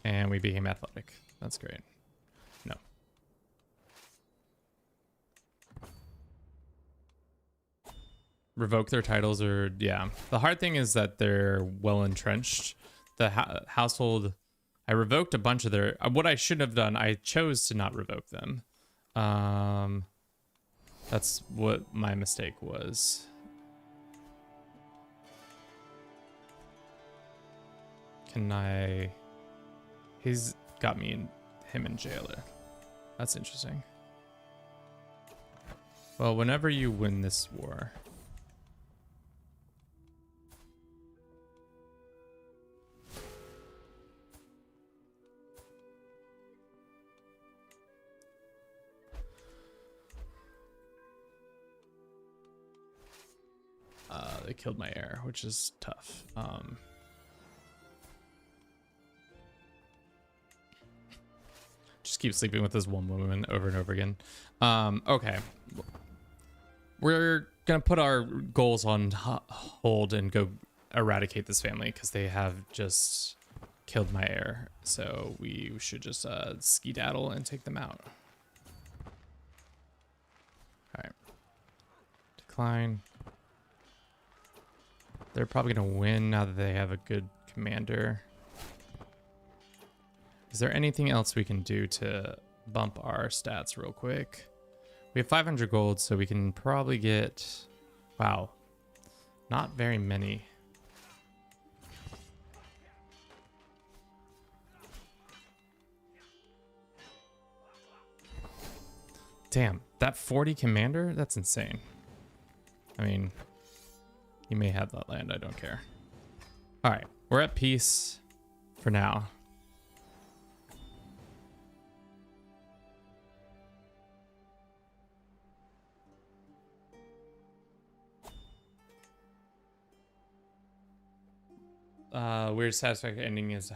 And we became athletic. That's great. No. Revoke their titles or... Yeah. The hard thing is that they're well entrenched. The household... I revoked a bunch of their... What I should have done, I chose to not revoke them. That's what my mistake was. Can I... He's got him in jail there. That's interesting. Well, whenever you win this war... They killed my heir, which is tough. Just keep sleeping with this one woman over and over again. Okay. We're gonna put our goals on hold and go eradicate this family because they have just killed my heir. So we should just skedaddle and take them out. All right. Decline. They're probably gonna win now that they have a good commander. Is there anything else we can do to bump our stats real quick? We have 500 gold, so we can probably get... Wow. Not very many. Damn, that 40 commander? That's insane. I mean, you may have that land, I don't care. All right, we're at peace for now. Weird satisfactory ending is the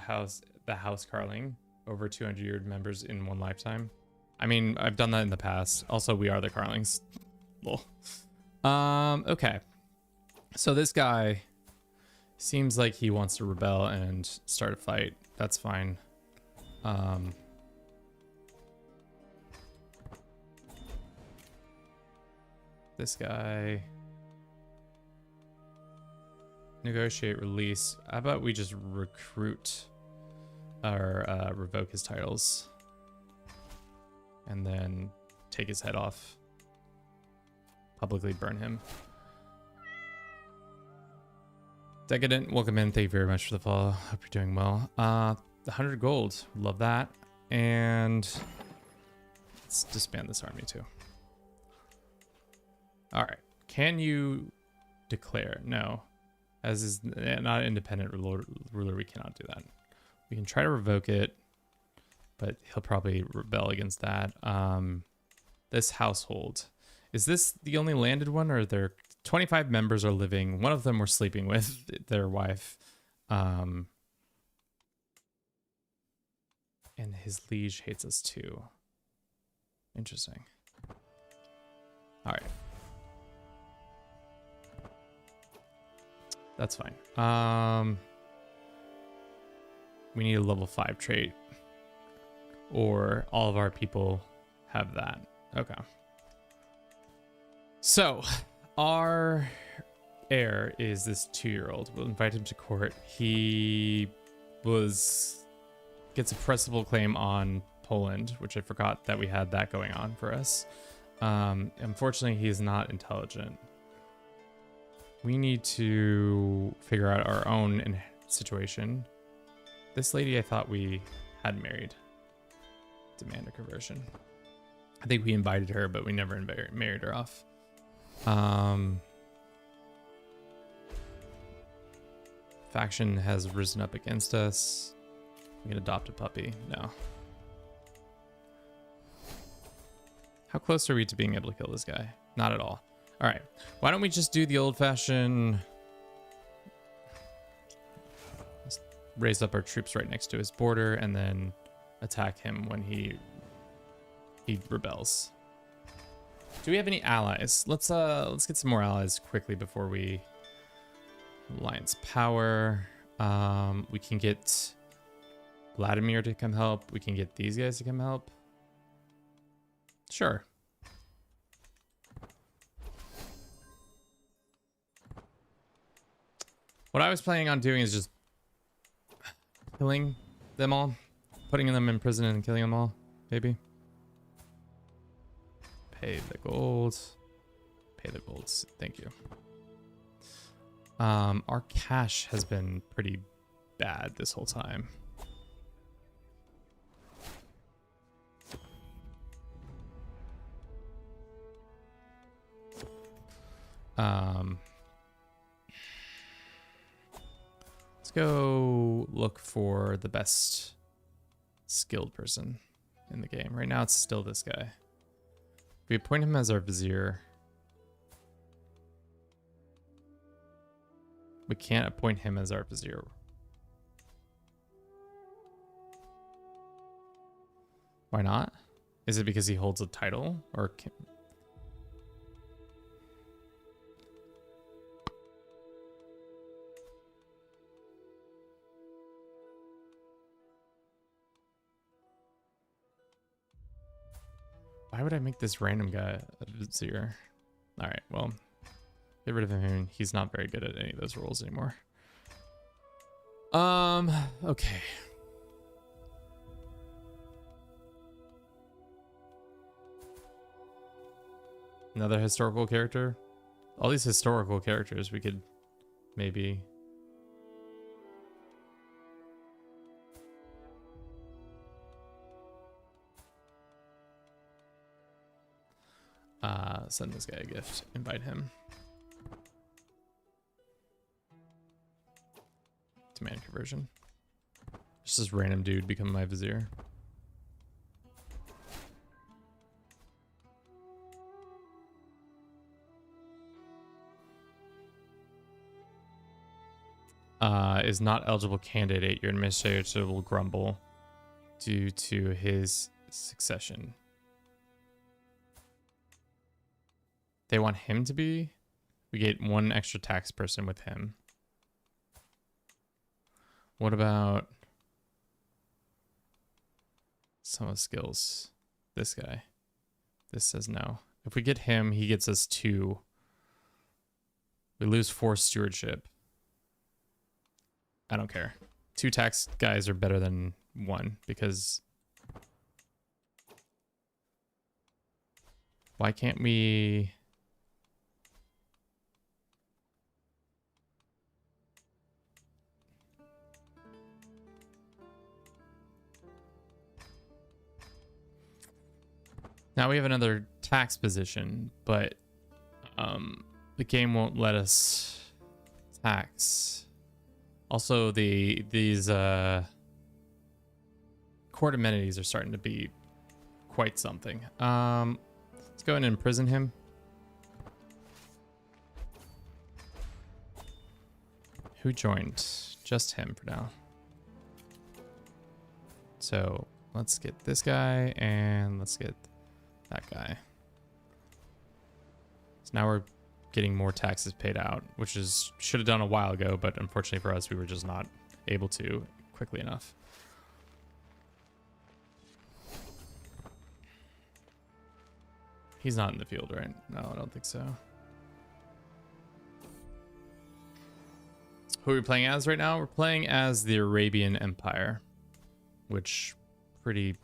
house Carling. Over 200-year members in one lifetime. I mean, I've done that in the past. Also, we are the Carlings. Lol. Okay. So this guy seems like he wants to rebel and start a fight. That's fine. This guy... Negotiate release. How about we just recruit or revoke his titles and then take his head off, publicly burn him. Decadent, welcome in. Thank you very much for the follow. Hope you're doing well. 100 gold, love that. And let's disband this army too. All right, can you declare? No. As is not an independent ruler, we cannot do that. We can try to revoke it, but he'll probably rebel against that. This household. Is this the only landed one, or are there 25 members are living? One of them we're sleeping with, their wife. And his liege hates us too. Interesting. All right. That's fine. We need a level 5 trait, or all of our people have that. Okay. So our heir is this 2-year-old. We'll invite him to court. He gets a pressable claim on Poland, which I forgot that we had that going on for us. Unfortunately, he is not intelligent. We need to figure out our own situation. This lady I thought we had married. Demand a conversion. I think we invited her, but we never married her off. Faction has risen up against us. We can adopt a puppy. No. How close are we to being able to kill this guy? Not at all. All right, why don't we just do the old-fashioned... Let's raise up our troops right next to his border and then attack him when he rebels. Do we have any allies? Let's get some more allies quickly before we... Alliance power. We can get Vladimir to come help. We can get these guys to come help. Sure. What I was planning on doing is just killing them all, putting them in prison and killing them all, maybe. Pay the gold. Pay the golds. Thank you. Our cash has been pretty bad this whole time. Let's go look for the best skilled person in the game. Right now it's still this guy. If we appoint him as our vizier, we can't appoint him as our vizier. Why not? Is it because he holds a title, or can... Why would I make this random guy a vizier? All right, well, get rid of him. He's not very good at any of those roles anymore. Okay. Another historical character. All these historical characters we could maybe. Send this guy a gift. Invite him. Demand conversion. Just this random dude become my vizier. Is not eligible candidate. Your administrator will grumble due to his succession. They want him to be. We get one extra tax person with him. What about some of the skills? This guy. This says no. If we get him, he gets us 2. We lose 4 stewardship. I don't care. 2 tax guys are better than 1 because why can't we? Now we have another tax position, but the game won't let us tax. Also, these court amenities are starting to be quite something. Let's go in and imprison him. Who joined? Just him for now. So let's get this guy and let's get that guy. So now we're getting more taxes paid out, which is should have done a while ago, but unfortunately for us, we were just not able to quickly enough. He's not in the field, right? No, I don't think so. Who are we playing as right now? We're playing as the Arabian Empire, which pretty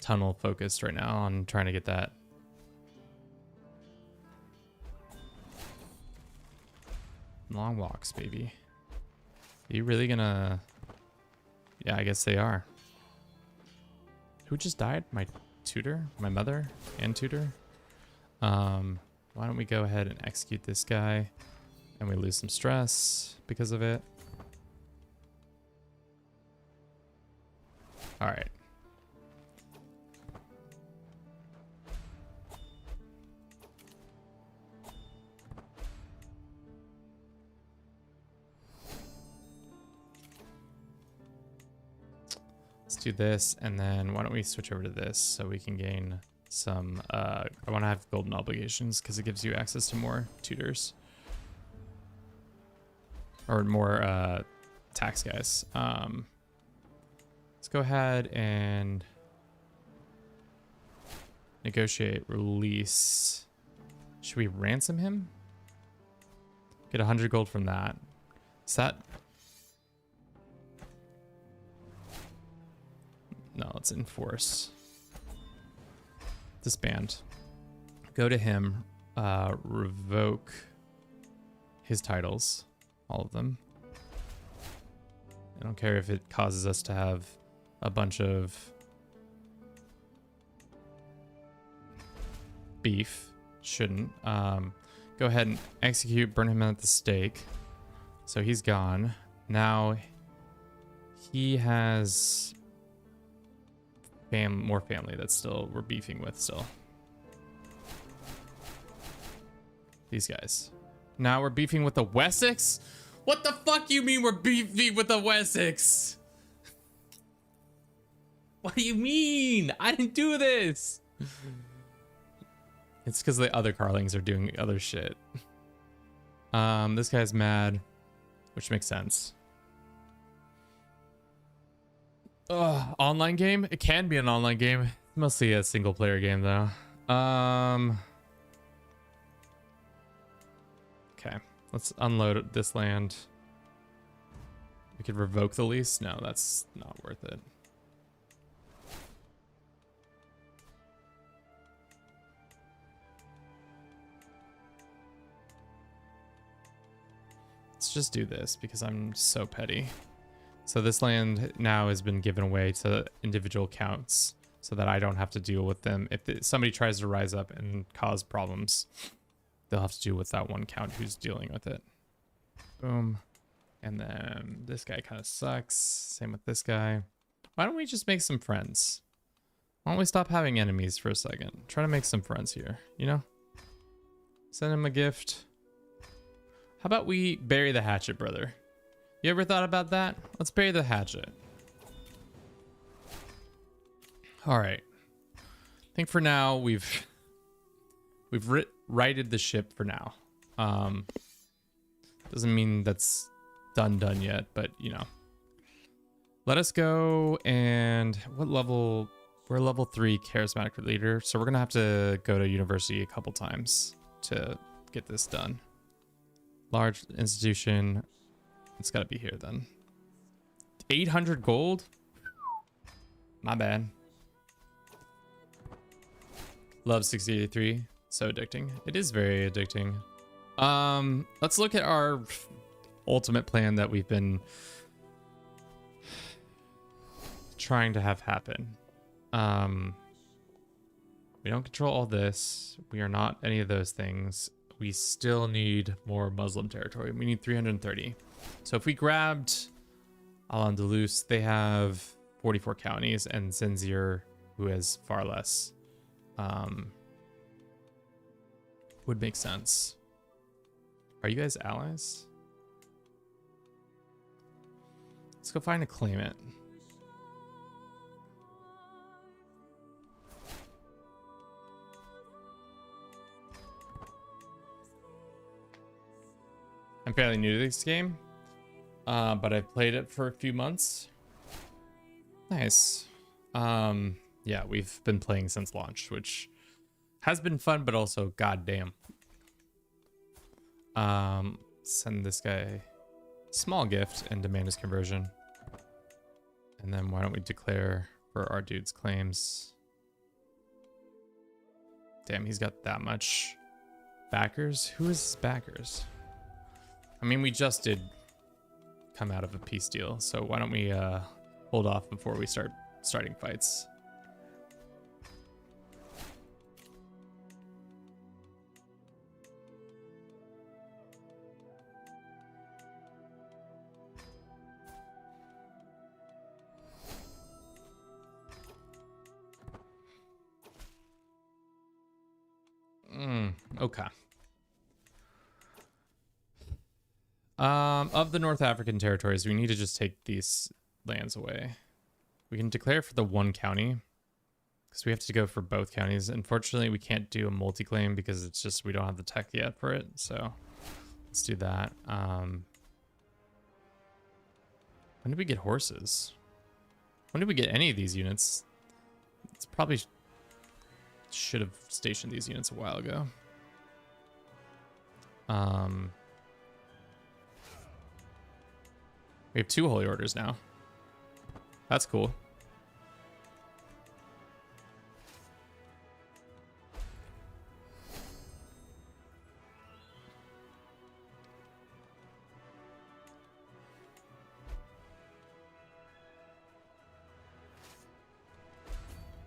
tunnel focused right now on trying to get that. Long walks, baby. Are you really gonna? Yeah, I guess they are. Who just died? My tutor? My mother and tutor? Why don't we go ahead and execute this guy and we lose some stress because of it. All right. Let's do this, and then why don't we switch over to this so we can gain some I want to have golden obligations because it gives you access to more tutors or more tax guys. Let's go ahead and negotiate release. Should we ransom him? Get 100 gold from that. Is that? No, let's enforce. Disband. Go to him. Revoke his titles. All of them. I don't care if it causes us to have a bunch of beef. Shouldn't. Go ahead and execute. Burn him at the stake. So he's gone. Now he has more family that still we're beefing with still. These guys. Now we're beefing with the Wessex? What the fuck you mean we're beefing with the Wessex? What do you mean? I didn't do this. It's because the other Carlings are doing other shit. This guy's mad, which makes sense. Online game? It can be an online game. It's mostly a single player game though. Okay, let's unload this land. We could revoke the lease. No, that's not worth it. just do this because I'm so petty. So this land now has been given away to individual counts so that I don't have to deal with them. If somebody tries to rise up and cause problems, they'll have to deal with that one count who's dealing with it. Boom. And then this guy kind of sucks. Same with this guy. Why don't we just make some friends? Why don't we stop having enemies for a second? Try to make some friends here, you know? Send him a gift. How about we bury the hatchet, brother? You ever thought about that? Let's bury the hatchet. All right. I think for now we've righted the ship for now. Doesn't mean that's done yet, but you know. Let us go. And what level? We're level 3 charismatic leader, so we're gonna have to go to university a couple times to get this done. Large institution. It's got to be here then. 800 gold? My bad. Love 683. So addicting. It is very addicting. Let's look at our ultimate plan that we've been trying to have happen. We don't control all this. We are not any of those things. We still need more Muslim territory. We need 330. So if we grabbed Al-Andalus, they have 44 counties, and Zinzir, who has far less, would make sense. Are you guys allies? Let's go find a claimant. I'm fairly new to this game, but I've played it for a few months. Nice. Yeah, we've been playing since launch, which has been fun, but also goddamn. Send this guy a small gift and demand his conversion. And then why don't we declare for our dude's claims? Damn, he's got that much backers. Who is his backers? I mean, we just did come out of a peace deal, so why don't we hold off before we starting fights. Okay. Of the North African territories, we need to just take these lands away. We can declare for the one county because we have to go for both counties. Unfortunately, we can't do a multi-claim because it's just we don't have the tech yet for it. So let's do that. When did we get horses? When did we get any of these units? It's probably should have stationed these units a while ago. We have 2 holy orders now. That's cool.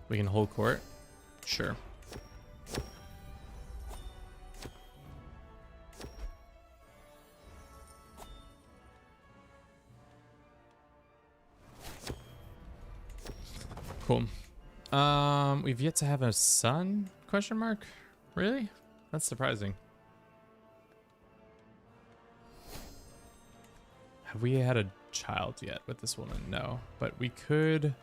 We can hold court. Sure. Cool. We've yet to have a son? Question mark? Really? That's surprising. Have we had a child yet with this woman? No, but we could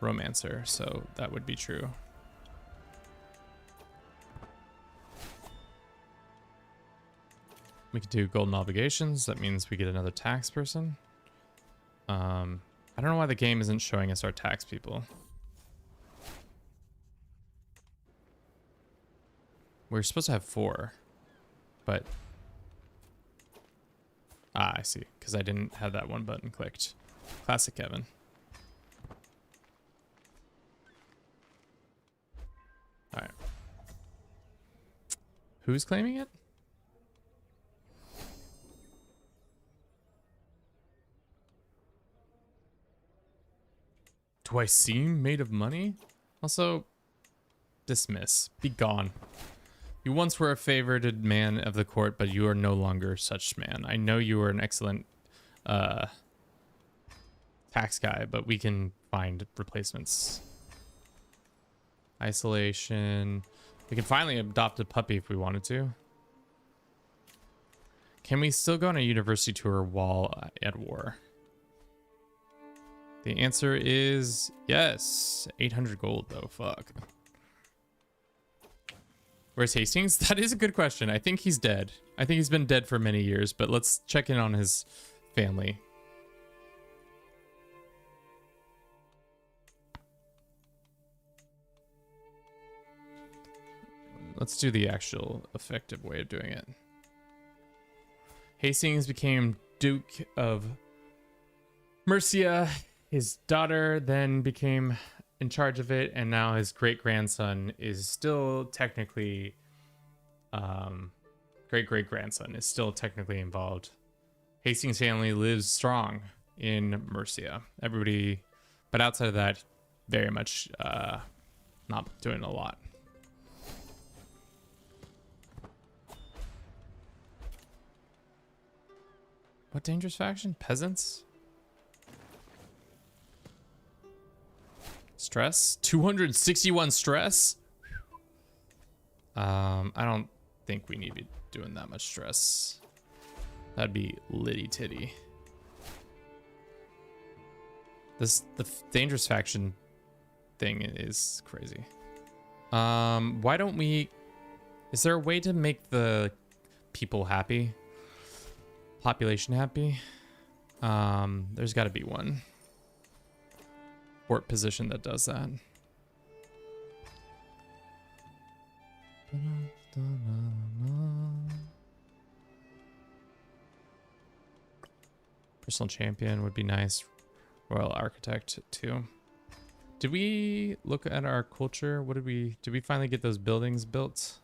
romance her, so that would be true. We could do golden obligations. That means we get another tax person. I don't know why the game isn't showing us our tax people. We're supposed to have 4, but I see, because I didn't have that one button clicked. Classic Kevin. All right. Who's claiming it? Do I seem made of money? Also, dismiss. Be gone. You once were a favored man of the court, but you are no longer such man. I know you were an excellent tax guy, but we can find replacements. Isolation. We can finally adopt a puppy if we wanted to. Can we still go on a university tour while at war? The answer is yes. 800 gold though, fuck. Where's Hastings? That is a good question. I think he's dead. I think he's been dead for many years, but let's check in on his family. Let's do the actual effective way of doing it. Hastings became Duke of Mercia. His daughter then became in charge of it, and now his great-grandson is still technically great-great-grandson is still technically involved. Hastings' family lives strong in Mercia. Everybody, but outside of that, very much not doing a lot. What dangerous faction? Peasants? Stress? 261 stress? I don't think we need to be doing that much stress. That'd be litty titty. The dangerous faction thing is crazy. Why don't we... Is there a way to make the people happy? Population happy? There's got to be one. Port position that does that. Personal champion would be nice. Royal architect too. Did we look at our culture? Did we finally get those buildings built?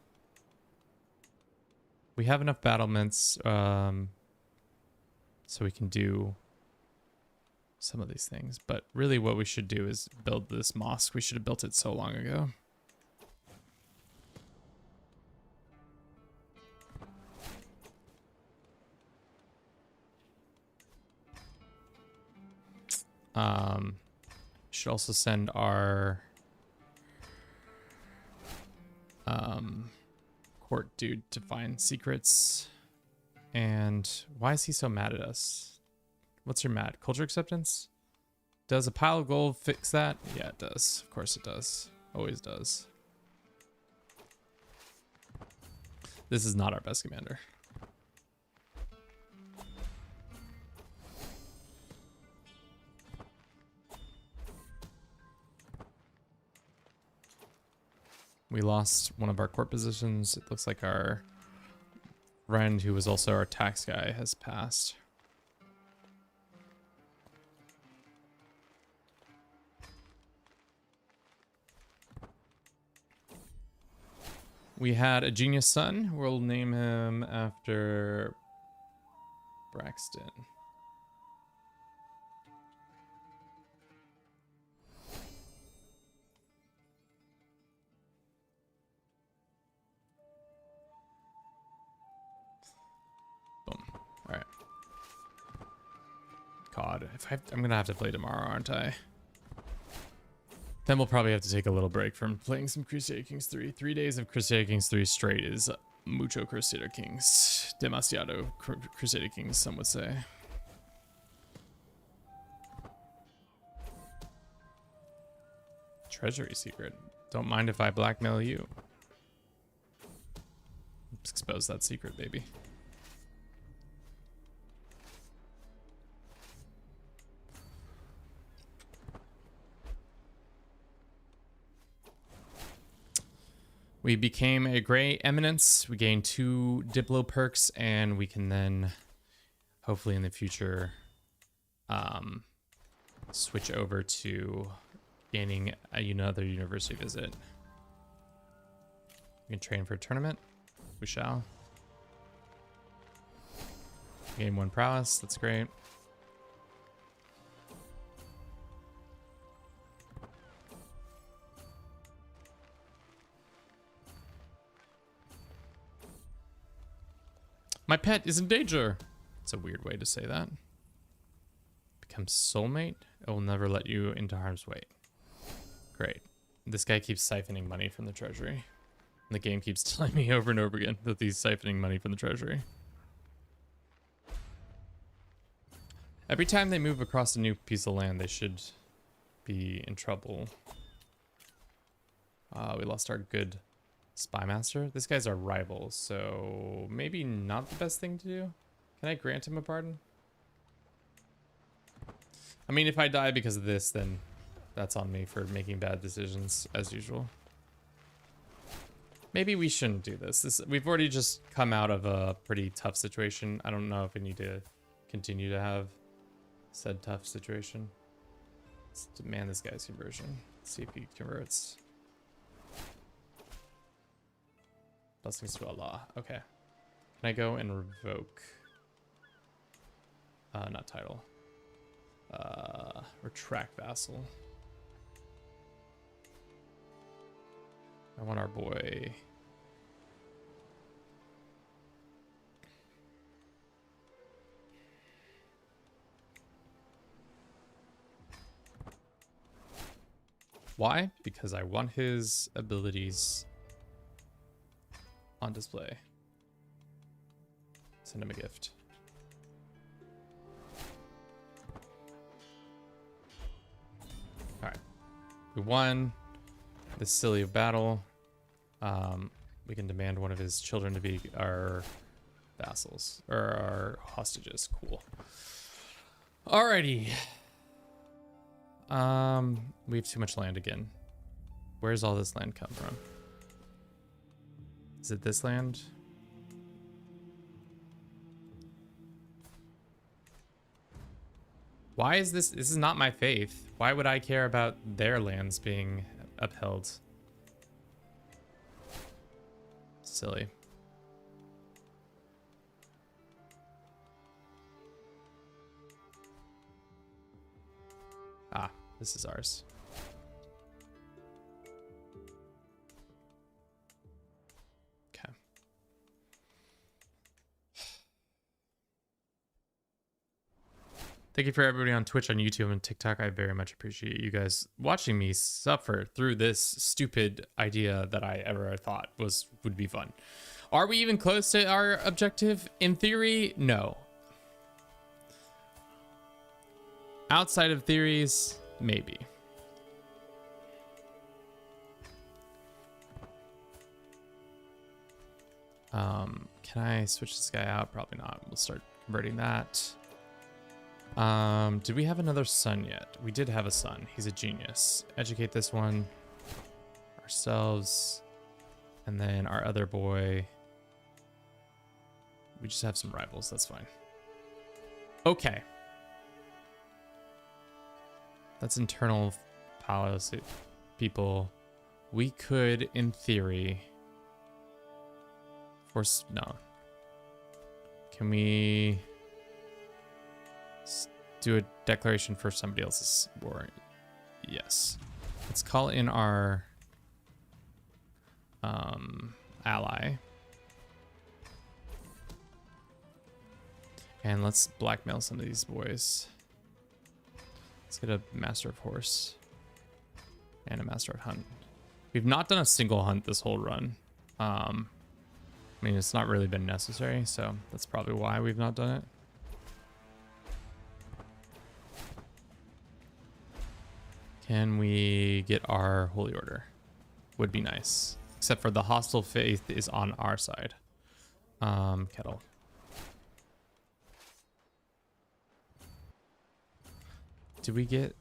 We have enough battlements, so we can do some of these things, but really what we should do is build this mosque. We should have built it so long ago. Should also send our court dude to find secrets. And why is he so mad at us? What's your mad? Culture acceptance? Does a pile of gold fix that? Yeah, it does. Of course it does. Always does. This is not our best commander. We lost one of our court positions. It looks like our friend, who was also our tax guy, has passed. We had a genius son. We'll name him after Braxton. Boom. All right. God, I'm gonna have to play tomorrow, aren't I? Then we'll probably have to take a little break from playing some Crusader Kings 3. 3 days of Crusader Kings 3 straight is mucho Crusader Kings. Demasiado Crusader Kings, some would say. Treasury secret. Don't mind if I blackmail you. Expose that secret, baby. We became a gray eminence. We gained 2 Diplo perks, and we can then, hopefully in the future, switch over to gaining another university visit. We can train for a tournament. We shall. Gain 1 prowess. That's great. My pet is in danger. It's a weird way to say that. Become soulmate. It will never let you into harm's way. Great. This guy keeps siphoning money from the treasury. And the game keeps telling me over and over again that he's siphoning money from the treasury. Every time they move across a new piece of land, they should be in trouble. We lost our good spy master. This guy's our rival, so maybe not the best thing to do. Can I grant him a pardon? I mean, if I die because of this, then that's on me for making bad decisions, as usual. Maybe we shouldn't do this. We've already just come out of a pretty tough situation. I don't know if we need to continue to have said tough situation. Let's demand this guy's conversion. Let's see if he converts. Blessings to Allah. Okay. Can I go and revoke? Not title. Retract vassal. I want our boy. Why? Because I want his abilities on display. Send him a gift. Alright. We won this silly battle. We can demand one of his children to be our vassals. Or our hostages. Cool. Alrighty. We have too much land again. Where's all this land come from? Is it this land? Why is this? This is not my faith. Why would I care about their lands being upheld? Silly. Ah, this is ours. Okay. Thank you for everybody on Twitch, on YouTube, and TikTok. I very much appreciate you guys watching me suffer through this stupid idea that I ever thought would be fun. Are we even close to our objective? In theory, no. Outside of theories, maybe. Can I switch this guy out? Probably not. We'll start converting that. Did we have another son yet? We did have a son. He's a genius. Educate this one ourselves. And then our other boy. We just have some rivals. That's fine. Okay. That's internal policy. People. We could, in theory... force... No. Can we... do a declaration for somebody else's war? Yes. Let's call in our ally. And let's blackmail some of these boys. Let's get a master of horse and a master of hunt. We've not done a single hunt this whole run. I mean, it's not really been necessary, so that's probably why we've not done it. Can we get our holy order? Would be nice. Except for the hostile faith is on our side. Kettle. Did we get...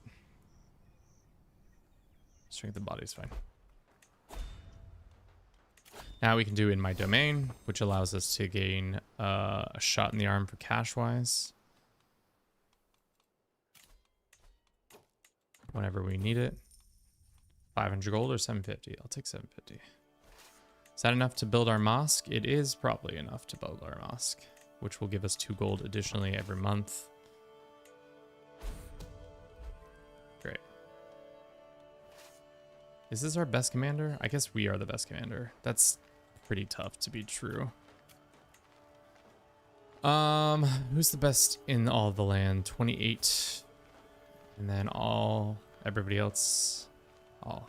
strength of body is fine. Now we can do in my domain, which allows us to gain a shot in the arm for cash-wise. Whenever we need it. 500 gold or 750? I'll take 750. Is that enough to build our mosque? It is probably enough to build our mosque, which will give us 2 gold additionally every month. Great. Is this our best commander? I guess we are the best commander. That's pretty tough to be true. Who's the best in all of the land? 28. And then everybody else, all.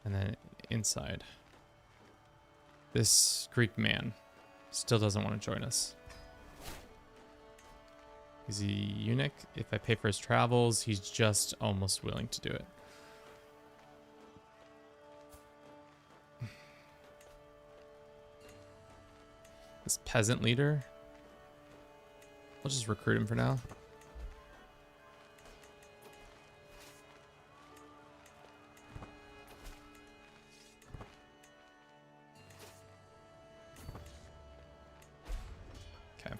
And then inside. This Greek man still doesn't want to join us. He's a eunuch. If I pay for his travels, he's just almost willing to do it. This peasant leader, I'll just recruit him for now. Okay.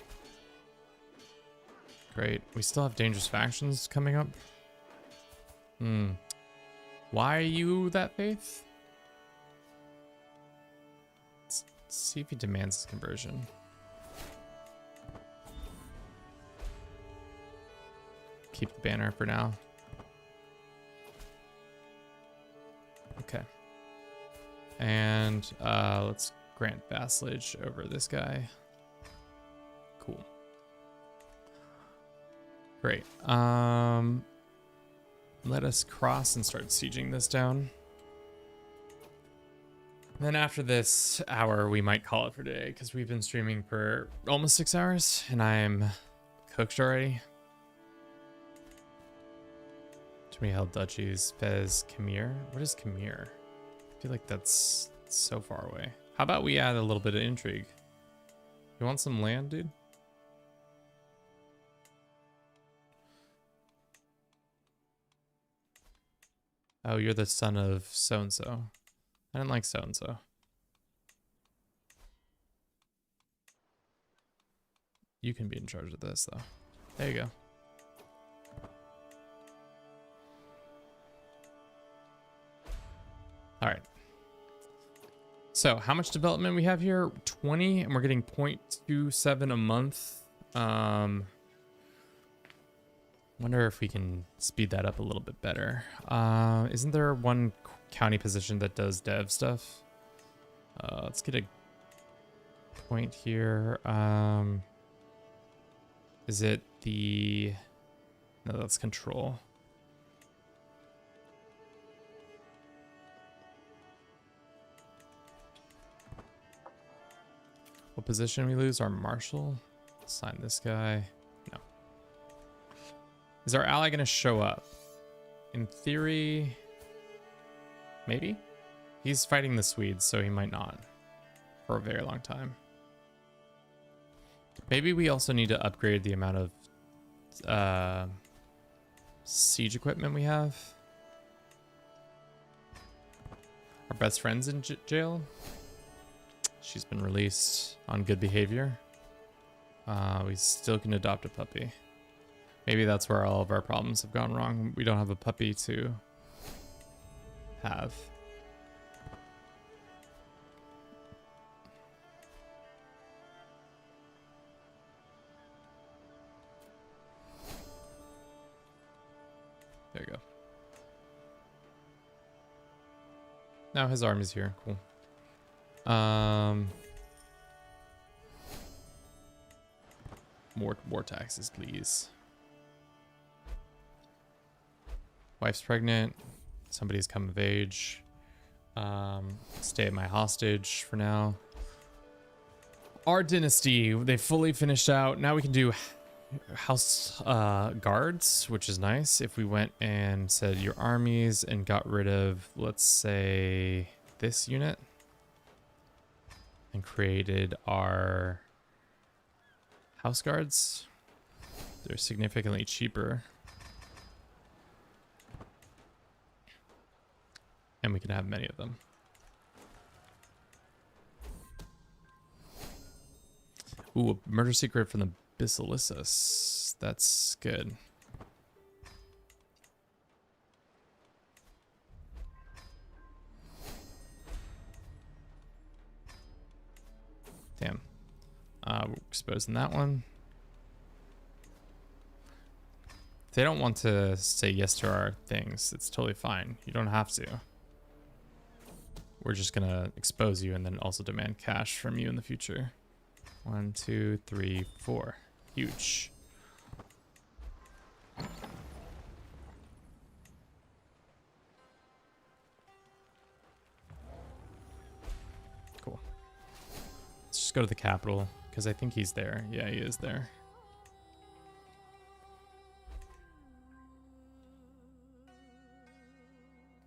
Great. We still have dangerous factions coming up. Why are you that faith? See if he demands his conversion. Keep the banner for now. Okay. And let's grant vassalage over this guy. Cool. Great. Let us cross and start sieging this down. Then after this hour, we might call it for today because we've been streaming for almost 6 hours and I'm cooked already. Too many held duchies. Fez, Khmer. What is Khmer? I feel like that's so far away. How about we add a little bit of intrigue? You want some land, dude? Oh, you're the son of so-and-so. I didn't like so-and-so. You can be in charge of this, though. There you go. All right. So how much development we have here? 20, and we're getting 0.27 a month. Wonder if we can speed that up a little bit better. Isn't there one county position that does dev stuff? Let's get a point here. Is it the... No, that's control. What position we lose? Our marshal? Sign this guy. No. Is our ally going to show up? In theory, maybe? He's fighting the Swedes, so he might not for a very long time. Maybe we also need to upgrade the amount of siege equipment we have. Our best friend's in jail. She's been released on good behavior. We still can adopt a puppy. Maybe that's where all of our problems have gone wrong. We don't have a puppy to have. There you go. Now his army's here. Cool. More taxes, please. Wife's pregnant. Somebody's come of age. Stay at my hostage for now. Our dynasty, they fully finished out. Now we can do house guards, which is nice. If we went and said your armies and got rid of, let's say, this unit and created our house guards. They're significantly cheaper. And we can have many of them. Ooh, a murder secret from the Basiliscus. That's good. Damn. We're exposing that one. If they don't want to say yes to our things, it's totally fine. You don't have to. We're just gonna expose you and then also demand cash from you in the future. 1, 2, 3, 4. Huge. Cool. Let's just go to the capital because I think he's there. Yeah, he is there.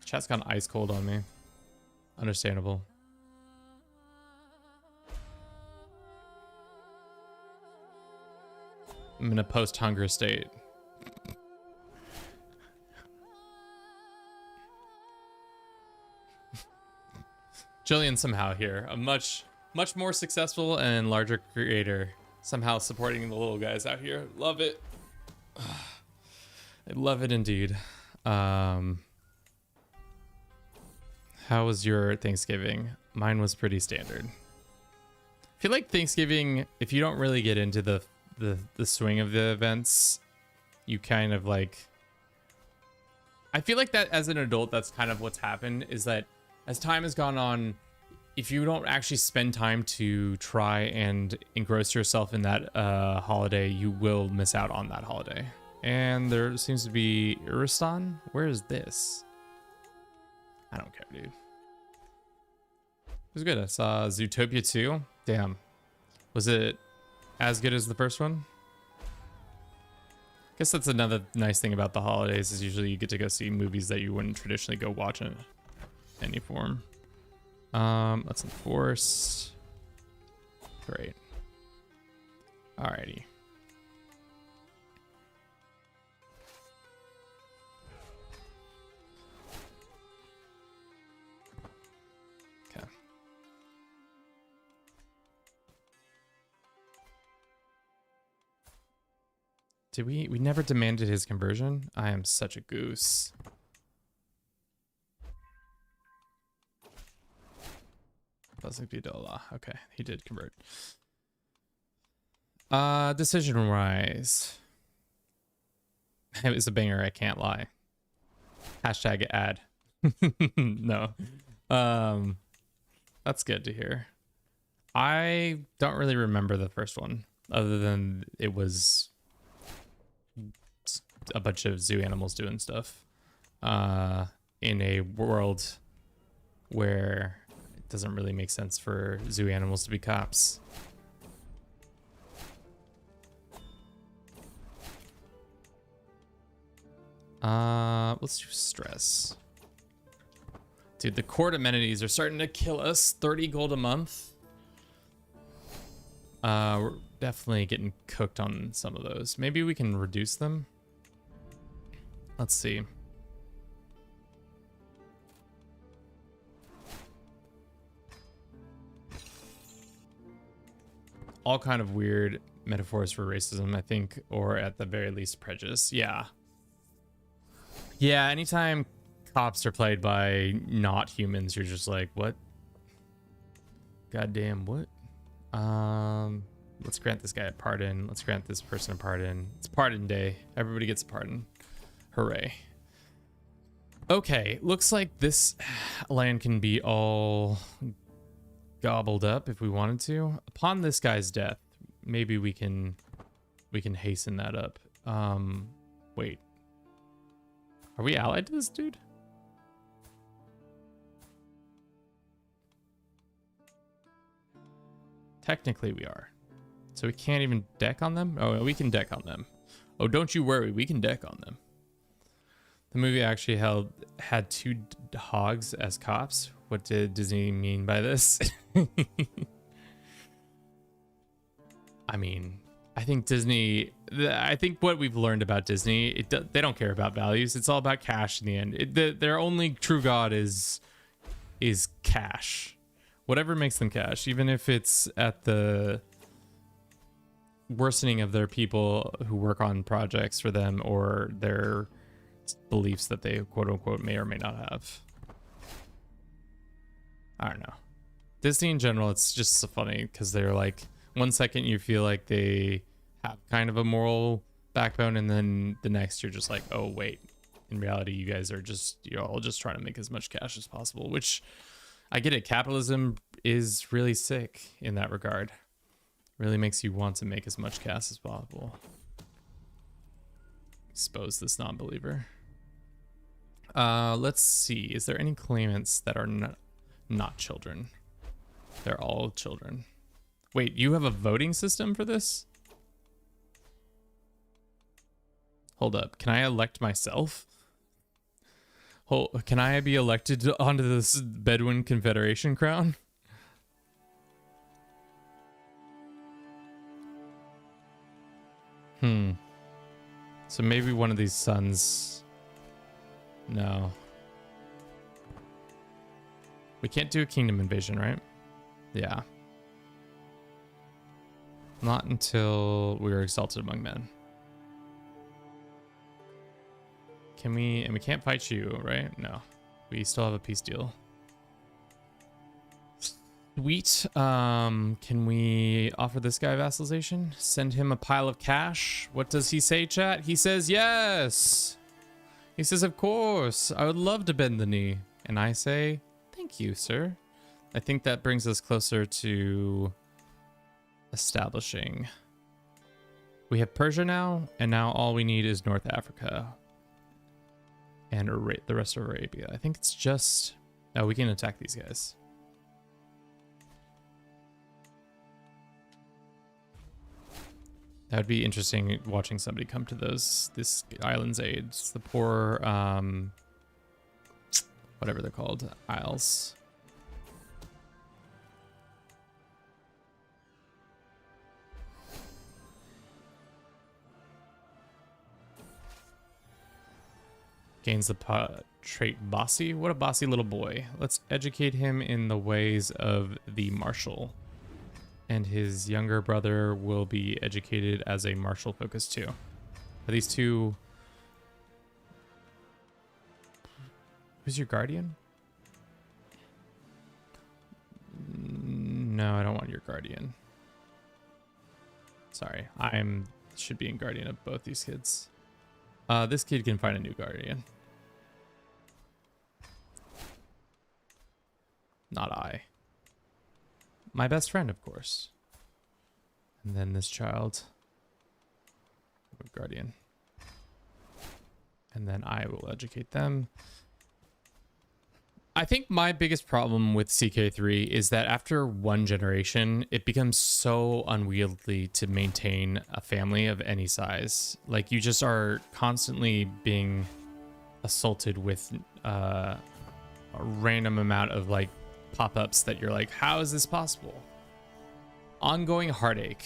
Chat's gone ice cold on me. Understandable. I'm in a post-hunger state. Jillian somehow here, a much more successful and larger creator, somehow supporting the little guys out here. Love it. I love it indeed. How was your Thanksgiving? Mine was pretty standard. I feel like Thanksgiving, if you don't really get into the swing of the events, you kind of like... I feel like that as an adult, that's kind of what's happened, is that as time has gone on, if you don't actually spend time to try and engross yourself in that holiday, you will miss out on that holiday. And there seems to be Iristan. Where is this? I don't care, dude. It was good. I saw Zootopia 2. Damn. Was it as good as the first one? Guess that's another nice thing about the holidays is usually you get to go see movies that you wouldn't traditionally go watch in any form. Let's enforce. Great. Alrighty. Okay. Did we never demanded his conversion? I am such a goose. Okay, he did convert. Decision wise. It was a banger, I can't lie. Hashtag ad. No. That's good to hear. I don't really remember the first one, other than it was a bunch of zoo animals doing stuff in a world where it doesn't really make sense for zoo animals to be cops. Let's do stress. Dude, the court amenities are starting to kill us. 30 gold a month. We're definitely getting cooked on some of those. Maybe we can reduce them. Let's see. All kind of weird metaphors for racism, I think, or at the very least prejudice. Yeah. Yeah, anytime cops are played by not humans, you're just like, what? Goddamn, what? Let's grant this guy a pardon. Let's grant this person a pardon. It's pardon day. Everybody gets a pardon. Hooray. Okay, looks like this land can be all gobbled up if we wanted to. Upon this guy's death, maybe we can hasten that up. Wait. Are we allied to this dude? Technically we are. So we can't even deck on them? Oh, we can deck on them. Oh, don't you worry, we can deck on them. The movie actually had two hogs as cops. What did Disney mean by this? I mean, I think Disney, I think what we've learned about Disney, they don't care about values. It's all about cash in the end. Their only true god is cash. Whatever makes them cash, even if it's at the worsening of their people who work on projects for them or their beliefs that they quote unquote may or may not have. I don't know. Disney in general, it's just so funny because they're like, 1 second you feel like they have kind of a moral backbone, and then the next you're just like, oh wait, in reality you guys are you're all just trying to make as much cash as possible, which I get it. Capitalism is really sick in that regard. Really makes you want to make as much cash as possible. Expose this non-believer. Let's see. Is there any claimants that are not children? They're all children. Wait, you have a voting system for this? Hold up. Can I elect myself? Can I be elected onto this Bedouin Confederation crown? So maybe one of these sons. No. We can't do a kingdom invasion, right? Yeah. Not until we are exalted among men. Can we, and we can't fight you, right? No. We still have a peace deal. Sweet. Can we offer this guy vassalization? Send him a pile of cash? What does he say, chat? He says yes. He says, of course. I would love to bend the knee. And I say, thank you, sir. I think that brings us closer to establishing. We have Persia now, and now all we need is North Africa. And the rest of Arabia. I think it's just... Oh, we can attack these guys. That would be interesting watching somebody come to this island's aid. It's the poor, whatever they're called, isles. Gains the trait bossy. What a bossy little boy. Let's educate him in the ways of the martial. And his younger brother will be educated as a martial focus too. Are these two... Who's your guardian? No, I don't want your guardian. Sorry, should be in guardian of both these kids. This kid can find a new guardian. Not I. My best friend, of course. And then this child. Guardian. And then I will educate them. I think my biggest problem with CK3 is that after one generation, it becomes so unwieldy to maintain a family of any size. Like, you just are constantly being assaulted with a random amount of, like, pop-ups that you're like, how is this possible? Ongoing heartache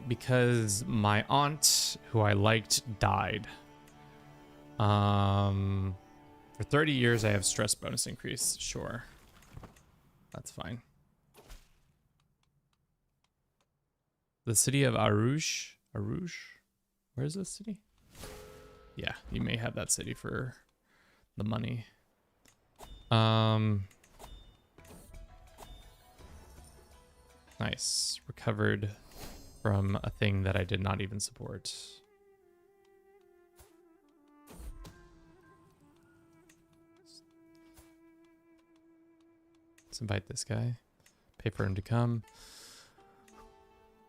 because my aunt, who I liked, died. For 30 years, I have stress bonus increase. Sure. That's fine. The city of Aruj? Aruj? Where is this city? Yeah, you may have that city for the money. Nice. Recovered from a thing that I did not even support. Let's invite this guy. Pay for him to come.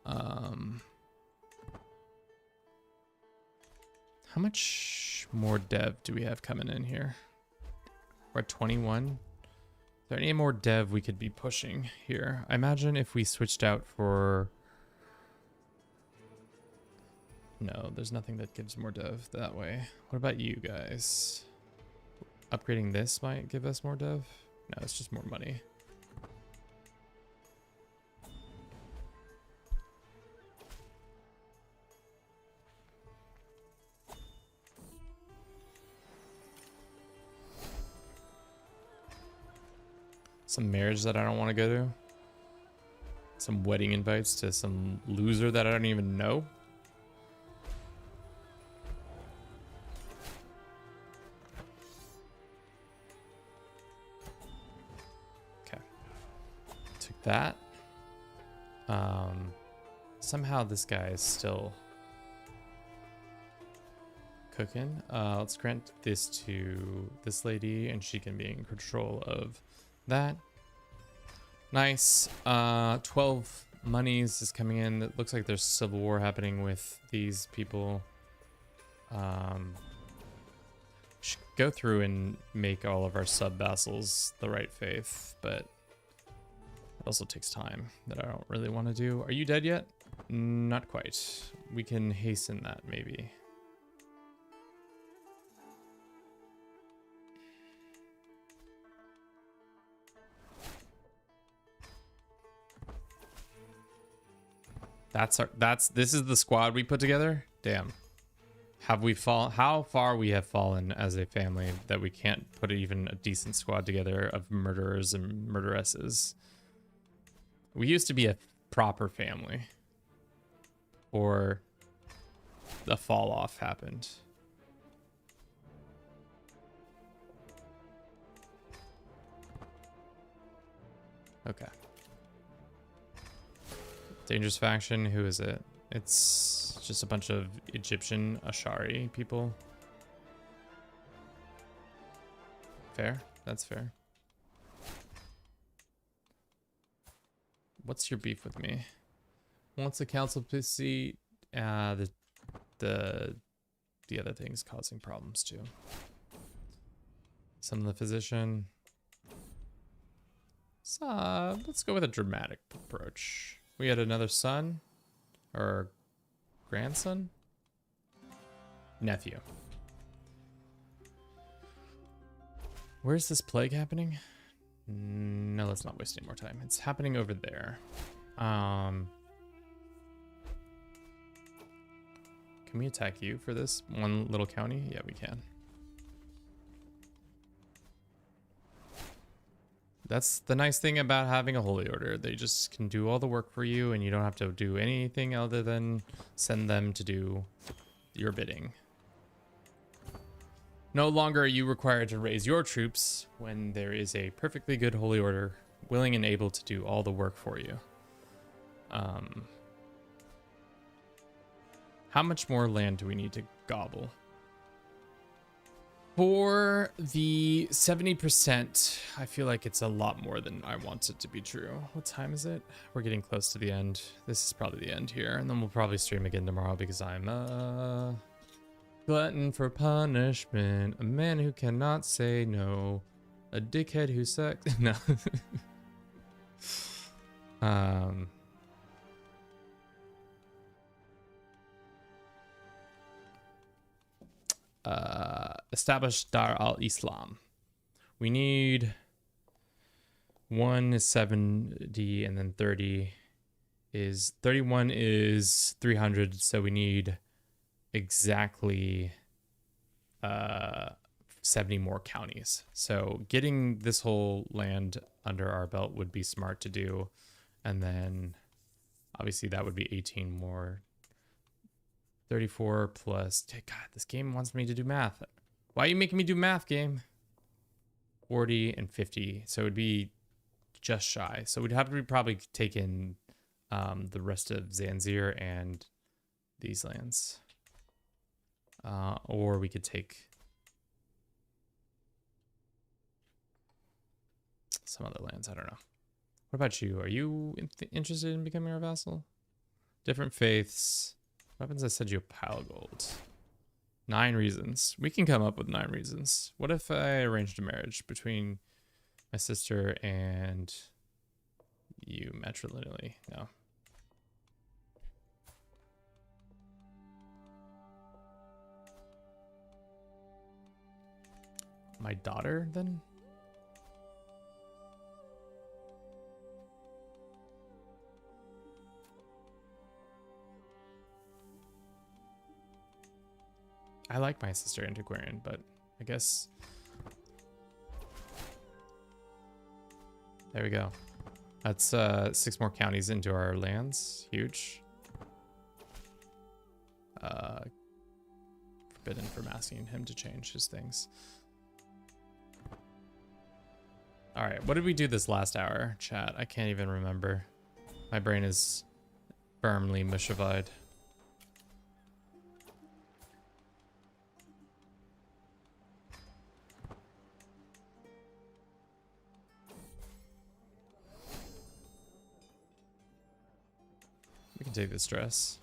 How much more dev do we have coming in here? We're at 21. Is there any more dev we could be pushing here? I imagine if we switched out for... No, there's nothing that gives more dev that way. What about you guys? Upgrading this might give us more dev? No, it's just more money. Some marriage that I don't want to go to. Some wedding invites to some loser that I don't even know. Okay. Took that. Somehow this guy is still cooking. Let's grant this to this lady and she can be in control of that. Nice. 12 Monies is coming in. It looks like there's civil war happening with these people. Should go through and make all of our sub-vassals the right faith, but it also takes time that I don't really want to do. Are you dead yet? Not quite. We can hasten that, maybe. This is the squad we put together? Damn. Have we how far we have fallen as a family that we can't put even a decent squad together of murderers and murderesses. We used to be a proper family. Or the fall off happened. Okay. Dangerous faction, who is it? It's just a bunch of Egyptian Ashari people. Fair, that's fair. What's your beef with me? Wants the council seat. The other things causing problems too. Some of the physician. So, let's go with a dramatic approach. We had another son, or grandson, nephew. Where's this plague happening? No, let's not waste any more time. It's happening over there. Can we attack you for this one little county? Yeah, we can. That's the nice thing about having a holy order. They just can do all the work for you and you don't have to do anything other than send them to do your bidding. No longer are you required to raise your troops when there is a perfectly good holy order willing and able to do all the work for you. How much more land do we need to gobble? For the 70%, I feel like it's a lot more than I want it to be true. What time is it? We're getting close to the end. This is probably the end here. And then we'll probably stream again tomorrow because I'm a glutton for punishment. A man who cannot say no. A dickhead who sucks. No. Establish Dar al-Islam. We need 1 is 70 and then 30 is 31 is 300, so we need exactly 70 more counties. So getting this whole land under our belt would be smart to do, and then obviously that would be 18 more. 34 plus, God, this game wants me to do math. Why are you making me do math, game? 40 and 50, so it would be just shy. So we'd have to probably take in the rest of Zanzir and these lands. Or we could take some other lands, I don't know. What about you? Are you interested in becoming our vassal? Different faiths. Weapons, I said you a pile of gold. 9 reasons. We can come up with 9 reasons. What if I arranged a marriage between my sister and you matrilineally? No. My daughter, then? I like my sister Antiquarian, but I guess... There we go. That's 6 more counties into our lands. Huge. Forbidden from asking him to change his things. Alright, what did we do this last hour, chat? I can't even remember. My brain is firmly mushified. can take this stress.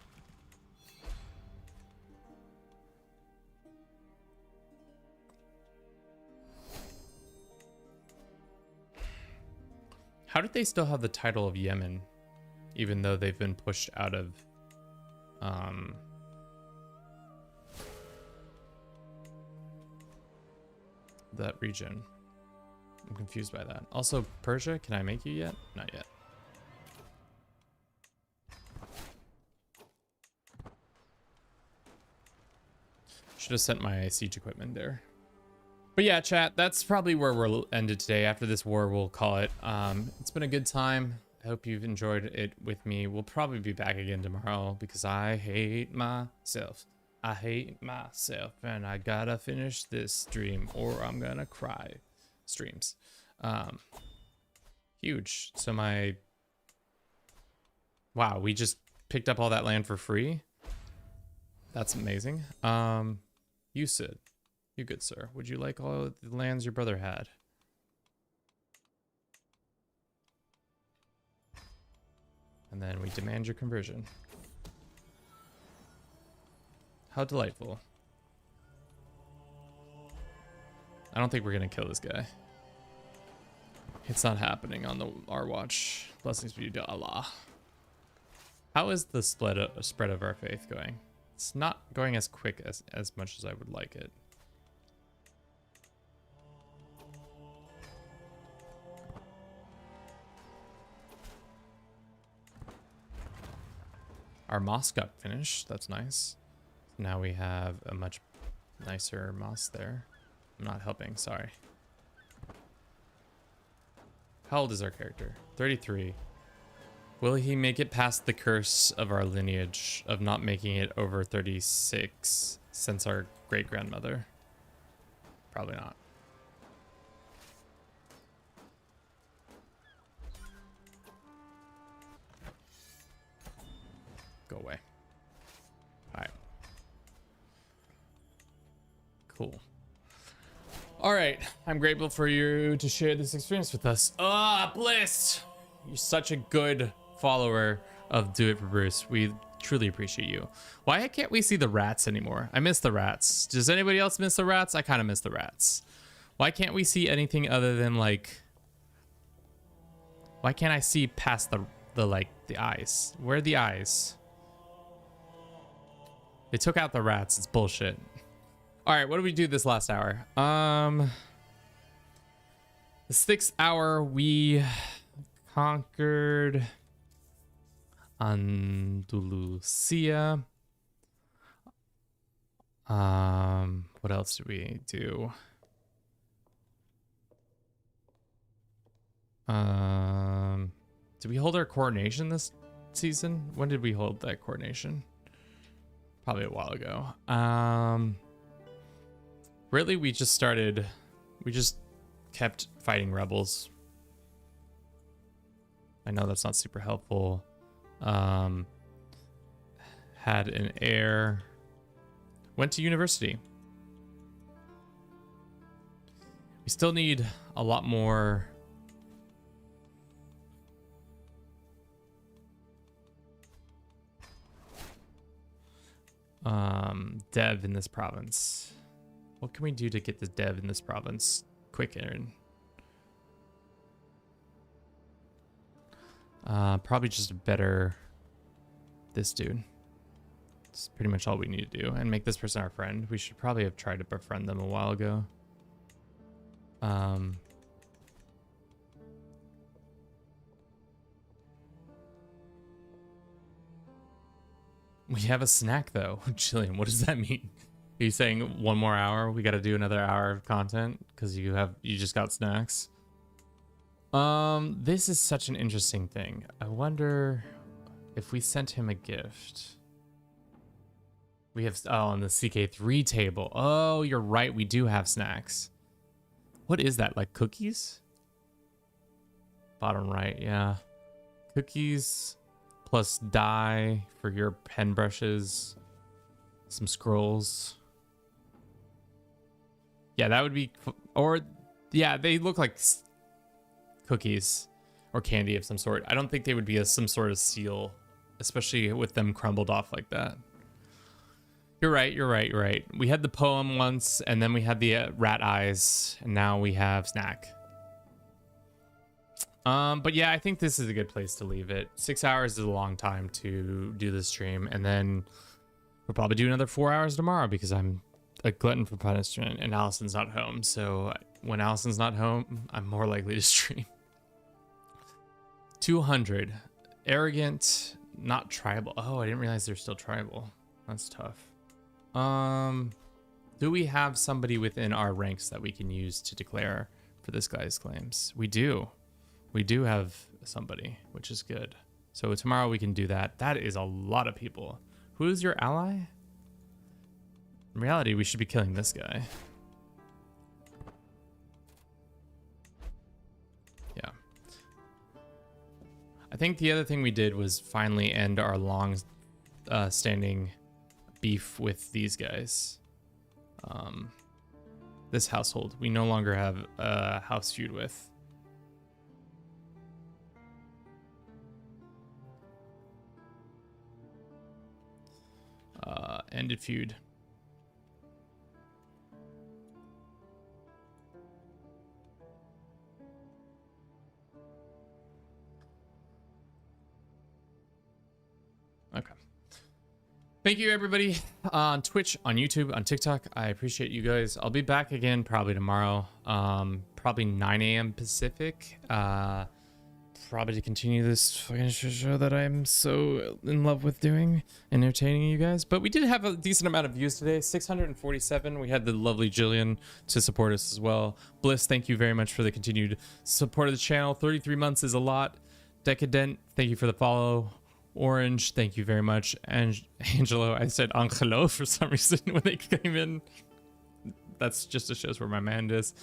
How did they still have the title of Yemen, even though they've been pushed out of that region? I'm confused by that. Also, Persia, can I make you yet? Not yet. Should have sent my siege equipment there. But yeah, chat, that's probably where we'll end it today. After this war, we'll call it. It's been a good time. I hope you've enjoyed it with me. We'll probably be back again tomorrow because I hate myself. I hate myself, and I gotta finish this stream or I'm gonna cry. Streams. Huge. So wow, we just picked up all that land for free. That's amazing. You said, you good sir, would you like all of the lands your brother had? And then we demand your conversion. How delightful. I don't think we're gonna kill this guy. It's not happening on our watch. Blessings be to Allah. How is the spread of our faith going? It's not going as quick as much as I would like it. Our mosque got finished. That's nice. Now we have a much nicer mosque there. I'm not helping, sorry. How old is our character? 33. Will he make it past the curse of our lineage of not making it over 36 since our great-grandmother? Probably not. Go away. All right. Cool. All right. I'm grateful for you to share this experience with us. Ah, Bliss! You're such a good follower of Do It for Bruce. We truly appreciate you. Why can't we see the rats anymore? I miss the rats. Does anybody else miss the rats? I kind of miss the rats. Why can't we see anything other than like... Why can't I see past the eyes? Where are the eyes? They took out the rats. It's bullshit. All right, what did we do this last hour? The 6th hour, we conquered Andalusia. What else did we do? Did we hold our coronation this season? When did we hold that coronation? Probably a while ago. Really, we just kept fighting rebels. I know that's not super helpful. Had an heir. Went to university. We still need a lot more. Dev in this province. What can we do to get the dev in this province quick, Aaron? Probably just a better this dude. It's pretty much all we need to do. And make this person our friend. We should probably have tried to befriend them a while ago. We have a snack though. Jillian, what does that mean? Are you saying one more hour? We got to do another hour of content because you just got snacks. This is such an interesting thing. I wonder if we sent him a gift. We have on the CK3 table. Oh, you're right. We do have snacks. What is that? Like cookies? Bottom right, yeah. Cookies plus dye for your pen brushes. Some scrolls. Yeah, that would be, or yeah, they look like cookies or candy of some sort. I don't think they would be some sort of seal especially with them crumbled off like that. You're right. We had the poem once, and then we had the rat eyes, and now we have snack. But yeah, I think this is a good place to leave it. 6 hours is a long time to do this stream, and then we'll probably do another 4 hours tomorrow because I'm a glutton for punishment, and Allison's not home. So when Allison's not home, I'm more likely to stream. 200. Arrogant, not tribal. Oh, I didn't realize they're still tribal. That's tough. Do we have somebody within our ranks that we can use to declare for this guy's claims? We do. We do have somebody, which is good. So tomorrow we can do that. That is a lot of people. Who's your ally? In reality, we should be killing this guy. Yeah. I think the other thing we did was finally end our long standing beef with these guys. This household we no longer have a house feud with. Ended feud. Okay. Thank you, everybody on Twitch, on YouTube, on TikTok. I appreciate you guys. I'll be back again probably tomorrow. Probably 9 a.m. Pacific. Probably to continue this fucking show that I'm so in love with doing, entertaining you guys. But we did have a decent amount of views today, 647. We had the lovely Jillian to support us as well. Bliss, thank you very much for the continued support of the channel. 33 months is a lot. Decadent, thank you for the follow. Orange, thank you very much. And Angelo, I said Angelo for some reason when they came in. That's just to show us where my mind is.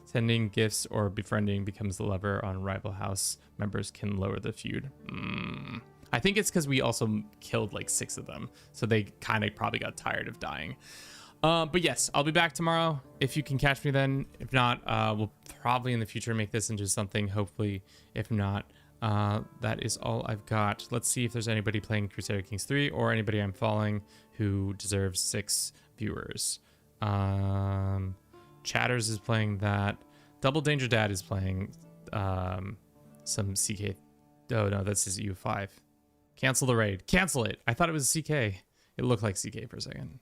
Sending gifts or befriending becomes the lever on rival house members can lower the feud. I think it's because we also killed like 6 of them, so they kind of probably got tired of dying. But yes, I'll be back tomorrow if you can catch me then. If not, we'll probably in the future make this into something, hopefully. If not, that is all I've got. Let's see if there's anybody playing Crusader Kings 3 or anybody I'm following who deserves 6 viewers. Chatters is playing that. Double Danger Dad is playing some CK. Oh no, that's his EU5. Cancel the raid. Cancel it. I thought it was CK. It looked like CK for a second.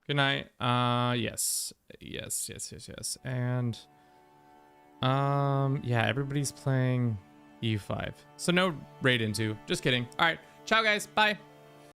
Good night. Yes. And yeah, everybody's playing EU5. So no raid into. Just kidding. All right. Ciao guys. Bye.